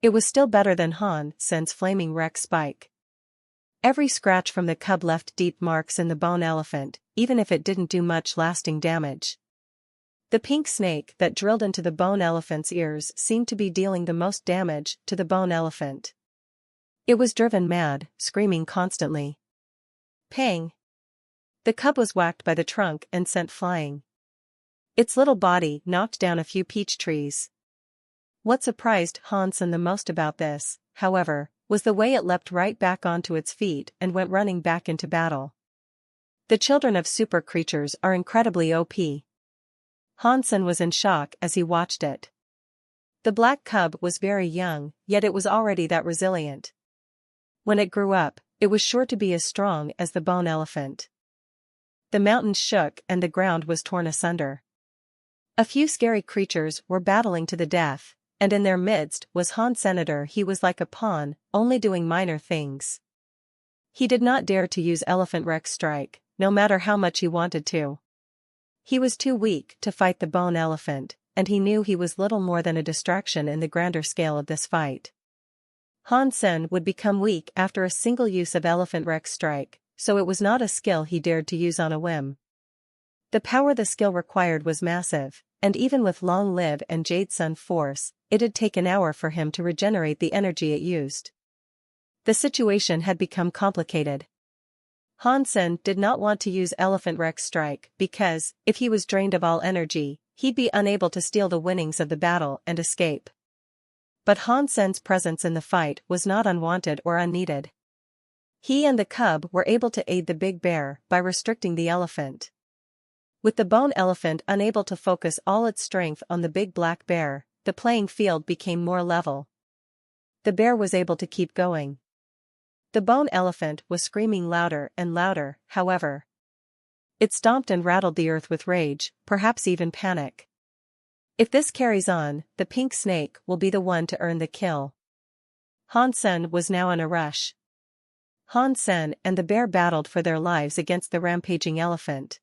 It was still better than Han Sen's flaming Rex spike. Every scratch from the cub left deep marks in the bone elephant, even if it didn't do much lasting damage. The pink snake that drilled into the bone elephant's ears seemed to be dealing the most damage to the bone elephant. It was driven mad, screaming constantly. Pang! The cub was whacked by the trunk and sent flying. Its little body knocked down a few peach trees. What surprised Han Sen the most about this, however, was the way it leapt right back onto its feet and went running back into battle. The children of super creatures are incredibly OP. Han Sen was in shock as he watched it. The black cub was very young, yet it was already that resilient. When it grew up, it was sure to be as strong as the bone elephant. The mountains shook and the ground was torn asunder. A few scary creatures were battling to the death, and in their midst was Han Senator. He was like a pawn, only doing minor things. He did not dare to use Elephant Rex Strike, no matter how much he wanted to. He was too weak to fight the bone elephant, and he knew he was little more than a distraction in the grander scale of this fight. Han Sen would become weak after a single use of Elephant Rex strike, so it was not a skill he dared to use on a whim. The power the skill required was massive, and even with Long Live and Jade Sun force, it'd take an hour for him to regenerate the energy it used. The situation had become complicated. Han Sen did not want to use Elephant Rex strike because, if he was drained of all energy, he'd be unable to steal the winnings of the battle and escape. But Han Sen's presence in the fight was not unwanted or unneeded. He and the cub were able to aid the big bear by restricting the elephant. With the bone elephant unable to focus all its strength on the big black bear, the playing field became more level. The bear was able to keep going. The bone elephant was screaming louder and louder, however. It stomped and rattled the earth with rage, perhaps even panic. If this carries on, the pink snake will be the one to earn the kill. Han Sen was now in a rush. Han Sen and the bear battled for their lives against the rampaging elephant.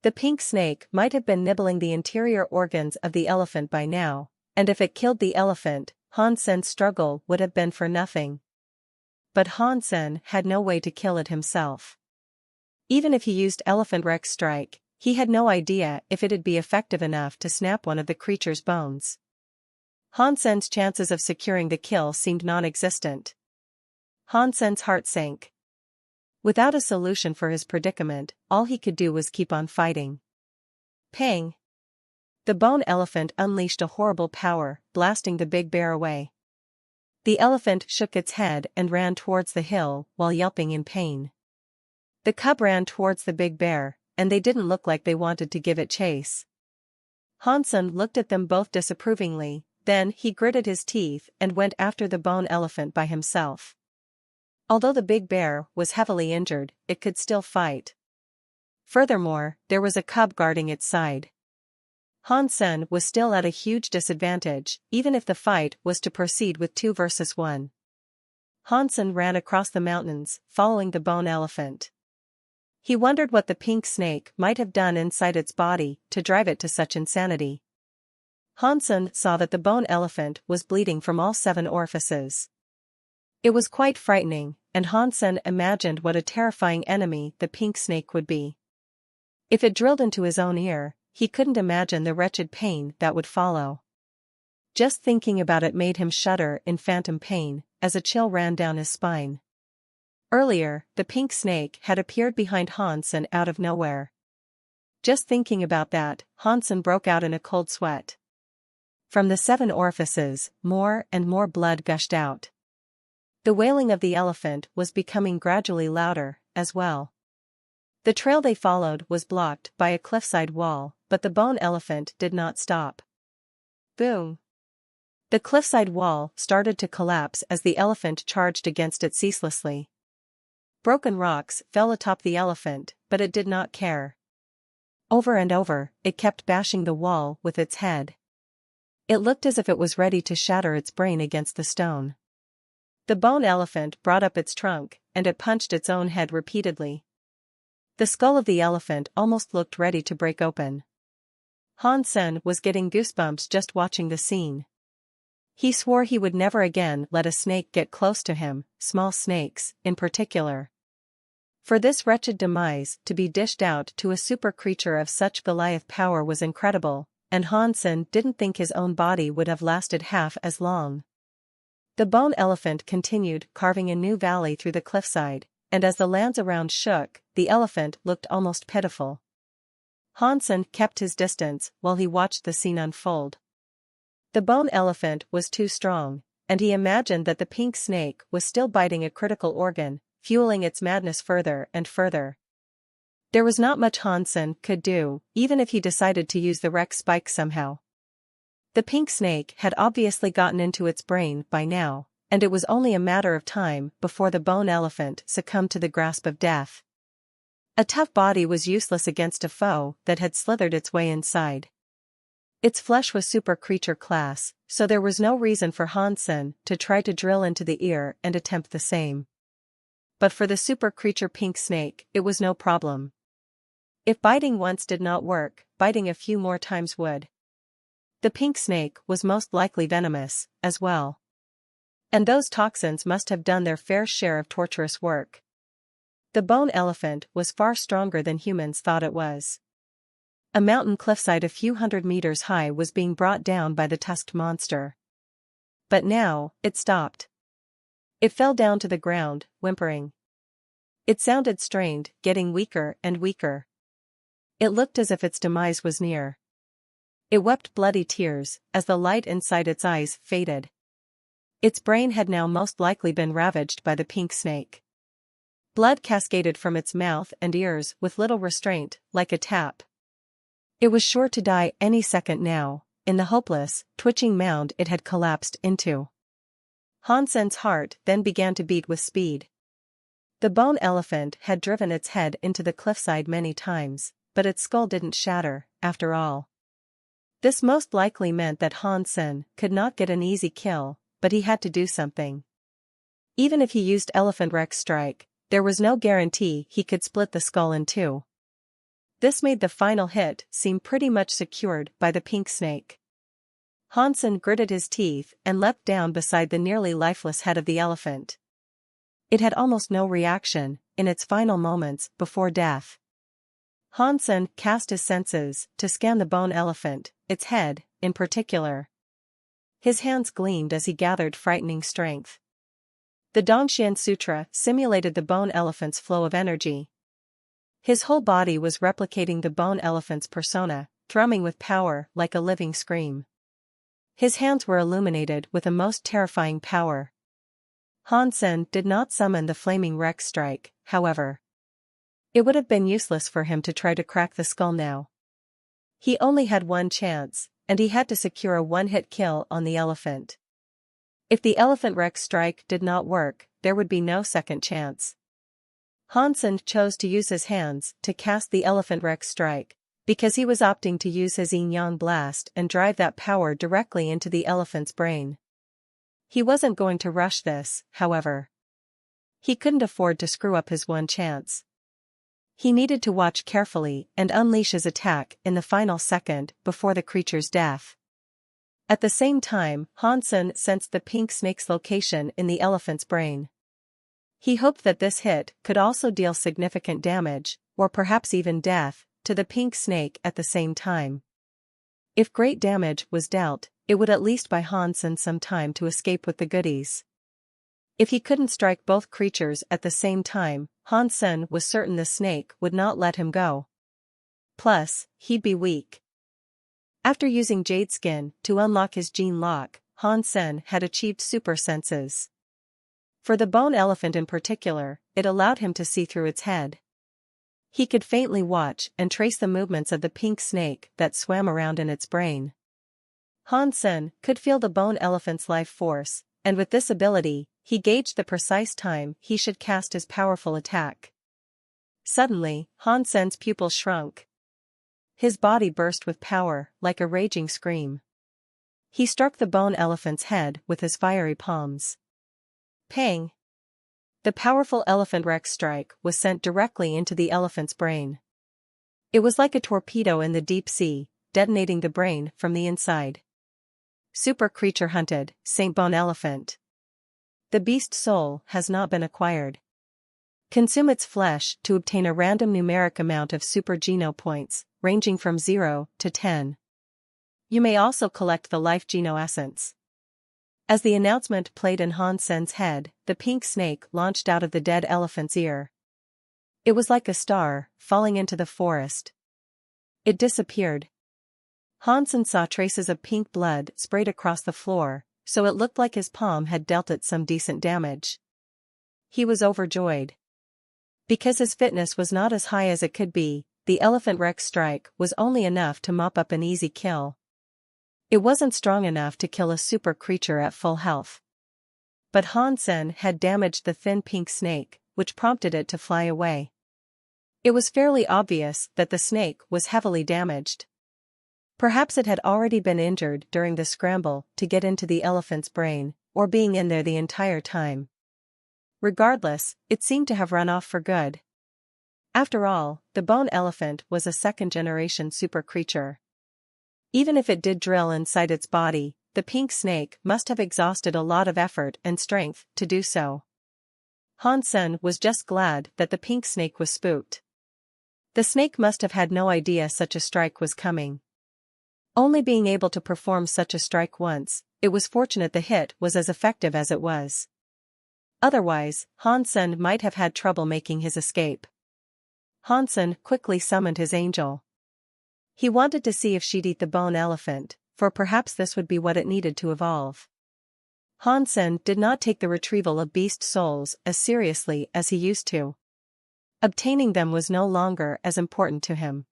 The pink snake might have been nibbling the interior organs of the elephant by now, and if it killed the elephant, Han Sen's struggle would have been for nothing. But Han Sen had no way to kill it himself. Even if he used Elephant Rex strike, he had no idea if it'd be effective enough to snap one of the creature's bones. Han Sen's chances of securing the kill seemed non-existent. Han Sen's heart sank. Without a solution for his predicament, all he could do was keep on fighting. Pang! The bone elephant unleashed a horrible power, blasting the big bear away. The elephant shook its head and ran towards the hill while yelping in pain. The cub ran towards the big bear, and they didn't look like they wanted to give it chase. Han Sen looked at them both disapprovingly, then he gritted his teeth and went after the bone elephant by himself. Although the big bear was heavily injured, it could still fight. Furthermore, there was a cub guarding its side. Han Sen was still at a huge disadvantage, even if the fight was to proceed with 2 versus 1. Han Sen ran across the mountains, following the bone elephant. He wondered what the pink snake might have done inside its body to drive it to such insanity. Han Sen saw that the bone elephant was bleeding from all 7 orifices. It was quite frightening, and Han Sen imagined what a terrifying enemy the pink snake would be. If it drilled into his own ear, he couldn't imagine the wretched pain that would follow. Just thinking about it made him shudder in phantom pain, as a chill ran down his spine. Earlier, the pink snake had appeared behind Han Sen out of nowhere. Just thinking about that, Han Sen broke out in a cold sweat. From the 7 orifices, more and more blood gushed out. The wailing of the elephant was becoming gradually louder, as well. The trail they followed was blocked by a cliffside wall, but the bone elephant did not stop. Boom! The cliffside wall started to collapse as the elephant charged against it ceaselessly. Broken rocks fell atop the elephant, but it did not care. Over and over, it kept bashing the wall with its head. It looked as if it was ready to shatter its brain against the stone. The bone elephant brought up its trunk, and it punched its own head repeatedly. The skull of the elephant almost looked ready to break open. Han Sen was getting goosebumps just watching the scene. He swore he would never again let a snake get close to him, small snakes, in particular. For this wretched demise to be dished out to a super creature of such Goliath power was incredible, and Han Sen didn't think his own body would have lasted half as long. The bone elephant continued carving a new valley through the cliffside, and as the lands around shook, the elephant looked almost pitiful. Han Sen kept his distance while he watched the scene unfold. The bone elephant was too strong, and he imagined that the pink snake was still biting a critical organ, fueling its madness further and further. There was not much Han Sen could do, even if he decided to use the Rex spike somehow. The pink snake had obviously gotten into its brain by now, and it was only a matter of time before the bone elephant succumbed to the grasp of death. A tough body was useless against a foe that had slithered its way inside. Its flesh was super creature class, so there was no reason for Han Sen to try to drill into the ear and attempt the same. But for the super creature pink snake, it was no problem. If biting once did not work, biting a few more times would. The pink snake was most likely venomous, as well. And those toxins must have done their fair share of torturous work. The bone elephant was far stronger than humans thought it was. A mountain cliffside a few hundred meters high was being brought down by the tusked monster. But now, it stopped. It fell down to the ground, whimpering. It sounded strained, getting weaker and weaker. It looked as if its demise was near. It wept bloody tears, as the light inside its eyes faded. Its brain had now most likely been ravaged by the pink snake. Blood cascaded from its mouth and ears with little restraint, like a tap. It was sure to die any second now, in the hopeless, twitching mound it had collapsed into. Hansen's heart then began to beat with speed. The bone elephant had driven its head into the cliffside many times, but its skull didn't shatter, after all. This most likely meant that Hansen could not get an easy kill, but he had to do something. Even if he used Elephant Rex Strike, there was no guarantee he could split the skull in two. This made the final hit seem pretty much secured by the pink snake. Hansen gritted his teeth and leapt down beside the nearly lifeless head of the elephant. It had almost no reaction, in its final moments before death. Hansen cast his senses to scan the bone elephant, its head, in particular. His hands gleamed as he gathered frightening strength. The Dongxian Sutra simulated the bone elephant's flow of energy. His whole body was replicating the bone elephant's persona, thrumming with power like a living scream. His hands were illuminated with a most terrifying power. Hansen did not summon the flaming Rex Strike, however. It would have been useless for him to try to crack the skull now. He only had one chance, and he had to secure a one-hit kill on the elephant. If the Elephant Rex Strike did not work, there would be no second chance. Hansen chose to use his hands to cast the Elephant Rex Strike, because he was opting to use his yin-yang blast and drive that power directly into the elephant's brain. He wasn't going to rush this, however. He couldn't afford to screw up his one chance. He needed to watch carefully and unleash his attack in the final second before the creature's death. At the same time, Hansen sensed the pink snake's location in the elephant's brain. He hoped that this hit could also deal significant damage, or perhaps even death, to the pink snake at the same time. If great damage was dealt, it would at least buy Hansen some time to escape with the goodies. If he couldn't strike both creatures at the same time, Hansen was certain the snake would not let him go. Plus, he'd be weak. After using Jade Skin to unlock his gene lock, Hansen had achieved super senses. For the bone elephant in particular, it allowed him to see through its head. He could faintly watch and trace the movements of the pink snake that swam around in its brain. Hansen could feel the bone elephant's life force, and with this ability, he gauged the precise time he should cast his powerful attack. Suddenly, Hansen's pupils shrunk. His body burst with power, like a raging scream. He struck the bone elephant's head with his fiery palms. Pang! The powerful Elephant Rex Strike was sent directly into the elephant's brain. It was like a torpedo in the deep sea, detonating the brain from the inside. Super creature hunted, Saint Bone Elephant. The beast's soul has not been acquired. Consume its flesh to obtain a random numeric amount of super geno points, ranging from 0 to 10. You may also collect the life geno essence. As the announcement played in Hansen's head, the pink snake launched out of the dead elephant's ear. It was like a star, falling into the forest. It disappeared. Hansen saw traces of pink blood sprayed across the floor, so it looked like his palm had dealt it some decent damage. He was overjoyed. Because his fitness was not as high as it could be, the Elephant Rex Strike was only enough to mop up an easy kill. It wasn't strong enough to kill a super creature at full health. But Hansen had damaged the thin pink snake, which prompted it to fly away. It was fairly obvious that the snake was heavily damaged. Perhaps it had already been injured during the scramble to get into the elephant's brain, or being in there the entire time. Regardless, it seemed to have run off for good. After all, the bone elephant was a second-generation super creature. Even if it did drill inside its body, the pink snake must have exhausted a lot of effort and strength to do so. Han-sen was just glad that the pink snake was spooked. The snake must have had no idea such a strike was coming. Only being able to perform such a strike once, it was fortunate the hit was as effective as it was. Otherwise, Han-sen might have had trouble making his escape. Han-sen quickly summoned his angel. He wanted to see if she'd eat the bone elephant, for perhaps this would be what it needed to evolve. Han-sen did not take the retrieval of beast souls as seriously as he used to. Obtaining them was no longer as important to him.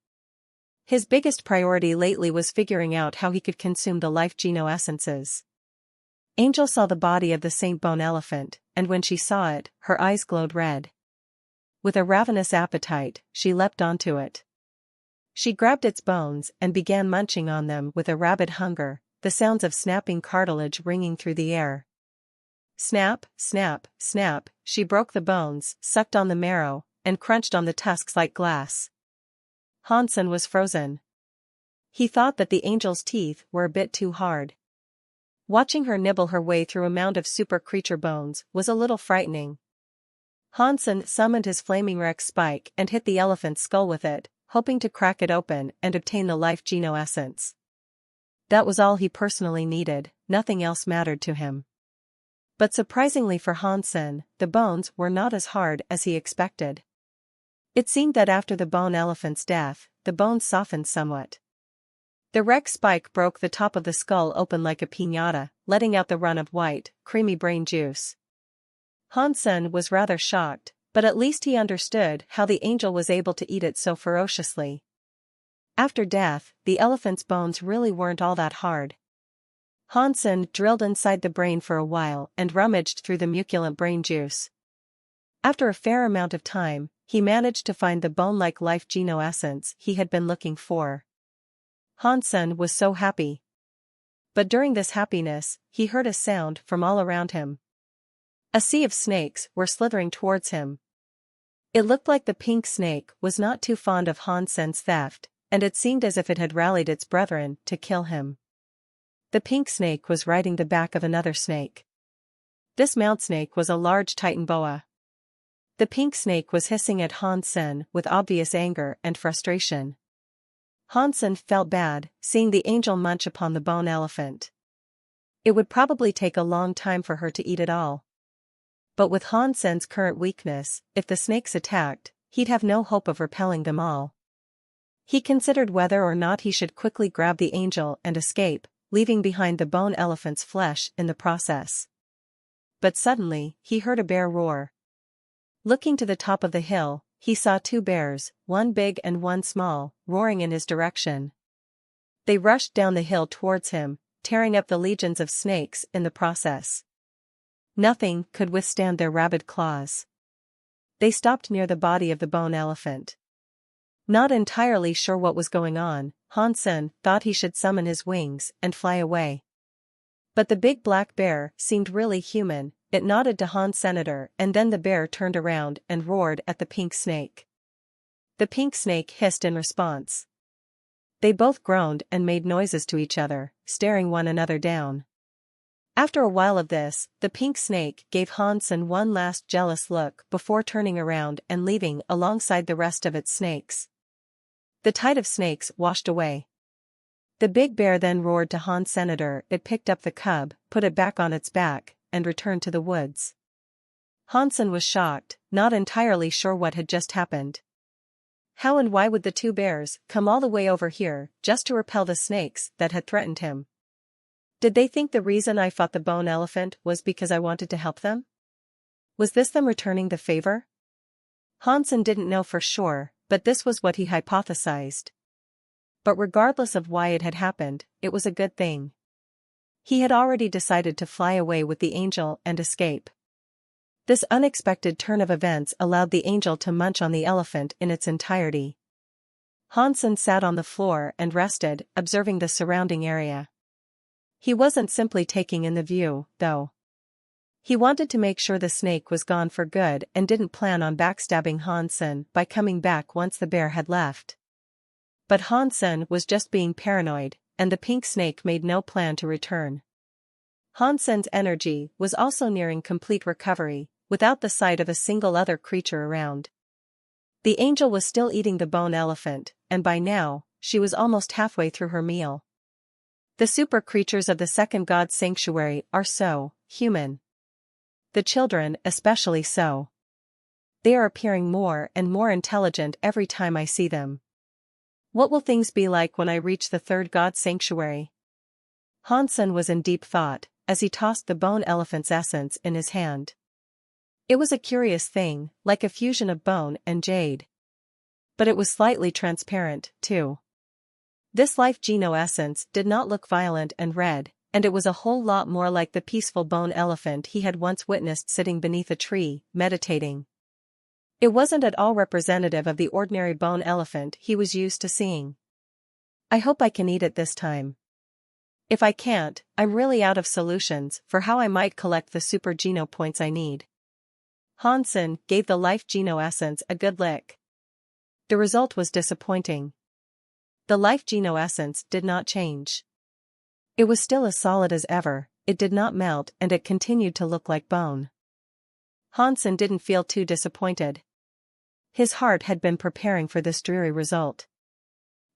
His biggest priority lately was figuring out how he could consume the life geno-essences. Angel saw the body of the Saint Bone Elephant, and when she saw it, her eyes glowed red. With a ravenous appetite, she leapt onto it. She grabbed its bones and began munching on them with a rabid hunger, the sounds of snapping cartilage ringing through the air. Snap, snap, snap, she broke the bones, sucked on the marrow, and crunched on the tusks like glass. Han-sen was frozen. He thought that the angel's teeth were a bit too hard. Watching her nibble her way through a mound of super creature bones was a little frightening. Han-sen summoned his flaming Rex spike and hit the elephant's skull with it, hoping to crack it open and obtain the life geno-essence. That was all he personally needed, nothing else mattered to him. But surprisingly for Han-sen, the bones were not as hard as he expected. It seemed that after the bone elephant's death, the bones softened somewhat. The Rex spike broke the top of the skull open like a piñata, letting out the run of white, creamy brain juice. Han-sen was rather shocked, but at least he understood how the angel was able to eat it so ferociously. After death, the elephant's bones really weren't all that hard. Han-sen drilled inside the brain for a while and rummaged through the muculent brain juice. After a fair amount of time, he managed to find the bone-like life geno-essence he had been looking for. Han-sen was so happy. But during this happiness, he heard a sound from all around him. A sea of snakes were slithering towards him. It looked like the pink snake was not too fond of Han-sen's theft, and it seemed as if it had rallied its brethren to kill him. The pink snake was riding the back of another snake. This mount snake was a large Titan boa. The pink snake was hissing at Han-sen with obvious anger and frustration. Han-sen felt bad, seeing the angel munch upon the bone elephant. It would probably take a long time for her to eat it all. But with Han-sen's current weakness, if the snakes attacked, he'd have no hope of repelling them all. He considered whether or not he should quickly grab the angel and escape, leaving behind the bone elephant's flesh in the process. But suddenly, he heard a bear roar. Looking to the top of the hill, he saw two bears, one big and one small, roaring in his direction. They rushed down the hill towards him, tearing up the legions of snakes in the process. Nothing could withstand their rabid claws. They stopped near the body of the bone elephant. Not entirely sure what was going on, Han-sen thought he should summon his wings and fly away. But the big black bear seemed really human. It nodded to Han-senator, and then the bear turned around and roared at the pink snake. The pink snake hissed in response. They both groaned and made noises to each other, staring one another down. After a while of this, the pink snake gave Han-sen one last jealous look before turning around and leaving alongside the rest of its snakes. The tide of snakes washed away. The big bear then roared to Han-senator. It picked up the cub, put it back on its back, and returned to the woods. Han-sen was shocked, not entirely sure what had just happened. How and why would the two bears come all the way over here just to repel the snakes that had threatened him? Did they think the reason I fought the bone elephant was because I wanted to help them? Was this them returning the favor? Han-sen didn't know for sure, but this was what he hypothesized. But regardless of why it had happened, it was a good thing. He had already decided to fly away with the angel and escape. This unexpected turn of events allowed the angel to munch on the elephant in its entirety. Han-sen sat on the floor and rested, observing the surrounding area. He wasn't simply taking in the view, though. He wanted to make sure the snake was gone for good and didn't plan on backstabbing Hansen by coming back once the bear had left. But Hansen was just being paranoid, and the pink snake made no plan to return. Hansen's energy was also nearing complete recovery, without the sight of a single other creature around. The angel was still eating the bone elephant, and by now, she was almost halfway through her meal. The super creatures of the second god's sanctuary are so human. The children especially so. They are appearing more and more intelligent every time I see them. What will things be like when I reach the third god's sanctuary? Hansen was in deep thought, as he tossed the bone elephant's essence in his hand. It was a curious thing, like a fusion of bone and jade. But it was slightly transparent, too. This life geno essence did not look violent and red, and it was a whole lot more like the peaceful bone elephant he had once witnessed sitting beneath a tree, meditating. It wasn't at all representative of the ordinary bone elephant he was used to seeing. I hope I can eat it this time. If I can't, I'm really out of solutions for how I might collect the super geno points I need. Hansen gave the life geno essence a good lick. The result was disappointing. The life geno essence did not change. It was still as solid as ever, it did not melt, and it continued to look like bone. Hansen didn't feel too disappointed. His heart had been preparing for this dreary result.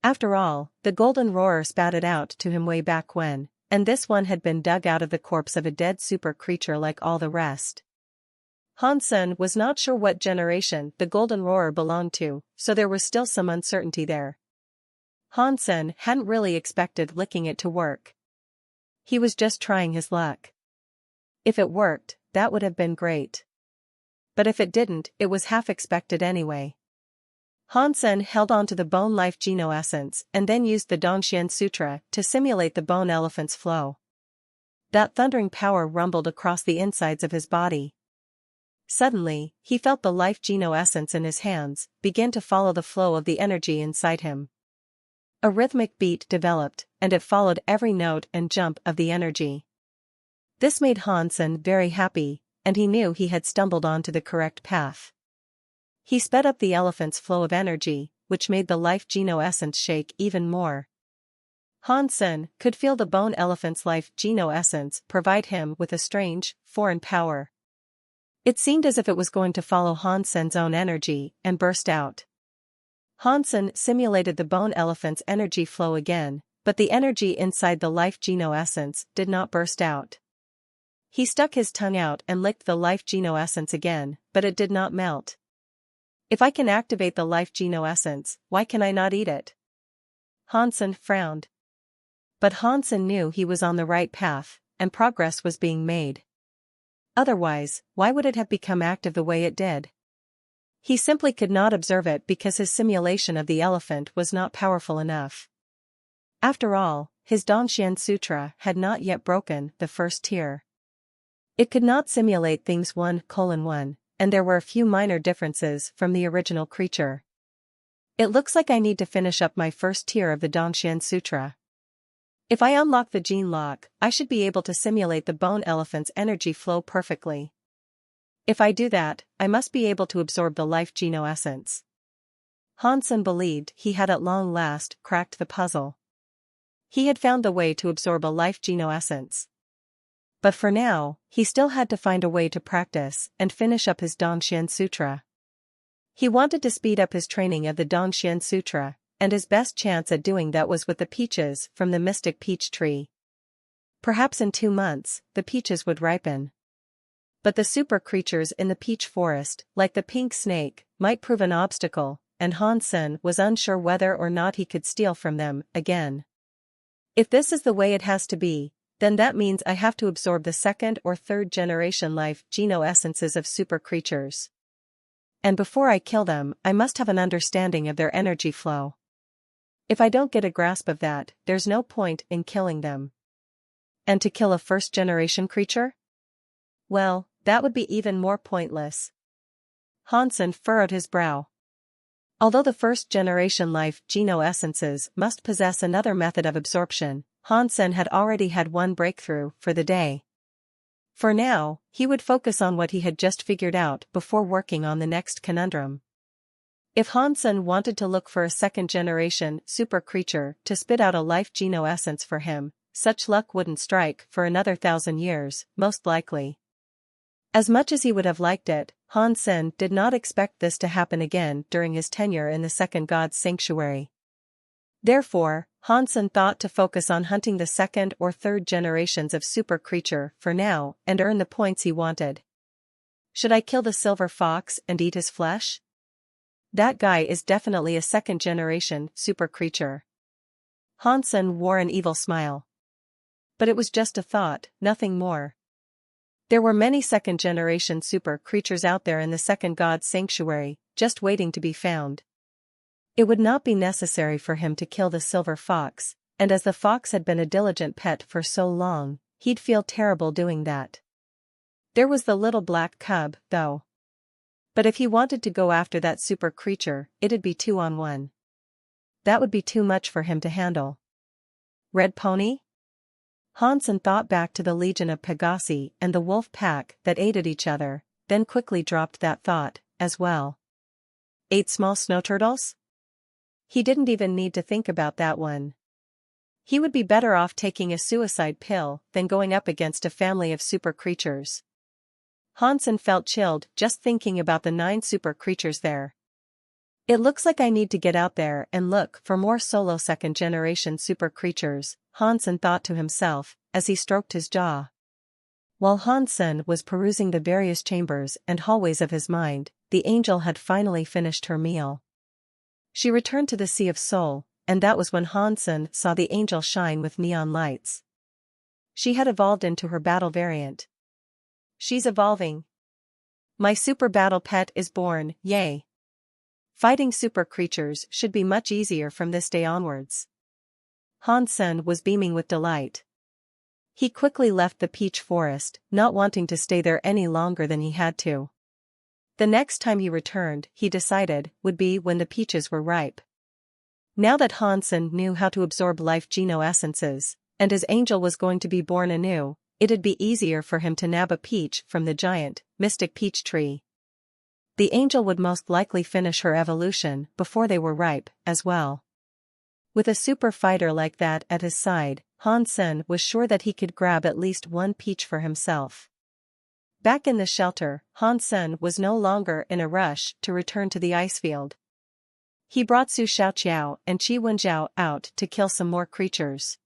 After all, the golden roarer spat it out to him way back when, and this one had been dug out of the corpse of a dead super creature like all the rest. Hansen was not sure what generation the golden roarer belonged to, so there was still some uncertainty there. Hansen hadn't really expected licking it to work. He was just trying his luck. If it worked, that would have been great. But if it didn't, it was half expected anyway. Hansen held on to the bone life geno essence and then used the Dongxian Sutra to simulate the bone elephant's flow. That thundering power rumbled across the insides of his body. Suddenly, he felt the life geno essence in his hands begin to follow the flow of the energy inside him. A rhythmic beat developed, and it followed every note and jump of the energy. This made Hansen very happy, and he knew he had stumbled onto the correct path. He sped up the elephant's flow of energy, which made the life geno essence shake even more. Hansen could feel the bone elephant's life geno essence provide him with a strange, foreign power. It seemed as if it was going to follow Hansen's own energy and burst out. Hansen simulated the bone elephant's energy flow again, but the energy inside the life geno essence did not burst out. He stuck his tongue out and licked the life geno essence again, but it did not melt. If I can activate the life geno essence, why can I not eat it? Hansen frowned. But Hansen knew he was on the right path, and progress was being made. Otherwise, why would it have become active the way it did? He simply could not observe it because his simulation of the elephant was not powerful enough. After all, his Dongxian Sutra had not yet broken the first tier. It could not simulate things 1:1, and there were a few minor differences from the original creature. It looks like I need to finish up my first tier of the Dongxian Sutra. If I unlock the gene lock, I should be able to simulate the bone elephant's energy flow perfectly. If I do that, I must be able to absorb the life geno essence. Hansen believed he had at long last cracked the puzzle. He had found the way to absorb a life geno essence. But for now, he still had to find a way to practice and finish up his Dongxian Sutra. He wanted to speed up his training of the Dongxian Sutra, and his best chance at doing that was with the peaches from the mystic peach tree. Perhaps in 2 months, the peaches would ripen. But the super creatures in the peach forest, like the pink snake, might prove an obstacle, and Hansen was unsure whether or not he could steal from them again. If this is the way it has to be, then that means I have to absorb the second or third generation life geno essences of super creatures. And before I kill them, I must have an understanding of their energy flow. If I don't get a grasp of that, there's no point in killing them. And to kill a first-generation creature? Well, that would be even more pointless. Hansen furrowed his brow. Although the first-generation life geno essences must possess another method of absorption, Hansen had already had one breakthrough for the day. For now, he would focus on what he had just figured out before working on the next conundrum. If Hansen wanted to look for a second-generation super creature to spit out a life geno essence for him, such luck wouldn't strike for another 1,000 years, most likely. As much as he would have liked it, Hansen did not expect this to happen again during his tenure in the Second God's Sanctuary. Therefore, Hansen thought to focus on hunting the second or third generations of super creature for now and earn the points he wanted. Should I kill the silver fox and eat his flesh? That guy is definitely a second-generation super creature. Hansen wore an evil smile. But it was just a thought, nothing more. There were many second-generation super creatures out there in the Second God's Sanctuary, just waiting to be found. It would not be necessary for him to kill the silver fox, and as the fox had been a diligent pet for so long, he'd feel terrible doing that. There was the little black cub, though. But if he wanted to go after that super creature, it'd be 2-on-1. That would be too much for him to handle. Red pony? Hansen thought back to the legion of Pegasi and the wolf pack that ate at each other, then quickly dropped that thought, as well. 8 small snow turtles? He didn't even need to think about that one. He would be better off taking a suicide pill than going up against a family of super creatures. Hansen felt chilled just thinking about the 9 super creatures there. It looks like I need to get out there and look for more solo second-generation super creatures, Hansen thought to himself, as he stroked his jaw. While Hansen was perusing the various chambers and hallways of his mind, the angel had finally finished her meal. She returned to the Sea of Soul, and that was when Hansen saw the angel shine with neon lights. She had evolved into her battle variant. She's evolving. My super battle pet is born, yay. Fighting super creatures should be much easier from this day onwards. Hansen was beaming with delight. He quickly left the peach forest, not wanting to stay there any longer than he had to. The next time he returned, he decided, would be when the peaches were ripe. Now that Hansen knew how to absorb life geno essences, and his angel was going to be born anew, it'd be easier for him to nab a peach from the giant, mystic peach tree. The angel would most likely finish her evolution before they were ripe, as well. With a super fighter like that at his side, Hansen was sure that he could grab at least one peach for himself. Back in the shelter, Hansen was no longer in a rush to return to the ice field. He brought Su Xiaoqiao and Qi Wenjiao out to kill some more creatures.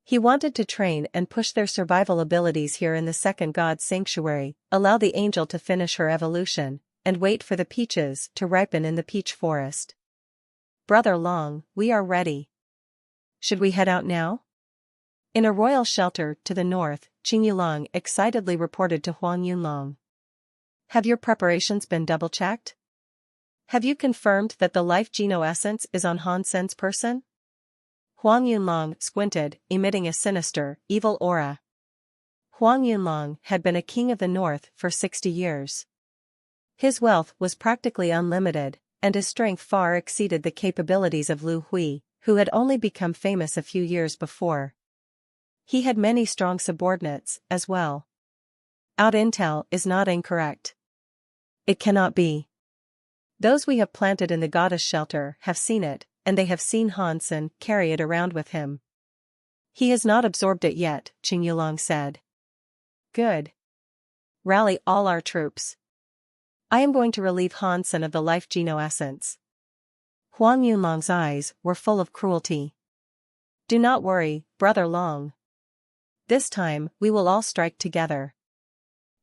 He wanted to train and push their survival abilities here in the Second God's Sanctuary, allow the angel to finish her evolution, and wait for the peaches to ripen in the peach forest. Brother Long, we are ready. Should we head out now? In a royal shelter to the north, Qing Yulong excitedly reported to Huang Yunlong. Have your preparations been double-checked? Have you confirmed that the life geno essence is on Hansen's person? Huang Yunlong squinted, emitting a sinister, evil aura. Huang Yunlong had been a king of the north for 60 years. His wealth was practically unlimited, and his strength far exceeded the capabilities of Lu Hui, who had only become famous a few years before. He had many strong subordinates, as well. Out intel is not incorrect. It cannot be. Those we have planted in the goddess shelter have seen it, and they have seen Hansen carry it around with him. He has not absorbed it yet, Qing Yulong said. Good. Rally all our troops. I am going to relieve Hansen of the life geno essence. Huang Yunlong's eyes were full of cruelty. Do not worry, Brother Long. This time, we will all strike together.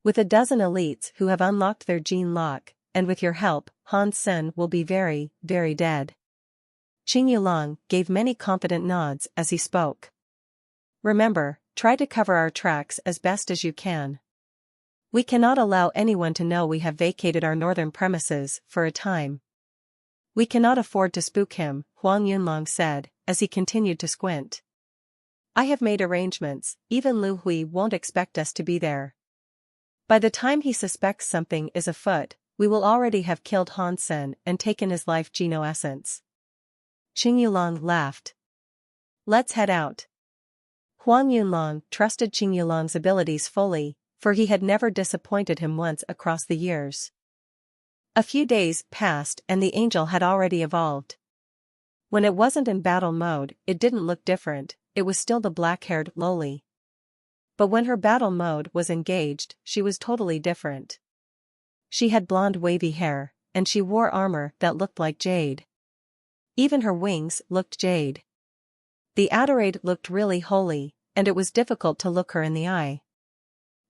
With a dozen elites who have unlocked their gene lock, and with your help, Hansen will be very, very dead. Qing Yulong gave many confident nods as he spoke. Remember, try to cover our tracks as best as you can. We cannot allow anyone to know we have vacated our northern premises for a time. We cannot afford to spook him, Huang Yunlong said, as he continued to squint. I have made arrangements, even Lu Hui won't expect us to be there. By the time he suspects something is afoot, we will already have killed Hansen and taken his life geno essence. Qing Yulong laughed. Let's head out. Huang Yunlong trusted Qing Yulong's abilities fully, for he had never disappointed him once across the years. A few days passed and the angel had already evolved. When it wasn't in battle mode, it didn't look different, it was still the black-haired Loli. But when her battle mode was engaged, she was totally different. She had blonde wavy hair, and she wore armor that looked like jade. Even her wings looked jade. The Adelaide looked really holy, and it was difficult to look her in the eye.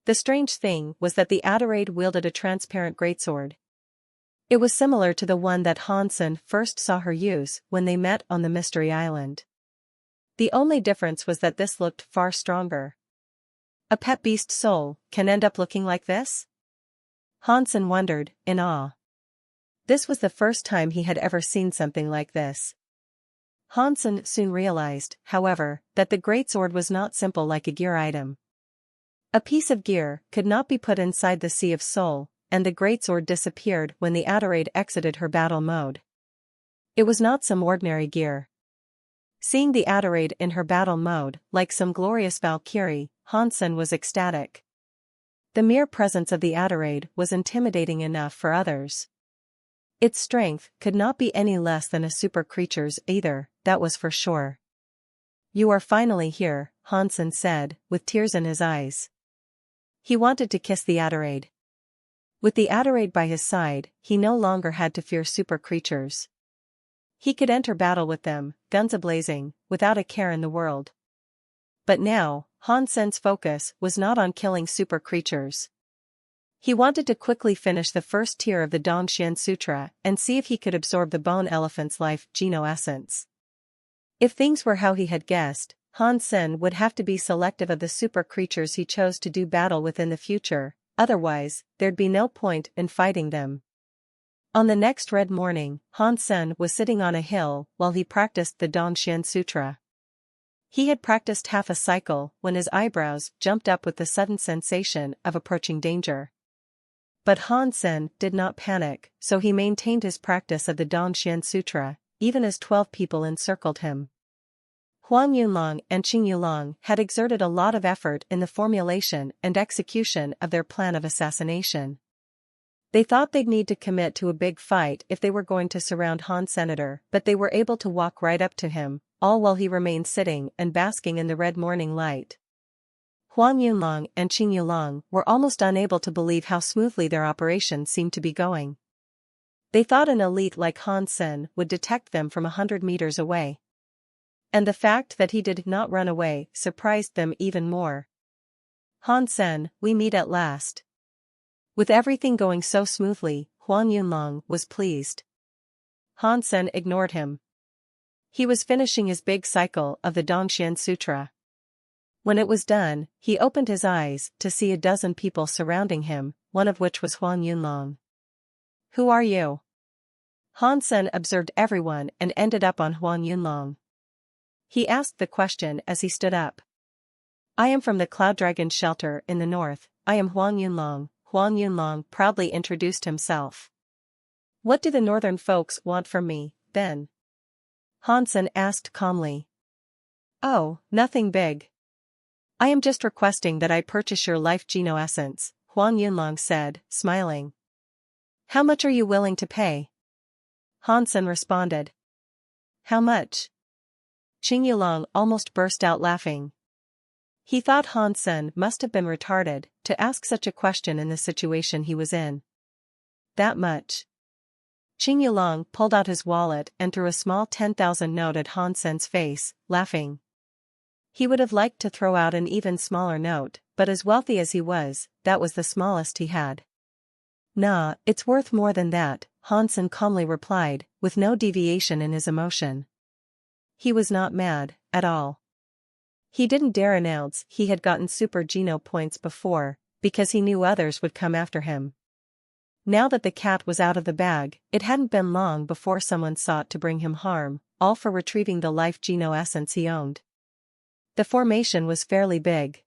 The strange thing was that the Adelaide wielded a transparent greatsword. It was similar to the one that Hansen first saw her use when they met on the Mystery Island. The only difference was that this looked far stronger. A pet beast soul can end up looking like this? Hansen wondered, in awe. This was the first time he had ever seen something like this. Hansen soon realized, however, that the greatsword was not simple like a gear item. A piece of gear could not be put inside the Sea of Soul, and the greatsword disappeared when the Adelaide exited her battle mode. It was not some ordinary gear. Seeing the Adelaide in her battle mode, like some glorious Valkyrie, Hansen was ecstatic. The mere presence of the Adelaide was intimidating enough for others. Its strength could not be any less than a super creature's either, that was for sure. "You are finally here," Hansen said, with tears in his eyes. He wanted to kiss the Adelaide. With the Adelaide by his side, he no longer had to fear super creatures. He could enter battle with them, guns ablazing, without a care in the world. But now, Hansen's focus was not on killing super creatures. He wanted to quickly finish the first tier of the Dongxian Sutra and see if he could absorb the bone elephant's life geno essence. If things were how he had guessed, Hansen would have to be selective of the super creatures he chose to do battle with in the future, otherwise, there'd be no point in fighting them. On the next red morning, Hansen was sitting on a hill while he practiced the Dongxian Sutra. He had practiced half a cycle when his eyebrows jumped up with the sudden sensation of approaching danger. But Hansen did not panic, so he maintained his practice of the Dongxian Sutra, even as 12 people encircled him. Huang Yunlong and Qing Yulong had exerted a lot of effort in the formulation and execution of their plan of assassination. They thought they'd need to commit to a big fight if they were going to surround Han Senator, but they were able to walk right up to him, all while he remained sitting and basking in the red morning light. Huang Yunlong and Qing Yulong were almost unable to believe how smoothly their operation seemed to be going. They thought an elite like Hansen would detect them from 100 meters away. And the fact that he did not run away surprised them even more. "Hansen, we meet at last." With everything going so smoothly, Huang Yunlong was pleased. Hansen ignored him. He was finishing his big cycle of the Dongxian Sutra. When it was done, he opened his eyes to see a dozen people surrounding him, one of which was Huang Yunlong. "Who are you?" Hansen observed everyone and ended up on Huang Yunlong. He asked the question as he stood up. "I am from the Cloud Dragon shelter in the north, I am Huang Yunlong," Huang Yunlong proudly introduced himself. "What do the northern folks want from me, then?" Hansen asked calmly. "Oh, nothing big. I am just requesting that I purchase your life geno essence," Huang Yunlong said, smiling. "How much are you willing to pay?" Hansen responded. "How much?" Qing Yulong almost burst out laughing. He thought Hansen must have been retarded to ask such a question in the situation he was in. "That much." Qing Yulong pulled out his wallet and threw a small 10,000 note at Hansen's face, laughing. He would have liked to throw out an even smaller note, but as wealthy as he was, that was the smallest he had. "Nah, it's worth more than that," Hansen calmly replied, with no deviation in his emotion. He was not mad, at all. He didn't dare announce he had gotten super geno points before, because he knew others would come after him. Now that the cat was out of the bag, it hadn't been long before someone sought to bring him harm, all for retrieving the life geno essence he owned. The formation was fairly big.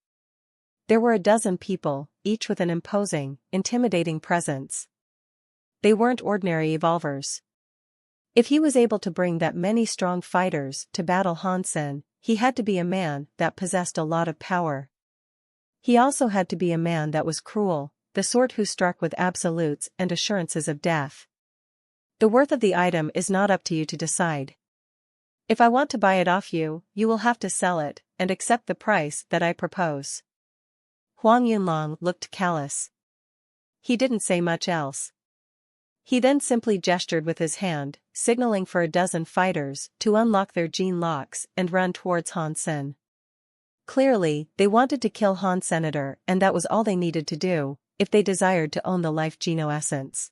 There were a dozen people, each with an imposing, intimidating presence. They weren't ordinary evolvers. If he was able to bring that many strong fighters to battle Hansen, he had to be a man that possessed a lot of power. He also had to be a man that was cruel, the sort who struck with absolutes and assurances of death. The worth of the item is not up to you to decide. If I want to buy it off you, you will have to sell it, and accept the price that I propose. Huang Yunlong looked callous. He didn't say much else. He then simply gestured with his hand, signaling for a dozen fighters to unlock their gene locks and run towards Han Sen. Clearly, they wanted to kill Han Senator, and that was all they needed to do, if they desired to own the life geno essence.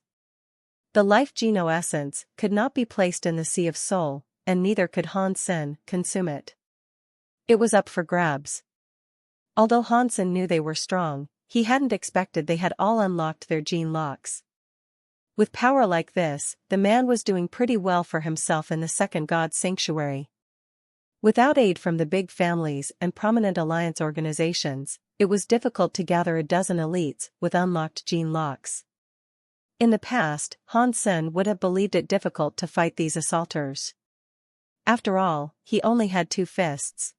The life geno essence could not be placed in the Sea of Soul, and neither could Han Sen consume it. It was up for grabs. Although Han Sen knew they were strong, he hadn't expected they had all unlocked their gene locks. With power like this, the man was doing pretty well for himself in the second god sanctuary. Without aid from the big families and prominent alliance organizations, it was difficult to gather a dozen elites with unlocked gene locks. In the past, Han Sen would have believed it difficult to fight these assaulters. After all, he only had 2 fists.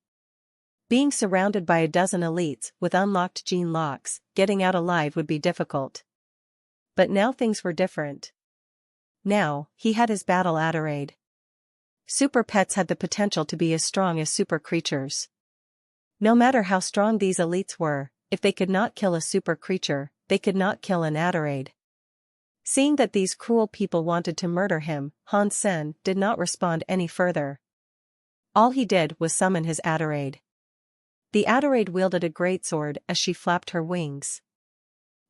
Being surrounded by a dozen elites with unlocked gene locks, getting out alive would be difficult. But now things were different. Now, he had his battle Adderade. Super pets had the potential to be as strong as super creatures. No matter how strong these elites were, if they could not kill a super creature, they could not kill an Adderade. Seeing that these cruel people wanted to murder him, Han Sen did not respond any further. All he did was summon his Adderade. The Adderade wielded a greatsword as she flapped her wings.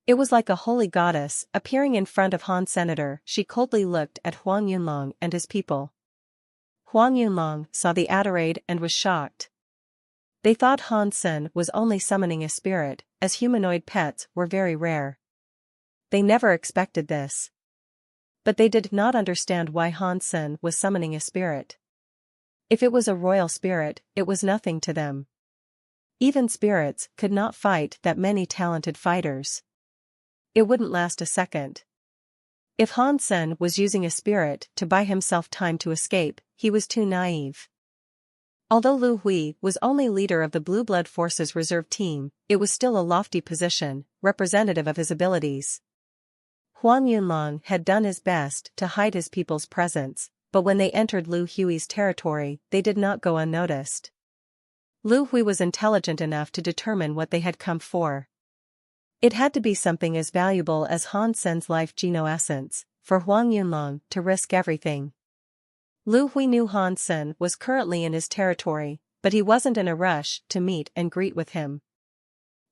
It was like a holy goddess, appearing in front of Han Senator. She coldly looked at Huang Yunlong and his people. Huang Yunlong saw the Adderade and was shocked. They thought Han Sen was only summoning a spirit, as humanoid pets were very rare. They never expected this. But they did not understand why Han Sen was summoning a spirit. If it was a royal spirit, it was nothing to them. Even spirits could not fight that many talented fighters. It wouldn't last a second. If Han Sen was using a spirit to buy himself time to escape, he was too naive. Although Lu Hui was only leader of the Blue Blood Force's reserve team, it was still a lofty position, representative of his abilities. Huang Yunlong had done his best to hide his people's presence, but when they entered Lu Hui's territory, they did not go unnoticed. Lu Hui was intelligent enough to determine what they had come for. It had to be something as valuable as Han Sen's life geno essence, for Huang Yunlong to risk everything. Lu Hui knew Han Sen was currently in his territory, but he wasn't in a rush to meet and greet with him.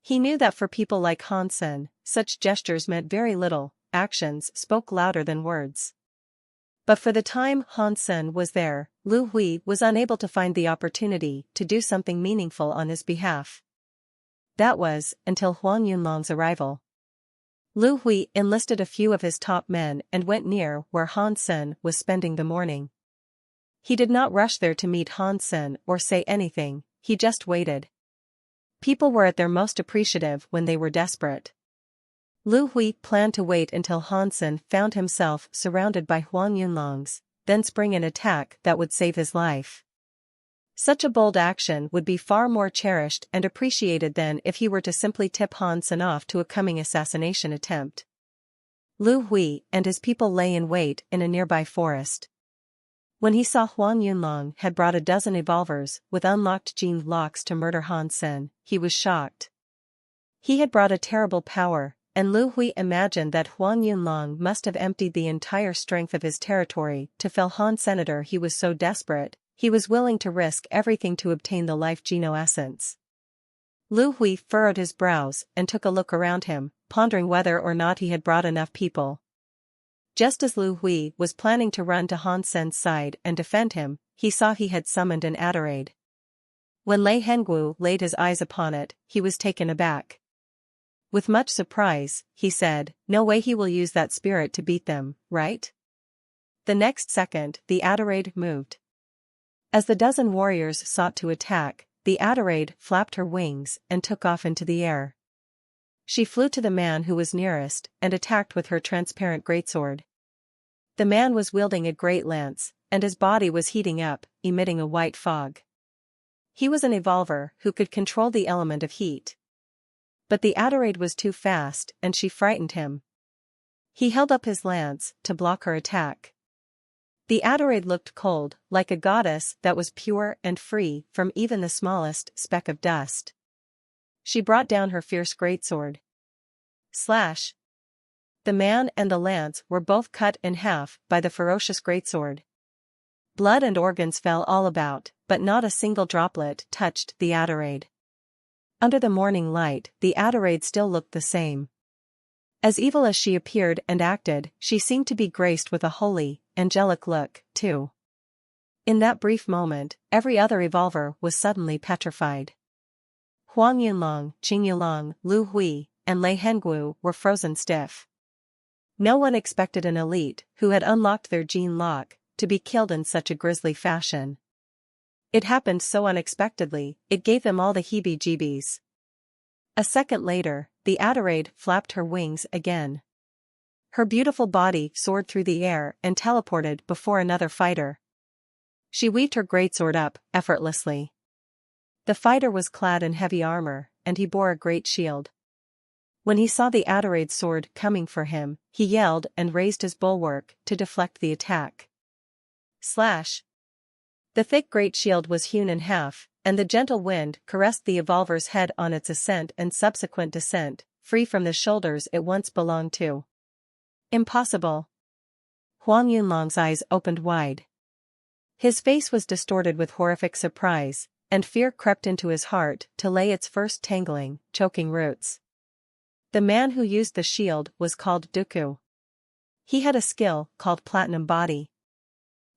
He knew that for people like Han Sen, such gestures meant very little, actions spoke louder than words. But for the time Han Sen was there, Lu Hui was unable to find the opportunity to do something meaningful on his behalf. That was, until Huang Yunlong's arrival. Lu Hui enlisted a few of his top men and went near where Han Sen was spending the morning. He did not rush there to meet Han Sen or say anything, he just waited. People were at their most appreciative when they were desperate. Lu Hui planned to wait until Han Sen found himself surrounded by Huang Yunlong's, then spring an attack that would save his life. Such a bold action would be far more cherished and appreciated than if he were to simply tip Han Sen off to a coming assassination attempt. Lu Hui and his people lay in wait in a nearby forest. When he saw Huang Yunlong had brought a dozen evolvers with unlocked gene locks to murder Han Sen, he was shocked. He had brought a terrible power, and Lu Hui imagined that Huang Yunlong must have emptied the entire strength of his territory to fell Han Senator. He was so desperate, he was willing to risk everything to obtain the life geno essence. Lu Hui furrowed his brows and took a look around him, pondering whether or not he had brought enough people. Just as Lu Hui was planning to run to Han Sen's side and defend him, he saw he had summoned an Adderade. When Lei Hengwu laid his eyes upon it, he was taken aback. With much surprise, he said, "No way he will use that spirit to beat them, right?" The next second, the Adderade moved. As the dozen warriors sought to attack, the Adderade flapped her wings and took off into the air. She flew to the man who was nearest and attacked with her transparent greatsword. The man was wielding a great lance, and his body was heating up, emitting a white fog. He was an evolver who could control the element of heat. But the Adelaide was too fast and she frightened him. He held up his lance to block her attack. The Adelaide looked cold, like a goddess that was pure and free from even the smallest speck of dust. She brought down her fierce greatsword. Slash! The man and the lance were both cut in half by the ferocious greatsword. Blood and organs fell all about, but not a single droplet touched the Adelaide. Under the morning light, the Adelaide still looked the same. As evil as she appeared and acted, she seemed to be graced with a holy, angelic look, too. In that brief moment, every other evolver was suddenly petrified. Huang Yunlong, Qing Yulong, Lu Hui, and Lei Hengwu were frozen stiff. No one expected an elite, who had unlocked their gene lock, to be killed in such a grisly fashion. It happened so unexpectedly, it gave them all the heebie-jeebies. A second later, the Adelaide flapped her wings again. Her beautiful body soared through the air and teleported before another fighter. She weaved her greatsword up, effortlessly. The fighter was clad in heavy armor, and he bore a great shield. When he saw the Adelaide's sword coming for him, he yelled and raised his bulwark to deflect the attack. Slash! The thick great shield was hewn in half, and the gentle wind caressed the evolver's head on its ascent and subsequent descent, free from the shoulders it once belonged to. Impossible! Huang Yunlong's eyes opened wide. His face was distorted with horrific surprise, and fear crept into his heart to lay its first tangling, choking roots. The man who used the shield was called Dooku. He had a skill called Platinum Body.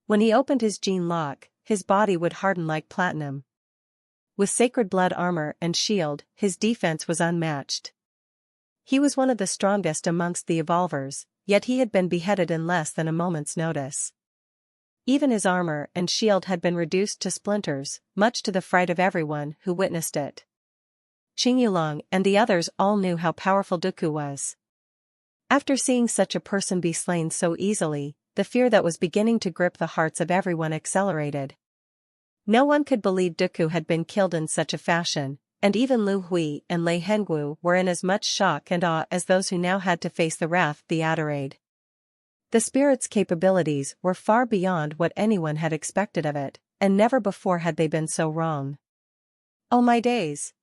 When he opened his gene lock, his body would harden like platinum. With sacred blood armor and shield, his defense was unmatched. He was one of the strongest amongst the evolvers, yet he had been beheaded in less than a moment's notice. Even his armor and shield had been reduced to splinters, much to the fright of everyone who witnessed it. Qing Yulong and the others all knew how powerful Dooku was. After seeing such a person be slain so easily, the fear that was beginning to grip the hearts of everyone accelerated. No one could believe Dooku had been killed in such a fashion, and even Lu Hui and Lei Hengwu were in as much shock and awe as those who now had to face the wrath of the Adelaide. The spirit's capabilities were far beyond what anyone had expected of it, and never before had they been so wrong. Oh my days!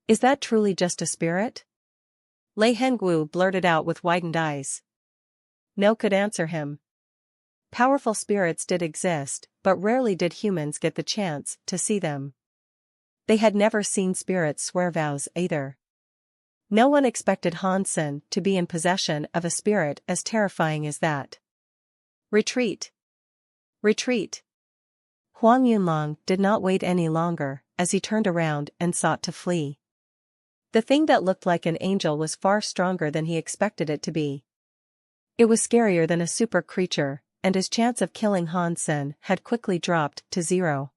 Is that truly just a spirit? Lei Hengwu blurted out with widened eyes. No could answer him. Powerful spirits did exist, but rarely did humans get the chance to see them. They had never seen spirits swear vows either. No one expected Han Sen to be in possession of a spirit as terrifying as that. Retreat! Retreat! Huang Yunlong did not wait any longer, as he turned around and sought to flee. The thing that looked like an angel was far stronger than he expected it to be. It was scarier than a super creature, and his chance of killing Han Sen had quickly dropped to 0.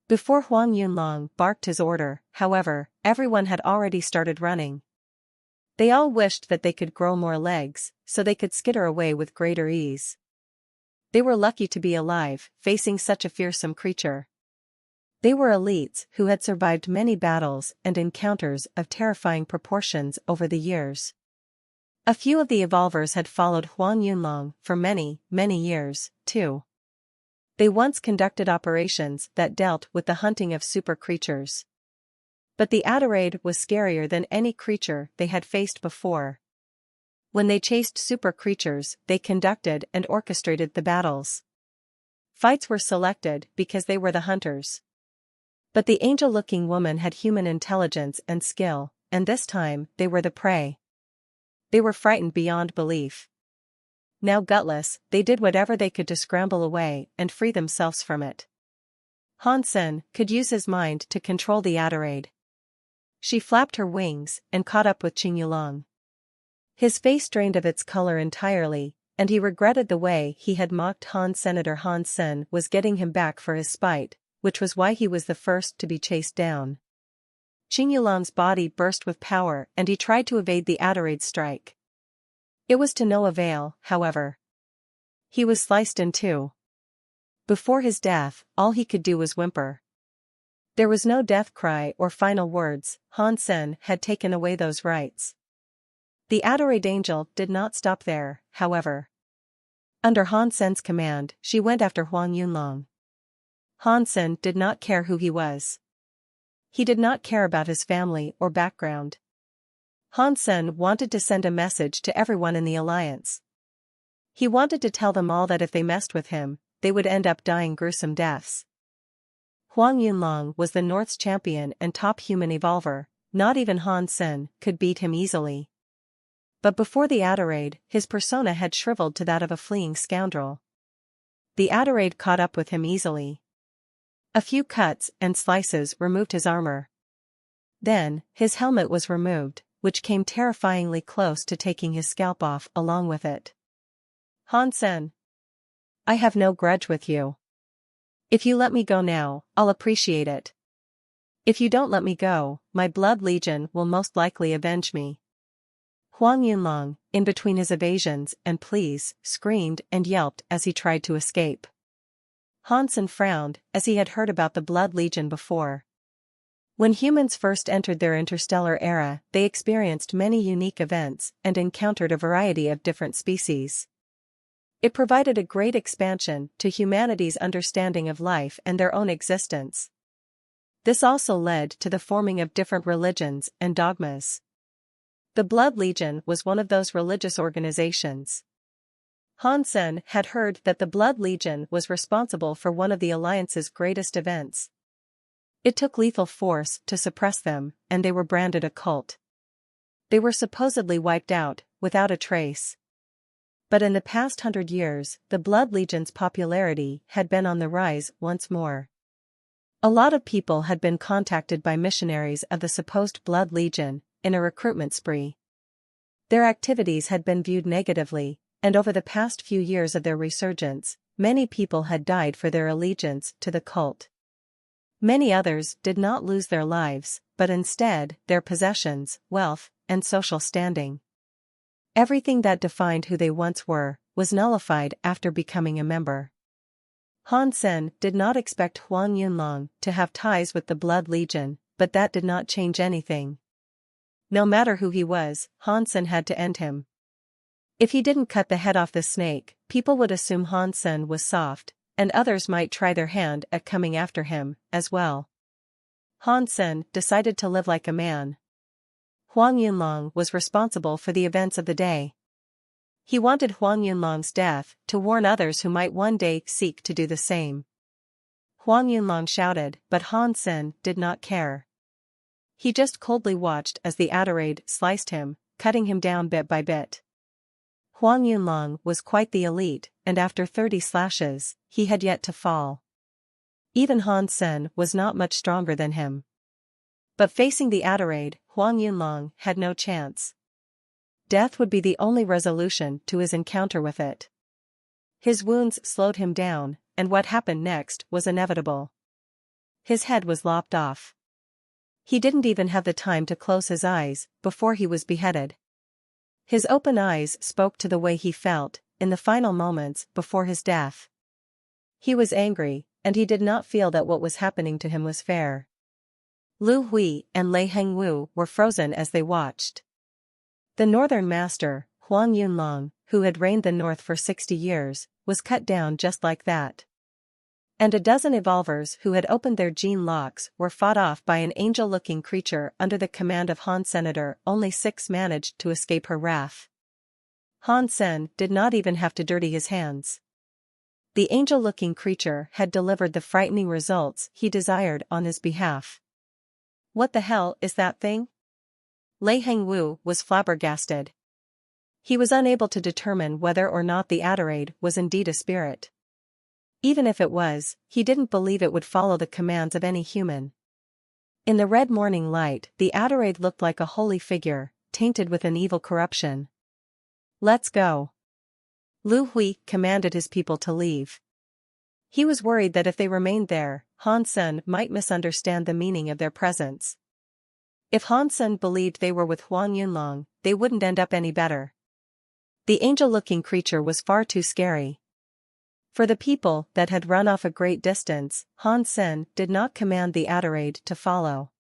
Before Huang Yunlong barked his order, however, everyone had already started running. They all wished that they could grow more legs, so they could skitter away with greater ease. They were lucky to be alive, facing such a fearsome creature. They were elites who had survived many battles and encounters of terrifying proportions over the years. A few of the evolvers had followed Huang Yunlong for many, many years, too. They once conducted operations that dealt with the hunting of super creatures. But the Adelaide was scarier than any creature they had faced before. When they chased super creatures, they conducted and orchestrated the battles. Fights were selected because they were the hunters. But the angel-looking woman had human intelligence and skill, and this time they were the prey. They were frightened beyond belief. Now gutless, they did whatever they could to scramble away and free themselves from it. Han Sen could use his mind to control the Adelaide. She flapped her wings and caught up with Qing Yulong. His face drained of its color entirely, and he regretted the way he had mocked Senator Han Sen was getting him back for his spite, which was why he was the first to be chased down. Qing Yulong's body burst with power and he tried to evade the Adelaide's strike. It was to no avail, however. He was sliced in two. Before his death, all he could do was whimper. There was no death cry or final words. Han Sen had taken away those rights. The Adorade Angel did not stop there, however. Under Han Sen's command, she went after Huang Yunlong. Han Sen did not care who he was. He did not care about his family or background. Han Sen wanted to send a message to everyone in the alliance. He wanted to tell them all that if they messed with him, they would end up dying gruesome deaths. Huang Yunlong was the North's champion and top human evolver. Not even Han Sen could beat him easily. But before the Adorade, his persona had shriveled to that of a fleeing scoundrel. The Adorade caught up with him easily. A few cuts and slices removed his armor. Then, his helmet was removed, which came terrifyingly close to taking his scalp off along with it. Han Sen. I have no grudge with you. If you let me go now, I'll appreciate it. If you don't let me go, my blood legion will most likely avenge me. Huang Yunlong, in between his evasions and pleas, screamed and yelped as he tried to escape. Han Sen frowned, as he had heard about the Blood Legion before. When humans first entered their interstellar era, they experienced many unique events and encountered a variety of different species. It provided a great expansion to humanity's understanding of life and their own existence. This also led to the forming of different religions and dogmas. The Blood Legion was one of those religious organizations. Han Sen had heard that the Blood Legion was responsible for one of the Alliance's greatest events. It took lethal force to suppress them, and they were branded a cult. They were supposedly wiped out, without a trace. But in the past 100 years, the Blood Legion's popularity had been on the rise once more. A lot of people had been contacted by missionaries of the supposed Blood Legion, in a recruitment spree. Their activities had been viewed negatively, and over the past few years of their resurgence, many people had died for their allegiance to the cult. Many others did not lose their lives, but instead, their possessions, wealth, and social standing. Everything that defined who they once were, was nullified after becoming a member. Han Sen did not expect Huang Yunlong to have ties with the Blood Legion, but that did not change anything. No matter who he was, Han Sen had to end him. If he didn't cut the head off the snake, people would assume Han Sen was soft, and others might try their hand at coming after him, as well. Han Sen decided to live like a man. Huang Yunlong was responsible for the events of the day. He wanted Huang Yunlong's death to warn others who might one day seek to do the same. Huang Yunlong shouted, but Han Sen did not care. He just coldly watched as the Adorade sliced him, cutting him down bit by bit. Huang Yunlong was quite the elite, and after 30 slashes, he had yet to fall. Even Han Sen was not much stronger than him. But facing the Adorade, Huang Yunlong had no chance. Death would be the only resolution to his encounter with it. His wounds slowed him down, and what happened next was inevitable. His head was lopped off. He didn't even have the time to close his eyes before he was beheaded. His open eyes spoke to the way he felt in the final moments before his death. He was angry, and he did not feel that what was happening to him was fair. Lu Hui and Lei Hengwu were frozen as they watched. The Northern Master, Huang Yunlong, who had reigned the North for 60 years, was cut down just like that. And a dozen evolvers who had opened their gene locks were fought off by an angel-looking creature under the command of Han Senator. Only 6 managed to escape her wrath. Han Sen did not even have to dirty his hands. The angel-looking creature had delivered the frightening results he desired on his behalf. What the hell is that thing? Lei Hengwu was flabbergasted. He was unable to determine whether or not the Adorade was indeed a spirit. Even if it was, he didn't believe it would follow the commands of any human. In the red morning light, the Adorade looked like a holy figure, tainted with an evil corruption. Let's go. Lu Hui commanded his people to leave. He was worried that if they remained there, Han Sen might misunderstand the meaning of their presence. If Han Sen believed they were with Huang Yunlong, they wouldn't end up any better. The angel-looking creature was far too scary. For the people that had run off a great distance, Han Sen did not command the Adelaide to follow.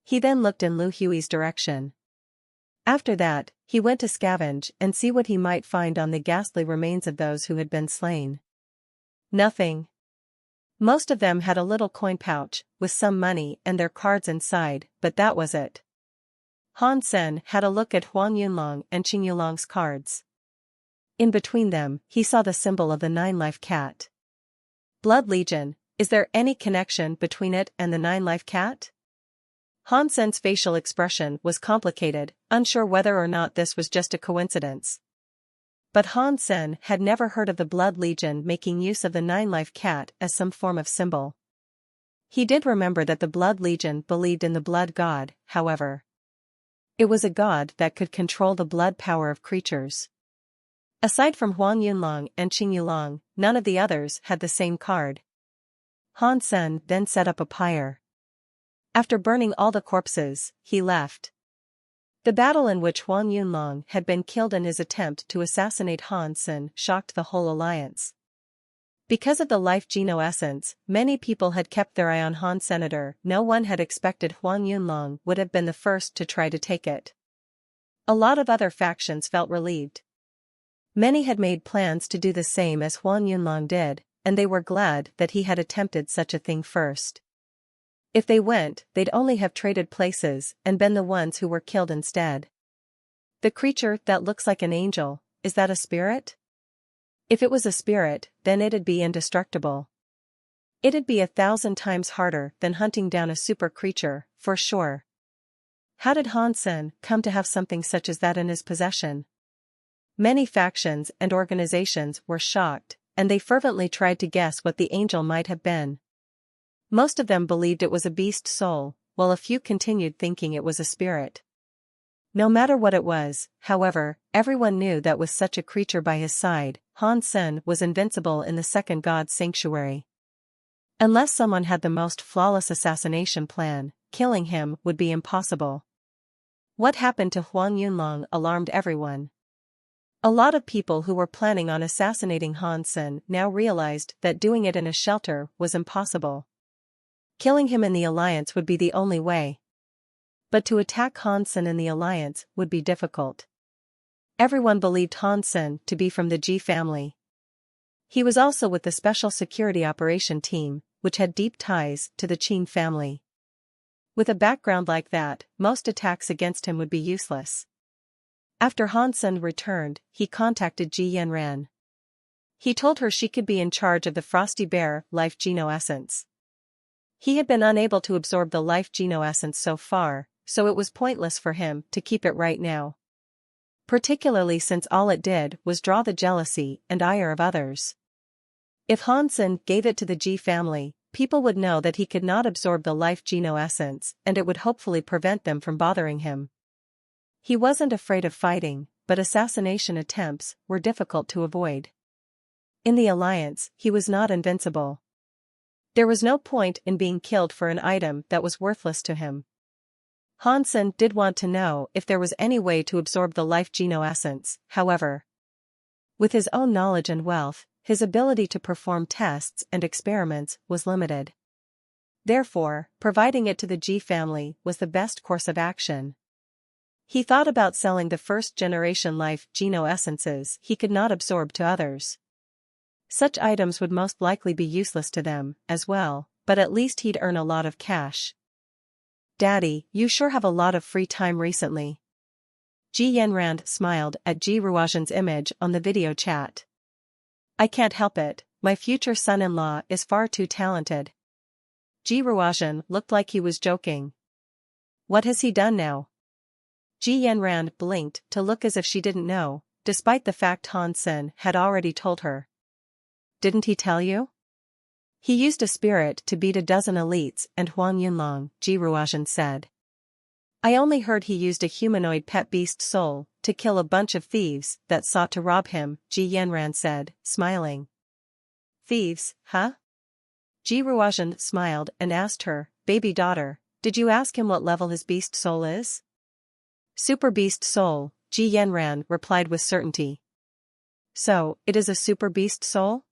He then looked in Lu Hui's direction. After that, he went to scavenge and see what he might find on the ghastly remains of those who had been slain. Nothing. Most of them had a little coin pouch, with some money and their cards inside, but that was it. Han Sen had a look at Huang Yunlong and Qing Yulong's cards. In between them, he saw the symbol of the 9-life cat. Blood Legion, is there any connection between it and the 9-life cat? Han Sen's facial expression was complicated, unsure whether or not this was just a coincidence. But Han Sen had never heard of the Blood Legion making use of the 9-life cat as some form of symbol. He did remember that the Blood Legion believed in the blood god, however. It was a god that could control the blood power of creatures. Aside from Huang Yunlong and Qing Yulong, none of the others had the same card. Han Sen then set up a pyre. After burning all the corpses, he left. The battle in which Huang Yunlong had been killed in his attempt to assassinate Han Sen shocked the whole alliance. Because of the life Geno essence, many people had kept their eye on Han Senator. No one had expected Huang Yunlong would have been the first to try to take it. A lot of other factions felt relieved. Many had made plans to do the same as Huang Yunlong did, and they were glad that he had attempted such a thing first. If they went, they'd only have traded places and been the ones who were killed instead. The creature that looks like an angel, is that a spirit? If it was a spirit, then it'd be indestructible. It'd be 1,000 times harder than hunting down a super creature, for sure. How did Han Sen come to have something such as that in his possession? Many factions and organizations were shocked, and they fervently tried to guess what the angel might have been. Most of them believed it was a beast soul, while a few continued thinking it was a spirit. No matter what it was, however, everyone knew that with such a creature by his side, Han Sen was invincible in the second god's sanctuary. Unless someone had the most flawless assassination plan, killing him would be impossible. What happened to Huang Yunlong alarmed everyone. A lot of people who were planning on assassinating Han Sen now realized that doing it in a shelter was impossible. Killing him in the alliance would be the only way. But to attack Han Sen in the alliance would be difficult. Everyone believed Han Sen to be from the Ji family. He was also with the Special Security Operation Team, which had deep ties to the Qin family. With a background like that, most attacks against him would be useless. After Han Sen returned, he contacted Ji Yanran. He told her she could be in charge of the Frosty Bear life Geno essence. He had been unable to absorb the life Geno essence so far, so it was pointless for him to keep it right now. Particularly since all it did was draw the jealousy and ire of others. If Han Sen gave it to the Ji family, people would know that he could not absorb the life Geno essence, and it would hopefully prevent them from bothering him. He wasn't afraid of fighting, but assassination attempts were difficult to avoid. In the alliance, he was not invincible. There was no point in being killed for an item that was worthless to him. Han Sen did want to know if there was any way to absorb the life Geno essence, however. With his own knowledge and wealth, his ability to perform tests and experiments was limited. Therefore, providing it to the Ji family was the best course of action. He thought about selling the first-generation life Geno essences he could not absorb to others. Such items would most likely be useless to them, as well, but at least he'd earn a lot of cash. Daddy, you sure have a lot of free time recently. Ji Yanran smiled at Ji Ruoxin's image on the video chat. I can't help it, my future son-in-law is far too talented. Ji Ruoxin looked like he was joking. What has he done now? Ji Yanran blinked to look as if she didn't know, despite the fact Han Sen had already told her. Didn't he tell you? He used a spirit to beat a dozen elites and Huang Yunlong, Ji Ruoxin said. I only heard he used a humanoid pet beast soul to kill a bunch of thieves that sought to rob him, Ji Yanran said, smiling. Thieves, huh? Ji Ruoxin smiled and asked her, baby daughter, did you ask him what level his beast soul is? Super beast soul, Ji Yanran replied with certainty. So, it is a super beast soul?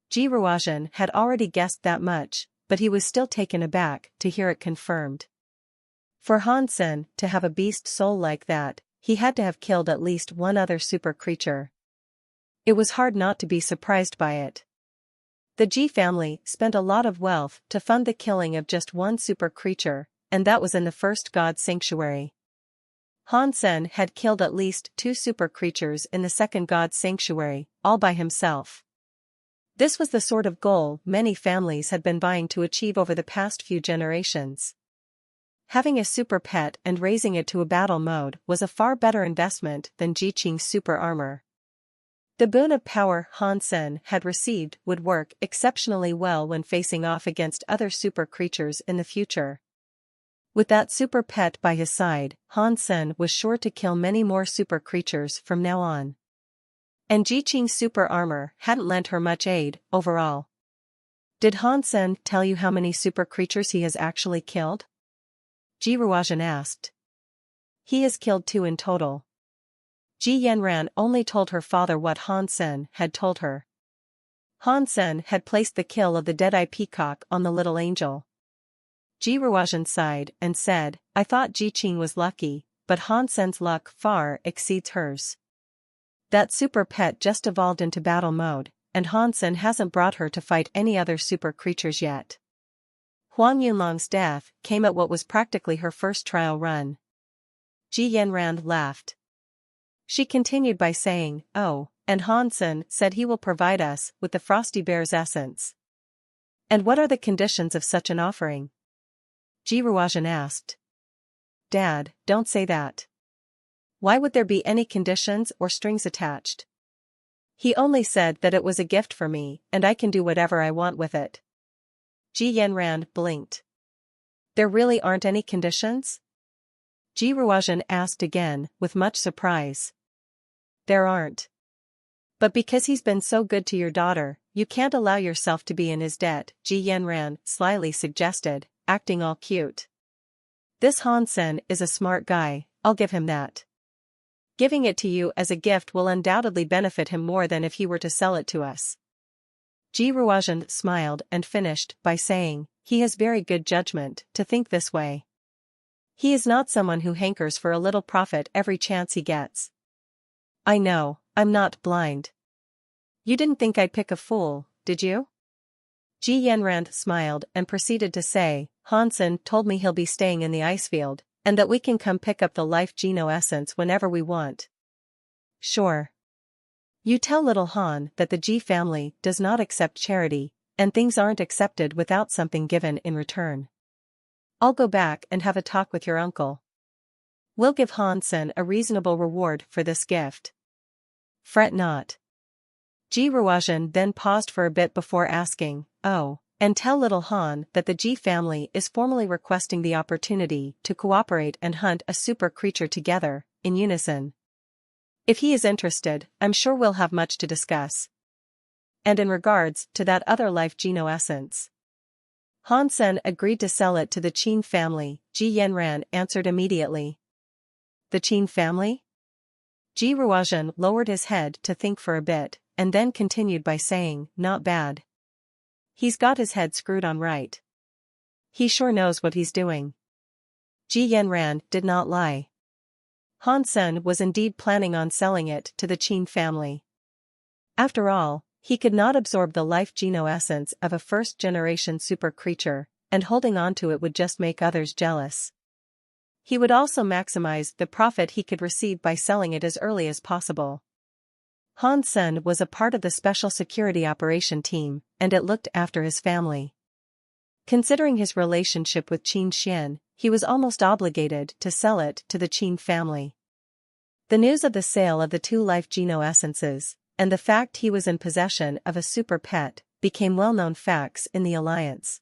Ji Ruozhen had already guessed that much, but he was still taken aback to hear it confirmed. For Han Sen to have a beast soul like that, he had to have killed at least one other super creature. It was hard not to be surprised by it. The Ji family spent a lot of wealth to fund the killing of just one super creature, and that was in the first god sanctuary. Han Sen had killed at least 2 super creatures in the second god sanctuary, all by himself. This was the sort of goal many families had been vying to achieve over the past few generations. Having a super pet and raising it to a battle mode was a far better investment than Ji Qing's super armor. The boon of power Han Sen had received would work exceptionally well when facing off against other super creatures in the future. With that super pet by his side, Han Sen was sure to kill many more super creatures from now on. And Ji Qing's super armor hadn't lent her much aid, overall. Did Han Sen tell you how many super creatures he has actually killed? Ji Ruozhen asked. He has killed 2 in total. Ji Yanran only told her father what Han Sen had told her. Han Sen had placed the kill of the Deadeye Peacock on the little angel. Ji Ruozhen sighed and said, I thought Ji Qing was lucky, but Han Sen's luck far exceeds hers. That super pet just evolved into battle mode, and Han Sen hasn't brought her to fight any other super creatures yet. Huang Yunlong's death came at what was practically her first trial run. Ji Yanran laughed. She continued by saying, oh, and Han Sen said he will provide us with the Frosty Bear's essence. And what are the conditions of such an offering? Ji Ruozhen asked. Dad, don't say that. Why would there be any conditions or strings attached? He only said that it was a gift for me and I can do whatever I want with it. Ji Yanran blinked. There really aren't any conditions? Ji Ruozhen asked again, with much surprise. There aren't. But because he's been so good to your daughter, you can't allow yourself to be in his debt, Ji Yanran slyly suggested, acting all cute. This Han Sen is a smart guy, I'll give him that. Giving it to you as a gift will undoubtedly benefit him more than if he were to sell it to us. Ji Ruozhen smiled and finished by saying, he has very good judgment to think this way. He is not someone who hankers for a little profit every chance he gets. I know, I'm not blind. You didn't think I'd pick a fool, did you? Ji Yanran smiled and proceeded to say, Han Sen told me he'll be staying in the ice field, and that we can come pick up the life Geno essence whenever we want. Sure. You tell little Han that the Ji family does not accept charity, and things aren't accepted without something given in return. I'll go back and have a talk with your uncle. We'll give Han Sen a reasonable reward for this gift. Fret not. Ji Ruozhen then paused for a bit before asking, oh, and tell little Han that the Ji family is formally requesting the opportunity to cooperate and hunt a super creature together, in unison. If he is interested, I'm sure we'll have much to discuss. And in regards to that other life Geno essence. Han Sen agreed to sell it to the Qin family, Ji Yanran answered immediately. The Qin family? Ji Ruozhen lowered his head to think for a bit, and then continued by saying, not bad. He's got his head screwed on right. He sure knows what he's doing. Ji Yanran did not lie. Han Sen was indeed planning on selling it to the Qin family. After all, he could not absorb the life Geno essence of a first-generation super creature, and holding on to it would just make others jealous. He would also maximize the profit he could receive by selling it as early as possible. Han Sen was a part of the special security operation team, and it looked after his family. Considering his relationship with Qin Xian, he was almost obligated to sell it to the Qin family. The news of the sale of the 2 life Geno essences, and the fact he was in possession of a super pet, became well-known facts in the alliance.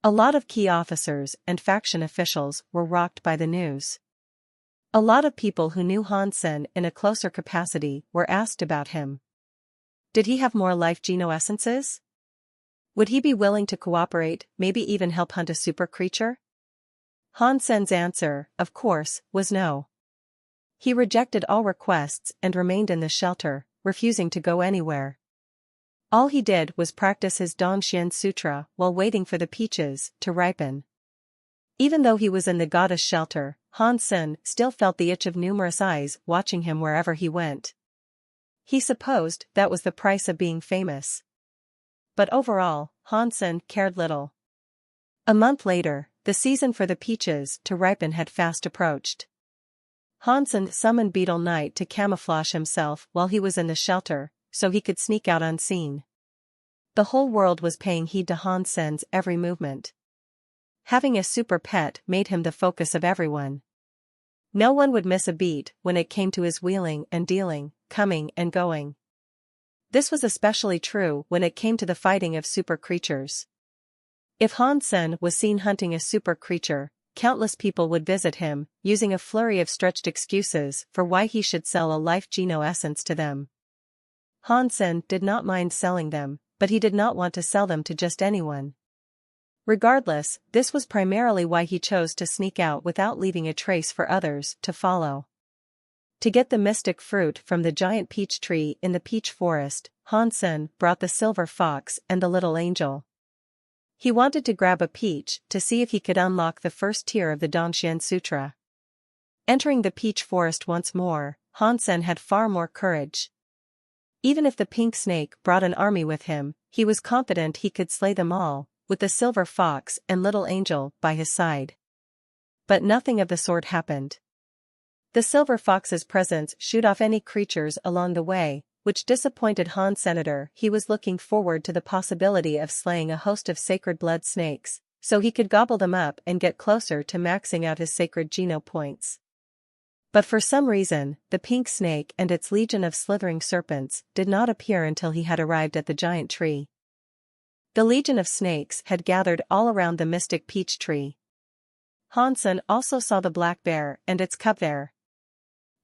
A lot of key officers and faction officials were rocked by the news. A lot of people who knew Han Sen in a closer capacity were asked about him. Did he have more life Geno essences? Would he be willing to cooperate, maybe even help hunt a super creature? Han Sen's answer, of course, was no. He rejected all requests and remained in the shelter, refusing to go anywhere. All he did was practice his Dongxian Sutra while waiting for the peaches to ripen. Even though he was in the goddess shelter, Han Sen still felt the itch of numerous eyes watching him wherever he went. He supposed that was the price of being famous. But overall, Han Sen cared little. A month later, the season for the peaches to ripen had fast approached. Han Sen summoned Beetle Knight to camouflage himself while he was in the shelter, so he could sneak out unseen. The whole world was paying heed to Han Sen's every movement. Having a super pet made him the focus of everyone. No one would miss a beat when it came to his wheeling and dealing, coming and going. This was especially true when it came to the fighting of super creatures. If Han Sen was seen hunting a super creature, countless people would visit him, using a flurry of stretched excuses for why he should sell a life geno essence to them. Han Sen did not mind selling them, but he did not want to sell them to just anyone. Regardless, this was primarily why he chose to sneak out without leaving a trace for others to follow. To get the mystic fruit from the giant peach tree in the peach forest, Han Sen brought the silver fox and the little angel. He wanted to grab a peach to see if he could unlock the first tier of the Dongxian Sutra. Entering the peach forest once more, Han Sen had far more courage. Even if the pink snake brought an army with him, he was confident he could slay them all, with the silver fox and little angel by his side. But nothing of the sort happened. The silver fox's presence shooed off any creatures along the way, which disappointed Han Senator. He was looking forward to the possibility of slaying a host of sacred blood snakes, so he could gobble them up and get closer to maxing out his sacred geno points. But for some reason, the pink snake and its legion of slithering serpents did not appear until he had arrived at the giant tree. The legion of snakes had gathered all around the mystic peach tree. Han Sen also saw the black bear and its cub there.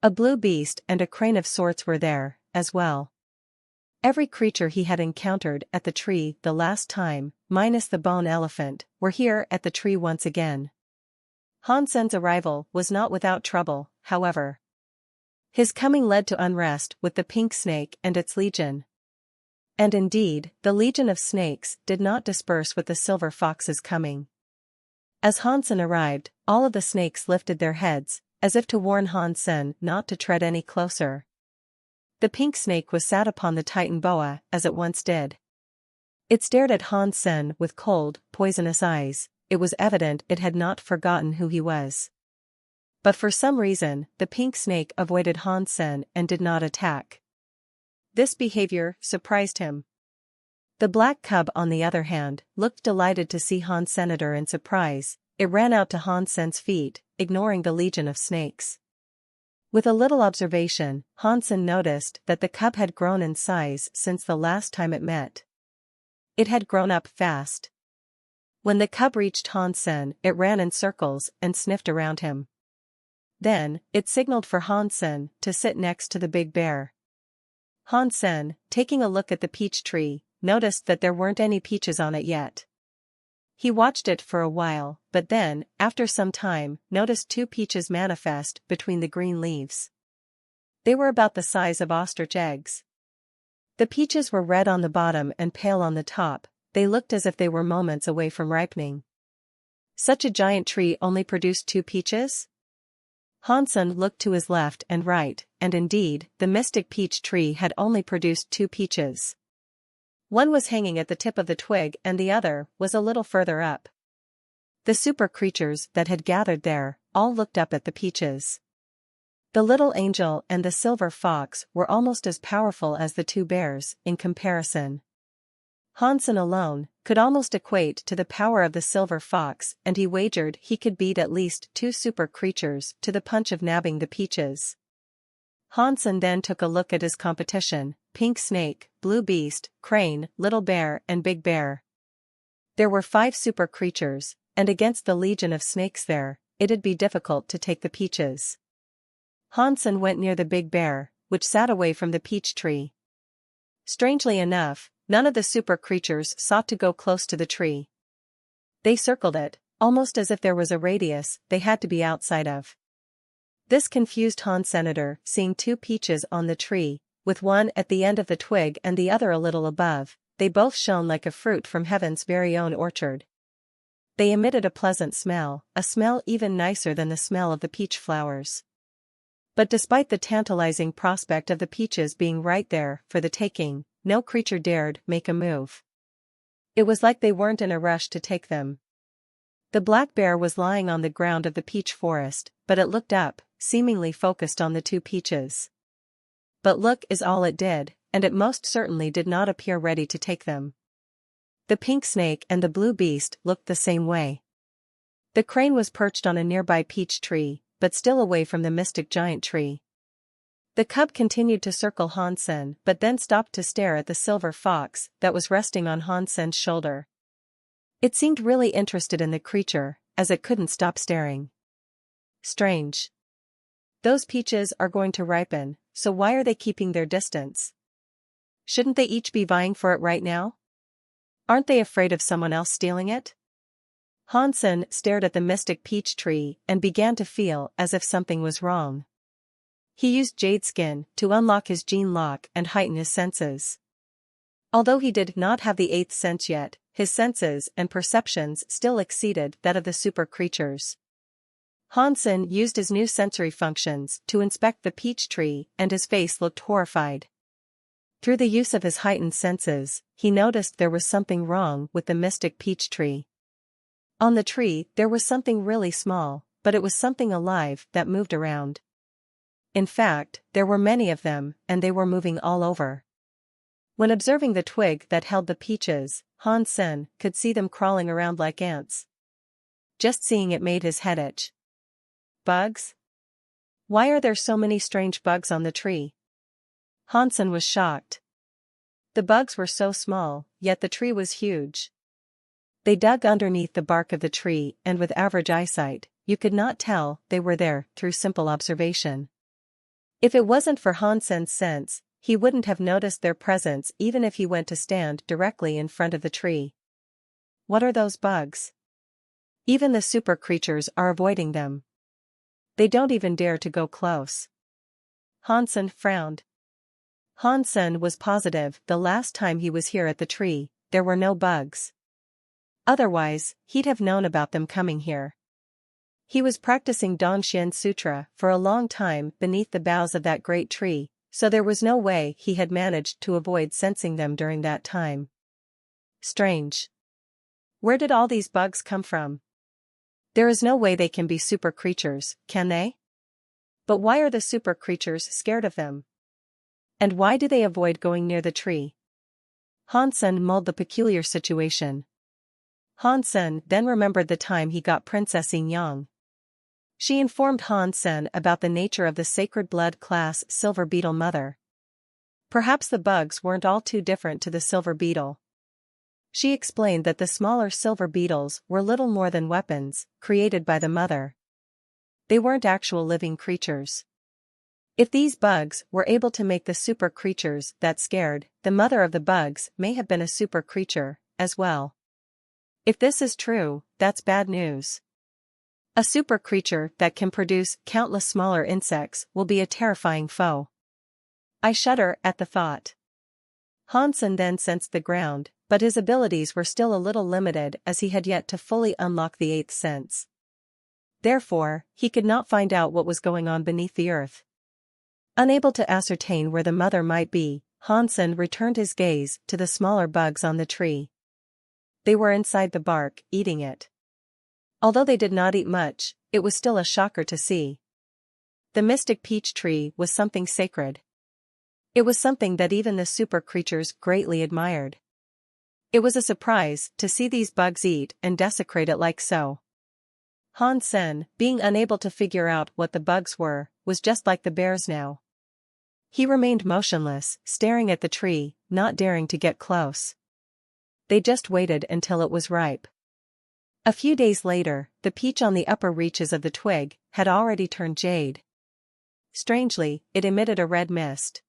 A blue beast and a crane of sorts were there, as well. Every creature he had encountered at the tree the last time, minus the bone elephant, were here at the tree once again. Han Sen's arrival was not without trouble, however. His coming led to unrest with the pink snake and its legion. And indeed, the legion of snakes did not disperse with the silver fox's coming. As Han Sen arrived, all of the snakes lifted their heads, as if to warn Han Sen not to tread any closer. The pink snake was sat upon the Titan boa, as it once did. It stared at Han Sen with cold, poisonous eyes. It was evident it had not forgotten who he was. But for some reason, the pink snake avoided Han Sen and did not attack. This behavior surprised him. The black cub, on the other hand, looked delighted to see Han Senator in surprise. It ran out to Han Sen's feet, ignoring the legion of snakes. With a little observation, Han Sen noticed that the cub had grown in size since the last time it met. It had grown up fast. When the cub reached Han Sen, it ran in circles and sniffed around him. Then, it signaled for Han Sen to sit next to the big bear. Han Sen, taking a look at the peach tree, noticed that there weren't any peaches on it yet. He watched it for a while, but then, after some time, noticed two peaches manifest between the green leaves. They were about the size of ostrich eggs. The peaches were red on the bottom and pale on the top. They looked as if they were moments away from ripening. Such a giant tree only produced two peaches? Han Sen looked to his left and right, and indeed, the mystic peach tree had only produced two peaches. One was hanging at the tip of the twig and the other was a little further up. The super creatures that had gathered there all looked up at the peaches. The little angel and the silver fox were almost as powerful as the two bears, in comparison. Han Sen alone could almost equate to the power of the silver fox, and he wagered he could beat at least two super creatures to the punch of nabbing the peaches. Han Sen then took a look at his competition: pink snake, blue beast, crane, little bear and big bear. There were 5 super creatures, and against the legion of snakes there, it'd be difficult to take the peaches. Han Sen went near the big bear, which sat away from the peach tree. Strangely enough, none of the super creatures sought to go close to the tree. They circled it, almost as if there was a radius they had to be outside of. This confused Han Senator, seeing 2 peaches on the tree, with one at the end of the twig and the other a little above. They both shone like a fruit from heaven's very own orchard. They emitted a pleasant smell, a smell even nicer than the smell of the peach flowers. But despite the tantalizing prospect of the peaches being right there for the taking, no creature dared make a move. It was like they weren't in a rush to take them. The black bear was lying on the ground of the peach forest, but it looked up, seemingly focused on the two peaches. But look is all it did, and it most certainly did not appear ready to take them. The pink snake and the blue beast looked the same way. The crane was perched on a nearby peach tree, but still away from the mystic giant tree. The cub continued to circle Hansen but then stopped to stare at the silver fox that was resting on Hansen's shoulder. It seemed really interested in the creature, as it couldn't stop staring. Strange. Those peaches are going to ripen, so why are they keeping their distance? Shouldn't they each be vying for it right now? Aren't they afraid of someone else stealing it? Hansen stared at the mystic peach tree and began to feel as if something was wrong. He used jade skin to unlock his gene lock and heighten his senses. Although he did not have the eighth sense yet, his senses and perceptions still exceeded that of the super creatures. Hansen used his new sensory functions to inspect the peach tree and his face looked horrified. Through the use of his heightened senses, he noticed there was something wrong with the mystic peach tree. On the tree there was something really small, but it was something alive that moved around. In fact, there were many of them, and they were moving all over. When observing the twig that held the peaches, Hansen could see them crawling around like ants. Just seeing it made his head itch. Bugs? Why are there so many strange bugs on the tree? Hansen was shocked. The bugs were so small, yet the tree was huge. They dug underneath the bark of the tree and with average eyesight, you could not tell they were there through simple observation. If it wasn't for Hansen's sense, he wouldn't have noticed their presence even if he went to stand directly in front of the tree. What are those bugs? Even the super creatures are avoiding them. They don't even dare to go close. Hansen frowned. Hansen was positive the last time he was here at the tree, there were no bugs. Otherwise, he'd have known about them coming here. He was practicing Dongxian Sutra for a long time beneath the boughs of that great tree, so there was no way he had managed to avoid sensing them during that time. Strange. Where did all these bugs come from? There is no way they can be super creatures, can they? But why are the super creatures scared of them? And why do they avoid going near the tree? Hansen mulled the peculiar situation. Hansen then remembered the time he got Princess Yang. She informed Hansen about the nature of the sacred blood class silver beetle mother. Perhaps the bugs weren't all too different to the silver beetle. She explained that the smaller silver beetles were little more than weapons, created by the mother. They weren't actual living creatures. If these bugs were able to make the super creatures that scared, the mother of the bugs may have been a super creature, as well. If this is true, that's bad news. A super creature that can produce countless smaller insects will be a terrifying foe. I shudder at the thought. Hansen then sensed the ground, but his abilities were still a little limited as he had yet to fully unlock the eighth sense. Therefore, he could not find out what was going on beneath the earth. Unable to ascertain where the mother might be, Hansen returned his gaze to the smaller bugs on the tree. They were inside the bark, eating it. Although they did not eat much, it was still a shocker to see. The mystic peach tree was something sacred. It was something that even the super creatures greatly admired. It was a surprise to see these bugs eat and desecrate it like so. Hansen, being unable to figure out what the bugs were, was just like the bears now. He remained motionless, staring at the tree, not daring to get close. They just waited until it was ripe. A few days later, the peach on the upper reaches of the twig had already turned jade. Strangely, it emitted a red mist.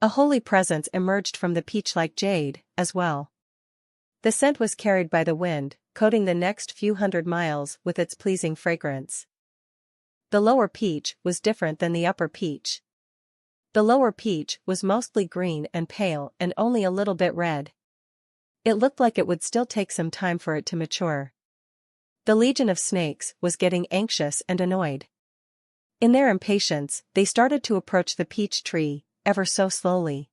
A holy presence emerged from the peach like jade, as well. The scent was carried by the wind, coating the next few hundred miles with its pleasing fragrance. The lower peach was different than the upper peach. The lower peach was mostly green and pale and only a little bit red. It looked like it would still take some time for it to mature. The legion of snakes was getting anxious and annoyed. In their impatience, they started to approach the peach tree, ever so slowly.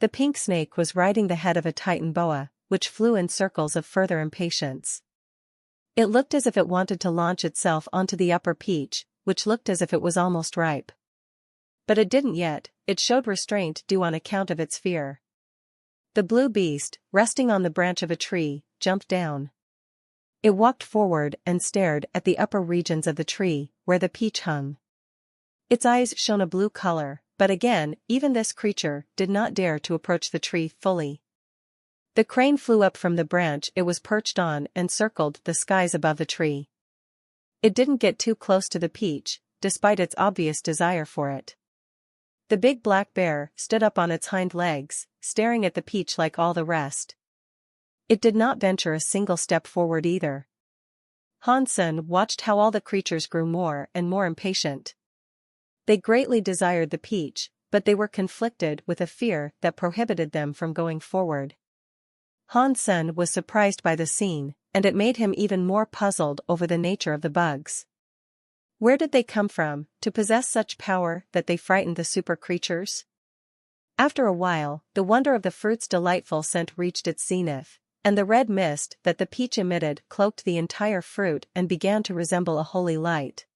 The pink snake was riding the head of a Titan boa, which flew in circles of further impatience. It looked as if it wanted to launch itself onto the upper peach, which looked as if it was almost ripe. But it didn't yet, it showed restraint due on account of its fear. The blue beast, resting on the branch of a tree, jumped down. It walked forward and stared at the upper regions of the tree, where the peach hung. Its eyes shone a blue color, but again, even this creature did not dare to approach the tree fully. The crane flew up from the branch it was perched on and circled the skies above the tree. It didn't get too close to the peach, despite its obvious desire for it. The big black bear stood up on its hind legs, staring at the peach like all the rest. It did not venture a single step forward either. Hansen watched how all the creatures grew more and more impatient. They greatly desired the peach, but they were conflicted with a fear that prohibited them from going forward. Hansen was surprised by the scene, and it made him even more puzzled over the nature of the bugs. Where did they come from, to possess such power that they frightened the super creatures? After a while, the wonder of the fruit's delightful scent reached its zenith, and the red mist that the peach emitted cloaked the entire fruit and began to resemble a holy light.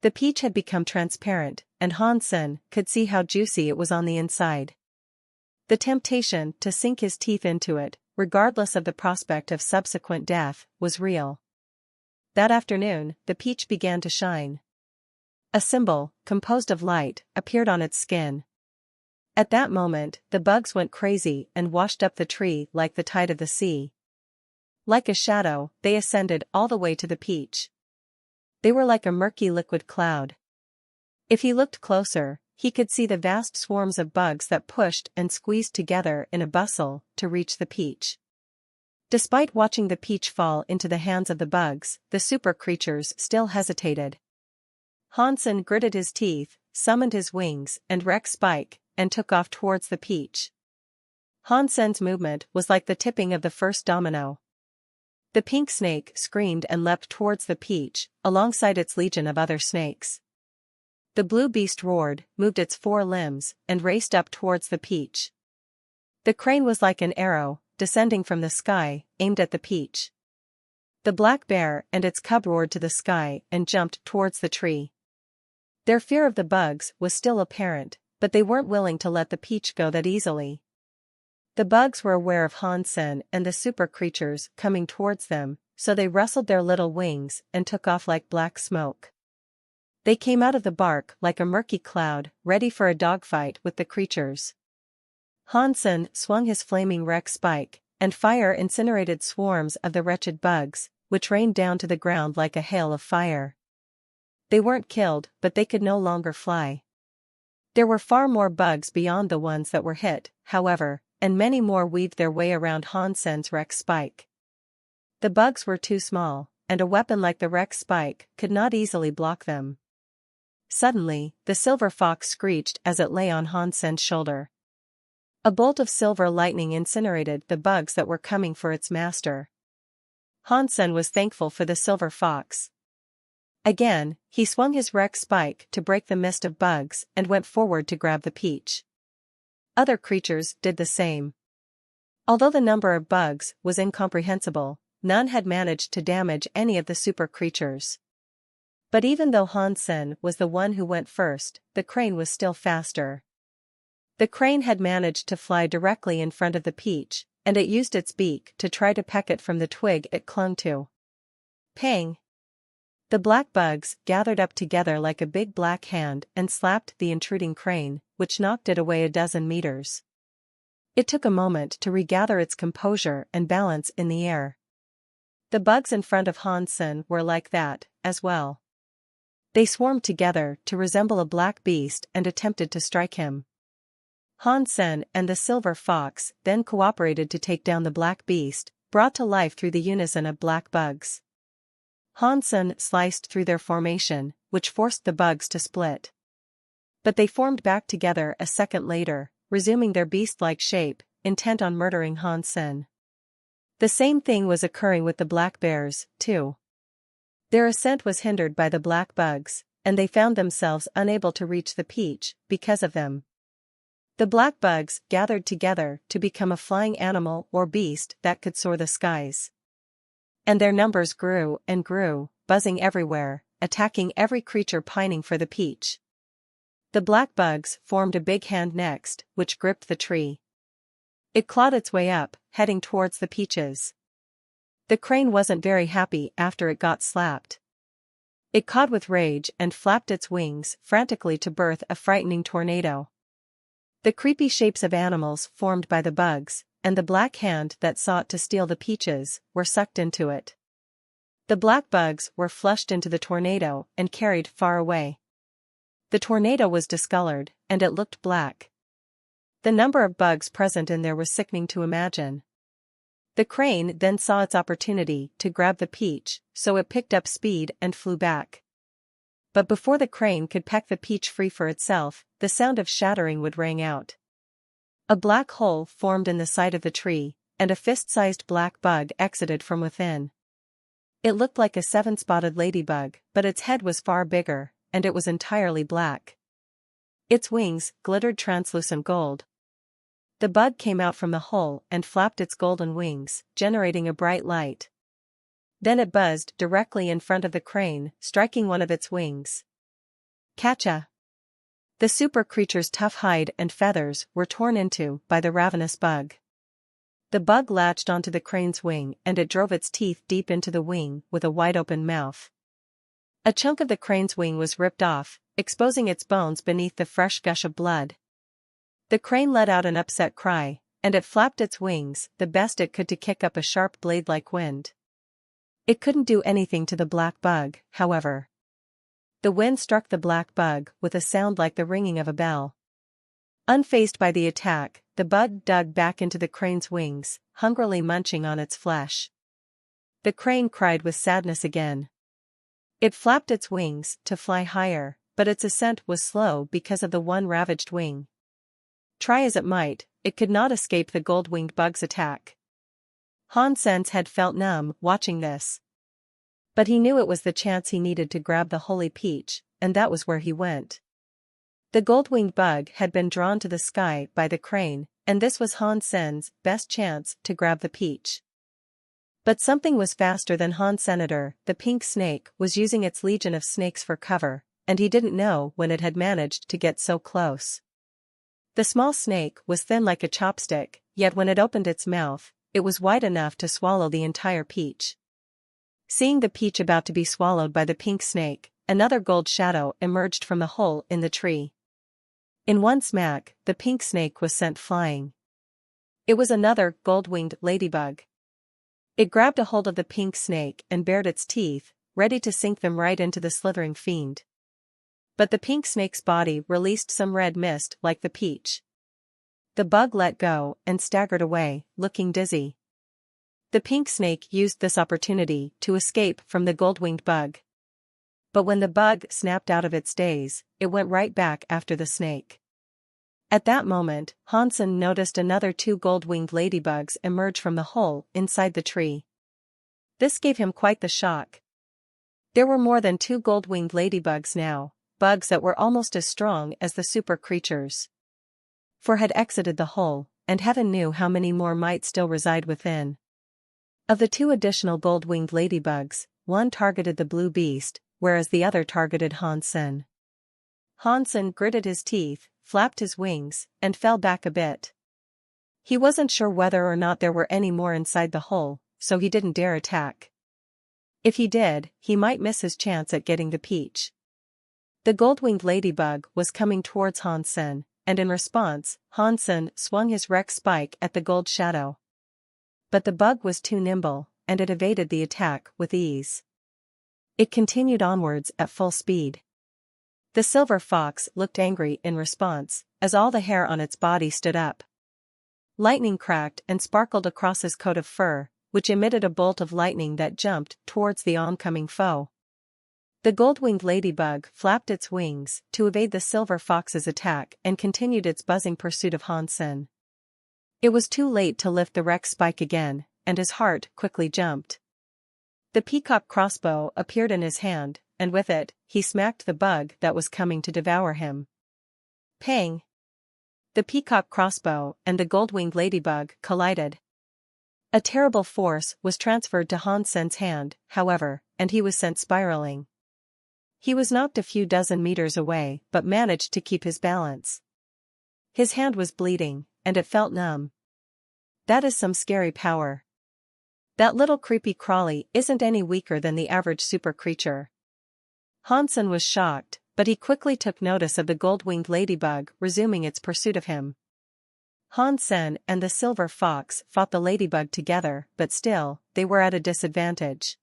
The peach had become transparent, and Hansen could see how juicy it was on the inside. The temptation to sink his teeth into it, regardless of the prospect of subsequent death, was real. That afternoon, the peach began to shine. A symbol, composed of light, appeared on its skin. At that moment, the bugs went crazy and washed up the tree like the tide of the sea. Like a shadow, they ascended all the way to the peach. They were like a murky liquid cloud. If he looked closer, he could see the vast swarms of bugs that pushed and squeezed together in a bustle to reach the peach. Despite watching the peach fall into the hands of the bugs, the super creatures still hesitated. Hansen gritted his teeth, summoned his wings and Rex Spike, and took off towards the peach. Hansen's movement was like the tipping of the first domino. The pink snake screamed and leapt towards the peach, alongside its legion of other snakes. The blue beast roared, moved its four limbs, and raced up towards the peach. The crane was like an arrow, descending from the sky, aimed at the peach. The black bear and its cub roared to the sky and jumped towards the tree. Their fear of the bugs was still apparent, but they weren't willing to let the peach go that easily. The bugs were aware of Hansen and the super creatures coming towards them, so they rustled their little wings and took off like black smoke. They came out of the bark like a murky cloud, ready for a dogfight with the creatures. Hansen swung his flaming Rex Spike, and fire incinerated swarms of the wretched bugs, which rained down to the ground like a hail of fire. They weren't killed, but they could no longer fly. There were far more bugs beyond the ones that were hit, however, and many more weaved their way around Hansen's Rex Spike. The bugs were too small, and a weapon like the Rex Spike could not easily block them. Suddenly, the silver fox screeched as it lay on Hansen's shoulder. A bolt of silver lightning incinerated the bugs that were coming for its master. Hansen was thankful for the silver fox. Again, he swung his Rex Spike to break the mist of bugs and went forward to grab the peach. Other creatures did the same. Although the number of bugs was incomprehensible, none had managed to damage any of the super creatures. But even though Hansen was the one who went first, the crane was still faster. The crane had managed to fly directly in front of the peach, and it used its beak to try to peck it from the twig it clung to. Pang! The black bugs gathered up together like a big black hand and slapped the intruding crane, which knocked it away a dozen meters. It took a moment to regather its composure and balance in the air. The bugs in front of Hansen were like that, as well. They swarmed together to resemble a black beast and attempted to strike him. Hansen and the silver fox then cooperated to take down the black beast, brought to life through the unison of black bugs. Hansen sliced through their formation, which forced the bugs to split. But they formed back together a second later, resuming their beast-like shape, intent on murdering Han Sen. The same thing was occurring with the black bears, too. Their ascent was hindered by the black bugs, and they found themselves unable to reach the peach because of them. The black bugs gathered together to become a flying animal or beast that could soar the skies. And their numbers grew and grew, buzzing everywhere, attacking every creature pining for the peach. The black bugs formed a big hand next, which gripped the tree. It clawed its way up, heading towards the peaches. The crane wasn't very happy after it got slapped. It cawed with rage and flapped its wings frantically to birth a frightening tornado. The creepy shapes of animals formed by the bugs, and the black hand that sought to steal the peaches, were sucked into it. The black bugs were flushed into the tornado and carried far away. The tornado was discolored, and it looked black. The number of bugs present in there was sickening to imagine. The crane then saw its opportunity to grab the peach, so it picked up speed and flew back. But before the crane could peck the peach free for itself, the sound of shattering wood rang out. A black hole formed in the side of the tree, and a fist-sized black bug exited from within. It looked like a 7-spotted ladybug, but its head was far bigger, and it was entirely black. Its wings glittered translucent gold. The bug came out from the hole and flapped its golden wings, generating a bright light. Then it buzzed directly in front of the crane, striking one of its wings. Catcha! The super creature's tough hide and feathers were torn into by the ravenous bug. The bug latched onto the crane's wing and it drove its teeth deep into the wing with a wide-open mouth. A chunk of the crane's wing was ripped off, exposing its bones beneath the fresh gush of blood. The crane let out an upset cry, and it flapped its wings the best it could to kick up a sharp blade-like wind. It couldn't do anything to the black bug, however. The wind struck the black bug with a sound like the ringing of a bell. Unfazed by the attack, the bug dug back into the crane's wings, hungrily munching on its flesh. The crane cried with sadness again. It flapped its wings to fly higher, but its ascent was slow because of the one ravaged wing. Try as it might, it could not escape the gold-winged bug's attack. Han Sen's head felt numb watching this. But he knew it was the chance he needed to grab the holy peach, and that was where he went. The gold-winged bug had been drawn to the sky by the crane, and this was Han Sen's best chance to grab the peach. But something was faster than Han Senator. The pink snake was using its legion of snakes for cover, and he didn't know when it had managed to get so close. The small snake was thin like a chopstick, yet when it opened its mouth, it was wide enough to swallow the entire peach. Seeing the peach about to be swallowed by the pink snake, another gold shadow emerged from the hole in the tree. In one smack, the pink snake was sent flying. It was another gold-winged ladybug. It grabbed a hold of the pink snake and bared its teeth, ready to sink them right into the slithering fiend. But the pink snake's body released some red mist like the peach. The bug let go and staggered away, looking dizzy. The pink snake used this opportunity to escape from the gold-winged bug. But when the bug snapped out of its daze, it went right back after the snake. At that moment, Han Sen noticed another 2 gold-winged ladybugs emerge from the hole inside the tree. This gave him quite the shock. There were more than 2 gold-winged ladybugs now, bugs that were almost as strong as the super creatures. 4 had exited the hole, and heaven knew how many more might still reside within. Of the 2 additional gold-winged ladybugs, one targeted the blue beast, whereas the other targeted Han Sen. Han Sen gritted his teeth, flapped his wings, and fell back a bit. He wasn't sure whether or not there were any more inside the hole, so he didn't dare attack. If he did, he might miss his chance at getting the peach. The gold-winged ladybug was coming towards Han Sen, and in response, Han Sen swung his Rex spike at the gold shadow. But the bug was too nimble, and it evaded the attack with ease. It continued onwards at full speed. The silver fox looked angry in response, as all the hair on its body stood up. Lightning cracked and sparkled across his coat of fur, which emitted a bolt of lightning that jumped towards the oncoming foe. The gold-winged ladybug flapped its wings to evade the silver fox's attack and continued its buzzing pursuit of Hansen. It was too late to lift the wrecked spike again, and his heart quickly jumped. The peacock crossbow appeared in his hand, and with it, he smacked the bug that was coming to devour him. Pang! The peacock crossbow and the gold-winged ladybug collided. A terrible force was transferred to Hansen's hand, however, and he was sent spiraling. He was knocked a few dozen meters away but managed to keep his balance. His hand was bleeding, and it felt numb. That is some scary power. That little creepy crawly isn't any weaker than the average super creature. Hansen was shocked, but he quickly took notice of the gold-winged ladybug resuming its pursuit of him. Hansen and the silver fox fought the ladybug together, but still, they were at a disadvantage.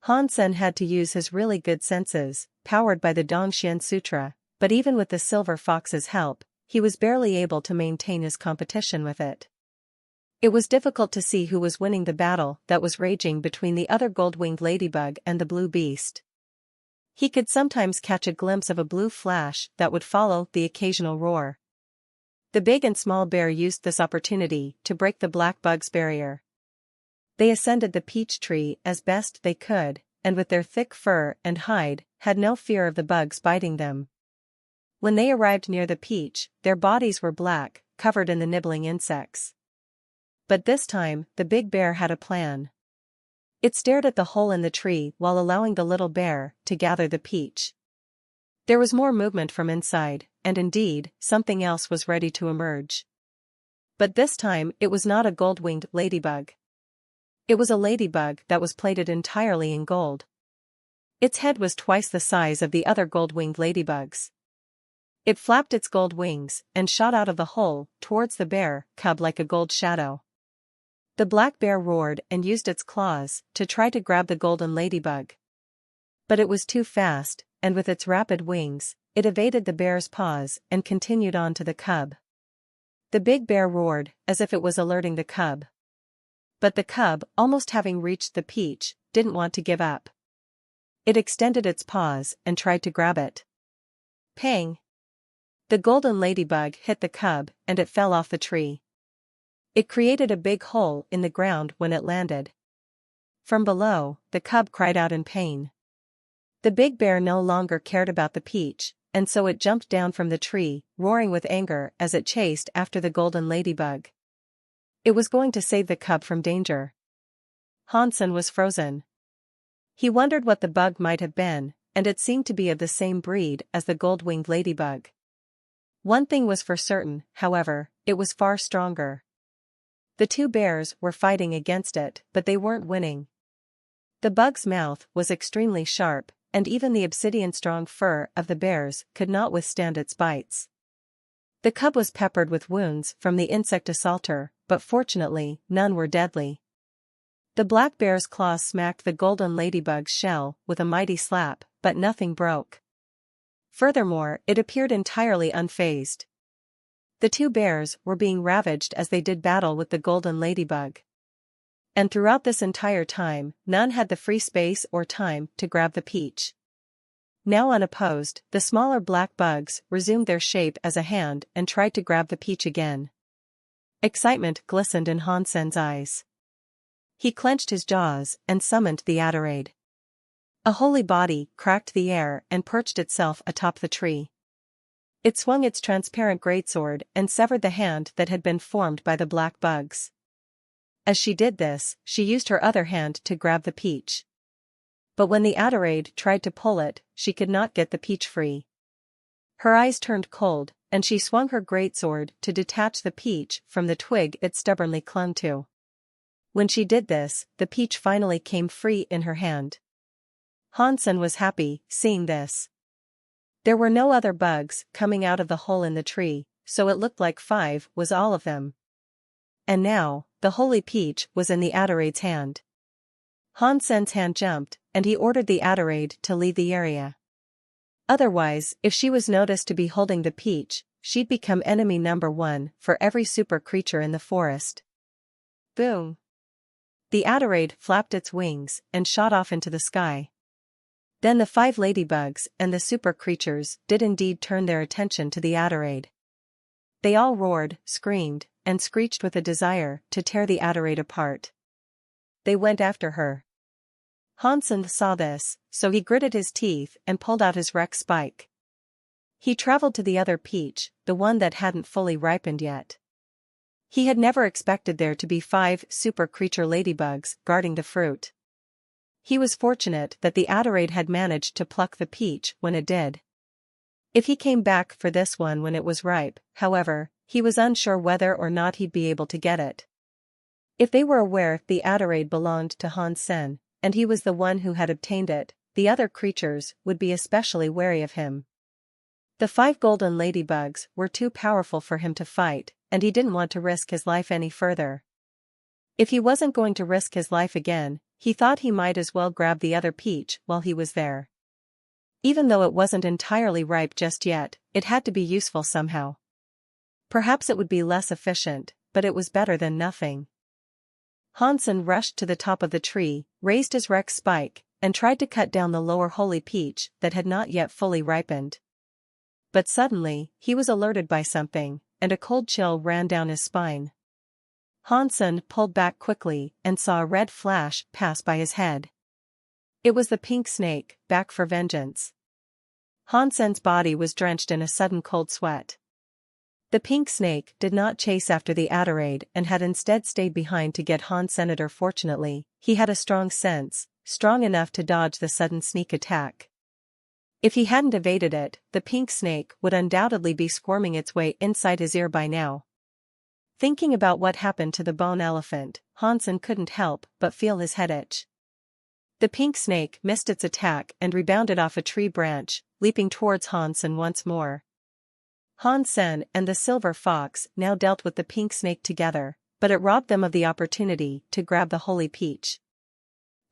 Hansen had to use his really good senses, powered by the Dongxian Sutra, but even with the silver fox's help, he was barely able to maintain his competition with it. It was difficult to see who was winning the battle that was raging between the other gold-winged ladybug and the blue beast. He could sometimes catch a glimpse of a blue flash that would follow the occasional roar. The big and small bear used this opportunity to break the black bug's barrier. They ascended the peach tree as best they could, and with their thick fur and hide, had no fear of the bugs biting them. When they arrived near the peach, their bodies were black, covered in the nibbling insects. But this time, the big bear had a plan. It stared at the hole in the tree while allowing the little bear to gather the peach. There was more movement from inside, and indeed, something else was ready to emerge. But this time it was not a gold-winged ladybug. It was a ladybug that was plated entirely in gold. Its head was twice the size of the other gold-winged ladybugs. It flapped its gold wings and shot out of the hole towards the bear cub like a gold shadow. The black bear roared and used its claws to try to grab the golden ladybug. But it was too fast, and with its rapid wings, it evaded the bear's paws and continued on to the cub. The big bear roared as if it was alerting the cub. But the cub, almost having reached the peach, didn't want to give up. It extended its paws and tried to grab it. Pang! The golden ladybug hit the cub and it fell off the tree. It created a big hole in the ground when it landed. From below, the cub cried out in pain. The big bear no longer cared about the peach, and so it jumped down from the tree, roaring with anger as it chased after the golden ladybug. It was going to save the cub from danger. Hansen was frozen. He wondered what the bug might have been, and it seemed to be of the same breed as the gold-winged ladybug. One thing was for certain, however, it was far stronger. The two bears were fighting against it, but they weren't winning. The bug's mouth was extremely sharp, and even the obsidian-strong fur of the bears could not withstand its bites. The cub was peppered with wounds from the insect assaulter, but fortunately, none were deadly. The black bear's claws smacked the golden ladybug's shell with a mighty slap, but nothing broke. Furthermore, it appeared entirely unfazed. The two bears were being ravaged as they did battle with the golden ladybug. And throughout this entire time, none had the free space or time to grab the peach. Now unopposed, the smaller black bugs resumed their shape as a hand and tried to grab the peach again. Excitement glistened in Hansen's eyes. He clenched his jaws and summoned the Adderade. A holy body cracked the air and perched itself atop the tree. It swung its transparent greatsword and severed the hand that had been formed by the black bugs. As she did this, she used her other hand to grab the peach. But when the Adderade tried to pull it, she could not get the peach free. Her eyes turned cold, and she swung her greatsword to detach the peach from the twig it stubbornly clung to. When she did this, the peach finally came free in her hand. Hansen was happy, seeing this. There were no other bugs coming out of the hole in the tree, so it looked like 5 was all of them. And now, the holy peach was in the Adderade's hand. Hansen's hand jumped, and he ordered the Adderade to leave the area. Otherwise, if she was noticed to be holding the peach, she'd become enemy number 1 for every super creature in the forest. Boom! The Adderade flapped its wings and shot off into the sky. Then the 5 ladybugs and the super creatures did indeed turn their attention to the Adderade. They all roared, screamed, and screeched with a desire to tear the Adderade apart. They went after her. Hansen saw this, so he gritted his teeth and pulled out his Rex spike. He traveled to the other peach, the one that hadn't fully ripened yet. He had never expected there to be 5 super creature ladybugs guarding the fruit. He was fortunate that the Adderade had managed to pluck the peach when it did. If he came back for this one when it was ripe, however, he was unsure whether or not he'd be able to get it. If they were aware the Adderade belonged to Hansen, and he was the one who had obtained it, the other creatures would be especially wary of him. The 5 golden ladybugs were too powerful for him to fight, and he didn't want to risk his life any further. If he wasn't going to risk his life again, he thought he might as well grab the other peach while he was there. Even though it wasn't entirely ripe just yet, it had to be useful somehow. Perhaps it would be less efficient, but it was better than nothing. Hansen rushed to the top of the tree, raised his Rex spike, and tried to cut down the lower holy peach that had not yet fully ripened. But suddenly, he was alerted by something, and a cold chill ran down his spine. Hansen pulled back quickly and saw a red flash pass by his head. It was the pink snake, back for vengeance. Hansen's body was drenched in a sudden cold sweat. The pink snake did not chase after the Adderade and had instead stayed behind to get Hansen. Fortunately, he had a strong sense, strong enough to dodge the sudden sneak attack. If he hadn't evaded it, the pink snake would undoubtedly be squirming its way inside his ear by now. Thinking about what happened to the bone elephant, Hansen couldn't help but feel his head itch. The pink snake missed its attack and rebounded off a tree branch, leaping towards Hansen once more. Hansen and the silver fox now dealt with the pink snake together, but it robbed them of the opportunity to grab the holy peach.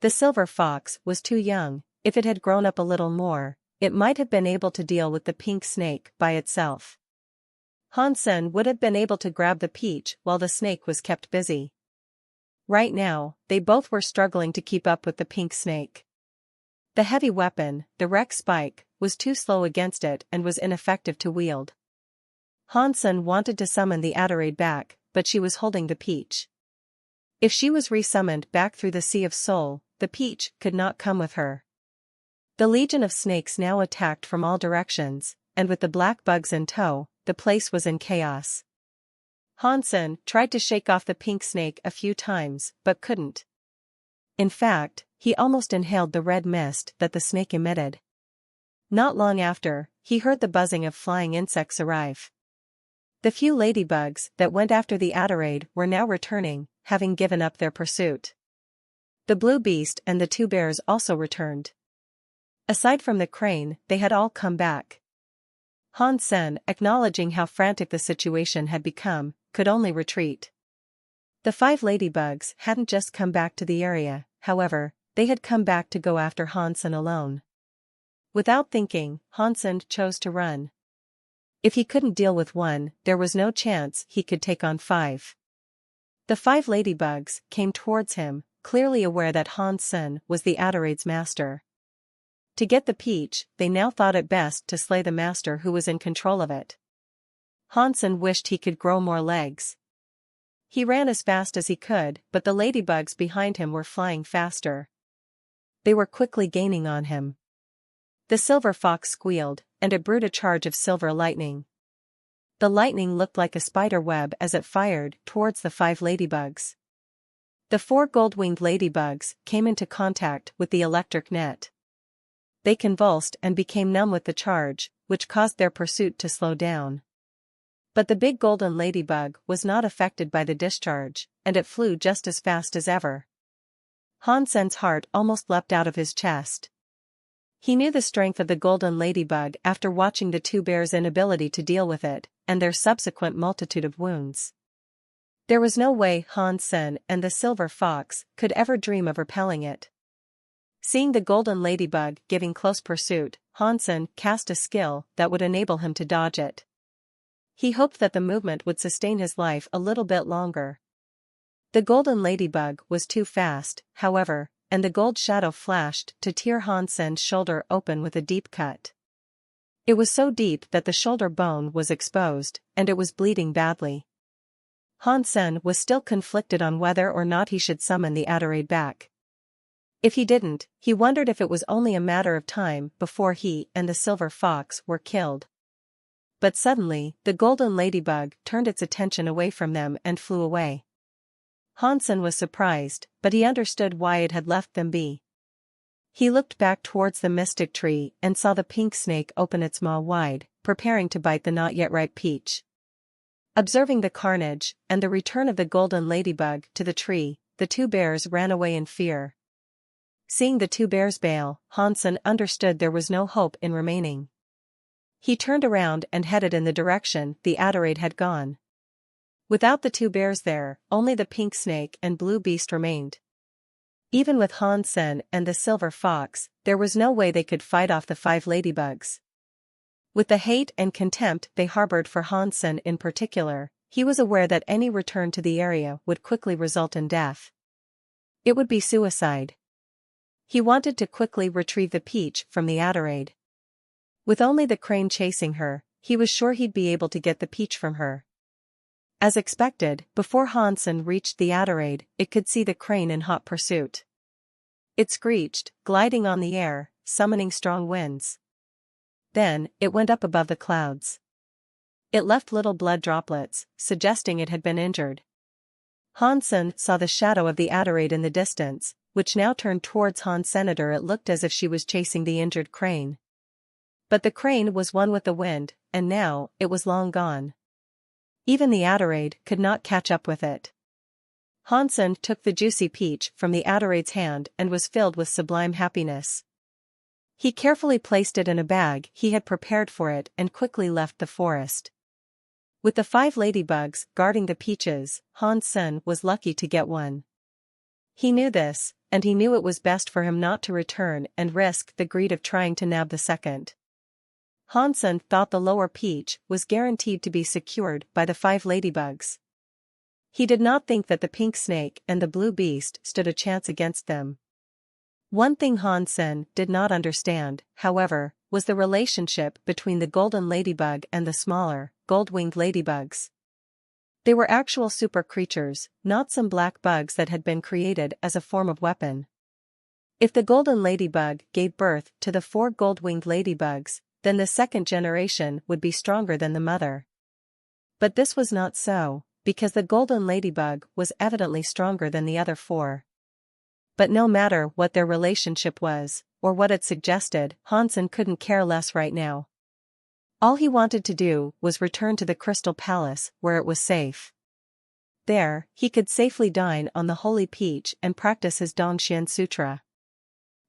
The silver fox was too young. If it had grown up a little more, it might have been able to deal with the pink snake by itself. Hansen would have been able to grab the peach while the snake was kept busy. Right now, they both were struggling to keep up with the pink snake. The heavy weapon, the Rex spike, was too slow against it and was ineffective to wield. Hansen wanted to summon the Adderade back, but she was holding the peach. If she was resummoned back through the Sea of Soul, the peach could not come with her. The legion of snakes now attacked from all directions, and with the black bugs in tow, the place was in chaos. Hansen tried to shake off the pink snake a few times, but couldn't. In fact, he almost inhaled the red mist that the snake emitted. Not long after, he heard the buzzing of flying insects arrive. The few ladybugs that went after the Adderade were now returning, having given up their pursuit. The blue beast and the 2 bears also returned. Aside from the crane, they had all come back. Hansen, acknowledging how frantic the situation had become, could only retreat. The 5 ladybugs hadn't just come back to the area, however, they had come back to go after Hansen alone. Without thinking, Hansen chose to run. If he couldn't deal with one, there was no chance he could take on 5. The 5 ladybugs came towards him, clearly aware that Hansen was the Adderade's master. To get the peach, they now thought it best to slay the master who was in control of it. Hansen wished he could grow more legs. He ran as fast as he could, but the ladybugs behind him were flying faster. They were quickly gaining on him. The silver fox squealed, and it brewed a charge of silver lightning. The lightning looked like a spider web as it fired towards the 5 ladybugs. The 4 gold-winged ladybugs came into contact with the electric net. They convulsed and became numb with the charge, which caused their pursuit to slow down. But the big golden ladybug was not affected by the discharge, and it flew just as fast as ever. Hansen's heart almost leapt out of his chest. He knew the strength of the golden ladybug after watching the 2 bears' inability to deal with it, and their subsequent multitude of wounds. There was no way Hansen and the silver fox could ever dream of repelling it. Seeing the golden ladybug giving close pursuit, Hansen cast a skill that would enable him to dodge it. He hoped that the movement would sustain his life a little bit longer. The golden ladybug was too fast, however, and the gold shadow flashed to tear Han Sen's shoulder open with a deep cut. It was so deep that the shoulder bone was exposed, and it was bleeding badly. Han Sen was still conflicted on whether or not he should summon the Adelaide back. If he didn't, he wondered if it was only a matter of time before he and the silver fox were killed. But suddenly, the golden ladybug turned its attention away from them and flew away. Han Sen was surprised, but he understood why it had left them be. He looked back towards the mystic tree and saw the pink snake open its maw wide, preparing to bite the not yet ripe peach. Observing the carnage, and the return of the golden ladybug to the tree, the two bears ran away in fear. Seeing the two bears bail, Han Sen understood there was no hope in remaining. He turned around and headed in the direction the Adelaide had gone. Without the two bears there, only the pink snake and blue beast remained. Even with Han Sen and the silver fox, there was no way they could fight off the 5 ladybugs. With the hate and contempt they harbored for Han Sen in particular, he was aware that any return to the area would quickly result in death. It would be suicide. He wanted to quickly retrieve the peach from the Adelaide. With only the crane chasing her, he was sure he'd be able to get the peach from her. As expected, before Han Sen reached the Adelaide, it could see the crane in hot pursuit. It screeched, gliding on the air, summoning strong winds. Then, it went up above the clouds. It left little blood droplets, suggesting it had been injured. Han Sen saw the shadow of the Adelaide in the distance, which now turned towards Han Senator. It looked as if she was chasing the injured crane. But the crane was one with the wind, and now, it was long gone. Even the Adelaide could not catch up with it. Han Sen took the juicy peach from the Adelaide's hand and was filled with sublime happiness. He carefully placed it in a bag he had prepared for it and quickly left the forest. With the 5 ladybugs guarding the peaches, Han Sen was lucky to get one. He knew this, and he knew it was best for him not to return and risk the greed of trying to nab the second. Han Sen thought the lower peach was guaranteed to be secured by the 5 ladybugs. He did not think that the pink snake and the blue beast stood a chance against them. One thing Han Sen did not understand, however, was the relationship between the golden ladybug and the smaller, gold-winged ladybugs. They were actual super creatures, not some black bugs that had been created as a form of weapon. If the golden ladybug gave birth to the 4 gold-winged ladybugs, then the second generation would be stronger than the mother. But this was not so, because the golden ladybug was evidently stronger than the other 4. But no matter what their relationship was, or what it suggested, Han Sen couldn't care less right now. All he wanted to do was return to the Crystal Palace where it was safe. There, he could safely dine on the Holy Peach and practice his Dongxian Sutra.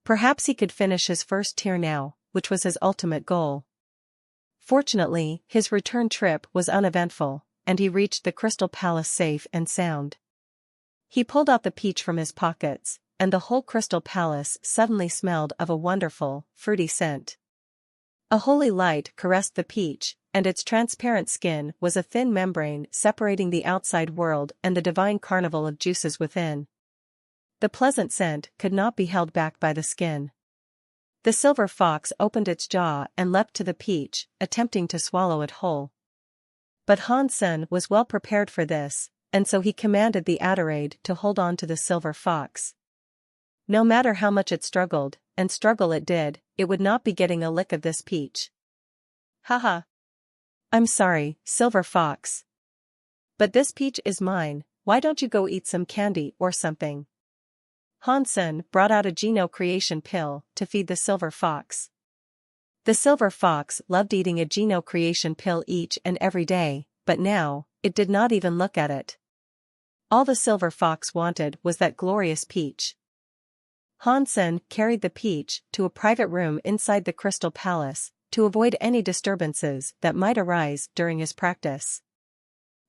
Perhaps he could finish his first tier now, which was his ultimate goal. Fortunately, his return trip was uneventful, and he reached the Crystal Palace safe and sound. He pulled out the peach from his pockets, and the whole Crystal Palace suddenly smelled of a wonderful, fruity scent. A holy light caressed the peach, and its transparent skin was a thin membrane separating the outside world and the divine carnival of juices within. The pleasant scent could not be held back by the skin. The silver fox opened its jaw and leapt to the peach, attempting to swallow it whole. But Han Sen was well prepared for this, and so he commanded the Adelaide to hold on to the silver fox. No matter how much it struggled, and struggle it did, it would not be getting a lick of this peach. Haha. I'm sorry, silver fox. But this peach is mine, why don't you go eat some candy or something? Han Sen brought out a geno creation pill to feed the silver fox. The silver fox loved eating a geno creation pill each and every day, but now, it did not even look at it. All the silver fox wanted was that glorious peach. Han Sen carried the peach to a private room inside the Crystal Palace, to avoid any disturbances that might arise during his practice.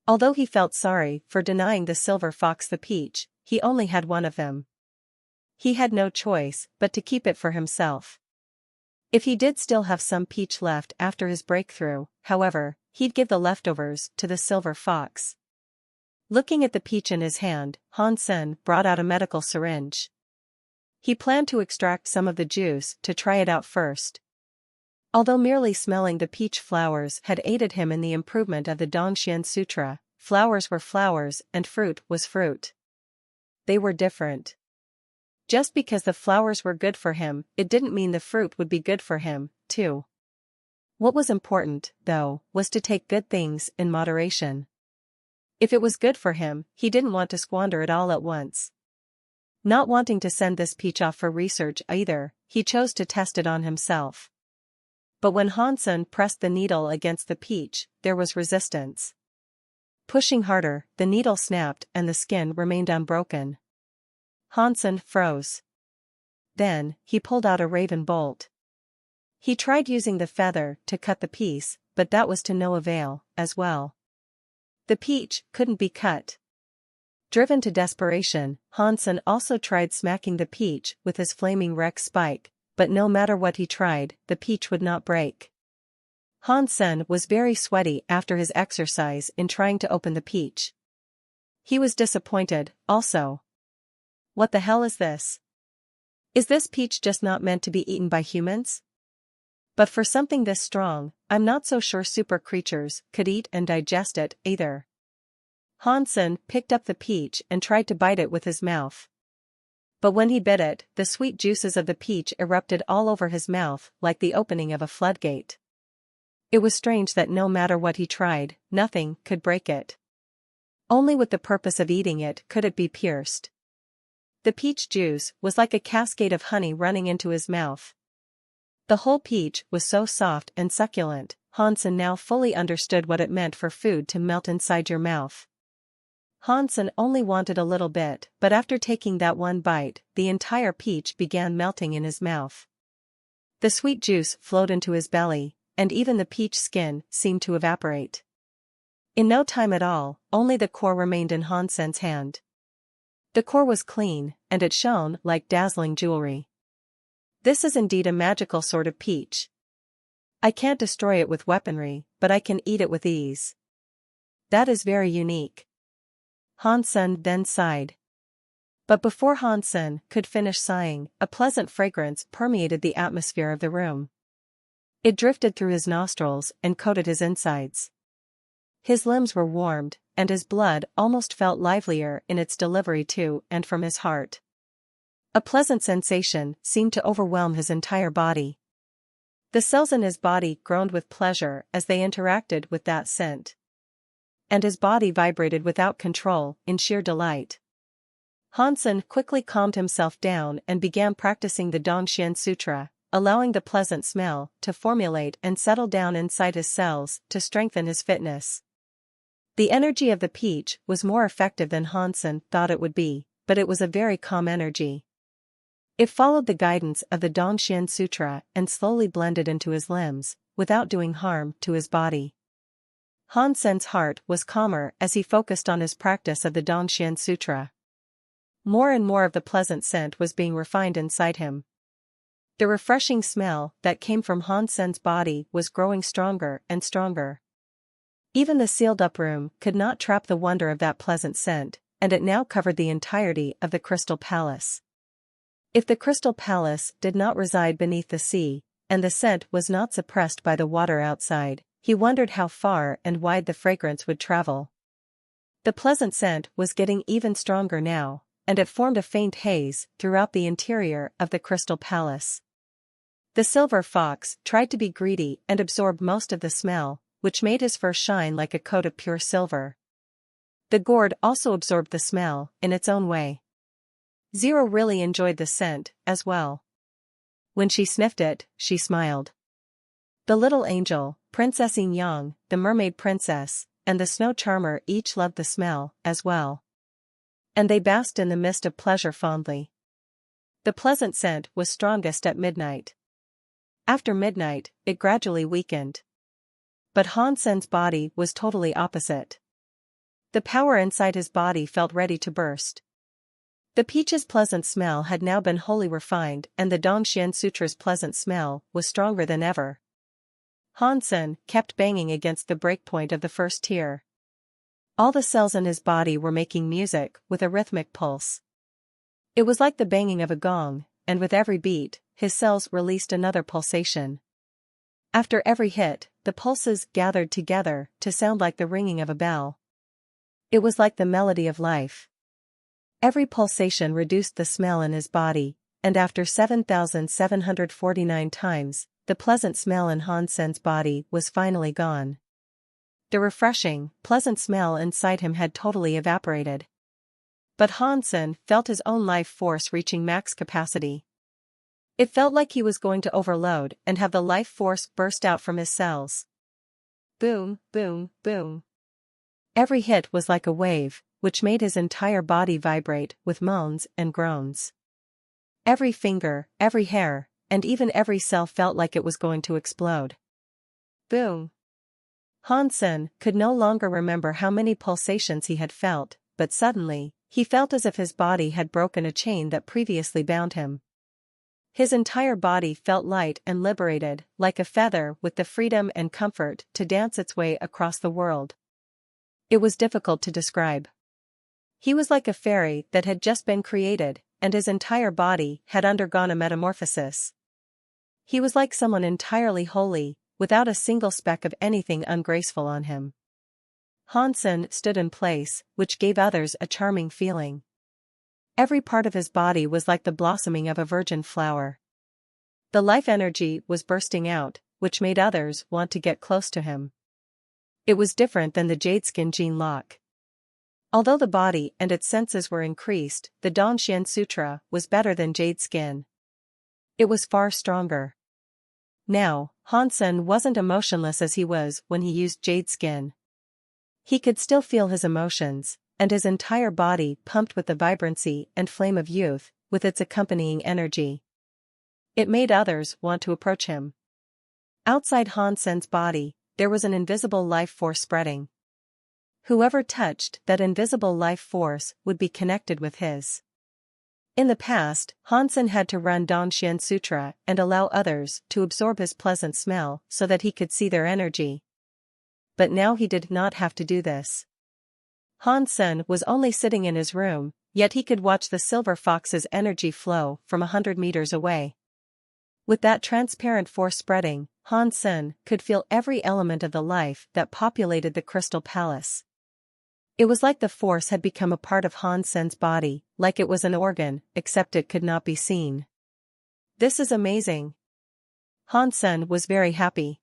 Although he felt sorry for denying the silver fox the peach, he only had one of them. He had no choice but to keep it for himself. If he did still have some peach left after his breakthrough, however, he'd give the leftovers to the silver fox. Looking at the peach in his hand, Han Sen brought out a medical syringe. He planned to extract some of the juice to try it out first. Although merely smelling the peach flowers had aided him in the improvement of the Dongxian Sutra, flowers were flowers and fruit was fruit. They were different. Just because the flowers were good for him, it didn't mean the fruit would be good for him, too. What was important, though, was to take good things in moderation. If it was good for him, he didn't want to squander it all at once. Not wanting to send this peach off for research either, he chose to test it on himself. But when Hansen pressed the needle against the peach, there was resistance. Pushing harder, the needle snapped and the skin remained unbroken. Hansen froze. Then, he pulled out a raven bolt. He tried using the feather to cut the piece, but that was to no avail, as well. The peach couldn't be cut. Driven to desperation, Hansen also tried smacking the peach with his flaming Rex spike, but no matter what he tried, the peach would not break. Hansen was very sweaty after his exercise in trying to open the peach. He was disappointed, also. What the hell is this? Is this peach just not meant to be eaten by humans? But for something this strong, I'm not so sure super creatures could eat and digest it, either. Hansen picked up the peach and tried to bite it with his mouth. But when he bit it, the sweet juices of the peach erupted all over his mouth like the opening of a floodgate. It was strange that no matter what he tried, nothing could break it. Only with the purpose of eating it could it be pierced. The peach juice was like a cascade of honey running into his mouth. The whole peach was so soft and succulent, Hansen now fully understood what it meant for food to melt inside your mouth. Hansen only wanted a little bit, but after taking that one bite, the entire peach began melting in his mouth. The sweet juice flowed into his belly, and even the peach skin seemed to evaporate. In no time at all, only the core remained in Hansen's hand. The core was clean, and it shone like dazzling jewelry. This is indeed a magical sort of peach. I can't destroy it with weaponry, but I can eat it with ease. That is very unique. Hansen then sighed. But before Hansen could finish sighing, a pleasant fragrance permeated the atmosphere of the room. It drifted through his nostrils and coated his insides. His limbs were warmed, and his blood almost felt livelier in its delivery to and from his heart. A pleasant sensation seemed to overwhelm his entire body. The cells in his body groaned with pleasure as they interacted with that scent. And his body vibrated without control, in sheer delight. Hansen quickly calmed himself down and began practicing the Dongxian Sutra, allowing the pleasant smell to formulate and settle down inside his cells to strengthen his fitness. The energy of the peach was more effective than Hansen thought it would be, but it was a very calm energy. It followed the guidance of the Dongxian Sutra and slowly blended into his limbs, without doing harm to his body. Hansen's heart was calmer as he focused on his practice of the Dongxian Sutra. More and more of the pleasant scent was being refined inside him. The refreshing smell that came from Hansen's body was growing stronger and stronger. Even the sealed-up room could not trap the wonder of that pleasant scent, and it now covered the entirety of the Crystal Palace. If the Crystal Palace did not reside beneath the sea, and the scent was not suppressed by the water outside, he wondered how far and wide the fragrance would travel. The pleasant scent was getting even stronger now, and it formed a faint haze throughout the interior of the Crystal Palace. The silver fox tried to be greedy and absorbed most of the smell, which made his fur shine like a coat of pure silver. The gourd also absorbed the smell, in its own way. Zero really enjoyed the scent, as well. When she sniffed it, she smiled. The little angel, Princess Yang, the mermaid princess, and the snow charmer each loved the smell, as well. And they basked in the mist of pleasure fondly. The pleasant scent was strongest at midnight. After midnight, it gradually weakened. But Hansen's body was totally opposite. The power inside his body felt ready to burst. The peach's pleasant smell had now been wholly refined, and the Dongxian Sutra's pleasant smell was stronger than ever. Hansen kept banging against the breakpoint of the first tier. All the cells in his body were making music with a rhythmic pulse. It was like the banging of a gong, and with every beat, his cells released another pulsation. After every hit, the pulses gathered together to sound like the ringing of a bell. It was like the melody of life. Every pulsation reduced the smell in his body, and after 7,749 times, the pleasant smell in Hansen's body was finally gone. The refreshing, pleasant smell inside him had totally evaporated. But Hansen felt his own life force reaching max capacity. It felt like he was going to overload and have the life force burst out from his cells. Boom, boom, boom. Every hit was like a wave, which made his entire body vibrate with moans and groans. Every finger, every hair, and even every cell felt like it was going to explode. Boom. Hansen could no longer remember how many pulsations he had felt, but suddenly, he felt as if his body had broken a chain that previously bound him. His entire body felt light and liberated, like a feather with the freedom and comfort to dance its way across the world. It was difficult to describe. He was like a fairy that had just been created, and his entire body had undergone a metamorphosis. He was like someone entirely holy, without a single speck of anything ungraceful on him. Hansen stood in place, which gave others a charming feeling. Every part of his body was like the blossoming of a virgin flower. The life energy was bursting out, which made others want to get close to him. It was different than the Jadeskin gene lock. Although the body and its senses were increased, the Danshin Sutra was better than Jadeskin. It was far stronger. Now, Hansen wasn't emotionless as he was when he used Jadeskin. He could still feel his emotions, and his entire body pumped with the vibrancy and flame of youth, with its accompanying energy. It made others want to approach him. Outside Hansen's body, there was an invisible life force spreading. Whoever touched that invisible life force would be connected with his. In the past, Hansen had to run Danshin Sutra and allow others to absorb his pleasant smell so that he could see their energy. But now he did not have to do this. Hansen was only sitting in his room, yet he could watch the silver fox's energy flow from 100 meters away. With that transparent force spreading, Hansen could feel every element of the life that populated the Crystal Palace. It was like the force had become a part of Hansen's body, like it was an organ, except it could not be seen. This is amazing. Hansen was very happy.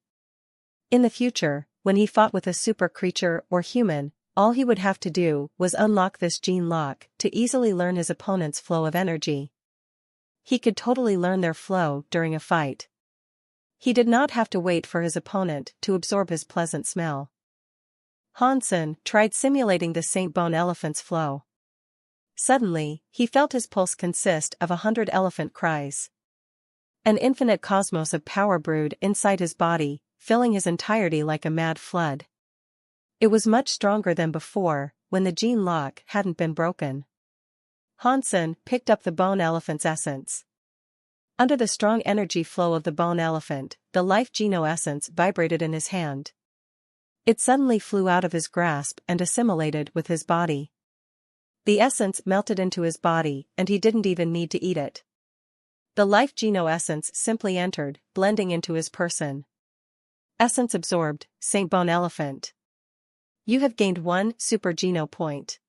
In the future, when he fought with a super creature or human, all he would have to do was unlock this gene lock to easily learn his opponent's flow of energy. He could totally learn their flow during a fight. He did not have to wait for his opponent to absorb his pleasant smell. Hansen tried simulating the Saint Bone elephant's flow. Suddenly, he felt his pulse consist of 100 elephant cries. An infinite cosmos of power brewed inside his body, filling his entirety like a mad flood. It was much stronger than before, when the gene lock hadn't been broken. Hansen picked up the bone elephant's essence. Under the strong energy flow of the bone elephant, the life geno essence vibrated in his hand. It suddenly flew out of his grasp and assimilated with his body. The essence melted into his body, and he didn't even need to eat it. The life geno essence simply entered, blending into his person. Essence absorbed, Saint Bone Elephant. You have gained 1 super geno point.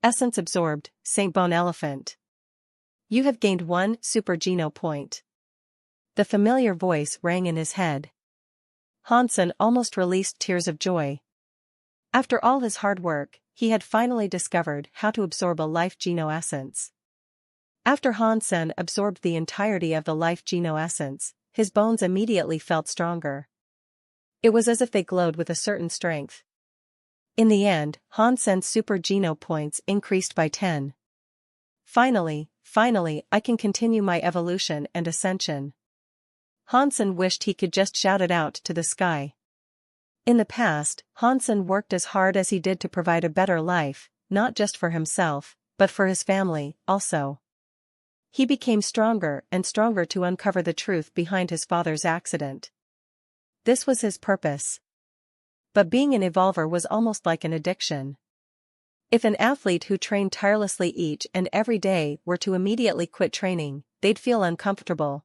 Essence absorbed, Saint Bone Elephant. You have gained 1 super geno point. The familiar voice rang in his head. Hansen almost released tears of joy. After all his hard work, he had finally discovered how to absorb a life geno essence. After Hansen absorbed the entirety of the life geno essence, his bones immediately felt stronger. It was as if they glowed with a certain strength. In the end, Hansen's super geno points increased by 10. Finally, I can continue my evolution and ascension. Hansen wished he could just shout it out to the sky. In the past, Hansen worked as hard as he did to provide a better life, not just for himself, but for his family, also. He became stronger and stronger to uncover the truth behind his father's accident. This was his purpose. But being an evolver was almost like an addiction. If an athlete who trained tirelessly each and every day were to immediately quit training, they'd feel uncomfortable.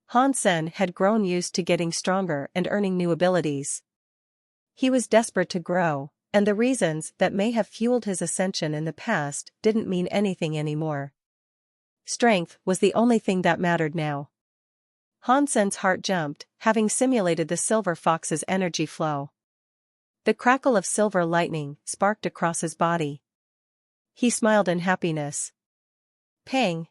Han Sen had grown used to getting stronger and earning new abilities. He was desperate to grow, and the reasons that may have fueled his ascension in the past didn't mean anything anymore. Strength was the only thing that mattered now. Han Sen's heart jumped, having simulated the silver fox's energy flow. The crackle of silver lightning sparked across his body. He smiled in happiness. Pang!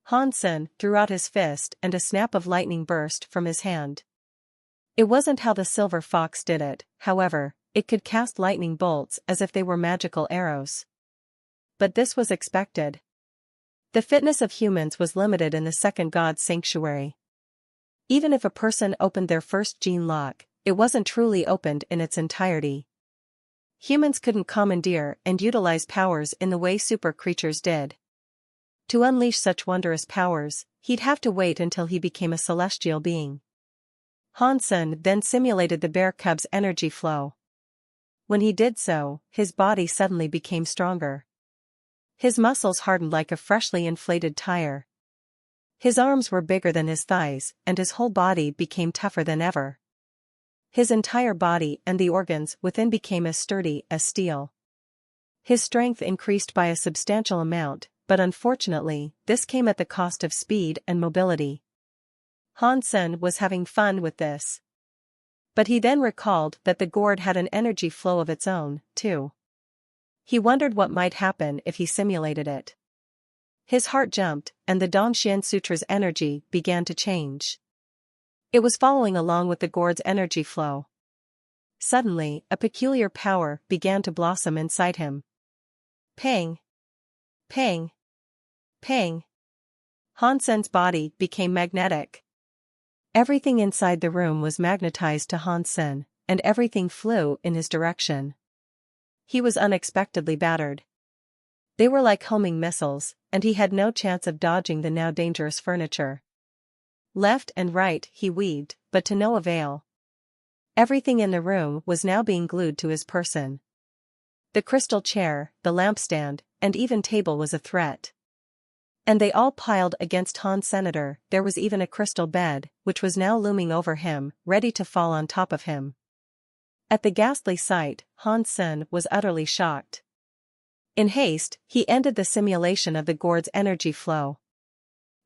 Han Sen threw out his fist and a snap of lightning burst from his hand. It wasn't how the silver fox did it, however, it could cast lightning bolts as if they were magical arrows. But this was expected. The fitness of humans was limited in the second god's sanctuary. Even if a person opened their first gene lock, it wasn't truly opened in its entirety. Humans couldn't commandeer and utilize powers in the way super creatures did. To unleash such wondrous powers, he'd have to wait until he became a celestial being. Han Sen then simulated the bear cub's energy flow. When he did so, his body suddenly became stronger. His muscles hardened like a freshly inflated tire. His arms were bigger than his thighs, and his whole body became tougher than ever. His entire body and the organs within became as sturdy as steel. His strength increased by a substantial amount, but unfortunately, this came at the cost of speed and mobility. Han Sen was having fun with this. But he then recalled that the gourd had an energy flow of its own, too. He wondered what might happen if he simulated it. His heart jumped, and the Dongxian Sutra's energy began to change. It was following along with the gourd's energy flow. Suddenly, a peculiar power began to blossom inside him. Pang! Pang! Pang! Han Sen's body became magnetic. Everything inside the room was magnetized to Han Sen, and everything flew in his direction. He was unexpectedly battered. They were like homing missiles, and he had no chance of dodging the now dangerous furniture. Left and right he weaved, but to no avail. Everything in the room was now being glued to his person. The crystal chair, the lampstand, and even table was a threat. And they all piled against Han Senator. There was even a crystal bed, which was now looming over him, ready to fall on top of him. At the ghastly sight, Han Sen was utterly shocked. In haste, he ended the simulation of the gourd's energy flow.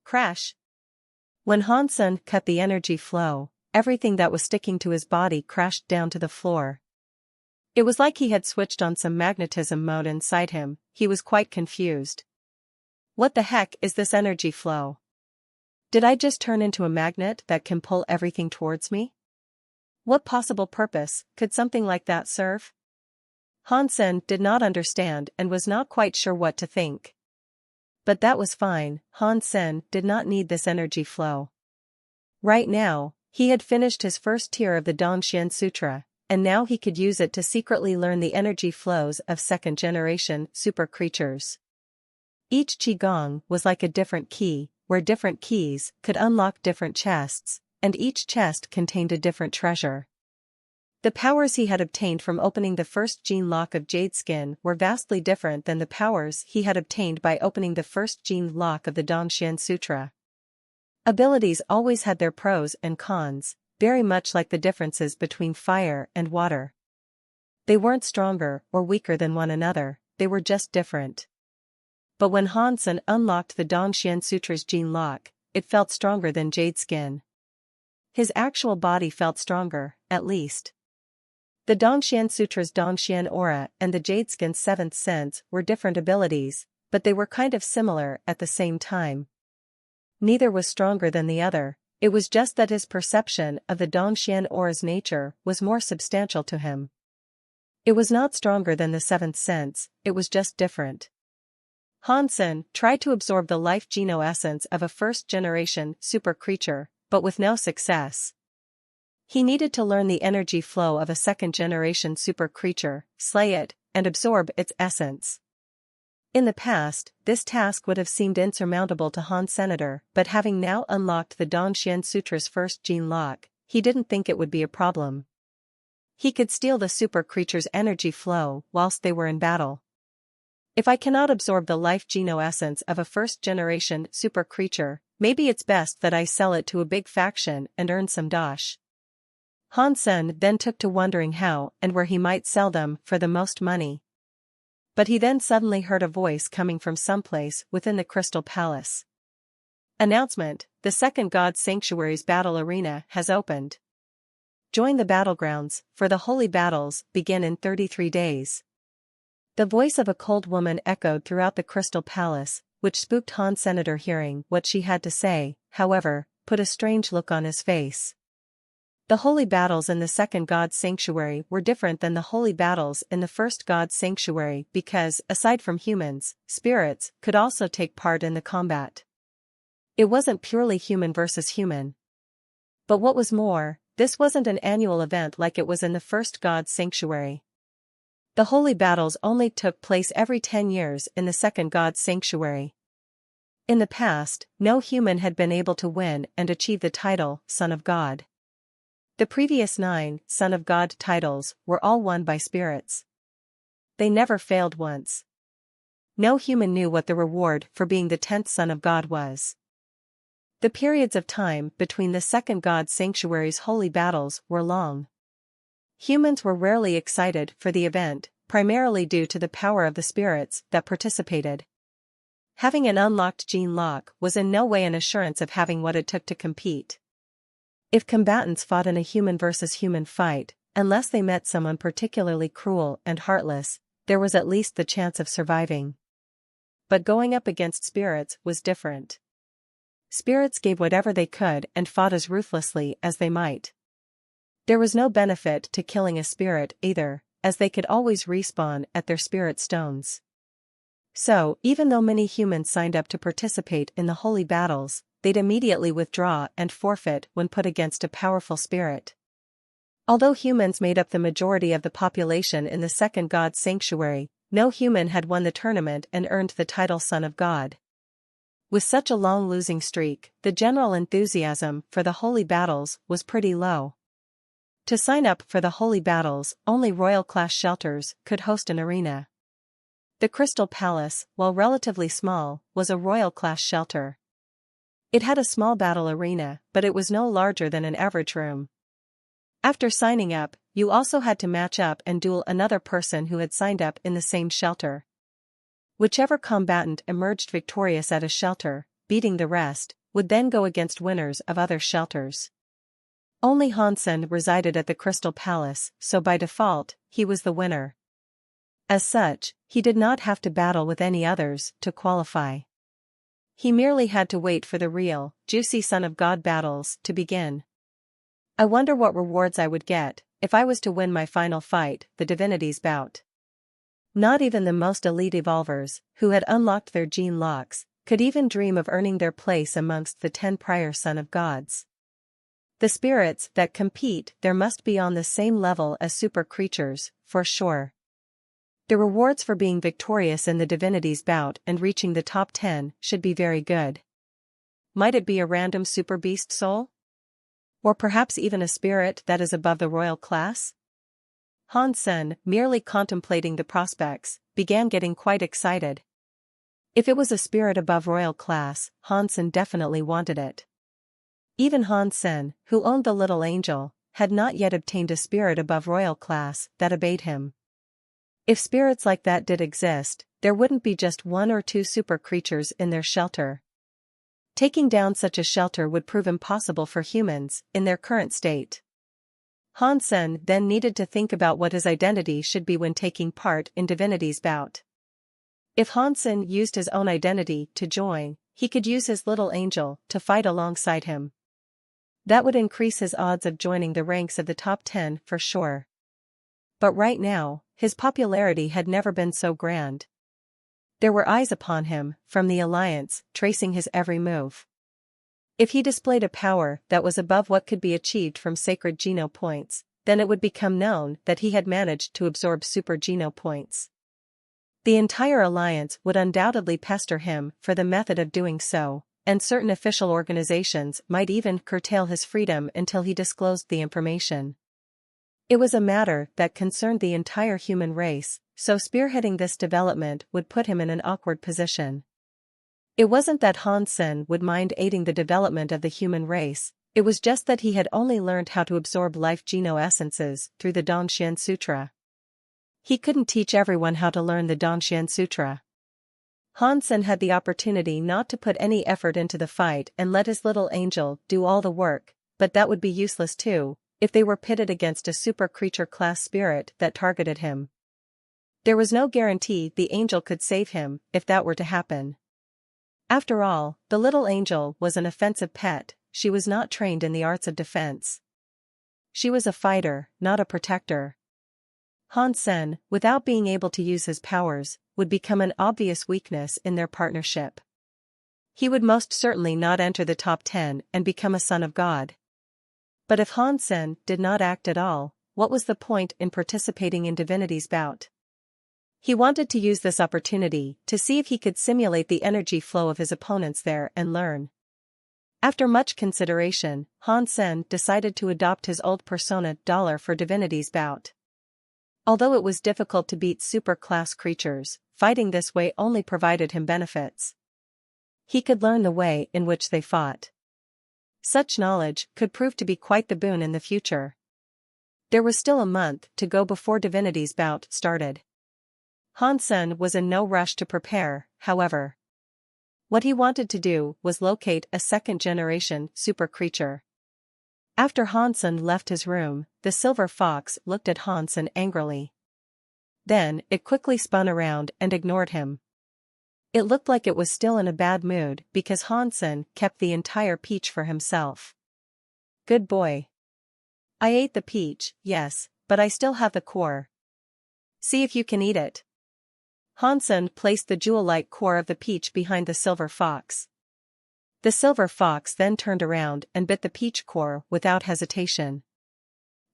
Crash! When Han Sen cut the energy flow, everything that was sticking to his body crashed down to the floor. It was like he had switched on some magnetism mode inside him. He was quite confused. What the heck is this energy flow? Did I just turn into a magnet that can pull everything towards me? What possible purpose could something like that serve? Han Sen did not understand and was not quite sure what to think. But that was fine. Han Sen did not need this energy flow. Right now, he had finished his first tier of the Dongxian Sutra, and now he could use it to secretly learn the energy flows of second-generation super creatures. Each qigong was like a different key, where different keys could unlock different chests, and each chest contained a different treasure. The powers he had obtained from opening the first gene lock of Jade Skin were vastly different than the powers he had obtained by opening the first gene lock of the Dongxian Sutra. Abilities always had their pros and cons, very much like the differences between fire and water. They weren't stronger or weaker than one another, they were just different. But when Han Sen unlocked the Dongxian Sutra's gene lock, it felt stronger than Jade Skin. His actual body felt stronger, at least. The Dongxian Sutra's Dongxian Aura and the Jade Skin's Seventh Sense were different abilities, but they were kind of similar at the same time. Neither was stronger than the other, it was just that his perception of the Dongxian Aura's nature was more substantial to him. It was not stronger than the Seventh Sense, it was just different. Han Sen tried to absorb the life geno-essence of a first-generation super creature, but with no success. He needed to learn the energy flow of a second-generation super creature, slay it, and absorb its essence. In the past, this task would have seemed insurmountable to Han Senator, but having now unlocked the Dongxian Sutra's first gene lock, he didn't think it would be a problem. He could steal the super creature's energy flow whilst they were in battle. If I cannot absorb the life geno-essence of a first-generation super creature, maybe it's best that I sell it to a big faction and earn some dosh. Han Sen then took to wondering how and where he might sell them for the most money. But he then suddenly heard a voice coming from someplace within the Crystal Palace. Announcement: the second God Sanctuary's battle arena has opened. Join the battlegrounds, for the holy battles begin in 33 days. The voice of a cold woman echoed throughout the Crystal Palace, which spooked Han Senator. Hearing what she had to say, however, put a strange look on his face. The holy battles in the second God Sanctuary were different than the holy battles in the first God Sanctuary because, aside from humans, spirits could also take part in the combat. It wasn't purely human versus human. But what was more, this wasn't an annual event like it was in the first God Sanctuary. The holy battles only took place every 10 years in the second God Sanctuary. In the past, no human had been able to win and achieve the title, Son of God. The previous 9 Son of God titles were all won by spirits. They never failed once. No human knew what the reward for being the 10th Son of God was. The periods of time between the second God Sanctuary's holy battles were long. Humans were rarely excited for the event, primarily due to the power of the spirits that participated. Having an unlocked gene lock was in no way an assurance of having what it took to compete. If combatants fought in a human versus human fight, unless they met someone particularly cruel and heartless, there was at least the chance of surviving. But going up against spirits was different. Spirits gave whatever they could and fought as ruthlessly as they might. There was no benefit to killing a spirit either, as they could always respawn at their spirit stones. So, even though many humans signed up to participate in the holy battles, they'd immediately withdraw and forfeit when put against a powerful spirit. Although humans made up the majority of the population in the second God Sanctuary, no human had won the tournament and earned the title Son of God. With such a long losing streak, the general enthusiasm for the holy battles was pretty low. To sign up for the holy battles, only royal-class shelters could host an arena. The Crystal Palace, while relatively small, was a royal-class shelter. It had a small battle arena, but it was no larger than an average room. After signing up, you also had to match up and duel another person who had signed up in the same shelter. Whichever combatant emerged victorious at a shelter, beating the rest, would then go against winners of other shelters. Only Han Sen resided at the Crystal Palace, so by default, he was the winner. As such, he did not have to battle with any others to qualify. He merely had to wait for the real, juicy Son of God battles to begin. I wonder what rewards I would get if I was to win my final fight, the Divinities bout. Not even the most elite evolvers, who had unlocked their gene locks, could even dream of earning their place amongst the 10 prior Son of Gods. The spirits that compete there must be on the same level as super creatures, for sure. The rewards for being victorious in the Divinities bout and reaching the top 10 should be very good. Might it be a random super beast soul? Or perhaps even a spirit that is above the royal class? Han Sen, merely contemplating the prospects, began getting quite excited. If it was a spirit above royal class, Han Sen definitely wanted it. Even Han Sen, who owned the little angel, had not yet obtained a spirit above royal class that obeyed him. If spirits like that did exist, there wouldn't be just 1 or 2 super creatures in their shelter. Taking down such a shelter would prove impossible for humans in their current state. Han Sen then needed to think about what his identity should be when taking part in Divinity's bout. If Han Sen used his own identity to join, he could use his little angel to fight alongside him. That would increase his odds of joining the ranks of the top 10 for sure. But right now, his popularity had never been so grand. There were eyes upon him, from the Alliance, tracing his every move. If he displayed a power that was above what could be achieved from sacred Geno points, then it would become known that he had managed to absorb super Geno points. The entire Alliance would undoubtedly pester him for the method of doing so, and certain official organizations might even curtail his freedom until he disclosed the information. It was a matter that concerned the entire human race, so spearheading this development would put him in an awkward position. It wasn't that Han Sen would mind aiding the development of the human race, it was just that he had only learned how to absorb life geno-essences through the Danxian Sutra. He couldn't teach everyone how to learn the Danxian Sutra. Han Sen had the opportunity not to put any effort into the fight and let his little angel do all the work, but that would be useless too, if they were pitted against a super creature class spirit that targeted him. There was no guarantee the angel could save him if that were to happen. After all, the little angel was an offensive pet, she was not trained in the arts of defense. She was a fighter, not a protector. Han Sen, without being able to use his powers, would become an obvious weakness in their partnership. He would most certainly not enter the top 10 and become a son of God. But if Han Sen did not act at all, what was the point in participating in Divinity's bout? He wanted to use this opportunity to see if he could simulate the energy flow of his opponents there and learn. After much consideration, Han Sen decided to adopt his old persona $, for Divinity's bout. Although it was difficult to beat super-class creatures, fighting this way only provided him benefits. He could learn the way in which they fought. Such knowledge could prove to be quite the boon in the future. There was still a month to go before Divinity's bout started. Han Sen was in no rush to prepare, however. What he wanted to do was locate a second-generation super creature. After Han Sen left his room, the silver fox looked at Han Sen angrily. Then, it quickly spun around and ignored him. It looked like it was still in a bad mood because Han Sen kept the entire peach for himself. Good boy. I ate the peach, yes, but I still have the core. See if you can eat it. Han Sen placed the jewel-like core of the peach behind the silver fox. The silver fox then turned around and bit the peach core without hesitation.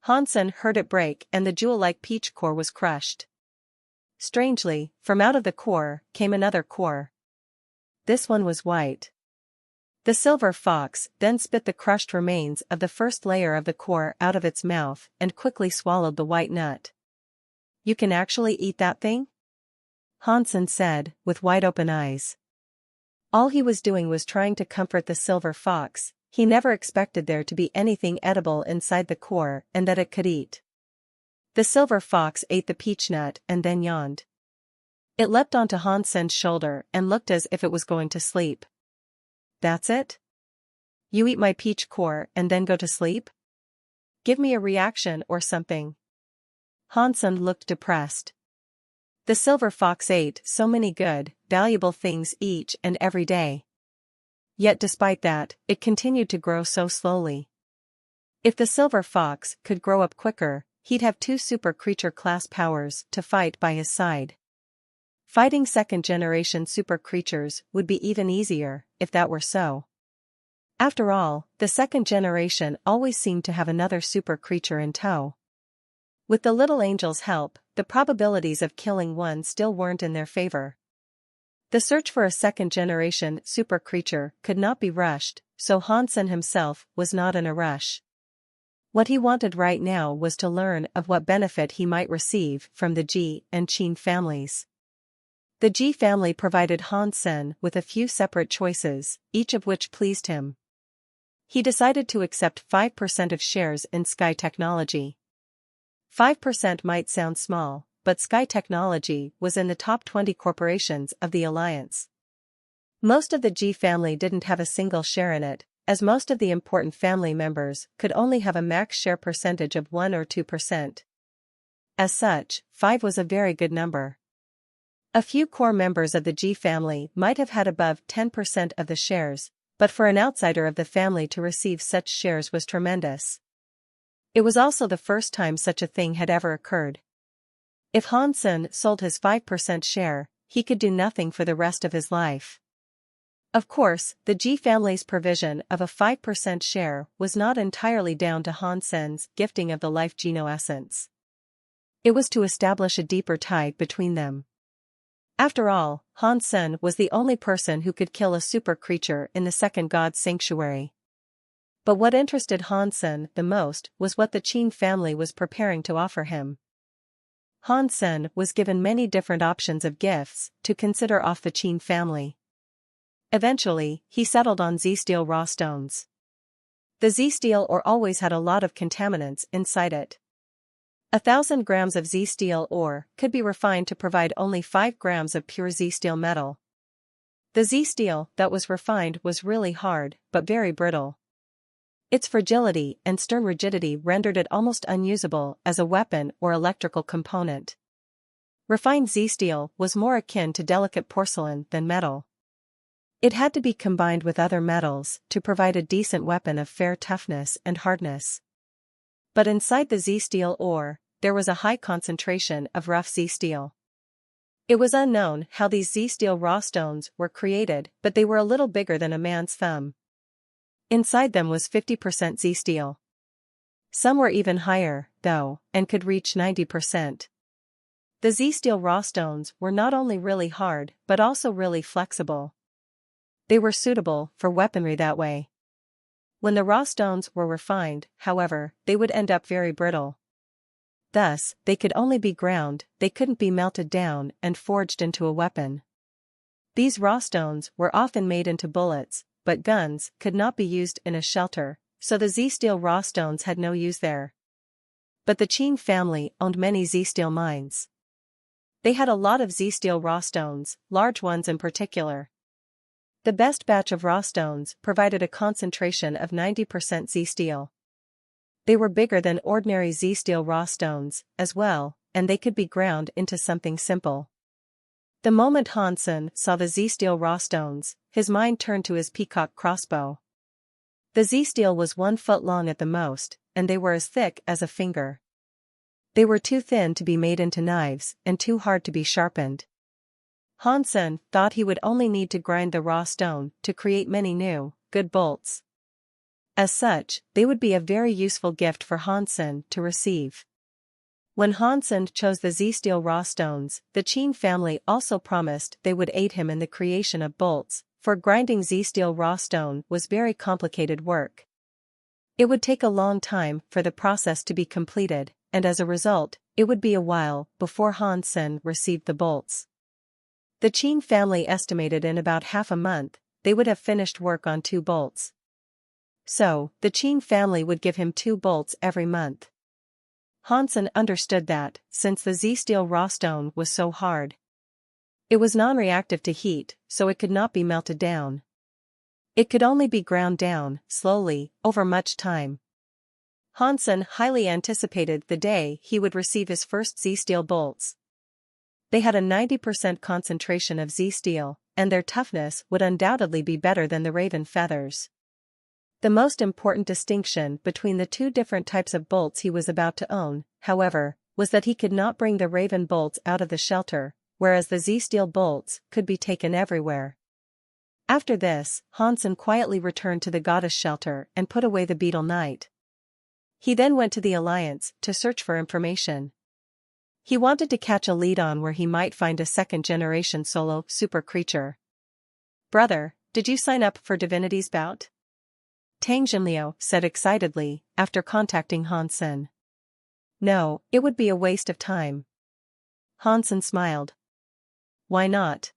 Han Sen heard it break and the jewel-like peach core was crushed. Strangely, from out of the core came another core. This one was white. The silver fox then spit the crushed remains of the first layer of the core out of its mouth and quickly swallowed the white nut. You can actually eat that thing? Han Sen said, with wide-open eyes. All he was doing was trying to comfort the silver fox, he never expected there to be anything edible inside the core and that it could eat. The silver fox ate the peach nut and then yawned. It leapt onto Han Sen's shoulder and looked as if it was going to sleep. That's it? You eat my peach core and then go to sleep? Give me a reaction or something. Han Sen looked depressed. The silver fox ate so many good, valuable things each and every day. Yet despite that, it continued to grow so slowly. If the silver fox could grow up quicker, he'd have 2 super creature class powers to fight by his side. Fighting second-generation super creatures would be even easier, if that were so. After all, the second generation always seemed to have another super creature in tow. With the little angel's help, the probabilities of killing one still weren't in their favor. The search for a second-generation super creature could not be rushed, so Han Sen himself was not in a rush. What he wanted right now was to learn of what benefit he might receive from the Ji and Qin families. The Ji family provided Han Sen with a few separate choices, each of which pleased him. He decided to accept 5% of shares in Sky Technology. 5% might sound small, but Sky Technology was in the top 20 corporations of the alliance. Most of the Ji family didn't have a single share in it, as most of the important family members could only have a max share percentage of 1 or 2%. As such, 5 was a very good number. A few core members of the Ji family might have had above 10% of the shares, but for an outsider of the family to receive such shares was tremendous. It was also the first time such a thing had ever occurred. If Han Sen sold his 5% share, he could do nothing for the rest of his life. Of course, the Ji family's provision of a 5% share was not entirely down to Han Sen's gifting of the life geno-essence. It was to establish a deeper tie between them. After all, Han Sen was the only person who could kill a super creature in the second god's sanctuary. But what interested Hansen the most was what the Qin family was preparing to offer him. Hansen was given many different options of gifts to consider off the Qin family. Eventually, he settled on Z-steel raw stones. The Z-steel ore always had a lot of contaminants inside it. 1,000 grams of Z-steel ore could be refined to provide only 5 grams of pure Z-steel metal. The Z-steel that was refined was really hard but very brittle. Its fragility and stern rigidity rendered it almost unusable as a weapon or electrical component. Refined Z-steel was more akin to delicate porcelain than metal. It had to be combined with other metals to provide a decent weapon of fair toughness and hardness. But inside the Z-steel ore, there was a high concentration of rough Z-steel. It was unknown how these Z-steel raw stones were created, but they were a little bigger than a man's thumb. Inside them was 50% Z-steel. Some were even higher, though, and could reach 90%. The Z-steel raw stones were not only really hard but also really flexible. They were suitable for weaponry that way. When the raw stones were refined, however, they would end up very brittle. Thus, they could only be ground, they couldn't be melted down and forged into a weapon. These raw stones were often made into bullets, but guns could not be used in a shelter, so the Z-steel raw stones had no use there. But the Qin family owned many Z-steel mines. They had a lot of Z-steel raw stones, large ones in particular. The best batch of raw stones provided a concentration of 90% Z-steel. They were bigger than ordinary Z-steel raw stones, as well, and they could be ground into something simple. The moment Hansen saw the Z-steel raw stones, his mind turned to his peacock crossbow. The Z-steel was 1 foot long at the most, and they were as thick as a finger. They were too thin to be made into knives and too hard to be sharpened. Hansen thought he would only need to grind the raw stone to create many new, good bolts. As such, they would be a very useful gift for Hansen to receive. When Hansen chose the Z-steel raw stones, the Qin family also promised they would aid him in the creation of bolts, for grinding Z-steel raw stone was very complicated work. It would take a long time for the process to be completed, and as a result, it would be a while before Hansen received the bolts. The Qin family estimated in about half a month, they would have finished work on 2 bolts. So, the Qin family would give him 2 bolts every month. Hansen understood that, since the Z-steel raw stone was so hard, it was non-reactive to heat, so it could not be melted down. It could only be ground down, slowly, over much time. Hansen highly anticipated the day he would receive his first Z-steel bolts. They had a 90% concentration of Z-steel, and their toughness would undoubtedly be better than the raven feathers. The most important distinction between the 2 different types of bolts he was about to own, however, was that he could not bring the raven bolts out of the shelter, whereas the Z-steel bolts could be taken everywhere. After this, Hansen quietly returned to the goddess shelter and put away the beetle knight. He then went to the Alliance to search for information. He wanted to catch a lead on where he might find a second-generation solo super creature. "Brother, did you sign up for Divinity's Bout?" Tang Jinliu said excitedly, after contacting Hansen. "No, it would be a waste of time." Hansen smiled. "Why not?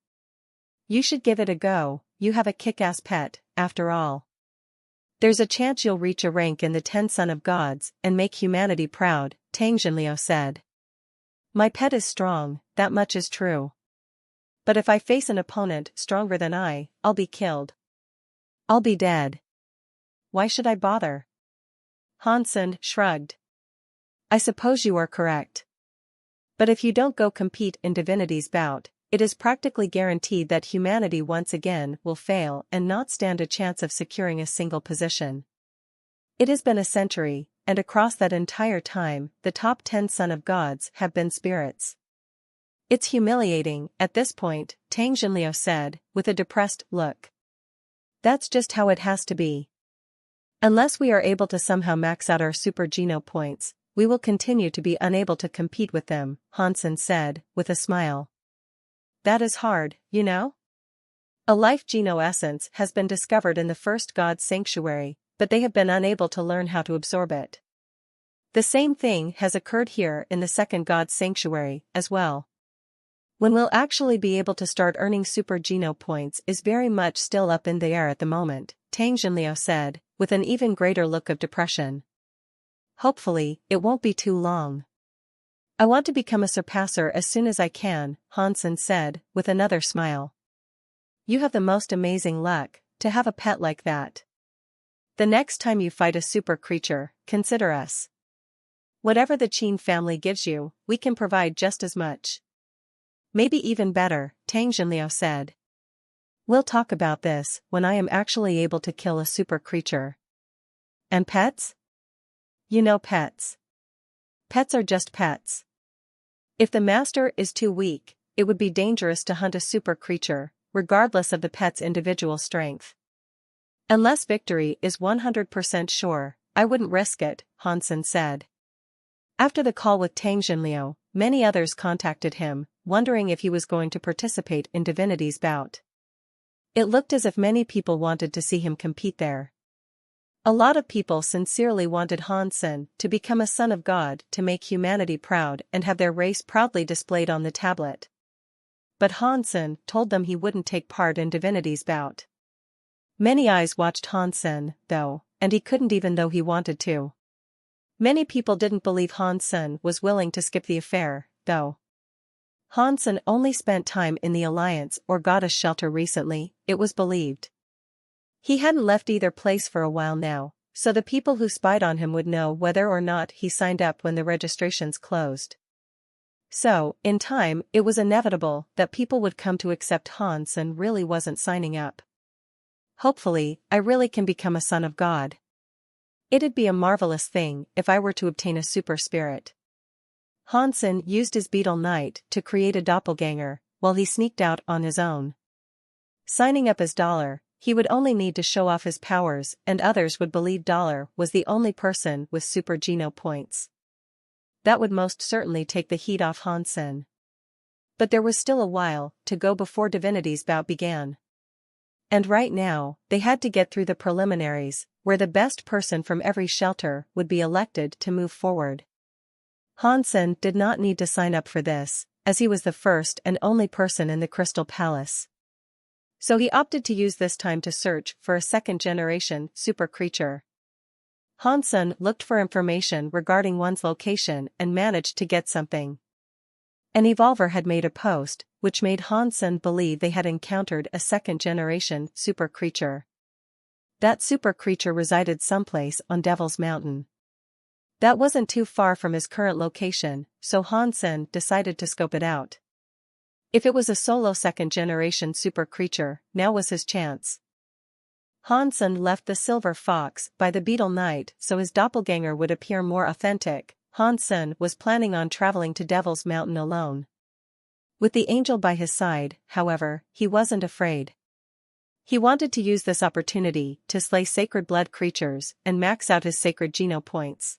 You should give it a go, you have a kick-ass pet, after all. There's a chance you'll reach a rank in the 10 Son of Gods and make humanity proud," Tang Jinliu said. "My pet is strong, that much is true. But if I face an opponent stronger than I'll be killed. I'll be dead. Why should I bother?" Hansen shrugged. "I suppose you are correct. But if you don't go compete in Divinity's Bout, it is practically guaranteed that humanity once again will fail and not stand a chance of securing a single position. It has been a century, and across that entire time, the top 10 Son of Gods have been spirits. It's humiliating, at this point," Tang Jinliu said, with a depressed look. "That's just how it has to be. Unless we are able to somehow max out our super geno points, we will continue to be unable to compete with them," Hansen said, with a smile. "That is hard, you know? A life geno essence has been discovered in the first god sanctuary, but they have been unable to learn how to absorb it. The same thing has occurred here in the second God's sanctuary, as well. When we'll actually be able to start earning super geno points is very much still up in the air at the moment, Tang Jinliu said, with an even greater look of depression. Hopefully, it won't be too long. I want to become a surpasser as soon as I can, Hansen said, with another smile. You have the most amazing luck, to have a pet like that. The next time you fight a super creature, consider us. Whatever the Qin family gives you, we can provide just as much. Maybe even better, Tang Jinliu said. We'll talk about this when I am actually able to kill a super creature. And pets? You know pets. Pets are just pets. If the master is too weak, it would be dangerous to hunt a super creature, regardless of the pet's individual strength. Unless victory is 100% sure, I wouldn't risk it, Hansen said. After the call with Tang Jinliu, many others contacted him, wondering if he was going to participate in Divinity's bout. It looked as if many people wanted to see him compete there. A lot of people sincerely wanted Hansen to become a son of God to make humanity proud and have their race proudly displayed on the tablet. But Hansen told them he wouldn't take part in Divinity's bout. Many eyes watched Hansen, though, and he couldn't even though he wanted to. Many people didn't believe Hansen was willing to skip the affair, though. Hansen only spent time in the Alliance or Goddess shelter recently, it was believed. He hadn't left either place for a while now, so the people who spied on him would know whether or not he signed up when the registrations closed. So, in time, it was inevitable that people would come to accept Hansen really wasn't signing up. Hopefully, I really can become a son of God. It'd be a marvelous thing if I were to obtain a super spirit. Hansen used his Beetle Knight to create a doppelganger, while he sneaked out on his own. Signing up as Dollar, he would only need to show off his powers and others would believe Dollar was the only person with super geno points. That would most certainly take the heat off Hansen. But there was still a while to go before Divinity's bout began. And right now, they had to get through the preliminaries, where the best person from every shelter would be elected to move forward. Hansen did not need to sign up for this, as he was the first and only person in the Crystal Palace. So he opted to use this time to search for a second-generation super creature. Hansen looked for information regarding one's location and managed to get something. An evolver had made a post, which made Hansen believe they had encountered a second-generation super creature. That super creature resided someplace on Devil's Mountain. That wasn't too far from his current location, so Hansen decided to scope it out. If it was a solo second-generation super creature, now was his chance. Hansen left the silver fox by the Beetle Knight so his doppelganger would appear more authentic. Hansen was planning on traveling to Devil's Mountain alone. With the angel by his side, however, he wasn't afraid. He wanted to use this opportunity to slay sacred blood creatures and max out his sacred geno points.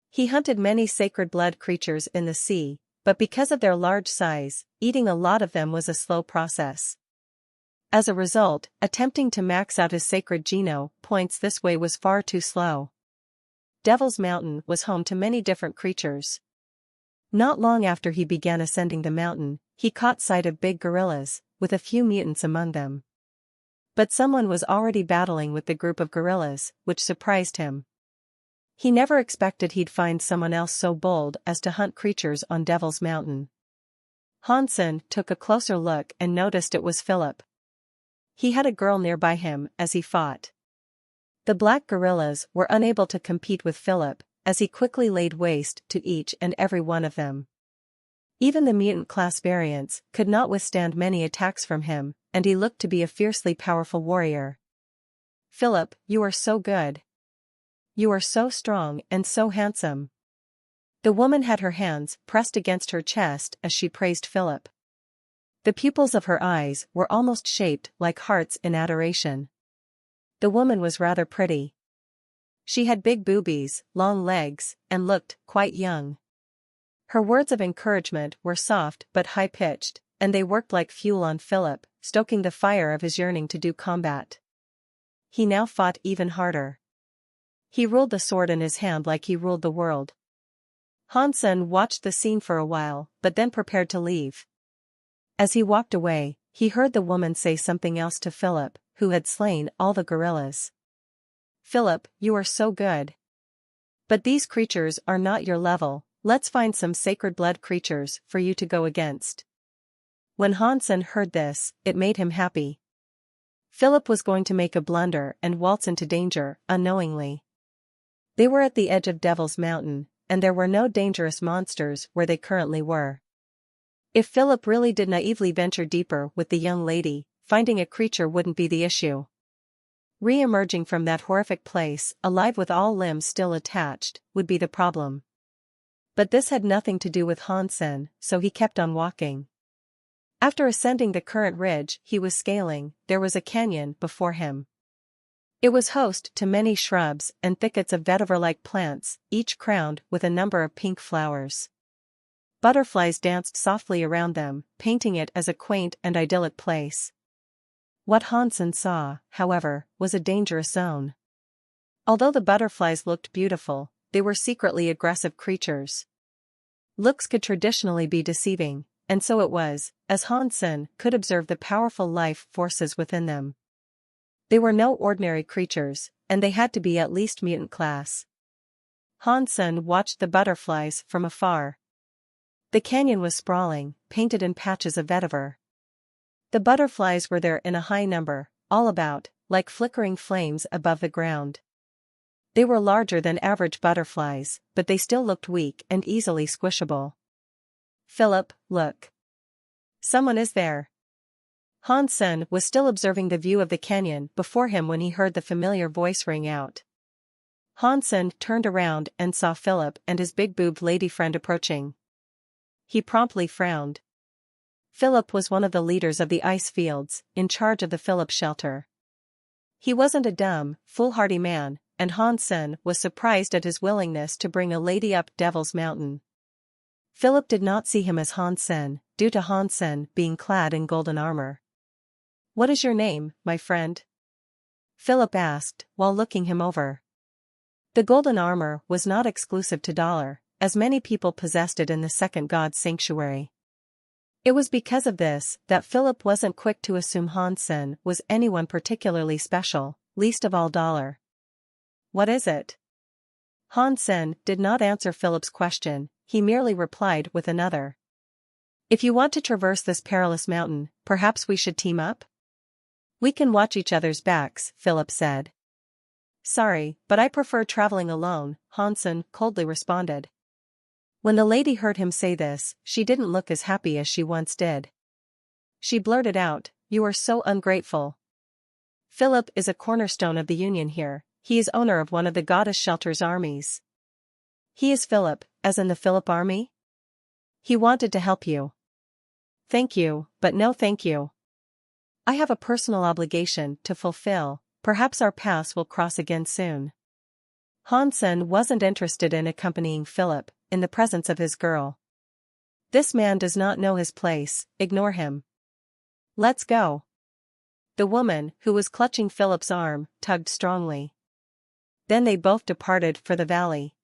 He hunted many sacred blood creatures in the sea, but because of their large size, eating a lot of them was a slow process. As a result, attempting to max out his sacred geno points this way was far too slow. Devil's Mountain was home to many different creatures. Not long after he began ascending the mountain, he caught sight of big gorillas, with a few mutants among them. But someone was already battling with the group of gorillas, which surprised him. He never expected he'd find someone else so bold as to hunt creatures on Devil's Mountain. Hansen took a closer look and noticed it was Philip. He had a girl nearby him as he fought. The black gorillas were unable to compete with Philip, as he quickly laid waste to each and every one of them. Even the mutant class variants could not withstand many attacks from him, and he looked to be a fiercely powerful warrior. Philip, you are so good. You are so strong and so handsome. The woman had her hands pressed against her chest as she praised Philip. The pupils of her eyes were almost shaped like hearts in adoration. The woman was rather pretty. She had big boobies, long legs, and looked quite young. Her words of encouragement were soft but high-pitched, and they worked like fuel on Philip, stoking the fire of his yearning to do combat. He now fought even harder. He ruled the sword in his hand like he ruled the world. Hansen watched the scene for a while, but then prepared to leave. As he walked away, he heard the woman say something else to Philip, who had slain all the gorillas. "Philip, you are so good. But these creatures are not your level, let's find some sacred blood creatures for you to go against." When Hansen heard this, it made him happy. Philip was going to make a blunder and waltz into danger, unknowingly. They were at the edge of Devil's Mountain, and there were no dangerous monsters where they currently were. If Philip really did naively venture deeper with the young lady, finding a creature wouldn't be the issue. Re-emerging from that horrific place, alive with all limbs still attached, would be the problem. But this had nothing to do with Hansen, so he kept on walking. After ascending the current ridge he was scaling, there was a canyon before him. It was host to many shrubs and thickets of vetiver-like plants, each crowned with a number of pink flowers. Butterflies danced softly around them, painting it as a quaint and idyllic place. What Hansen saw, however, was a dangerous zone. Although the butterflies looked beautiful, they were secretly aggressive creatures. Looks could traditionally be deceiving, and so it was, as Hansen could observe the powerful life forces within them. They were no ordinary creatures, and they had to be at least mutant class. Hansen watched the butterflies from afar. The canyon was sprawling, painted in patches of vetiver. The butterflies were there in a high number, all about, like flickering flames above the ground. They were larger than average butterflies, but they still looked weak and easily squishable. "Philip, look. Someone is there." Hansen was still observing the view of the canyon before him when he heard the familiar voice ring out. Hansen turned around and saw Philip and his big-boobed lady friend approaching. He promptly frowned. Philip was one of the leaders of the ice fields, in charge of the Philip shelter. He wasn't a dumb, foolhardy man, and Hansen was surprised at his willingness to bring a lady up Devil's Mountain. Philip did not see him as Hansen, due to Hansen being clad in golden armor. "What is your name, my friend?" Philip asked, while looking him over. The golden armor was not exclusive to Dollar, as many people possessed it in the second god's sanctuary. It was because of this that Philip wasn't quick to assume Hansen was anyone particularly special, least of all Dollar. "What is it?" Hansen did not answer Philip's question, he merely replied with another. "If you want to traverse this perilous mountain, perhaps we should team up? We can watch each other's backs," Philip said. "Sorry, but I prefer traveling alone," Hansen coldly responded. When the lady heard him say this, she didn't look as happy as she once did. She blurted out, "You are so ungrateful. Philip is a cornerstone of the Union here, he is owner of one of the goddess shelter's armies." "He is Philip, as in the Philip army?" "He wanted to help you." "Thank you, but no thank you. I have a personal obligation to fulfill, perhaps our paths will cross again soon." Hansen wasn't interested in accompanying Philip, in the presence of his girl. "This man does not know his place, ignore him. Let's go." The woman, who was clutching Philip's arm, tugged strongly. Then they both departed for the valley.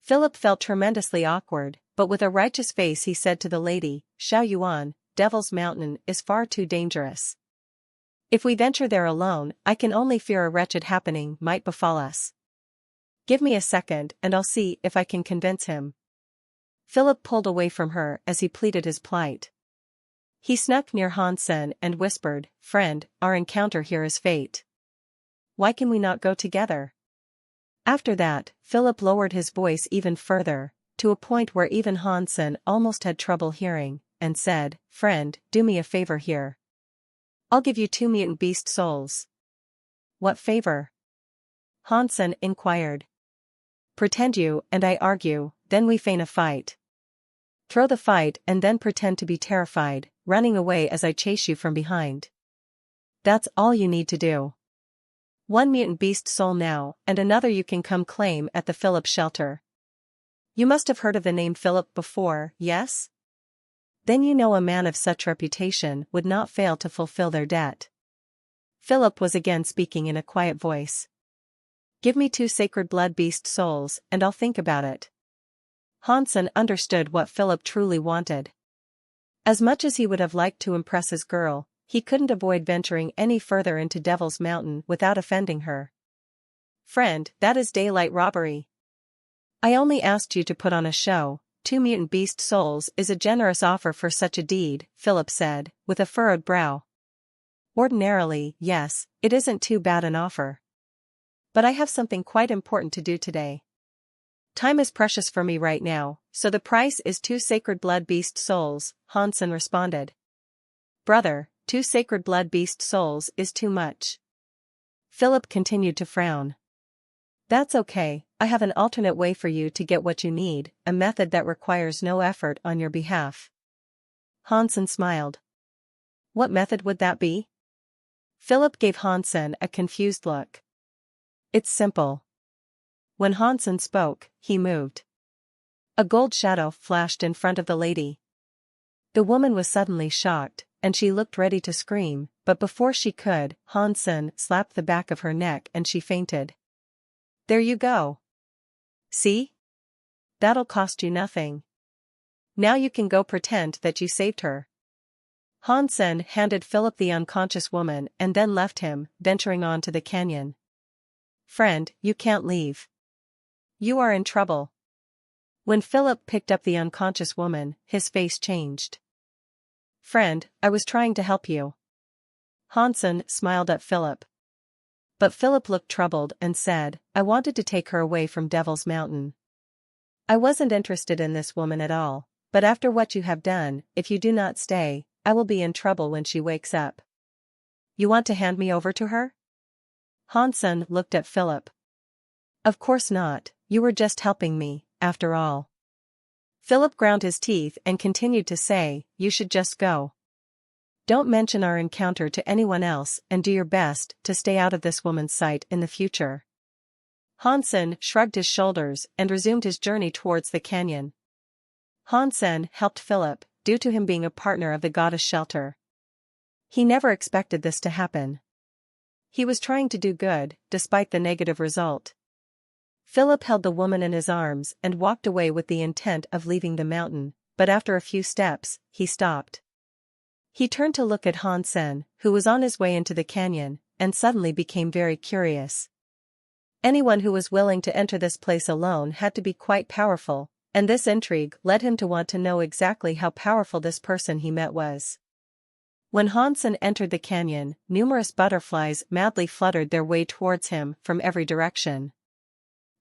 Philip felt tremendously awkward, but with a righteous face he said to the lady, "Xiao Yuan, Devil's Mountain is far too dangerous. If we venture there alone, I can only fear a wretched happening might befall us. Give me a second and I'll see if I can convince him." Philip pulled away from her as he pleaded his plight. He snuck near Hansen and whispered, "Friend, our encounter here is fate. Why can we not go together?" After that, Philip lowered his voice even further, to a point where even Hansen almost had trouble hearing, and said, "Friend, do me a favor here. I'll give you 2 mutant beast souls." "What favor?" Hansen inquired. "Pretend you and I argue, then we feign a fight. Throw the fight and then pretend to be terrified, running away as I chase you from behind. That's all you need to do. 1 mutant beast soul now, and another you can come claim at the Philip shelter. You must have heard of the name Philip before, yes? Then you know a man of such reputation would not fail to fulfill their debt." Philip was again speaking in a quiet voice. Give me 2 sacred blood beast souls and I'll think about it. Hansen understood what Philip truly wanted. As much as he would have liked to impress his girl, he couldn't avoid venturing any further into Devil's Mountain without offending her. Friend, that is daylight robbery. I only asked you to put on a show. 2 mutant beast souls is a generous offer for such a deed, Philip said, with a furrowed brow. Ordinarily, yes, it isn't too bad an offer. But I have something quite important to do today. Time is precious for me right now, so the price is 2 sacred blood beast souls, Hansen responded. Brother, 2 sacred blood beast souls is too much. Philip continued to frown. That's okay, I have an alternate way for you to get what you need, a method that requires no effort on your behalf. Hansen smiled. What method would that be? Philip gave Hansen a confused look. It's simple. When Hansen spoke, he moved. A gold shadow flashed in front of the lady. The woman was suddenly shocked, and she looked ready to scream, but before she could, Hansen slapped the back of her neck and she fainted. There you go. See? That'll cost you nothing. Now you can go pretend that you saved her. Hansen handed Philip the unconscious woman and then left him, venturing on to the canyon. Friend, you can't leave. You are in trouble. When Philip picked up the unconscious woman, his face changed. Friend, I was trying to help you. Hansen smiled at Philip. But Philip looked troubled and said, I wanted to take her away from Devil's Mountain. I wasn't interested in this woman at all, but after what you have done, if you do not stay, I will be in trouble when she wakes up. You want to hand me over to her? Hansen looked at Philip. Of course not, you were just helping me, after all. Philip ground his teeth and continued to say, you should just go. Don't mention our encounter to anyone else and do your best to stay out of this woman's sight in the future. Hansen shrugged his shoulders and resumed his journey towards the canyon. Hansen helped Philip, due to him being a partner of the goddess shelter. He never expected this to happen. He was trying to do good, despite the negative result. Philip held the woman in his arms and walked away with the intent of leaving the mountain, but after a few steps, he stopped. He turned to look at Hansen, who was on his way into the canyon, and suddenly became very curious. Anyone who was willing to enter this place alone had to be quite powerful, and this intrigue led him to want to know exactly how powerful this person he met was. When Hansen entered the canyon, numerous butterflies madly fluttered their way towards him from every direction.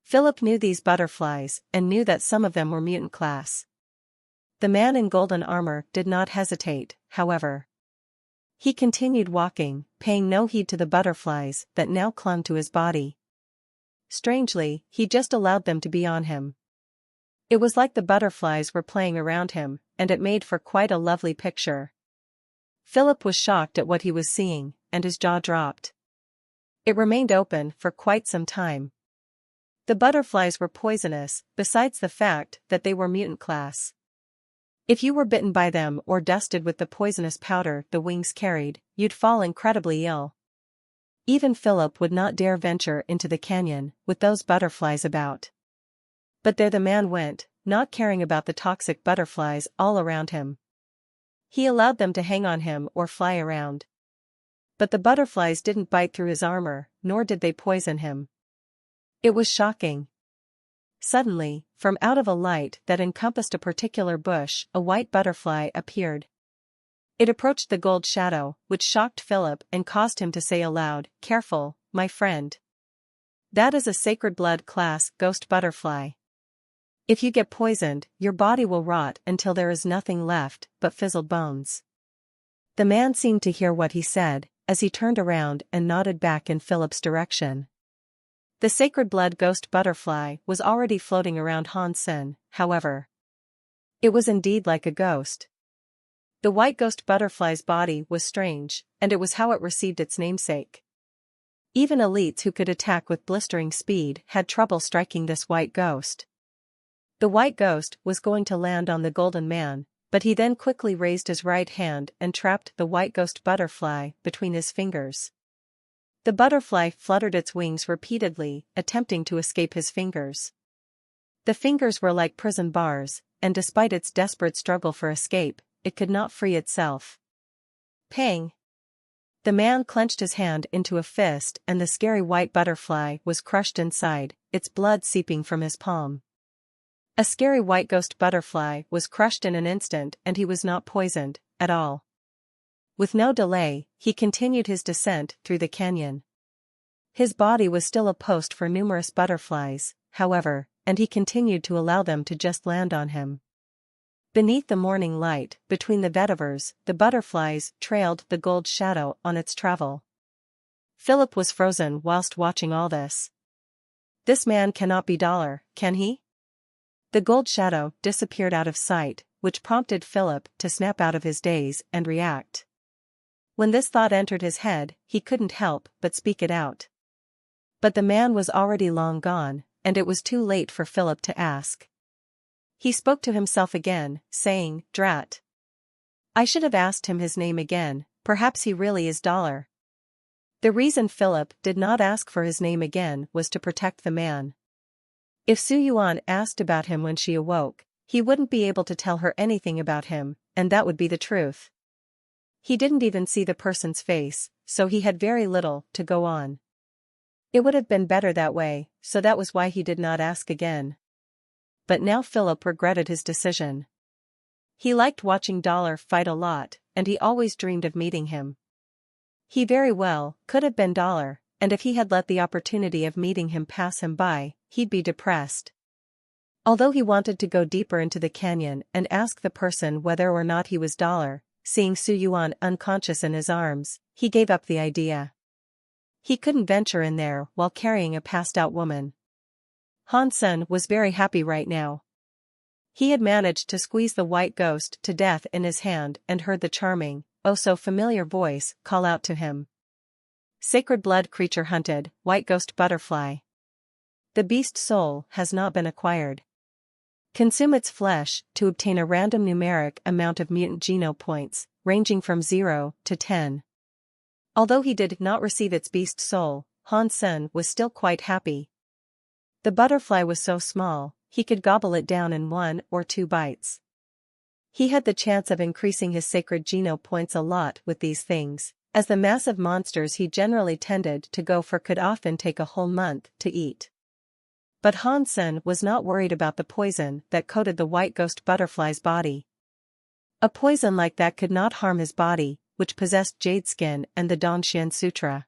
Philip knew these butterflies and knew that some of them were mutant class. The man in golden armor did not hesitate, however. He continued walking, paying no heed to the butterflies that now clung to his body. Strangely, he just allowed them to be on him. It was like the butterflies were playing around him, and it made for quite a lovely picture. Philip was shocked at what he was seeing, and his jaw dropped. It remained open for quite some time. The butterflies were poisonous, besides the fact that they were mutant class. If you were bitten by them or dusted with the poisonous powder the wings carried, you'd fall incredibly ill. Even Philip would not dare venture into the canyon with those butterflies about. But there the man went, not caring about the toxic butterflies all around him. He allowed them to hang on him or fly around. But the butterflies didn't bite through his armor, nor did they poison him. It was shocking. Suddenly, from out of a light that encompassed a particular bush, a white butterfly appeared. It approached the gold shadow, which shocked Philip and caused him to say aloud, "Careful, my friend. That is a sacred blood class ghost butterfly. If you get poisoned, your body will rot until there is nothing left but fizzled bones." The man seemed to hear what he said, as he turned around and nodded back in Philip's direction. The sacred blood ghost butterfly was already floating around Hansen, however. It was indeed like a ghost. The white ghost butterfly's body was strange, and it was how it received its namesake. Even elites who could attack with blistering speed had trouble striking this white ghost. The white ghost was going to land on the golden man, but he then quickly raised his right hand and trapped the white ghost butterfly between his fingers. The butterfly fluttered its wings repeatedly, attempting to escape his fingers. The fingers were like prison bars, and despite its desperate struggle for escape, it could not free itself. Pang! The man clenched his hand into a fist and the scary white butterfly was crushed inside, its blood seeping from his palm. A scary white ghost butterfly was crushed in an instant and he was not poisoned, at all. With no delay, he continued his descent through the canyon. His body was still a post for numerous butterflies, however, and he continued to allow them to just land on him. Beneath the morning light, between the vetiver, the butterflies trailed the gold shadow on its travel. Philip was frozen whilst watching all this. This man cannot be Dollar, can he? The gold shadow disappeared out of sight, which prompted Philip to snap out of his daze and react. When this thought entered his head, he couldn't help but speak it out. But the man was already long gone, and it was too late for Philip to ask. He spoke to himself again, saying, "Drat. I should have asked him his name again, perhaps he really is Dollar." The reason Philip did not ask for his name again was to protect the man. If Su Yuan asked about him when she awoke, he wouldn't be able to tell her anything about him, and that would be the truth. He didn't even see the person's face, so he had very little to go on. It would have been better that way, so that was why he did not ask again. But now Philip regretted his decision. He liked watching Dollar fight a lot, and he always dreamed of meeting him. He very well could have been Dollar, and if he had let the opportunity of meeting him pass him by, he'd be depressed. Although he wanted to go deeper into the canyon and ask the person whether or not he was Dollar, seeing Su Yuan unconscious in his arms, he gave up the idea. He couldn't venture in there while carrying a passed-out woman. Han Sen was very happy right now. He had managed to squeeze the white ghost to death in his hand and heard the charming, oh so familiar voice call out to him. Sacred blood creature hunted, white ghost butterfly. The beast soul has not been acquired. Consume its flesh to obtain a random numeric amount of mutant geno points, ranging from 0 to 10. Although he did not receive its beast soul, Han Sen was still quite happy. The butterfly was so small, he could gobble it down in 1 or 2 bites. He had the chance of increasing his sacred geno points a lot with these things, as the massive monsters he generally tended to go for could often take a whole month to eat. But Han Sen was not worried about the poison that coated the white ghost butterfly's body. A poison like that could not harm his body, which possessed jade skin and the Dongxian Sutra.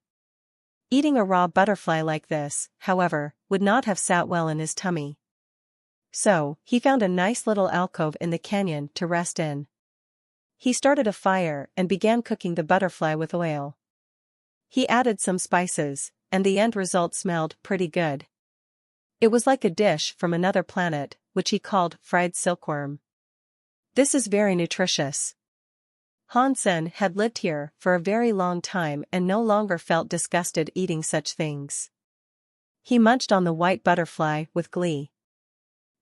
Eating a raw butterfly like this, however, would not have sat well in his tummy. So, he found a nice little alcove in the canyon to rest in. He started a fire and began cooking the butterfly with oil. He added some spices, and the end result smelled pretty good. It was like a dish from another planet, which he called fried silkworm. This is very nutritious. Han Sen had lived here for a very long time and no longer felt disgusted eating such things. He munched on the white butterfly with glee.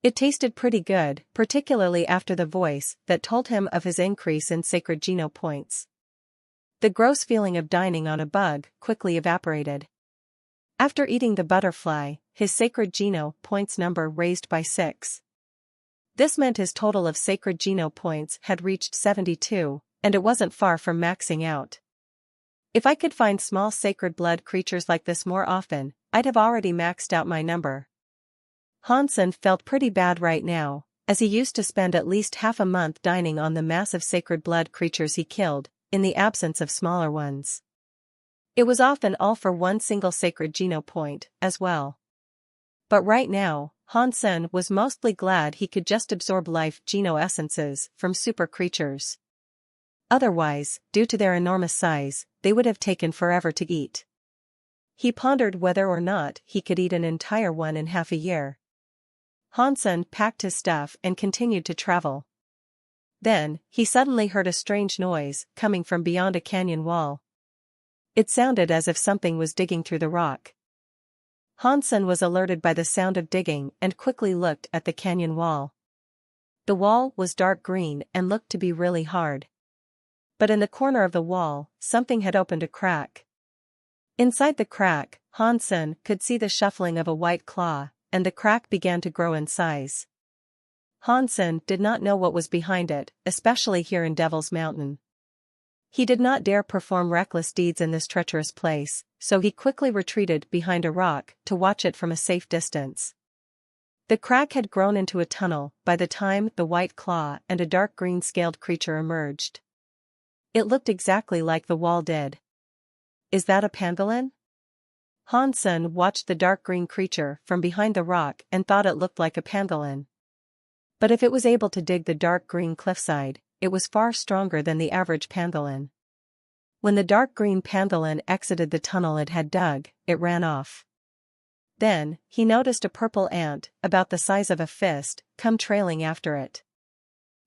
It tasted pretty good, particularly after the voice that told him of his increase in sacred geno points. The gross feeling of dining on a bug quickly evaporated. After eating the butterfly, his sacred geno points number raised by 6. This meant his total of sacred geno points had reached 72, and it wasn't far from maxing out. If I could find small sacred blood creatures like this more often, I'd have already maxed out my number. Han Sen felt pretty bad right now, as he used to spend at least half a month dining on the massive sacred blood creatures he killed, in the absence of smaller ones. It was often all for one single sacred geno point, as well. But right now, Han Sen was mostly glad he could just absorb life geno essences from super creatures. Otherwise, due to their enormous size, they would have taken forever to eat. He pondered whether or not he could eat an entire one in half a year. Han Sen packed his stuff and continued to travel. Then, he suddenly heard a strange noise coming from beyond a canyon wall. It sounded as if something was digging through the rock. Han Sen was alerted by the sound of digging and quickly looked at the canyon wall. The wall was dark green and looked to be really hard. But in the corner of the wall, something had opened a crack. Inside the crack, Hansen could see the shuffling of a white claw, and the crack began to grow in size. Hansen did not know what was behind it, especially here in Devil's Mountain. He did not dare perform reckless deeds in this treacherous place, so he quickly retreated behind a rock to watch it from a safe distance. The crack had grown into a tunnel by the time the white claw and a dark green scaled creature emerged. It looked exactly like the wall did. Is that a pangolin? Hansen watched the dark green creature from behind the rock and thought it looked like a pangolin. But if it was able to dig the dark green cliffside, it was far stronger than the average pangolin. When the dark green pangolin exited the tunnel it had dug, it ran off. Then, he noticed a purple ant, about the size of a fist, come trailing after it.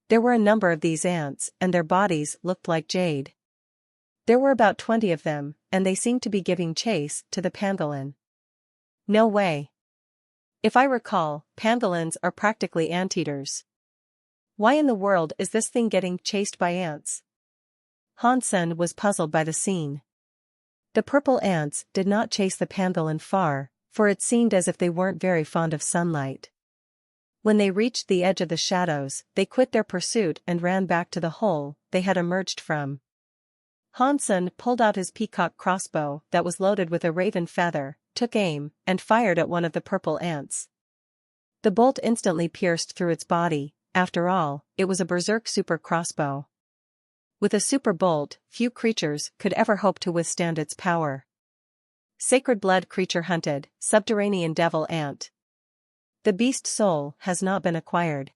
There were a number of these ants, and their bodies looked like jade. There were about 20 of them, and they seemed to be giving chase to the pangolin. No way. If I recall, pangolins are practically anteaters. Why in the world is this thing getting chased by ants? Hansen was puzzled by the scene. The purple ants did not chase the pangolin far, for it seemed as if they weren't very fond of sunlight. When they reached the edge of the shadows, they quit their pursuit and ran back to the hole they had emerged from. Hansen pulled out his peacock crossbow that was loaded with a raven feather, took aim, and fired at one of the purple ants. The bolt instantly pierced through its body. After all, it was a berserk super crossbow. With a super bolt, few creatures could ever hope to withstand its power. Sacred blood creature hunted, subterranean devil ant. The beast soul has not been acquired.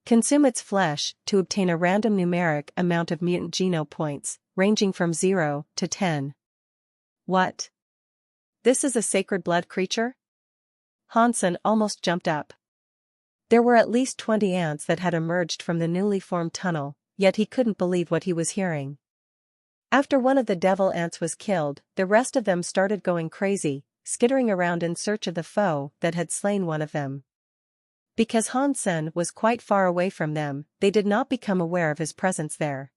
Consume its flesh to obtain a random numeric amount of mutant geno points, ranging from 0 to 10. What? This is a sacred blood creature? Hansen almost jumped up. There were at least 20 ants that had emerged from the newly formed tunnel, yet he couldn't believe what he was hearing. After one of the devil ants was killed, the rest of them started going crazy, skittering around in search of the foe that had slain one of them. Because Hansen was quite far away from them, they did not become aware of his presence there.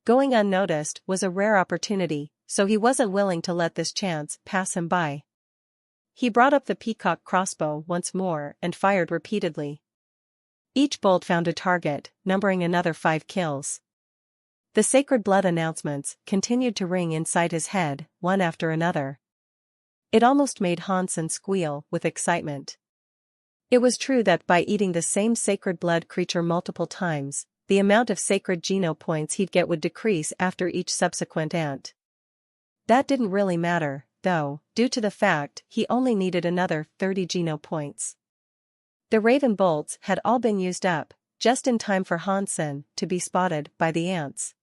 Going unnoticed was a rare opportunity, so he wasn't willing to let this chance pass him by. He brought up the peacock crossbow once more and fired repeatedly. Each bolt found a target, numbering another 5 kills. The sacred blood announcements continued to ring inside his head, one after another. It almost made Hansen squeal with excitement. It was true that by eating the same sacred blood creature multiple times, the amount of sacred geno points he'd get would decrease after each subsequent ant. That didn't really matter, though, due to the fact he only needed another 30 geno points. The raven bolts had all been used up, just in time for Hansen to be spotted by the ants.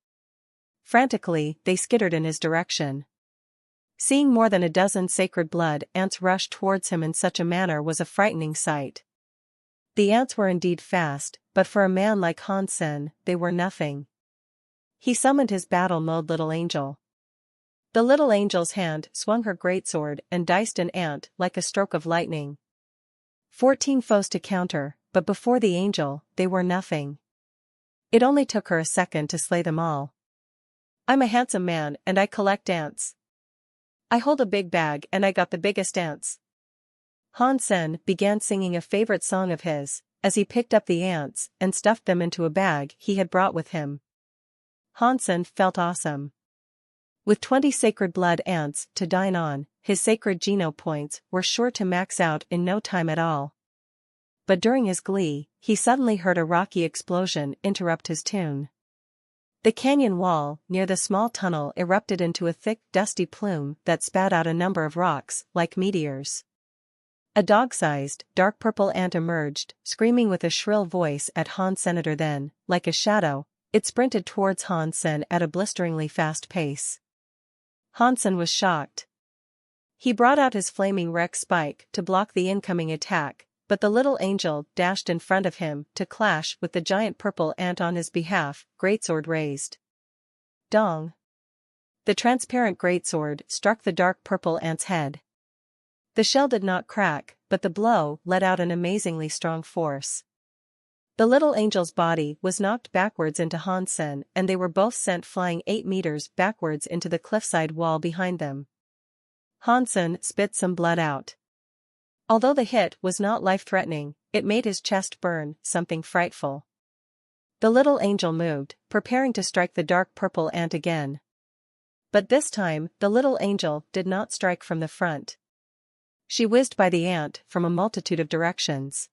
Frantically, they skittered in his direction. Seeing more than a dozen sacred blood ants rush towards him in such a manner was a frightening sight. The ants were indeed fast, but for a man like Hansen, they were nothing. He summoned his battle mode little angel. The little angel's hand swung her greatsword and diced an ant like a stroke of lightning. 14 foes to counter, but before the angel, they were nothing. It only took her a second to slay them all. I'm a handsome man and I collect ants. I hold a big bag and I got the biggest ants. Hansen began singing a favorite song of his, as he picked up the ants and stuffed them into a bag he had brought with him. Hansen felt awesome. With 20 sacred blood ants to dine on, his sacred geno points were sure to max out in no time at all. But during his glee, he suddenly heard a rocky explosion interrupt his tune. The canyon wall near the small tunnel erupted into a thick, dusty plume that spat out a number of rocks, like meteors. A dog-sized, dark purple ant emerged, screaming with a shrill voice at Hansen. Then, like a shadow, it sprinted towards Hansen at a blisteringly fast pace. Hansen was shocked. He brought out his flaming Rex spike to block the incoming attack, but the little angel dashed in front of him to clash with the giant purple ant on his behalf, greatsword raised. Dong! The transparent greatsword struck the dark purple ant's head. The shell did not crack, but the blow let out an amazingly strong force. The little angel's body was knocked backwards into Hansen and they were both sent flying 8 meters backwards into the cliffside wall behind them. Hansen spit some blood out. Although the hit was not life-threatening, it made his chest burn, something frightful. The little angel moved, preparing to strike the dark purple ant again. But this time, the little angel did not strike from the front. She whizzed by the ant from a multitude of directions.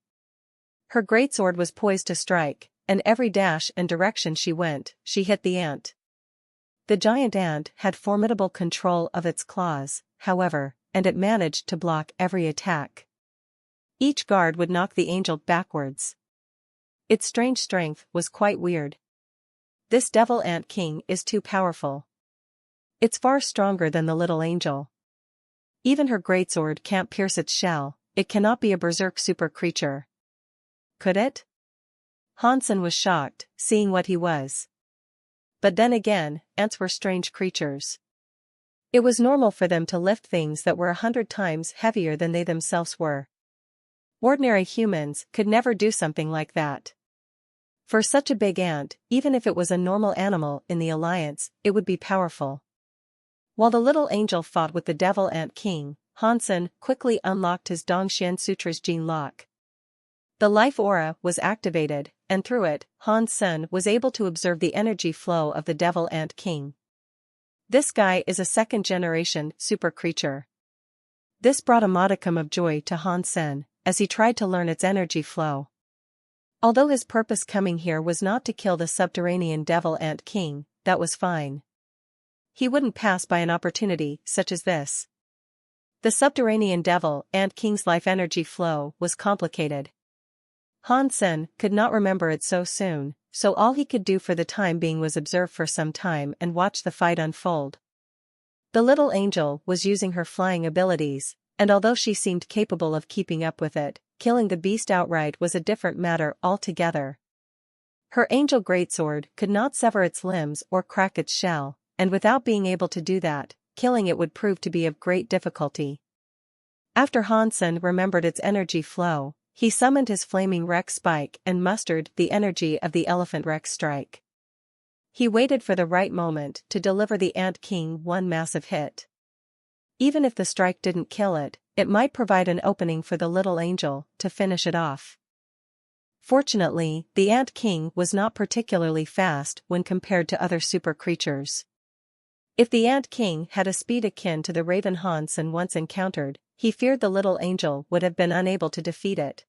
Her greatsword was poised to strike, and every dash and direction she went, she hit the ant. The giant ant had formidable control of its claws, however, and it managed to block every attack. Each guard would knock the angel backwards. Its strange strength was quite weird. This devil ant king is too powerful. It's far stronger than the little angel. Even her greatsword can't pierce its shell. It cannot be a berserk super creature. Could it? Hansen was shocked, seeing what he was. But then again, ants were strange creatures. It was normal for them to lift things that were 100 times heavier than they themselves were. Ordinary humans could never do something like that. For such a big ant, even if it was a normal animal in the Alliance, it would be powerful. While the little angel fought with the devil ant king, Hansen quickly unlocked his Dongxian Sutra's gene lock. The life aura was activated, and through it, Hansen was able to observe the energy flow of the devil ant king. This guy is a second-generation super creature. This brought a modicum of joy to Hansen, as he tried to learn its energy flow. Although his purpose coming here was not to kill the subterranean devil ant king, that was fine. He wouldn't pass by an opportunity such as this. The subterranean devil ant king's life energy flow was complicated. Hansen could not remember it so soon, so all he could do for the time being was observe for some time and watch the fight unfold. The little angel was using her flying abilities, and although she seemed capable of keeping up with it, killing the beast outright was a different matter altogether. Her angel greatsword could not sever its limbs or crack its shell, and without being able to do that, killing it would prove to be of great difficulty. After Hansen remembered its energy flow, he summoned his flaming Rex spike and mustered the energy of the elephant Rex strike. He waited for the right moment to deliver the ant king one massive hit. Even if the strike didn't kill it, it might provide an opening for the little angel to finish it off. Fortunately, the ant king was not particularly fast when compared to other super creatures. If the ant king had a speed akin to the raven Hansen once encountered, he feared the little angel would have been unable to defeat it.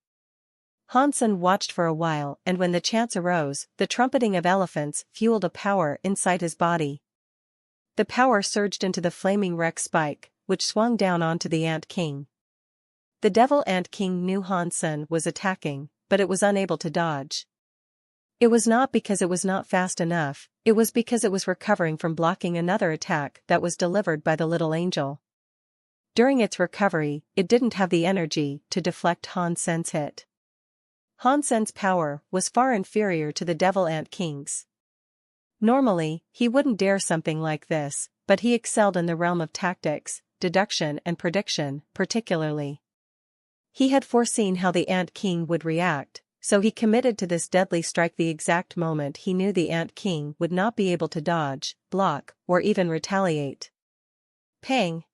Hansen watched for a while, and when the chance arose, the trumpeting of elephants fueled a power inside his body. The power surged into the flaming Rex spike, which swung down onto the ant king. The devil ant king knew Hansen was attacking, but it was unable to dodge. It was not because it was not fast enough, it was because it was recovering from blocking another attack that was delivered by the little angel. During its recovery, it didn't have the energy to deflect Hansen's hit. Hansen's power was far inferior to the devil ant king's. Normally, he wouldn't dare something like this, but he excelled in the realm of tactics, deduction and prediction, particularly. He had foreseen how the ant king would react, so he committed to this deadly strike the exact moment he knew the ant king would not be able to dodge, block, or even retaliate. Pang!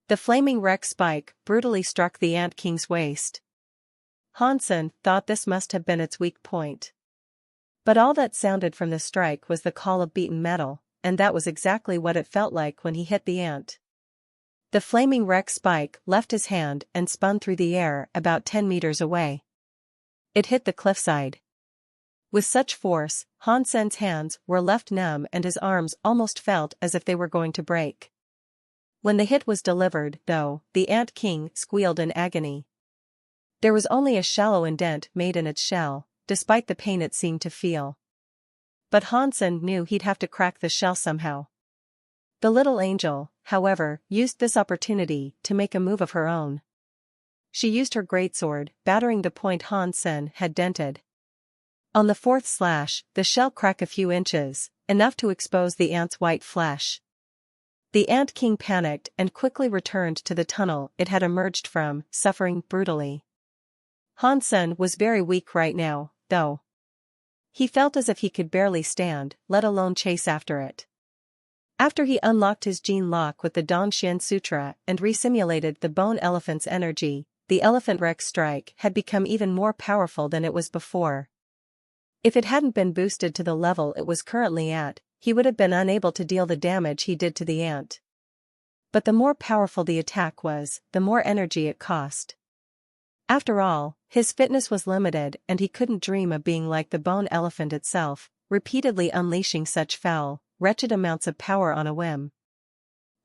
The flaming Rex spike brutally struck the ant king's waist. Hansen thought this must have been its weak point. But all that sounded from the strike was the call of beaten metal, and that was exactly what it felt like when he hit the ant. The flaming Rex spike left his hand and spun through the air about 10 meters away. It hit the cliffside. With such force, Hansen's hands were left numb and his arms almost felt as if they were going to break. When the hit was delivered, though, the ant king squealed in agony. There was only a shallow indent made in its shell, despite the pain it seemed to feel. But Hansen knew he'd have to crack the shell somehow. The little angel, however, used this opportunity to make a move of her own. She used her greatsword, battering the point Hansen had dented. On the fourth slash, the shell cracked a few inches, enough to expose the ant's white flesh. The ant king panicked and quickly returned to the tunnel it had emerged from, suffering brutally. Hansen was very weak right now, though. He felt as if he could barely stand, let alone chase after it. After he unlocked his gene lock with the Danshin Sutra and resimulated the bone elephant's energy, the elephant Rex strike had become even more powerful than it was before. If it hadn't been boosted to the level it was currently at, he would have been unable to deal the damage he did to the ant. But the more powerful the attack was, the more energy it cost. After all, his fitness was limited and he couldn't dream of being like the bone elephant itself, repeatedly unleashing such foul, wretched amounts of power on a whim.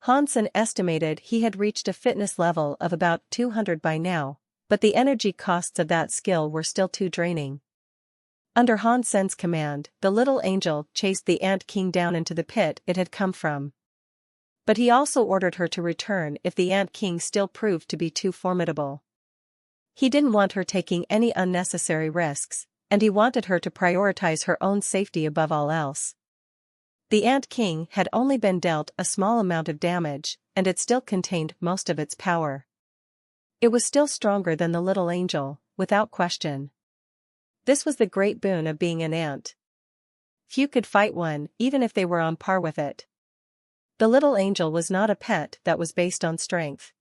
Hansen estimated he had reached a fitness level of about 200 by now, but the energy costs of that skill were still too draining. Under Hansen's command, the little angel chased the Ant King down into the pit it had come from. But he also ordered her to return if the Ant King still proved to be too formidable. He didn't want her taking any unnecessary risks, and he wanted her to prioritize her own safety above all else. The Ant King had only been dealt a small amount of damage, and it still contained most of its power. It was still stronger than the little angel, without question. This was the great boon of being an ant. Few could fight one, even if they were on par with it. The little angel was not a pet that was based on strength.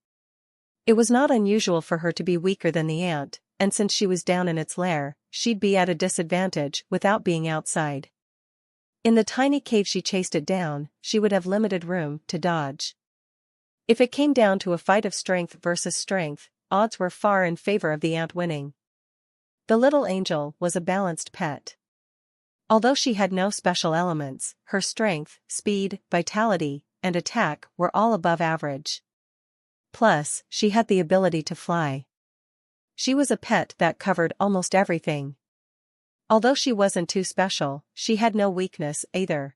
It was not unusual for her to be weaker than the ant, and since she was down in its lair, she'd be at a disadvantage without being outside. In the tiny cave she chased it down, she would have limited room to dodge. If it came down to a fight of strength versus strength, odds were far in favor of the ant winning. The little angel was a balanced pet. Although she had no special elements, her strength, speed, vitality, and attack were all above average. Plus, she had the ability to fly. She was a pet that covered almost everything. Although she wasn't too special, she had no weakness either.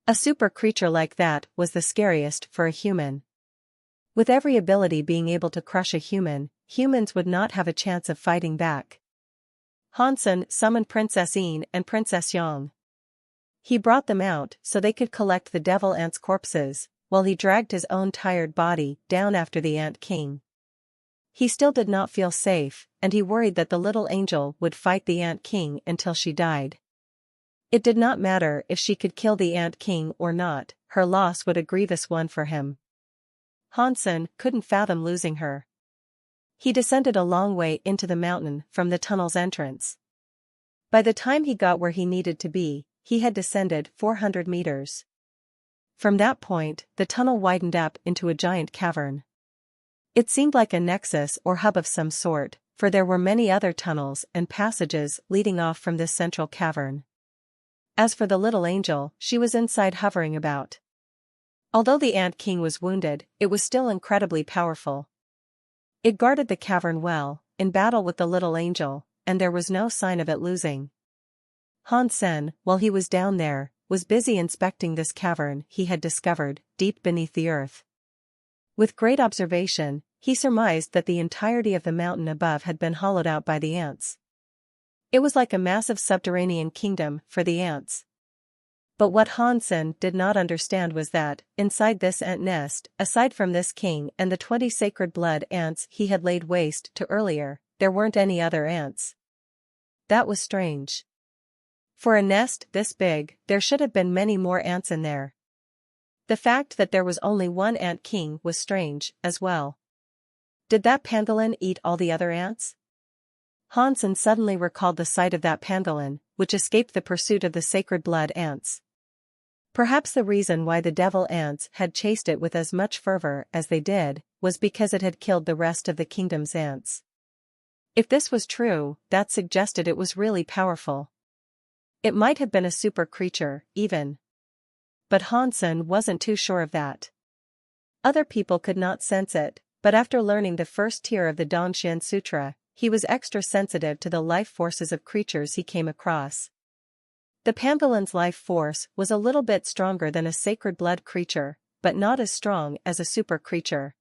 A super creature like that was the scariest for a human. With every ability being able to crush a human, humans would not have a chance of fighting back. Hansen summoned Princess Ine and Princess Yang. He brought them out so they could collect the devil ants' corpses, while he dragged his own tired body down after the Ant King. He still did not feel safe, and he worried that the little angel would fight the Ant King until she died. It did not matter if she could kill the Ant King or not, her loss would be a grievous one for him. Hansen couldn't fathom losing her. He descended a long way into the mountain from the tunnel's entrance. By the time he got where he needed to be, he had descended 400 meters. From that point, the tunnel widened up into a giant cavern. It seemed like a nexus or hub of some sort, for there were many other tunnels and passages leading off from this central cavern. As for the little angel, she was inside hovering about. Although the Ant King was wounded, it was still incredibly powerful. It guarded the cavern well, in battle with the little angel, and there was no sign of it losing. Hansen, while he was down there, was busy inspecting this cavern he had discovered, deep beneath the earth. With great observation, he surmised that the entirety of the mountain above had been hollowed out by the ants. It was like a massive subterranean kingdom for the ants. But what Hansen did not understand was that, inside this ant nest, aside from this king and the 20 sacred blood ants he had laid waste to earlier, there weren't any other ants. That was strange. For a nest this big, there should have been many more ants in there. The fact that there was only one ant king was strange, as well. Did that pangolin eat all the other ants? Hansen suddenly recalled the sight of that pangolin, which escaped the pursuit of the sacred blood ants. Perhaps the reason why the devil ants had chased it with as much fervor as they did, was because it had killed the rest of the kingdom's ants. If this was true, that suggested it was really powerful. It might have been a super creature, even. But Hansen wasn't too sure of that. Other people could not sense it, but after learning the first tier of the Danshin Sutra, he was extra sensitive to the life forces of creatures he came across. The pangolin's life force was a little bit stronger than a sacred blood creature, but not as strong as a super creature.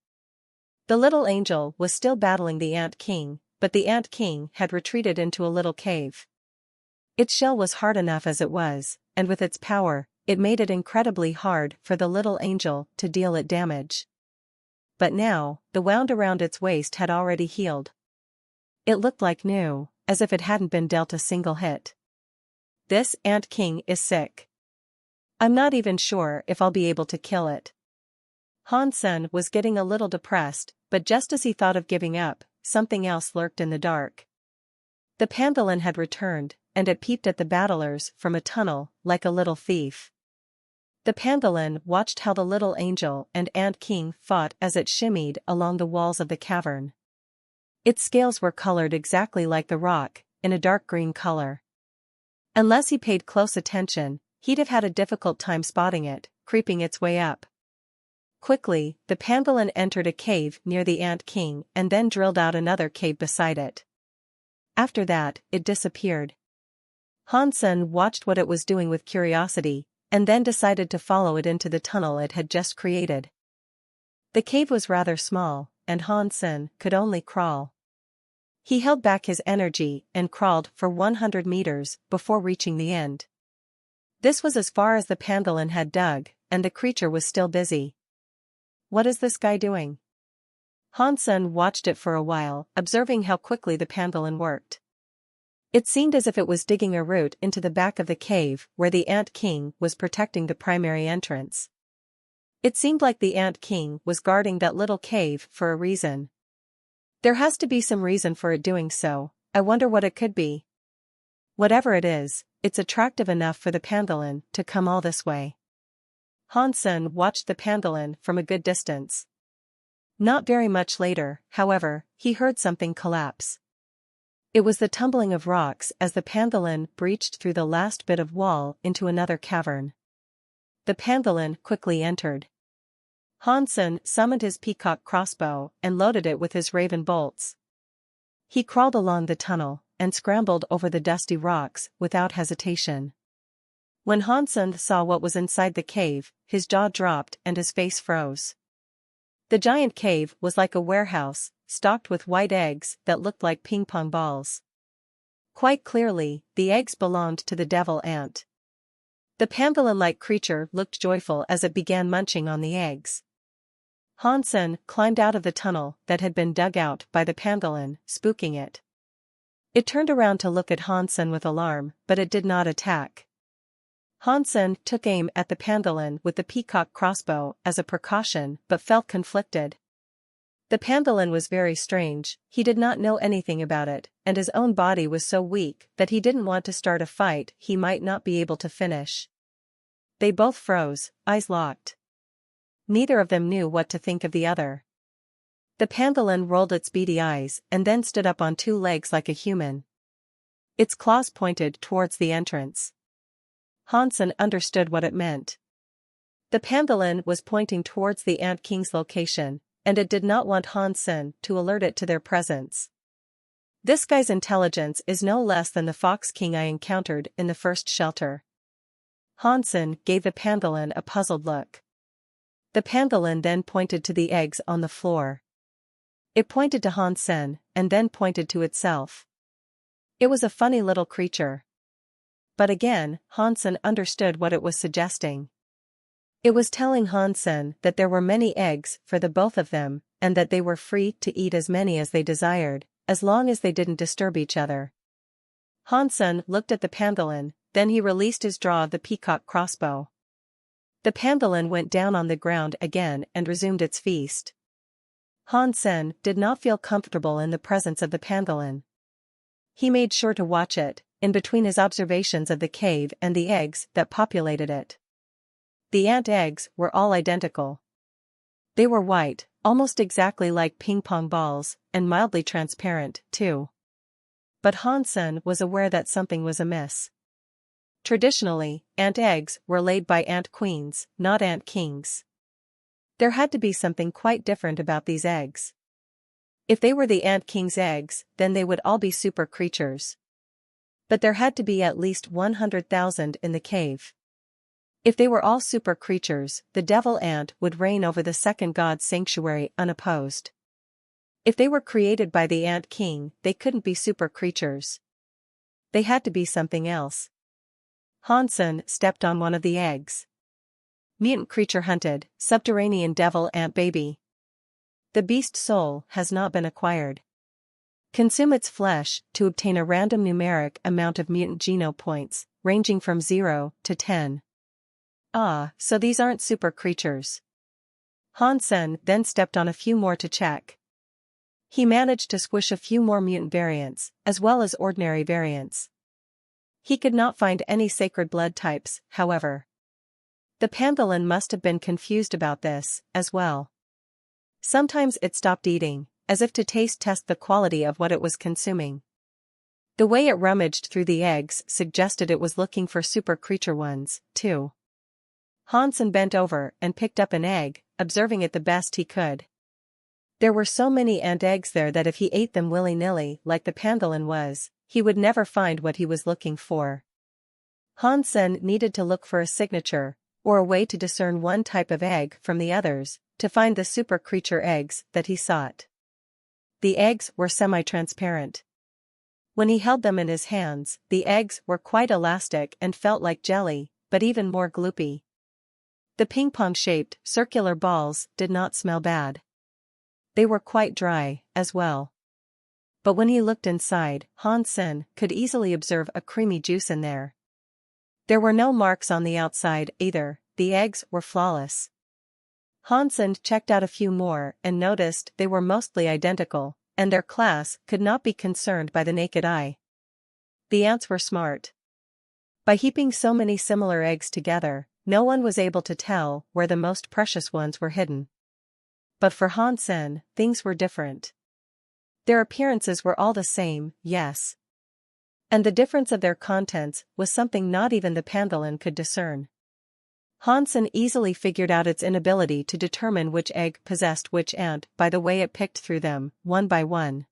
The little angel was still battling the Ant King, but the Ant King had retreated into a little cave. Its shell was hard enough as it was, and with its power, it made it incredibly hard for the little angel to deal it damage. But now, the wound around its waist had already healed. It looked like new, as if it hadn't been dealt a single hit. This Ant King is sick. I'm not even sure if I'll be able to kill it. Han-sen was getting a little depressed, but just as he thought of giving up, something else lurked in the dark. The pangolin had returned, and it peeped at the battlers from a tunnel, like a little thief. The pangolin watched how the little angel and ant king fought as it shimmied along the walls of the cavern. Its scales were colored exactly like the rock, in a dark green color. Unless he paid close attention, he'd have had a difficult time spotting it, creeping its way up. Quickly, the pangolin entered a cave near the ant king and then drilled out another cave beside it. After that, it disappeared. Han-sen watched what it was doing with curiosity, and then decided to follow it into the tunnel it had just created. The cave was rather small, and Han-sen could only crawl. He held back his energy and crawled for 100 meters before reaching the end. This was as far as the pangolin had dug, and the creature was still busy. What is this guy doing? Han-sen watched it for a while, observing how quickly the pangolin worked. It seemed as if it was digging a route into the back of the cave where the ant king was protecting the primary entrance. It seemed like the ant king was guarding that little cave for a reason. There has to be some reason for it doing so. I wonder what it could be. Whatever it is, it's attractive enough for the pangolin to come all this way. Han-sen watched the pangolin from a good distance. Not very much later, however, he heard something collapse. It was the tumbling of rocks as the pangolin breached through the last bit of wall into another cavern. The pangolin quickly entered. Han-sen summoned his peacock crossbow and loaded it with his raven bolts. He crawled along the tunnel and scrambled over the dusty rocks without hesitation. When Han-sen saw what was inside the cave, his jaw dropped and his face froze. The giant cave was like a warehouse, stocked with white eggs that looked like ping-pong balls. Quite clearly, the eggs belonged to the devil ant. The pangolin-like creature looked joyful as it began munching on the eggs. Han-sen climbed out of the tunnel that had been dug out by the pangolin, spooking it. It turned around to look at Han-sen with alarm, but it did not attack. Han-sen took aim at the pangolin with the peacock crossbow as a precaution but felt conflicted. The pangolin was very strange, he did not know anything about it, and his own body was so weak that he didn't want to start a fight he might not be able to finish. They both froze, eyes locked. Neither of them knew what to think of the other. The pangolin rolled its beady eyes and then stood up on two legs like a human. Its claws pointed towards the entrance. Han-sen understood what it meant. The pangolin was pointing towards the ant king's location, and it did not want Han-sen to alert it to their presence. This guy's intelligence is no less than the fox king I encountered in the first shelter. Han-sen gave the pangolin a puzzled look. The pangolin then pointed to the eggs on the floor. It pointed to Han-sen, and then pointed to itself. It was a funny little creature. But again, Han-sen understood what it was suggesting. It was telling Han-sen that there were many eggs for the both of them, and that they were free to eat as many as they desired, as long as they didn't disturb each other. Han-sen looked at the pangolin, then he released his draw of the peacock crossbow. The pangolin went down on the ground again and resumed its feast. Han-sen did not feel comfortable in the presence of the pangolin. He made sure to watch it, in between his observations of the cave and the eggs that populated it. The ant eggs were all identical. They were white, almost exactly like ping-pong balls, and mildly transparent, too. But Han-sen was aware that something was amiss. Traditionally, ant eggs were laid by ant queens, not ant kings. There had to be something quite different about these eggs. If they were the ant king's eggs, then they would all be super creatures. But there had to be at least 100,000 in the cave. If they were all super creatures, the devil ant would reign over the second god's sanctuary unopposed. If they were created by the ant king, they couldn't be super creatures. They had to be something else. Han-sen stepped on one of the eggs. Mutant creature hunted, subterranean devil ant baby. The beast soul has not been acquired. Consume its flesh to obtain a random numeric amount of mutant geno points, ranging from 0 to 10. Ah, so these aren't super creatures. Han Sen then stepped on a few more to check. He managed to squish a few more mutant variants, as well as ordinary variants. He could not find any sacred blood types, however. The pangolin must have been confused about this, as well. Sometimes it stopped eating, as if to taste test the quality of what it was consuming. The way it rummaged through the eggs suggested it was looking for super creature ones, too. Han Sen bent over and picked up an egg, observing it the best he could. There were so many ant eggs there that if he ate them willy-nilly like the pangolin was, he would never find what he was looking for. Han Sen needed to look for a signature, or a way to discern one type of egg from the others, to find the super creature eggs that he sought. The eggs were semi-transparent. When he held them in his hands, the eggs were quite elastic and felt like jelly, but even more gloopy. The ping-pong-shaped, circular balls did not smell bad. They were quite dry, as well. But when he looked inside, Han Sen could easily observe a creamy juice in there. There were no marks on the outside either, the eggs were flawless. Han Sen checked out a few more and noticed they were mostly identical, and their class could not be concerned by the naked eye. The ants were smart. By heaping so many similar eggs together, no one was able to tell where the most precious ones were hidden. But for Han Sen, things were different. Their appearances were all the same, yes. And the difference of their contents was something not even the pangolin could discern. Han Sen easily figured out its inability to determine which egg possessed which ant by the way it picked through them, one by one.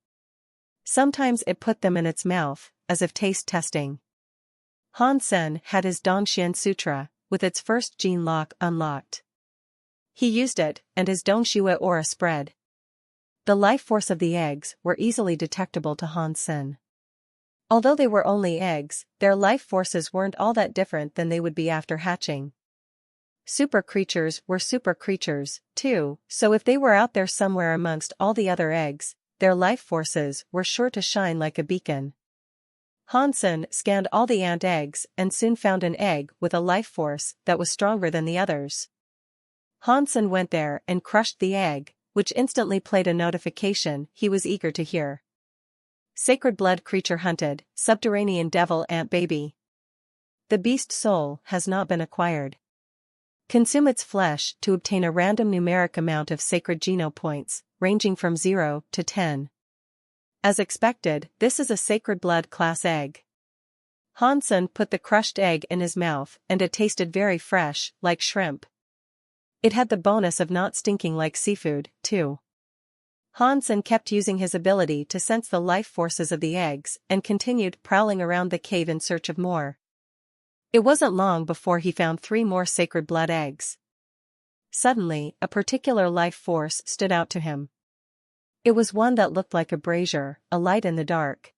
Sometimes it put them in its mouth, as if taste testing. Han Sen had his Dongxian Sutra, with its first gene lock unlocked. He used it, and his Dongshui aura spread. The life force of the eggs were easily detectable to Han Sen. Although they were only eggs, their life forces weren't all that different than they would be after hatching. Super creatures were super creatures, too, so if they were out there somewhere amongst all the other eggs, their life forces were sure to shine like a beacon. Han Sen scanned all the ant eggs and soon found an egg with a life force that was stronger than the others. Han Sen went there and crushed the egg, which instantly played a notification he was eager to hear. Sacred blood creature hunted, subterranean devil ant baby. The beast soul has not been acquired. Consume its flesh to obtain a random numeric amount of sacred geno points, ranging from 0 to 10. As expected, this is a sacred blood class egg. Han Sen put the crushed egg in his mouth and it tasted very fresh, like shrimp. It had the bonus of not stinking like seafood, too. Han Sen kept using his ability to sense the life forces of the eggs and continued prowling around the cave in search of more. It wasn't long before he found 3 more sacred blood eggs. Suddenly, a particular life force stood out to him. It was one that looked like a brazier, a light in the dark.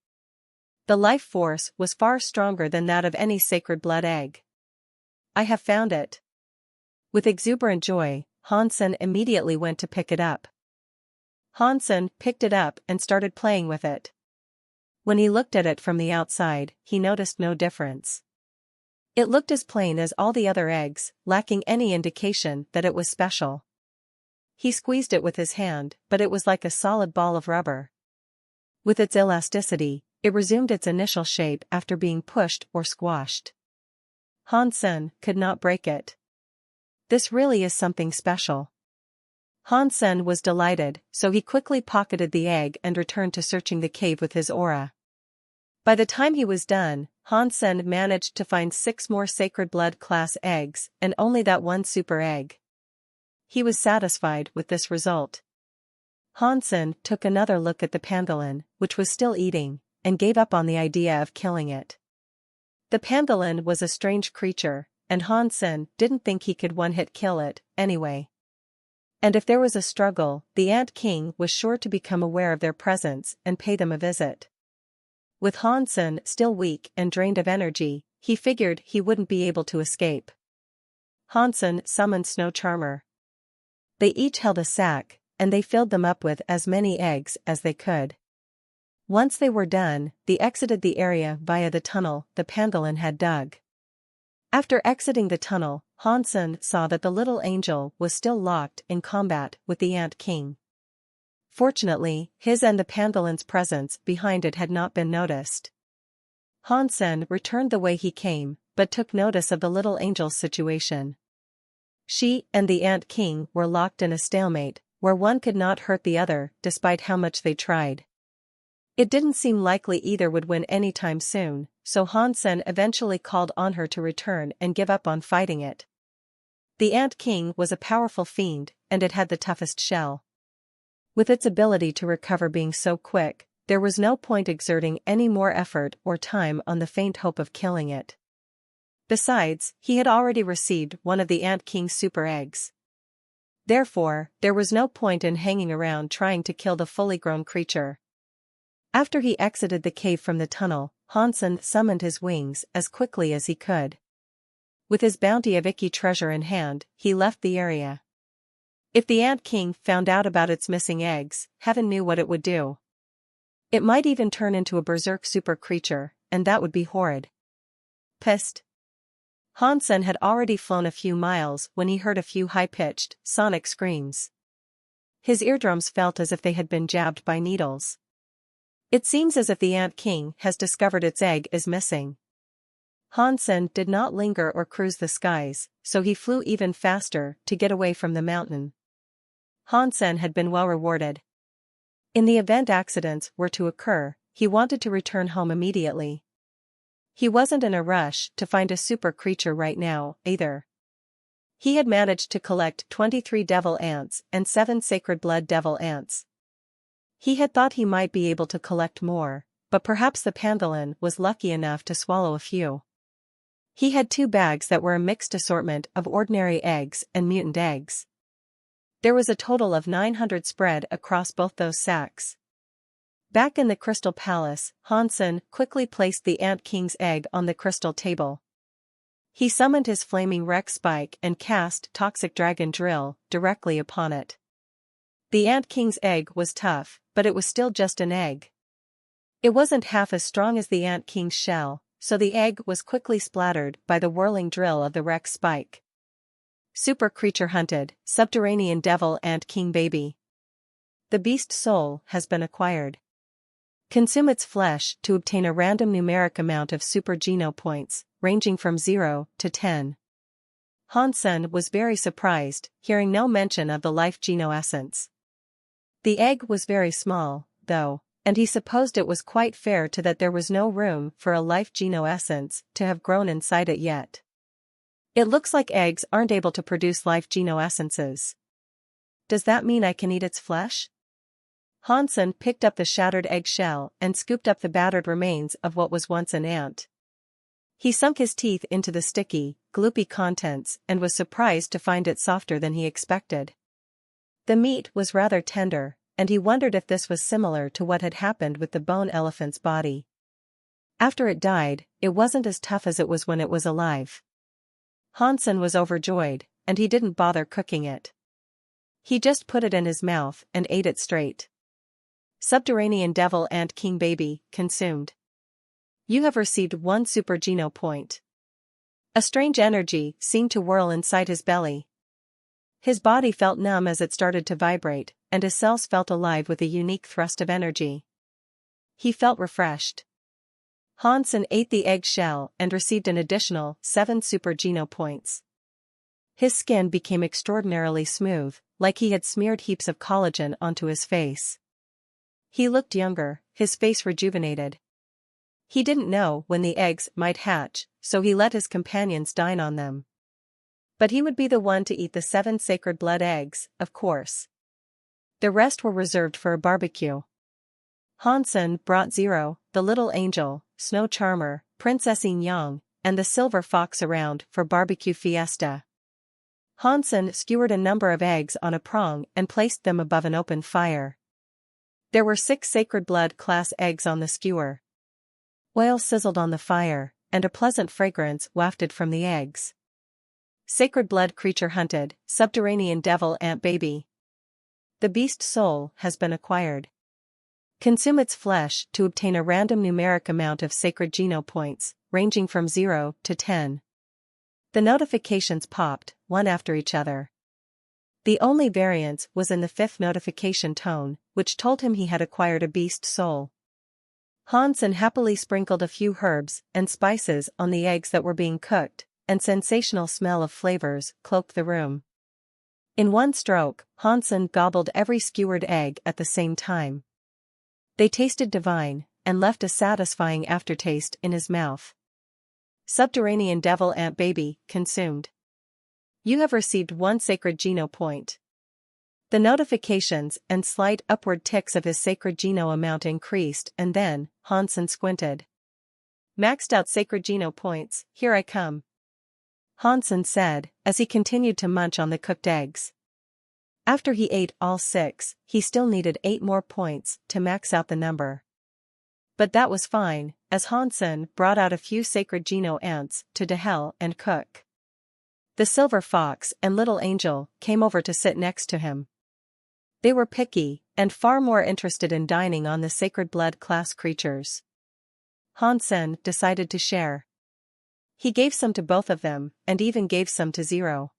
The life force was far stronger than that of any sacred blood egg. I have found it. With exuberant joy, Han Sen immediately went to pick it up. Han Sen picked it up and started playing with it. When he looked at it from the outside, he noticed no difference. It looked as plain as all the other eggs, lacking any indication that it was special. He squeezed it with his hand, but it was like a solid ball of rubber. With its elasticity, it resumed its initial shape after being pushed or squashed. Han Sen could not break it. This really is something special. Han Sen was delighted, so he quickly pocketed the egg and returned to searching the cave with his aura. By the time he was done, Han Sen managed to find 6 more sacred blood class eggs and only that one super egg. He was satisfied with this result. Han Sen took another look at the pangolin, which was still eating, and gave up on the idea of killing it. The pangolin was a strange creature, and Han Sen didn't think he could one-hit kill it, anyway. And if there was a struggle, the Ant King was sure to become aware of their presence and pay them a visit. With Han Sen still weak and drained of energy, he figured he wouldn't be able to escape. Han Sen summoned Snow Charmer. They each held a sack, and they filled them up with as many eggs as they could. Once they were done, they exited the area via the tunnel the pangolin had dug. After exiting the tunnel, Hansen saw that the little angel was still locked in combat with the Ant King. Fortunately, his and the pangolins' presence behind it had not been noticed. Hansen returned the way he came, but took notice of the little angel's situation. She and the Ant King were locked in a stalemate, where one could not hurt the other despite how much they tried. It didn't seem likely either would win anytime soon, so Hansen eventually called on her to return and give up on fighting it. The Ant King was a powerful fiend, and it had the toughest shell. With its ability to recover being so quick, there was no point exerting any more effort or time on the faint hope of killing it. Besides, he had already received one of the Ant King's super eggs. Therefore, there was no point in hanging around trying to kill the fully grown creature. After he exited the cave from the tunnel, Hansen summoned his wings as quickly as he could. With his bounty of icky treasure in hand, he left the area. If the Ant King found out about its missing eggs, heaven knew what it would do. It might even turn into a berserk super creature, and that would be horrid. Pissed. Hansen had already flown a few miles when he heard a few high-pitched, sonic screams. His eardrums felt as if they had been jabbed by needles. It seems as if the Ant King has discovered its egg is missing. Hansen did not linger or cruise the skies, so he flew even faster to get away from the mountain. Hansen had been well rewarded. In the event accidents were to occur, he wanted to return home immediately. He wasn't in a rush to find a super creature right now, either. He had managed to collect 23 devil ants and 7 sacred blood devil ants. He had thought he might be able to collect more, but perhaps the pangolin was lucky enough to swallow a few. He had 2 bags that were a mixed assortment of ordinary eggs and mutant eggs. There was a total of 900 spread across both those sacks. Back in the Crystal Palace, Hansen quickly placed the Ant King's egg on the crystal table. He summoned his flaming Rex spike and cast Toxic Dragon Drill directly upon it. The Ant King's egg was tough, but it was still just an egg. It wasn't half as strong as the Ant King's shell, so the egg was quickly splattered by the whirling drill of the Rex spike. Super creature hunted, subterranean devil Ant King baby. The beast soul has been acquired. Consume its flesh to obtain a random numeric amount of super geno points, ranging from 0 to 10. Hansen was very surprised, hearing no mention of the life geno essence. The egg was very small, though, and he supposed it was quite fair to that there was no room for a life geno essence to have grown inside it yet. It looks like eggs aren't able to produce life geno essences. Does that mean I can eat its flesh? Hansen picked up the shattered eggshell and scooped up the battered remains of what was once an ant. He sunk his teeth into the sticky, gloopy contents and was surprised to find it softer than he expected. The meat was rather tender, and he wondered if this was similar to what had happened with the bone elephant's body. After it died, it wasn't as tough as it was when it was alive. Hansen was overjoyed, and he didn't bother cooking it. He just put it in his mouth and ate it straight. Subterranean devil Ant King baby, consumed. You have received 1 super geno point. A strange energy seemed to whirl inside his belly. His body felt numb as it started to vibrate, and his cells felt alive with a unique thrust of energy. He felt refreshed. Hansen ate the eggshell and received an additional 7 super geno points. His skin became extraordinarily smooth, like he had smeared heaps of collagen onto his face. He looked younger, his face rejuvenated. He didn't know when the eggs might hatch, so he let his companions dine on them. But he would be the one to eat the 7 sacred blood eggs, of course. The rest were reserved for a barbecue. Hansen brought Zero, the little angel, Snow Charmer, Princess Yang, and the silver fox around for barbecue fiesta. Hansen skewered a number of eggs on a prong and placed them above an open fire. There were 6 sacred blood class eggs on the skewer. Oil sizzled on the fire, and a pleasant fragrance wafted from the eggs. Sacred blood creature hunted, subterranean devil ant baby. The beast soul has been acquired. Consume its flesh to obtain a random numeric amount of sacred geno points, ranging from 0 to 10. The notifications popped, one after each other. The only variance was in the fifth notification tone, which told him he had acquired a beast soul. Hansen happily sprinkled a few herbs and spices on the eggs that were being cooked, and sensational smell of flavors cloaked the room. In one stroke, Hansen gobbled every skewered egg at the same time. They tasted divine, and left a satisfying aftertaste in his mouth. Subterranean devil ant baby, consumed. You have received 1 sacred geno point. The notifications and slight upward ticks of his sacred geno amount increased, and then, Hansen squinted. Maxed out sacred geno points, here I come. Hansen said, as he continued to munch on the cooked eggs. After he ate all 6, he still needed 8 more points to max out the number. But that was fine, as Hansen brought out a few sacred geno ants to Dehel and cook. The silver fox and little angel came over to sit next to him. They were picky, and far more interested in dining on the sacred blood class creatures. Hansen decided to share. He gave some to both of them, and even gave some to Zero.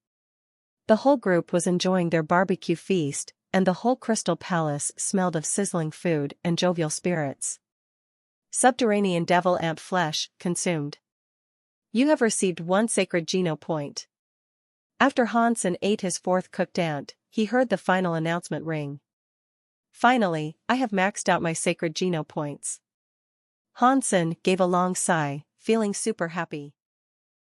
The whole group was enjoying their barbecue feast, and the whole crystal palace smelled of sizzling food and jovial spirits. Subterranean devil ant flesh, consumed. You have received 1 sacred geno point. After Hansen ate his 4th cooked ant, he heard the final announcement ring. Finally, I have maxed out my sacred geno points. Hansen gave a long sigh, feeling super happy.